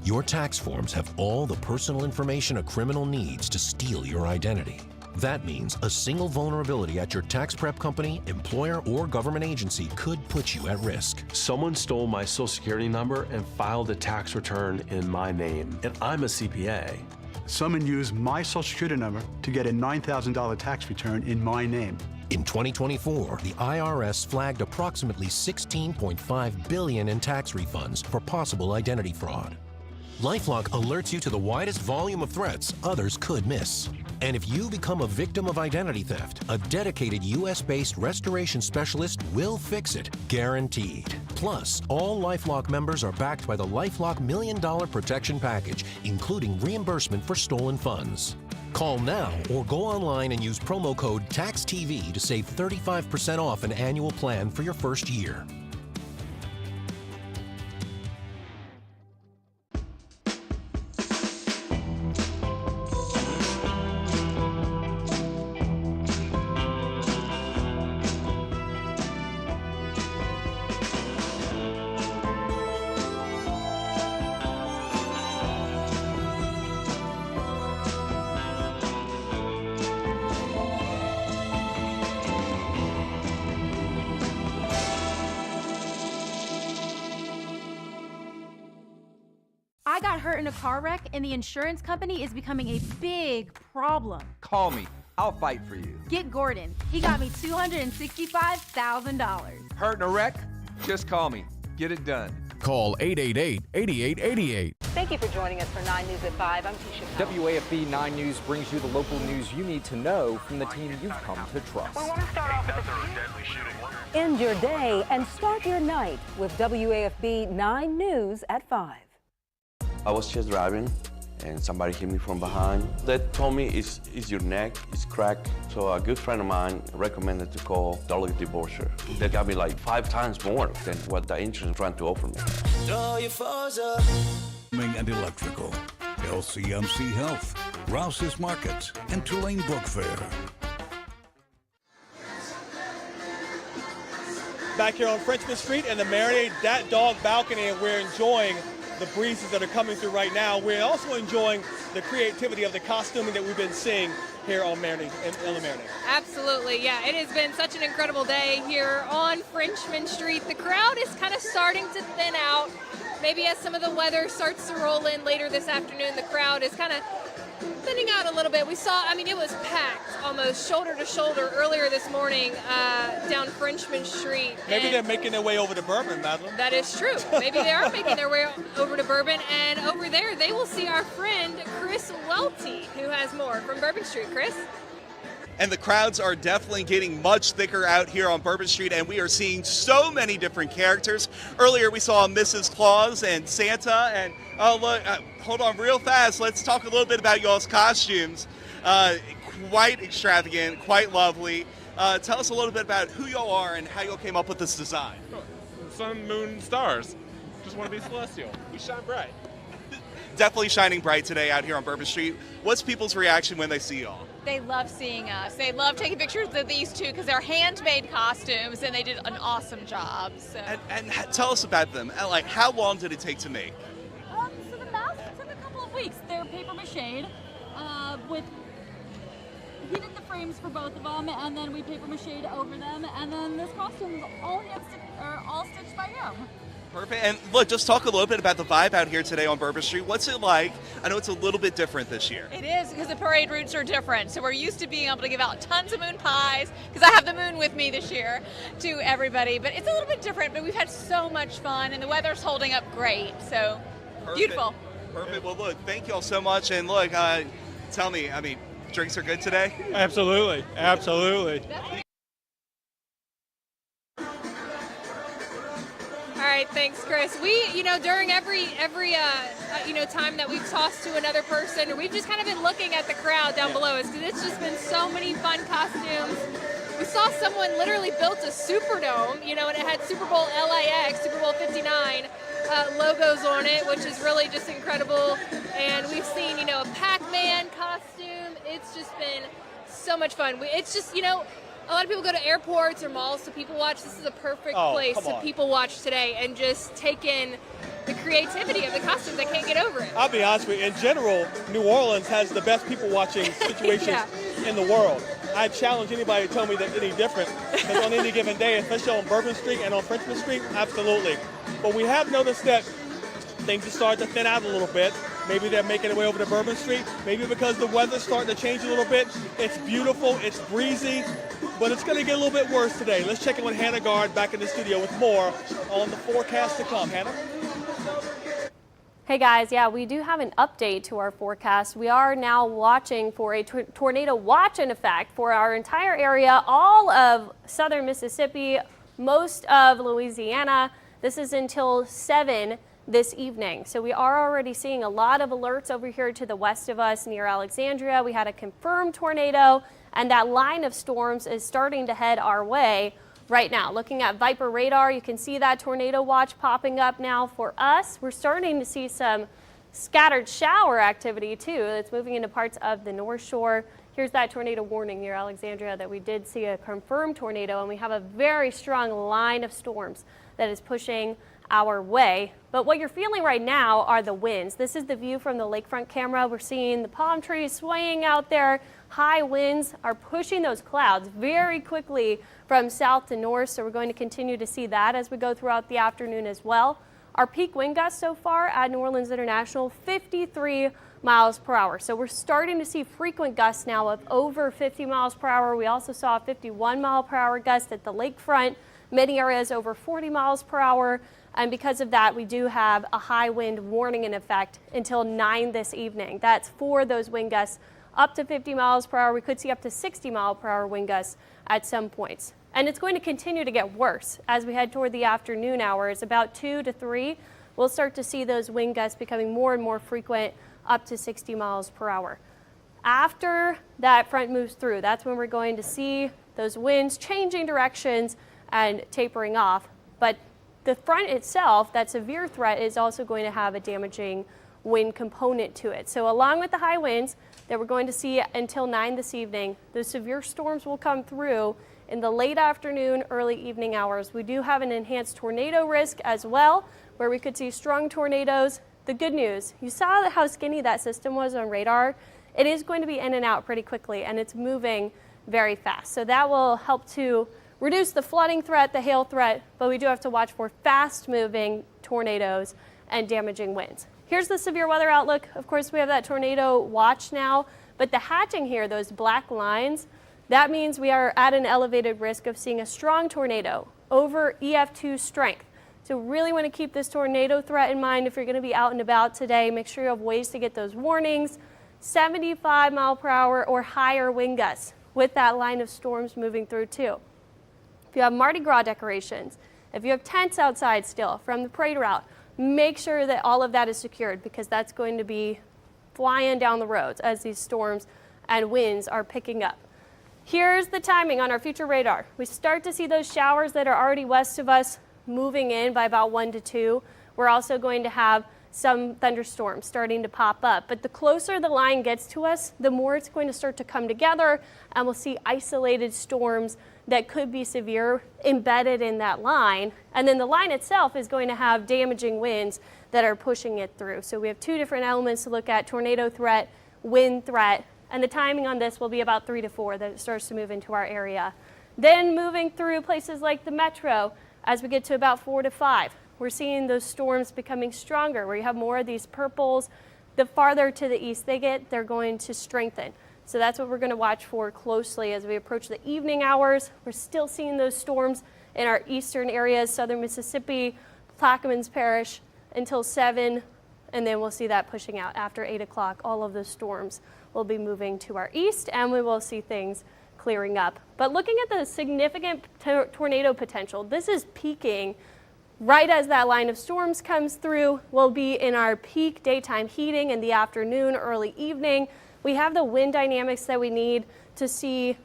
Your tax forms have all the personal information a criminal needs to steal your identity. That means a single vulnerability at your tax prep company, employer, or government agency could put you at risk. Someone stole my Social Security number and filed a tax return in my name, and I'm a CPA. someone used my Social Security number to get a $9,000 tax return in my name. In 2024, the IRS flagged approximately $16.5 billion in tax refunds for possible identity fraud. LifeLock alerts you to the widest volume of threats others could miss. And if you become a victim of identity theft, a dedicated U.S.-based restoration specialist will fix it, guaranteed. Plus, all LifeLock members are backed by the LifeLock $1 Million Protection Package, including reimbursement for stolen funds. Call now or go online and use promo code TAXTV to save 35% off an annual plan for your first year. I got hurt in a car wreck, and the insurance company is becoming a big problem. Call me. I'll fight for you. Get Gordon. He got me $265,000. Hurt in a wreck? Just call me. Get it done. Call 888-8888. Thank you for joining us for 9 News at 5. I'm Tisha Powell. WAFB 9 News brings you the local news you need to know from the team you've come to trust. We want to start off with end your day and start your night with WAFB 9 News at 5. I was just driving and somebody hit me from behind. They told me it's your neck, it's cracked. So a good friend of mine recommended to call Dollar Divorcer. They got me like 5 times more than what the insurance trying to offer me. Plumbing and electrical, LCMC Health, Rouse's Markets, and Tulane Book Fair. Back here on Frenchman Street and the Marinade Dat Dog balcony, and we're enjoying the breezes that are coming through right now. We're also enjoying the creativity of the costuming that we've been seeing here on Marinade and on the Marinade. Absolutely, yeah. It has been such an incredible day here on Frenchman Street. The crowd is kind of starting to thin out. Maybe as some of the weather starts to roll in later this afternoon, the crowd is kind of thinning out a little bit. We saw, I mean, it was packed almost shoulder to shoulder earlier this morning down Frenchman Street. Maybe they're making their way over to Bourbon, Madeline. That is true. Maybe they are making their way over to Bourbon, and over there they will see our friend Chris Welty, who has more from Bourbon Street. Chris? And the crowds are definitely getting much thicker out here on Bourbon Street, and we are seeing so many different characters. Earlier we saw Mrs. Claus and Santa, and oh look, hold on real fast, let's talk a little bit about y'all's costumes. Quite extravagant, quite lovely. Tell us a little bit about who y'all are and how y'all came up with this design. Sun, moon, stars. Just want to be celestial. We shine bright. Definitely shining bright today out here on Bourbon Street. What's people's reaction when they see y'all? They love seeing us. They love taking pictures of these two because they're handmade costumes and they did an awesome job. So. And tell us about them. Like, how long did it take to make? So the masks took a couple of weeks. They're paper mache. He did the frames for both of them, and then we paper mache over them, and then this costume is all stitched by him. Perfect. And look, just talk a little bit about the vibe out here today on Bourbon Street. What's it like? I know it's a little bit different this year. It is, because the parade routes are different. So we're used to being able to give out tons of moon pies, because I have the moon with me this year, to everybody. But it's a little bit different, but we've had so much fun, and the weather's holding up great. So Perfect. Beautiful. Perfect. Well, look, thank you all so much. And look, tell me, I mean, drinks are good today? Absolutely. Absolutely. All right, thanks, Chris. We, during every time that we've tossed to another person, we've just kind of been looking at the crowd down below us because it's just been so many fun costumes. We saw someone literally built a Superdome, and it had Super Bowl LIX, Super Bowl 59 logos on it, which is really just incredible. And we've seen, a Pac-Man costume. It's just been so much fun. It's just, a lot of people go to airports or malls to people watch. This is a perfect place to people watch today and just take in the creativity of the costumes. I can't get over it. I'll be honest with you, in general, New Orleans has the best people watching situations in the world. I challenge anybody to tell me that any different, because on any given day, especially on Bourbon Street and on Frenchman Street, absolutely. But we have noticed that things have started to thin out a little bit. Maybe they're making their way over to Bourbon Street. Maybe because the weather's starting to change a little bit. It's beautiful, it's breezy, but it's going to get a little bit worse today. Let's check in with Hannah Guard back in the studio with more on the forecast to come. Hannah? Hey guys, yeah, we do have an update to our forecast. We are now watching for a tornado watch in effect for our entire area, all of southern Mississippi, most of Louisiana. This is until 7 this evening. So we are already seeing a lot of alerts over here to the west of us near Alexandria. We had a confirmed tornado, and that line of storms is starting to head our way right now. Looking at Viper radar, you can see that tornado watch popping up now for us. We're starting to see some scattered shower activity too. It's moving into parts of the North Shore. Here's that tornado warning near Alexandria that we did see a confirmed tornado, and we have a very strong line of storms that is pushing our way. But what you're feeling right now are the winds. This is the view from the lakefront camera. We're seeing the palm trees swaying out there. High winds are pushing those clouds very quickly from south to north, so we're going to continue to see that as we go throughout the afternoon as well. Our peak wind gusts so far at New Orleans International, 53 miles per hour. So we're starting to see frequent gusts now of over 50 miles per hour. We also saw a 51 mile per hour gust at the lakefront. Many areas over 40 miles per hour. And because of that, we do have a high wind warning in effect until 9 this evening. That's for those wind gusts up to 50 miles per hour. We could see up to 60 mile per hour wind gusts at some points. And it's going to continue to get worse as we head toward the afternoon hours. About 2 to 3, we'll start to see those wind gusts becoming more and more frequent, up to 60 miles per hour. After that front moves through, that's when we're going to see those winds changing directions and tapering off. But the front itself, that severe threat, is also going to have a damaging wind component to it. So along with the high winds that we're going to see until 9 this evening, those severe storms will come through in the late afternoon, early evening hours. We do have an enhanced tornado risk as well, where we could see strong tornadoes. The good news, you saw how skinny that system was on radar. It is going to be in and out pretty quickly, and it's moving very fast. So that will help to reduce the flooding threat, the hail threat, but we do have to watch for fast-moving tornadoes and damaging winds. Here's the severe weather outlook. Of course, we have that tornado watch now, but the hatching here, those black lines, that means we are at an elevated risk of seeing a strong tornado over EF2 strength. So really want to keep this tornado threat in mind if you're going to be out and about today. Make sure you have ways to get those warnings. 75 mile per hour or higher wind gusts with that line of storms moving through too. If you have Mardi Gras decorations, if you have tents outside still from the parade route, make sure that all of that is secured, because that's going to be flying down the roads as these storms and winds are picking up. Here's the timing on our future radar. We start to see those showers that are already west of us moving in by about 1 to 2. We're also going to have some thunderstorms starting to pop up. But the closer the line gets to us, the more it's going to start to come together, and we'll see isolated storms that could be severe embedded in that line. And then the line itself is going to have damaging winds that are pushing it through. So we have two different elements to look at: tornado threat, wind threat. And the timing on this will be about 3 to 4 that it starts to move into our area. Then moving through places like the metro, as we get to about 4 to 5, we're seeing those storms becoming stronger, where you have more of these purples. The farther to the east they get, they're going to strengthen. So that's what we're going to watch for closely as we approach the evening hours. We're still seeing those storms in our eastern areas, southern Mississippi, Plaquemines Parish, until 7, and then we'll see that pushing out after 8 o'clock. All of those storms will be moving to our east, and we will see things clearing up. But looking at the significant tornado potential, this is peaking right as that line of storms comes through. We'll be in our peak daytime heating in the afternoon, early evening. We have the wind dynamics that we need to see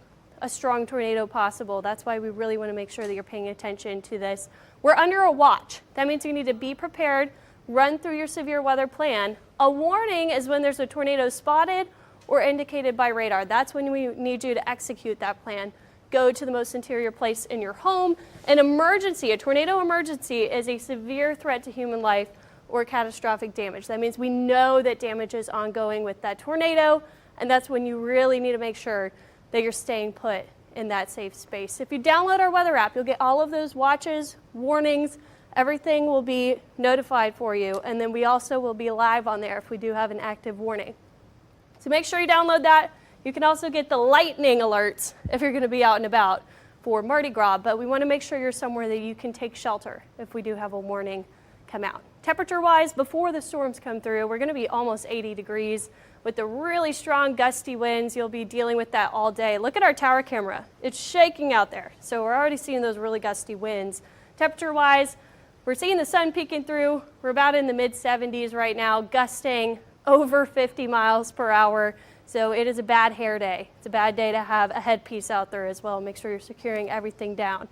a strong tornado possible. That's why we really want to make sure that you're paying attention to this. We're under a watch. That means you need to be prepared, run through your severe weather plan. A warning is when there's a tornado spotted or indicated by radar. That's when we need you to execute that plan. Go to the most interior place in your home. An emergency, a tornado emergency, is a severe threat to human life or catastrophic damage. That means we know that damage is ongoing with that tornado, and that's when you really need to make sure that you're staying put in that safe space. If you download our weather app, you'll get all of those watches, warnings, Everything will be notified for you, and then we also will be live on there if we do have an active warning. So make sure you download that. You can also get the lightning alerts if you're going to be out and about for Mardi Gras, but we want to make sure you're somewhere that you can take shelter if we do have a warning come out. Temperature-wise, before the storms come through, we're going to be almost 80 degrees. With the really strong gusty winds, you'll be dealing with that all day. Look at our tower camera. It's shaking out there. So we're already seeing those really gusty winds. Temperature-wise, we're seeing the sun peeking through. We're about in the mid-70s right now, gusting over 50 miles per hour. So it is a bad hair day. It's a bad day to have a headpiece out there as well. Make sure you're securing everything down.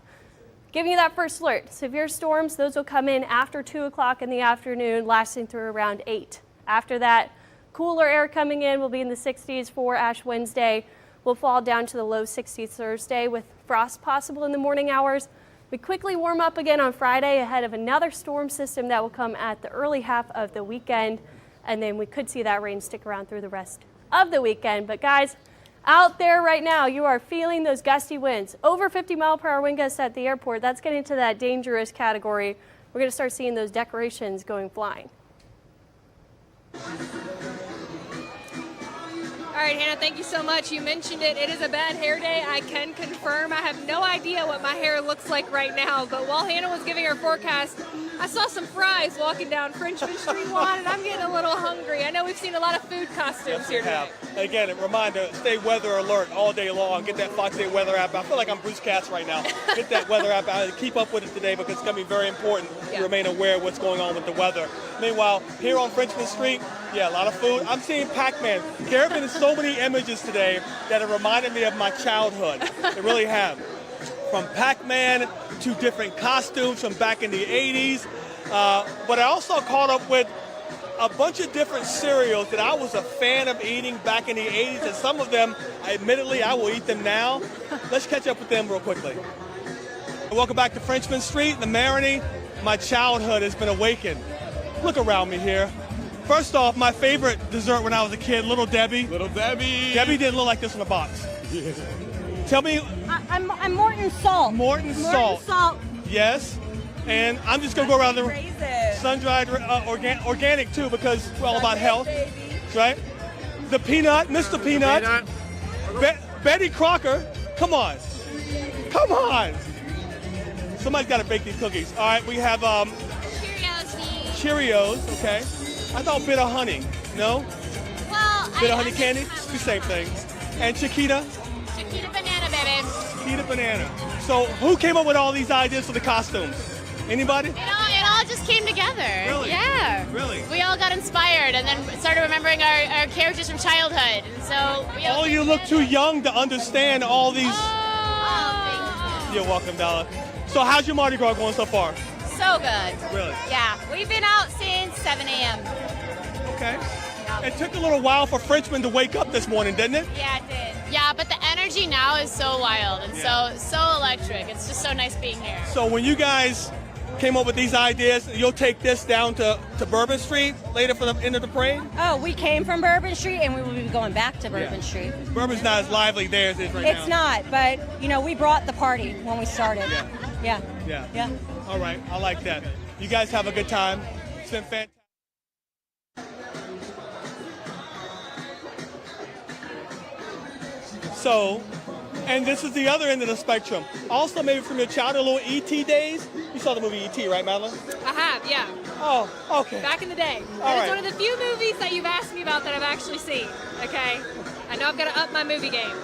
Giving you that first alert. Severe storms, those will come in after 2 o'clock in the afternoon, lasting through around 8. After that, cooler air coming in will be in the 60s for Ash Wednesday. We'll fall down to the low 60s Thursday with frost possible in the morning hours. We quickly warm up again on Friday ahead of another storm system that will come at the early half of the weekend. And then we could see that rain stick around through the rest of the weekend. But guys, out there right now, you are feeling those gusty winds. Over 50 mile per hour wind gusts at the airport. That's getting to that dangerous category. We're going to start seeing those decorations going flying. All right, Hannah, thank you so much. You mentioned it. It is a bad hair day. I can confirm. I have no idea what my hair looks like right now, but while Hannah was giving her forecast, I saw some fries walking down Frenchman Street 1, and I'm getting a little hungry. I know we've seen a lot of food costumes here today. Again, a reminder, stay weather alert all day long. Get that Fox 8 weather app. I feel like I'm Bruce Katz right now. Get that weather app out and keep up with it today because it's going to be very important to remain aware of what's going on with the weather. Meanwhile, here on Frenchman Street, yeah, a lot of food. I'm seeing Pac-Man. There have been so many images today that have reminded me of my childhood. They really have. From Pac-Man to different costumes from back in the 80s. But I also caught up with a bunch of different cereals that I was a fan of eating back in the 80s, and some of them, admittedly, I will eat them now. Let's catch up with them real quickly. Welcome back to Frenchman Street, the Marigny. My childhood has been awakened. Look around me here. First off, my favorite dessert when I was a kid, Little Debbie. Little Debbie. Debbie didn't look like this in a box. Tell me. I'm Morton Salt. Morton Salt. Salt. Yes. And I'm just going to go around the sun-dried, organic too, because we're all about health. Right? The Peanut, Mr. Peanut. Betty Crocker. Come on. Come on. Somebody's got to bake these cookies. All right, we have Cheerios, okay. I thought Bit of Honey. No? Well, Bit of Honey candy? It's the same thing. And Chiquita? Chiquita banana, baby. Chiquita banana. So who came up with all these ideas for the costumes? Anybody? It all just came together. Really? Yeah. Really? We all got inspired and then started remembering our characters from childhood. And so we all you look too young to understand all these. Oh, You're welcome, Dalla. So how's your Mardi Gras going so far? so good. Really? Yeah. We've been out since 7 a.m. Okay. It took a little while for Frenchmen to wake up this morning, didn't it? Yeah, it did. Yeah, but the energy now is so wild and so electric. It's just so nice being here. So when you guys came up with these ideas, you'll take this down to Bourbon Street later for the end of the parade? Oh, we came from Bourbon Street and we will be going back to Bourbon Street. Bourbon's not as lively there as it is right now. It's not, but you know, we brought the party when we started. Yeah. All right, I like that. You guys have a good time. It's been fantastic. So, and this is the other end of the spectrum. Also, maybe from your childhood, little E.T. days. You saw the movie E.T., right, Madeline? I have, yeah. Oh, okay. Back in the day. All It's right. one of the few movies that you've asked me about that I've actually seen, okay? I know I've got to up my movie game.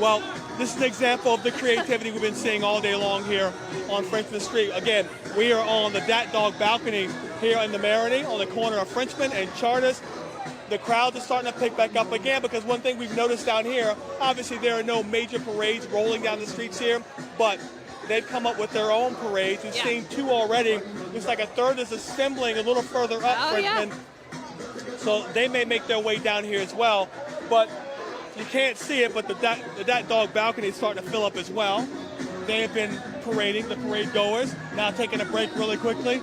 Well, this is an example of the creativity we've been seeing all day long here on Frenchman Street. Again, we are on the Dat Dog balcony here in the Marigny on the corner of Frenchman and Charters. The crowds are starting to pick back up again because one thing we've noticed down here, obviously there are no major parades rolling down the streets here, but they've come up with their own parades. We've seen two already. Looks like a third is assembling a little further up Frenchman. So they may make their way down here as well. But you can't see it, but the Dat Dog balcony is starting to fill up as well. They have been parading, the parade goers. Now taking a break really quickly.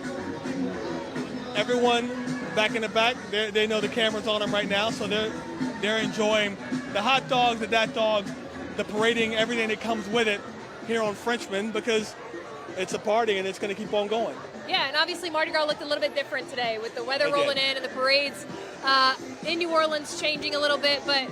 Everyone back in the back, they know the camera's on them right now, so they're enjoying the hot dogs, the Dat Dogs, the parading, everything that comes with it here on Frenchman, because it's a party, and it's going to keep on going. Yeah, and obviously Mardi Gras looked a little bit different today with the weather It rolling did. in and the parades in New Orleans changing a little bit, but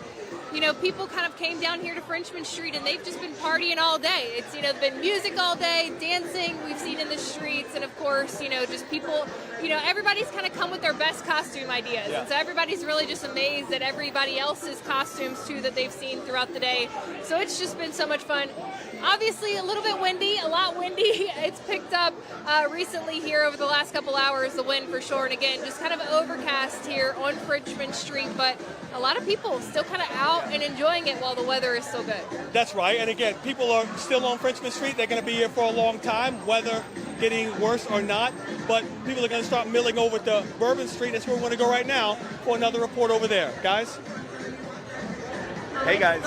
you know, people kind of came down here to Frenchman Street and they've just been partying all day. It's, you know, been music all day, dancing we've seen in the streets, and of course, you know, just people, you know, everybody's kind of come with their best costume ideas. Yeah. And so everybody's really just amazed at everybody else's costumes too that they've seen throughout the day. So it's just been so much fun. Obviously a little bit windy, a lot windy. It's picked up recently here over the last couple hours, the wind for sure. And again, just kind of overcast here on Frenchman Street, but a lot of people still kind of out and enjoying it while the weather is so good. That's right. And again, people are still on Frenchman Street. They're going to be here for a long time, whether getting worse or not. But people are going to start milling over to Bourbon Street. That's where we want to go right now for another report over there. Guys? Hey guys.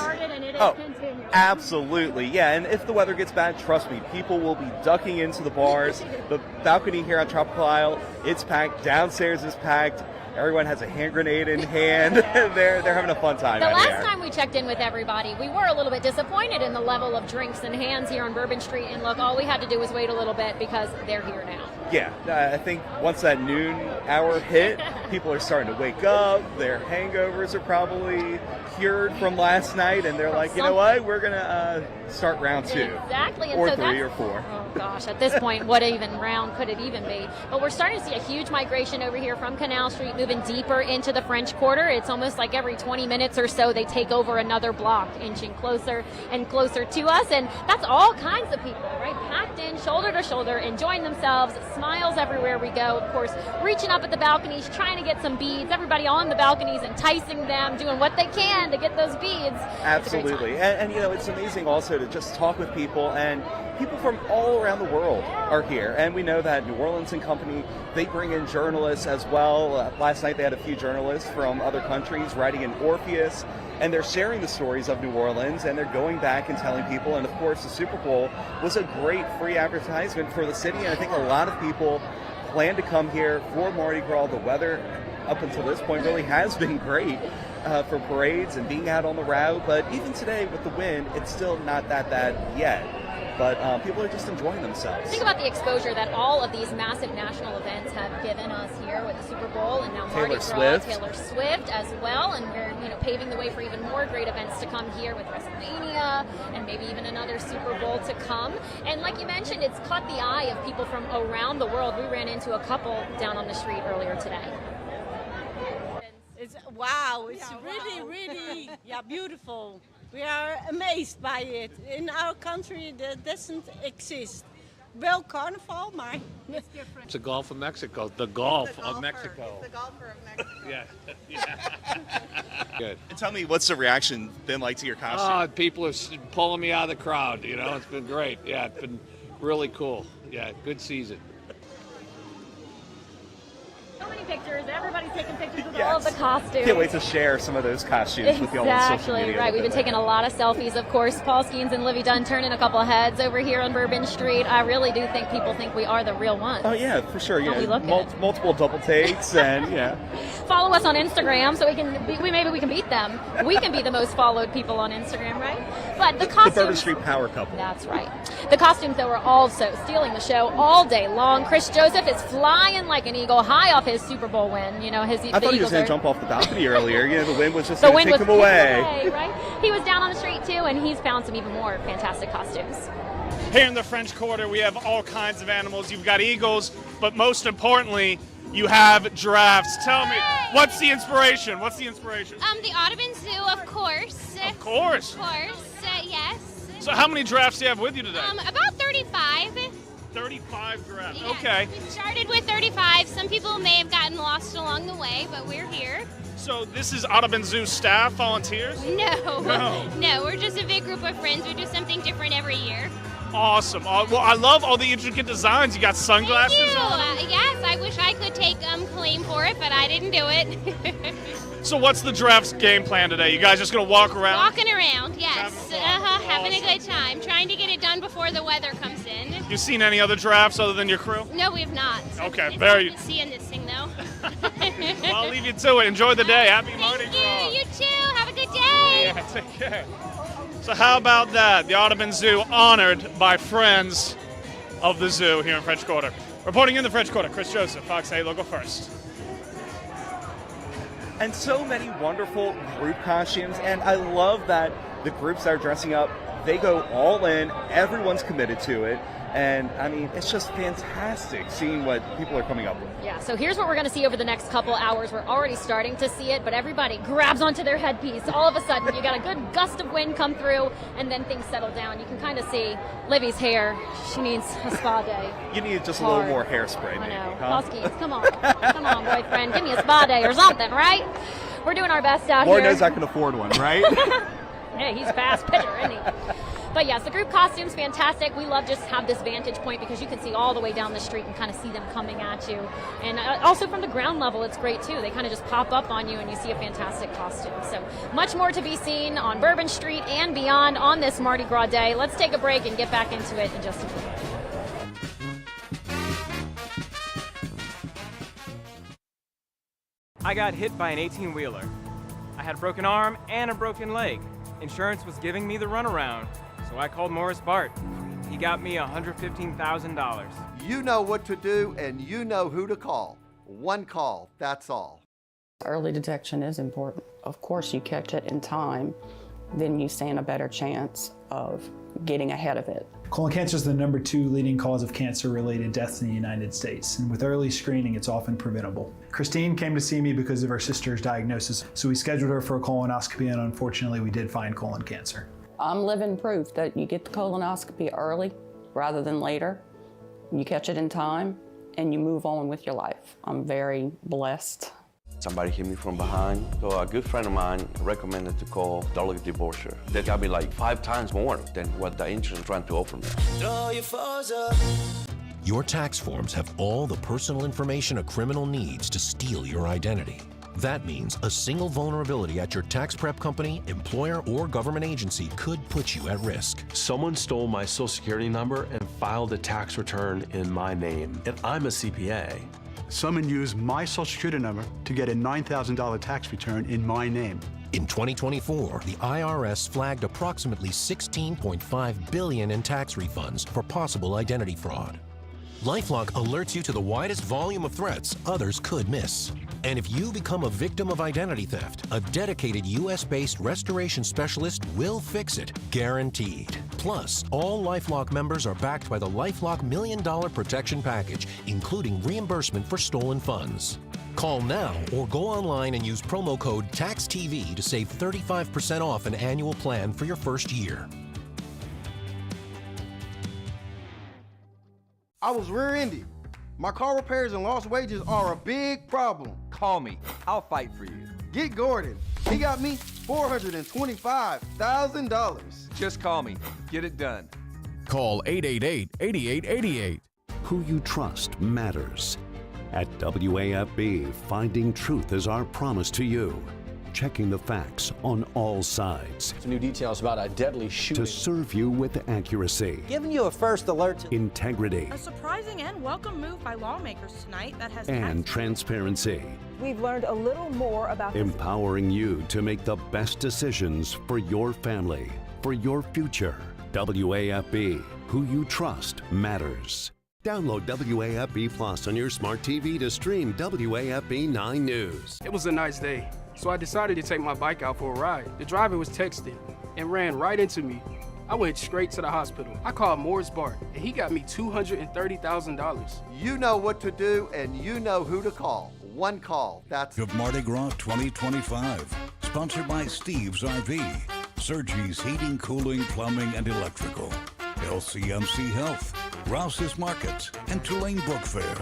Absolutely. Yeah, and if the weather gets bad, trust me, people will be ducking into the bars. The balcony here on Tropical Isle, it's packed. Downstairs is packed. Everyone has a hand grenade in hand. They're having a fun time The out last here. time we checked in with everybody, we were a little bit disappointed in the level of drinks and hands here on Bourbon Street. And look, all we had to do was wait a little bit because they're here now. Yeah, I think once that noon hour hit, people are starting to wake up. Their hangovers are probably cured from last night, and they're like, you know what, we're going to start round two. Exactly. And Or so 3 or 4. Oh gosh, at this point, what even round could it even be? But we're starting to see a huge migration over here from Canal Street, moving deeper into the French Quarter. It's almost like every 20 minutes or so they take over another block, inching closer and closer to us. And that's all kinds of people, right? Packed in, shoulder to shoulder, enjoying themselves, smiles everywhere we go. Of course, reaching up at the balconies, trying to get some beads. Everybody on the balconies, enticing them, doing what they can to get those beads. Absolutely. And you know, it's amazing also to just talk with people, and people from all around the world are here. And we know that New Orleans and Company, they bring in journalists as well. Last night they had a few journalists from other countries writing in Orpheus, and they're sharing the stories of New Orleans, and they're going back and telling people. And of course, the Super Bowl was a great free advertisement for the city, and I think a lot of people plan to come here for Mardi Gras. The weather up until this point really has been great for parades and being out on the route, but even today with the wind, it's still not that bad yet. But people are just enjoying themselves. Think about the exposure that all of these massive national events have given us here with the Super Bowl and now Mardi Gras, Taylor Swift as well, and we're paving the way for even more great events to come here with WrestleMania and maybe even another Super Bowl to come. And like you mentioned, it's caught the eye of people from around the world. We ran into a couple down on the street earlier today. It's really beautiful. We are amazed by it. In our country, that doesn't exist. Well, carnival, maar it's different. It's the Gulf of Mexico. The Gulf of Mexico. It's the golfer of Mexico. Yeah. Good. And tell me, what's the reaction been like to your costume? People are pulling me out of the crowd. You know, it's been great. Yeah, it's been really cool. Yeah, good season. So many pictures. Everybody's taking pictures of all of the costumes. Can't wait to share some of those costumes with y'all on social Exactly, media. right. We've been taking a lot of selfies, of course. Paul Skeens and Livy Dunn turning a couple of heads over here on Bourbon Street. I really do think people think we are the real ones. Oh, yeah, for sure. Don't we look it? Multiple double takes, and yeah. Follow us on Instagram so maybe we can beat them. We can be the most followed people on Instagram, right? But the costumes. The Bourbon Street Power Couple. That's right. The costumes, though, are also stealing the show all day long. Chris Joseph is flying like an eagle high off his Super Bowl win. You know, I thought he was going to jump off the balcony earlier. You know, the wind was just the going wind to take was him away. Right? He was down on the street, too, and he's found some even more fantastic costumes. Here in the French Quarter, we have all kinds of animals. You've got eagles, but most importantly, you have giraffes. Tell me, what's the inspiration? What's the inspiration? The Audubon Zoo, of course. Of course. Of course, yes. So how many giraffes do you have with you today? About 35. 35 giraffes, Yeah. okay. We started with 35. Some people may have gotten lost along the way, but we're here. So this is Audubon Zoo staff, volunteers? No, we're just a big group of friends. We do something different every year. Awesome. Well, I love all the intricate designs. You got sunglasses Thank you. on? Yes, I wish I could take claim for it, but I didn't do it. So what's the giraffes' game plan today? You guys just going to walk around? Walking around, yes. Having a good time. Trying to get it done before the weather comes in. You seen any other giraffes other than your crew? No, we have not. Okay, It's very. fun seeing this thing, though. Well, I'll leave you to it. Enjoy the day. Happy Mardi Gras. Thank you. You too. Have a good day. Yeah, take care. So how about that? The Audubon Zoo honored by friends of the zoo here in French Quarter. Reporting in the French Quarter, Chris Joseph, Fox 8 Local First. And so many wonderful group costumes, and I love that the groups that are dressing up, they go all in, everyone's committed to it, and I mean, it's just fantastic seeing what people are coming up with. Yeah, so here's what we're going to see over the next couple hours. We're already starting to see it, but everybody grabs onto their headpiece. All of a sudden, you got a good gust of wind come through, and then things settle down. You can kind of see Livy's hair. She needs a spa day. You need just a little more hairspray, maybe. I know. Huh? Huskies, come on. Come on, boyfriend. Give me a spa day or something, right? We're doing our best out Lord here. knows I can afford one, right? Hey, he's a fast pitcher, isn't he? But yes, the group costume's fantastic. We love just have this vantage point because you can see all the way down the street and kind of see them coming at you. And also from the ground level, it's great too. They kind of just pop up on you and you see a fantastic costume. So much more to be seen on Bourbon Street and beyond on this Mardi Gras day. Let's take a break and get back into it in just a minute. I got hit by an 18-wheeler. I had a broken arm and a broken leg. Insurance was giving me the runaround, so I called Morris Bart. He got me $115,000. You know what to do and you know who to call. One call, that's all. Early detection is important. Of course, you catch it in time, then you stand a better chance of getting ahead of it. Colon cancer is the #2 leading cause of cancer-related deaths in the United States, and with early screening, it's often preventable. Christine came to see me because of her sister's diagnosis, so we scheduled her for a colonoscopy, and unfortunately, we did find colon cancer. I'm living proof that you get the colonoscopy early rather than later. You catch it in time, and you move on with your life. I'm very blessed. Somebody hit me from behind, so a good friend of mine recommended to call Dollar Divorcer. They got me like 5 times more than what the insurance trying to offer me. Throw your foes up. Your tax forms have all the personal information a criminal needs to steal your identity. That means a single vulnerability at your tax prep company, employer, or government agency could put you at risk. Someone stole my Social Security number and filed a tax return in my name, and I'm a CPA. Someone used my Social Security number to get a $9,000 tax return in my name. In 2024, the IRS flagged approximately $16.5 billion in tax refunds for possible identity fraud. LifeLock alerts you to the widest volume of threats others could miss. And if you become a victim of identity theft, a dedicated U.S.-based restoration specialist will fix it, guaranteed. Plus, all LifeLock members are backed by the LifeLock $1 Million Protection Package, including reimbursement for stolen funds. Call now or go online and use promo code TAXTV to save 35% off an annual plan for your first year. I was rear-ended. My car repairs and lost wages are a big problem. Call me. I'll fight for you. Get Gordon. He got me $425,000. Just call me. Get it done. Call 888-8888. Who you trust matters. At WAFB, finding truth is our promise to you. Checking the facts on all sides. Some new details about a deadly shooting. To serve you with accuracy. Giving you a first alert. Integrity. A surprising and welcome move by lawmakers tonight that has and transparency. We've learned a little more about empowering you to make the best decisions for your family, for your future. WAFB, who you trust matters. Download WAFB Plus on your smart TV to stream WAFB 9 News. It was a nice day, so I decided to take my bike out for a ride. The driver was texting and ran right into me. I went straight to the hospital. I called Morris Bart, and he got me $230,000. You know what to do, and you know who to call. One call, that's of Mardi Gras 2025. Sponsored by Steve's RV, Sergi's Heating, Cooling, Plumbing, and Electrical, LCMC Health, Rouse's Markets, and Tulane Book Fair.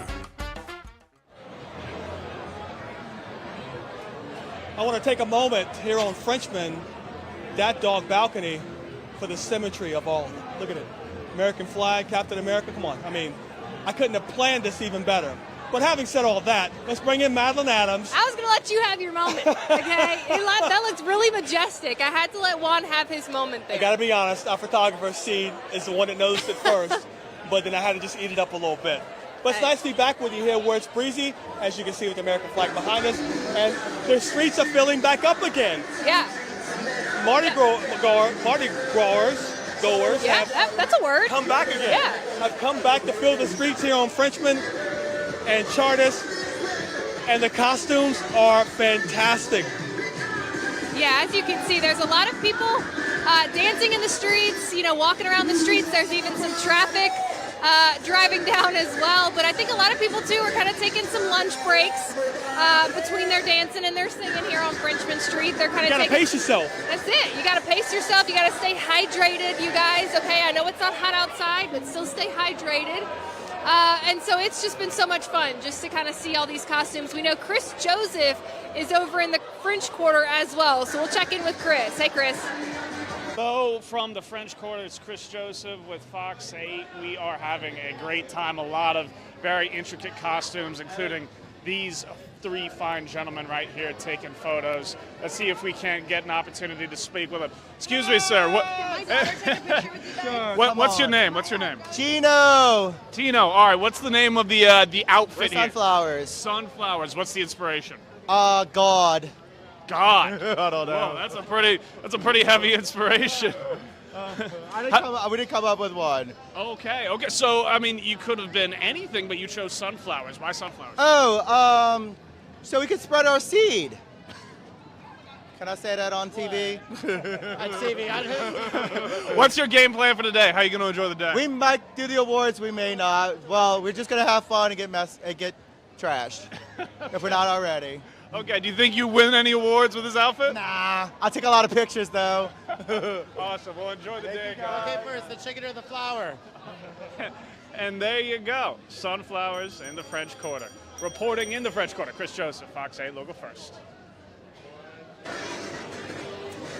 I want to take a moment here on Frenchman, that dog balcony, for the symmetry of all. Look at it. American flag, Captain America, come on. I mean, I couldn't have planned this even better. But having said all that, let's bring in Madeline Adams. I was going to let you have your moment, okay? That looks really majestic. I had to let Juan have his moment there. I got to be honest, our photographer, Seed, is the one that noticed it first, but then I had to just eat it up a little bit. But it's nice to be back with you here where it's breezy, as you can see with the American flag behind us, and the streets are filling back up again. Yeah. Mardi Gras, goers that's a word. come back again. Yeah. Have come back to fill the streets here on Frenchman and Chartist, and the costumes are fantastic. Yeah, as you can see, there's a lot of people dancing in the streets, walking around the streets. There's even some traffic driving down as well. But I think a lot of people, too, are kind of taking some lunch breaks between their dancing and their singing here on Frenchman Street. They're kind of You gotta pace yourself. That's it. You got to pace yourself. You got to stay hydrated, you guys. Okay, I know it's not hot outside, but still stay hydrated. And so it's just been so much fun just to kind of see all these costumes. We know Chris Joseph is over in the French Quarter as well, so we'll check in with Chris. Hey, Chris. Hello from the French Quarter. It's Chris Joseph with Fox 8. We are having a great time. A lot of very intricate costumes, including these three fine gentlemen right here taking photos. Let's see if we can't get an opportunity to speak with them. Excuse me, sir. What's your name? What's your name? Tino. Tino. All right. What's the name of the outfit here? Sunflowers. Sunflowers. What's the inspiration? God. God. I don't know. Whoa, that's a pretty heavy inspiration. We didn't come up with one. Okay. So I mean, you could have been anything, but you chose sunflowers. Why sunflowers? So we could spread our seed. Can I say that on TV? On TV. What's your game plan for today? How are you going to enjoy the day? We might do the awards. We may not. Well, we're just gonna have fun and get trashed if we're not already. Okay, do you think you win any awards with this outfit? Nah, I'll take a lot of pictures though. Awesome, well enjoy the day, guys. Okay, first, the chicken or the flower? And there you go, sunflowers in the French Quarter. Reporting in the French Quarter, Chris Joseph, Fox 8, Local First.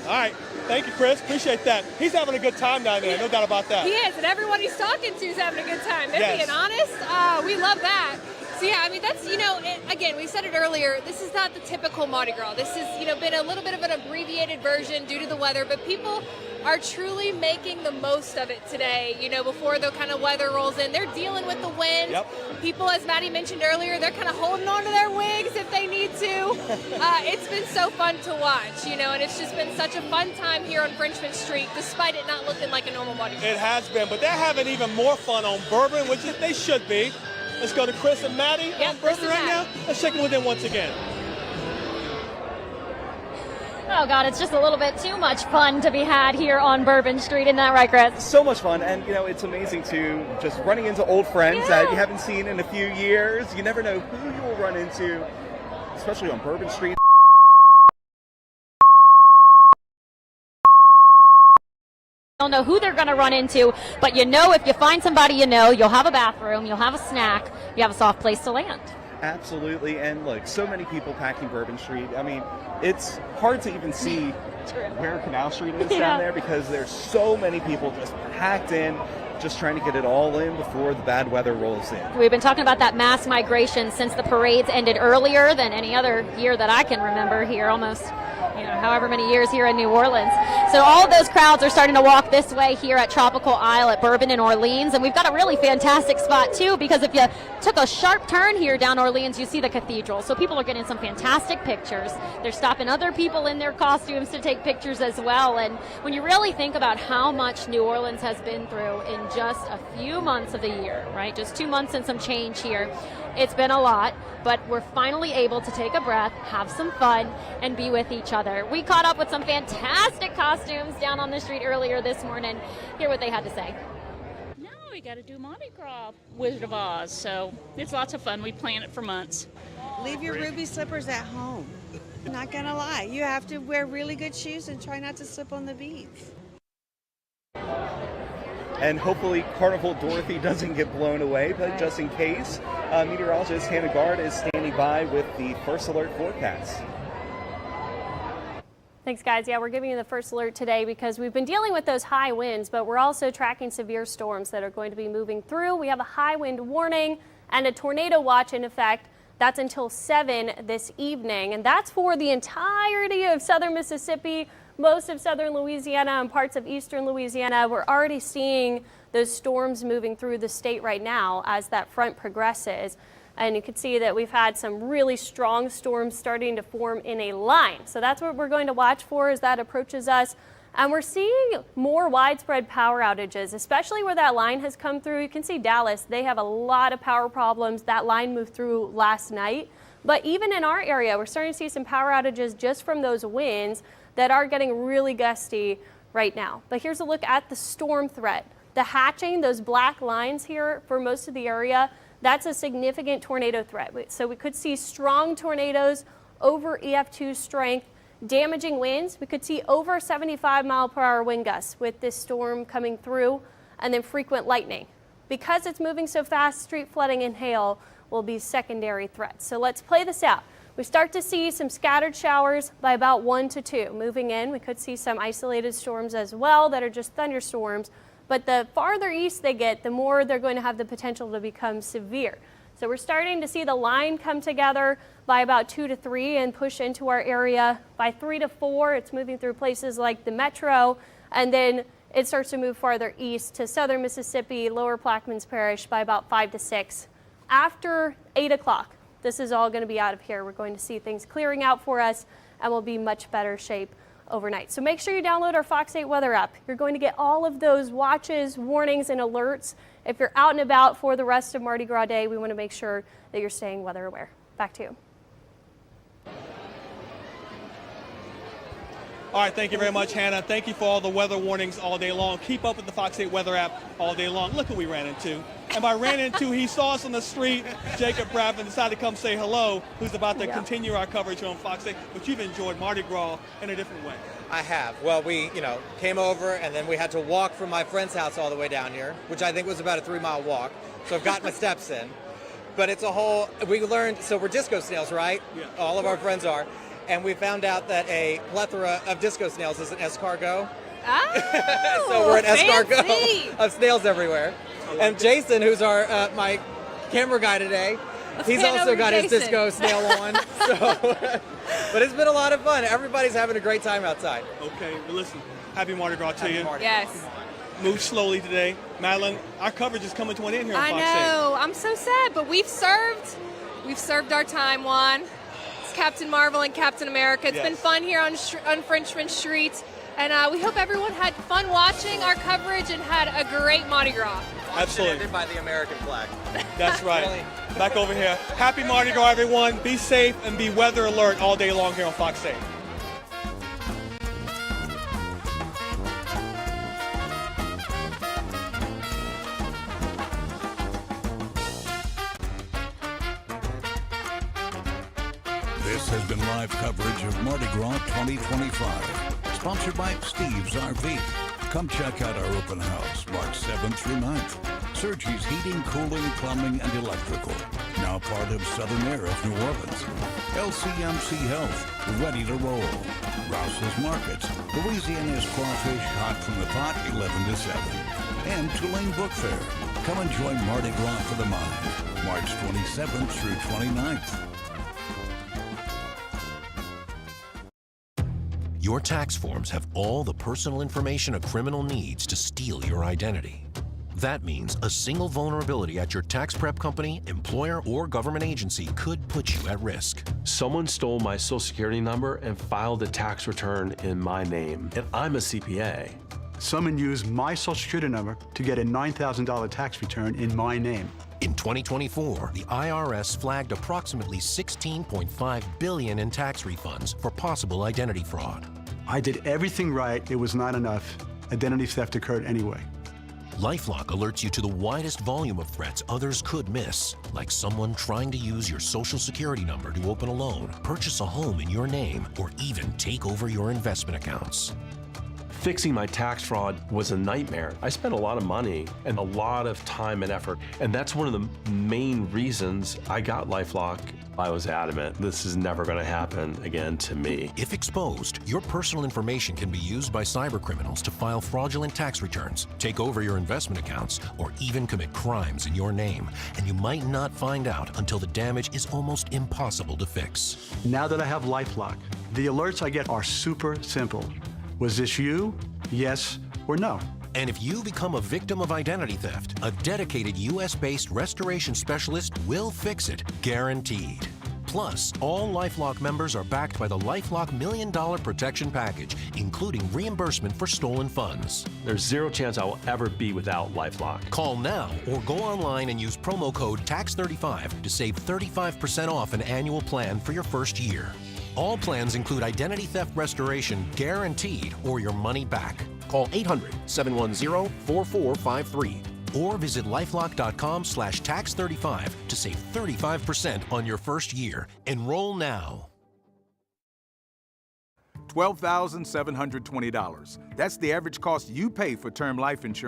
All right, thank you, Chris. Appreciate that. He's having a good time down there, no doubt about that. He is, and everyone he's talking to is having a good time. They're being honest. We love that. So yeah, I mean, that's, again, we said it earlier, this is not the typical Mardi Gras. This has, been a little bit of an abbreviated version due to the weather, but people are truly making the most of it today, before the kind of weather rolls in. They're dealing with the wind. Yep. People, as Maddie mentioned earlier, they're kind of holding on to their wigs if they need to. It's been so fun to watch, and it's just been such a fun time here on Frenchman Street, despite it not looking like a normal Mardi Gras. It has been, but they're having even more fun on Bourbon, which they should be. Let's go to Chris and Maddie on Bourbon right now. Let's check in with them once again. Oh, God, it's just a little bit too much fun to be had here on Bourbon Street. Isn't that right, Chris? So much fun, and it's amazing to just running into old friends that you haven't seen in a few years. You never know who you will run into, especially on Bourbon Street. Don't know who they're going to run into, but if you find somebody you'll have a bathroom, you'll have a snack, you have a soft place to land. Absolutely, and look, so many people packing Bourbon Street. I mean, it's hard to even see where Canal Street is down there because there's so many people just packed in, just trying to get it all in before the bad weather rolls in. We've been talking about that mass migration since the parades ended earlier than any other year that I can remember here, almost however many years here in New Orleans. So all of those crowds are starting to walk this way here at Tropical Isle at Bourbon in Orleans. And we've got a really fantastic spot, too, because if you took a sharp turn here down Orleans, you see the cathedral. So people are getting some fantastic pictures. They're stopping other people in their costumes to take pictures as well. And when you really think about how much New Orleans has been through in just a few months of the year, right? Just 2 months and some change here. It's been a lot, but we're finally able to take a breath, have some fun, and be with each other. We caught up with some fantastic costumes down on the street earlier this morning. Hear what they had to say. No, we got to do Mardi Gras, Wizard of Oz, so it's lots of fun. We plan it for months. Leave your ruby slippers at home. I'm not going to lie. You have to wear really good shoes and try not to slip on the beads. And hopefully Carnival Dorothy doesn't get blown away, but just in case, meteorologist Hannah Gard is standing by with the first alert forecast. Thanks, guys. Yeah, we're giving you the first alert today because we've been dealing with those high winds, but we're also tracking severe storms that are going to be moving through. We have a high wind warning and a tornado watch in effect. That's until 7 this evening, and that's for the entirety of southern Mississippi, most of southern Louisiana, and parts of eastern Louisiana. We're already seeing those storms moving through the state right now as that front progresses. And you can see that we've had some really strong storms starting to form in a line. So that's what we're going to watch for as that approaches us. And we're seeing more widespread power outages, especially where that line has come through. You can see Dallas, they have a lot of power problems. That line moved through last night. But even in our area, we're starting to see some power outages just from those winds that are getting really gusty right now. But here's a look at the storm threat. The hatching, those black lines here for most of the area, that's a significant tornado threat. So we could see strong tornadoes over EF2 strength, damaging winds. We could see over 75-mile-per-hour wind gusts with this storm coming through, and then frequent lightning. Because it's moving so fast, street flooding and hail will be secondary threats. So let's play this out. We start to see some scattered showers by about 1 to 2. Moving in, we could see some isolated storms as well that are just thunderstorms. But the farther east they get, the more they're going to have the potential to become severe. So we're starting to see the line come together by about 2 to 3 and push into our area. By 3 to 4, it's moving through places like the metro, and then it starts to move farther east to southern Mississippi, lower Plaquemines Parish by about 5 to 6. After 8 o'clock, this is all going to be out of here. We're going to see things clearing out for us, and we'll be much better shape overnight. So make sure you download our Fox 8 weather app. You're going to get all of those watches, warnings, and alerts. If you're out and about for the rest of Mardi Gras Day, we want to make sure that you're staying weather aware. Back to you. All right, thank you very much, Hannah. Thank you for all the weather warnings all day long. Keep up with the Fox 8 weather app all day long. Look who we ran into. And by ran into, he saw us on the street. Jacob Bradman decided to come say hello, who's about to continue our coverage on Fox 8. But you've enjoyed Mardi Gras in a different way. I have. Well, we, came over, and then we had to walk from my friend's house all the way down here, which I think was about a 3-mile walk. So I've got my steps in. But it's a whole, we learned, so we're disco snails, right? Yeah. All of our friends are. And we found out that a plethora of disco snails is an escargot. Oh, so we're an escargot fancy. of snails everywhere. And Jason, who's our my camera guy today, he's also got his disco snail on. So, but it's been a lot of fun. Everybody's having a great time outside. Okay, well, listen, happy Mardi Gras to you. Yes. Move slowly today. Madeline, our coverage is coming to an end here on I Fox 8. know. I'm so sad, but we've served our time, Juan. It's Captain Marvel and Captain America. It's been fun here on Frenchman Street. And we hope everyone had fun watching our coverage and had a great Mardi Gras. Absolutely. Ended by the American flag. That's right. Back over here. Happy Mardi Gras, everyone. Be safe and be weather alert all day long here on Fox 8. This has been live coverage of Mardi Gras 2025, sponsored by Steve's RV. Come check out our open house March 7th through 9th. Sergi's Heating, Cooling, Plumbing, and Electrical. Now part of Southern Air of New Orleans. LCMC Health, ready to roll. Rouse's Markets, Louisiana's crawfish hot from the pot 11 to 7. And Tulane Book Fair. Come enjoy Mardi Gras for the mind, March 27th through 29th. Your tax forms have all the personal information a criminal needs to steal your identity. That means a single vulnerability at your tax prep company, employer, or government agency could put you at risk. Someone stole my Social Security number and filed a tax return in my name, and I'm a CPA. Someone used my Social Security number to get a $9,000 tax return in my name. In 2024, the IRS flagged approximately $16.5 billion in tax refunds for possible identity fraud. I did everything right. It was not enough. Identity theft occurred anyway. LifeLock alerts you to the widest volume of threats others could miss, like someone trying to use your Social Security number to open a loan, purchase a home in your name, or even take over your investment accounts. Fixing my tax fraud was a nightmare. I spent a lot of money and a lot of time and effort, and that's one of the main reasons I got LifeLock. I was adamant, this is never going to happen again to me. If exposed, your personal information can be used by cybercriminals to file fraudulent tax returns, take over your investment accounts, or even commit crimes in your name. And you might not find out until the damage is almost impossible to fix. Now that I have LifeLock, the alerts I get are super simple. Was this you? Yes or no? And if you become a victim of identity theft, a dedicated U.S.-based restoration specialist will fix it, guaranteed. Plus, all LifeLock members are backed by the LifeLock $1 Million Protection Package, including reimbursement for stolen funds. There's zero chance I will ever be without LifeLock. Call now or go online and use promo code TAX35 to save 35% off an annual plan for your first year. All plans include identity theft restoration guaranteed or your money back. Call 800-710-4453 or visit lifelock.com/tax35 to save 35% on your first year. Enroll now. $12,720. That's the average cost you pay for term life insurance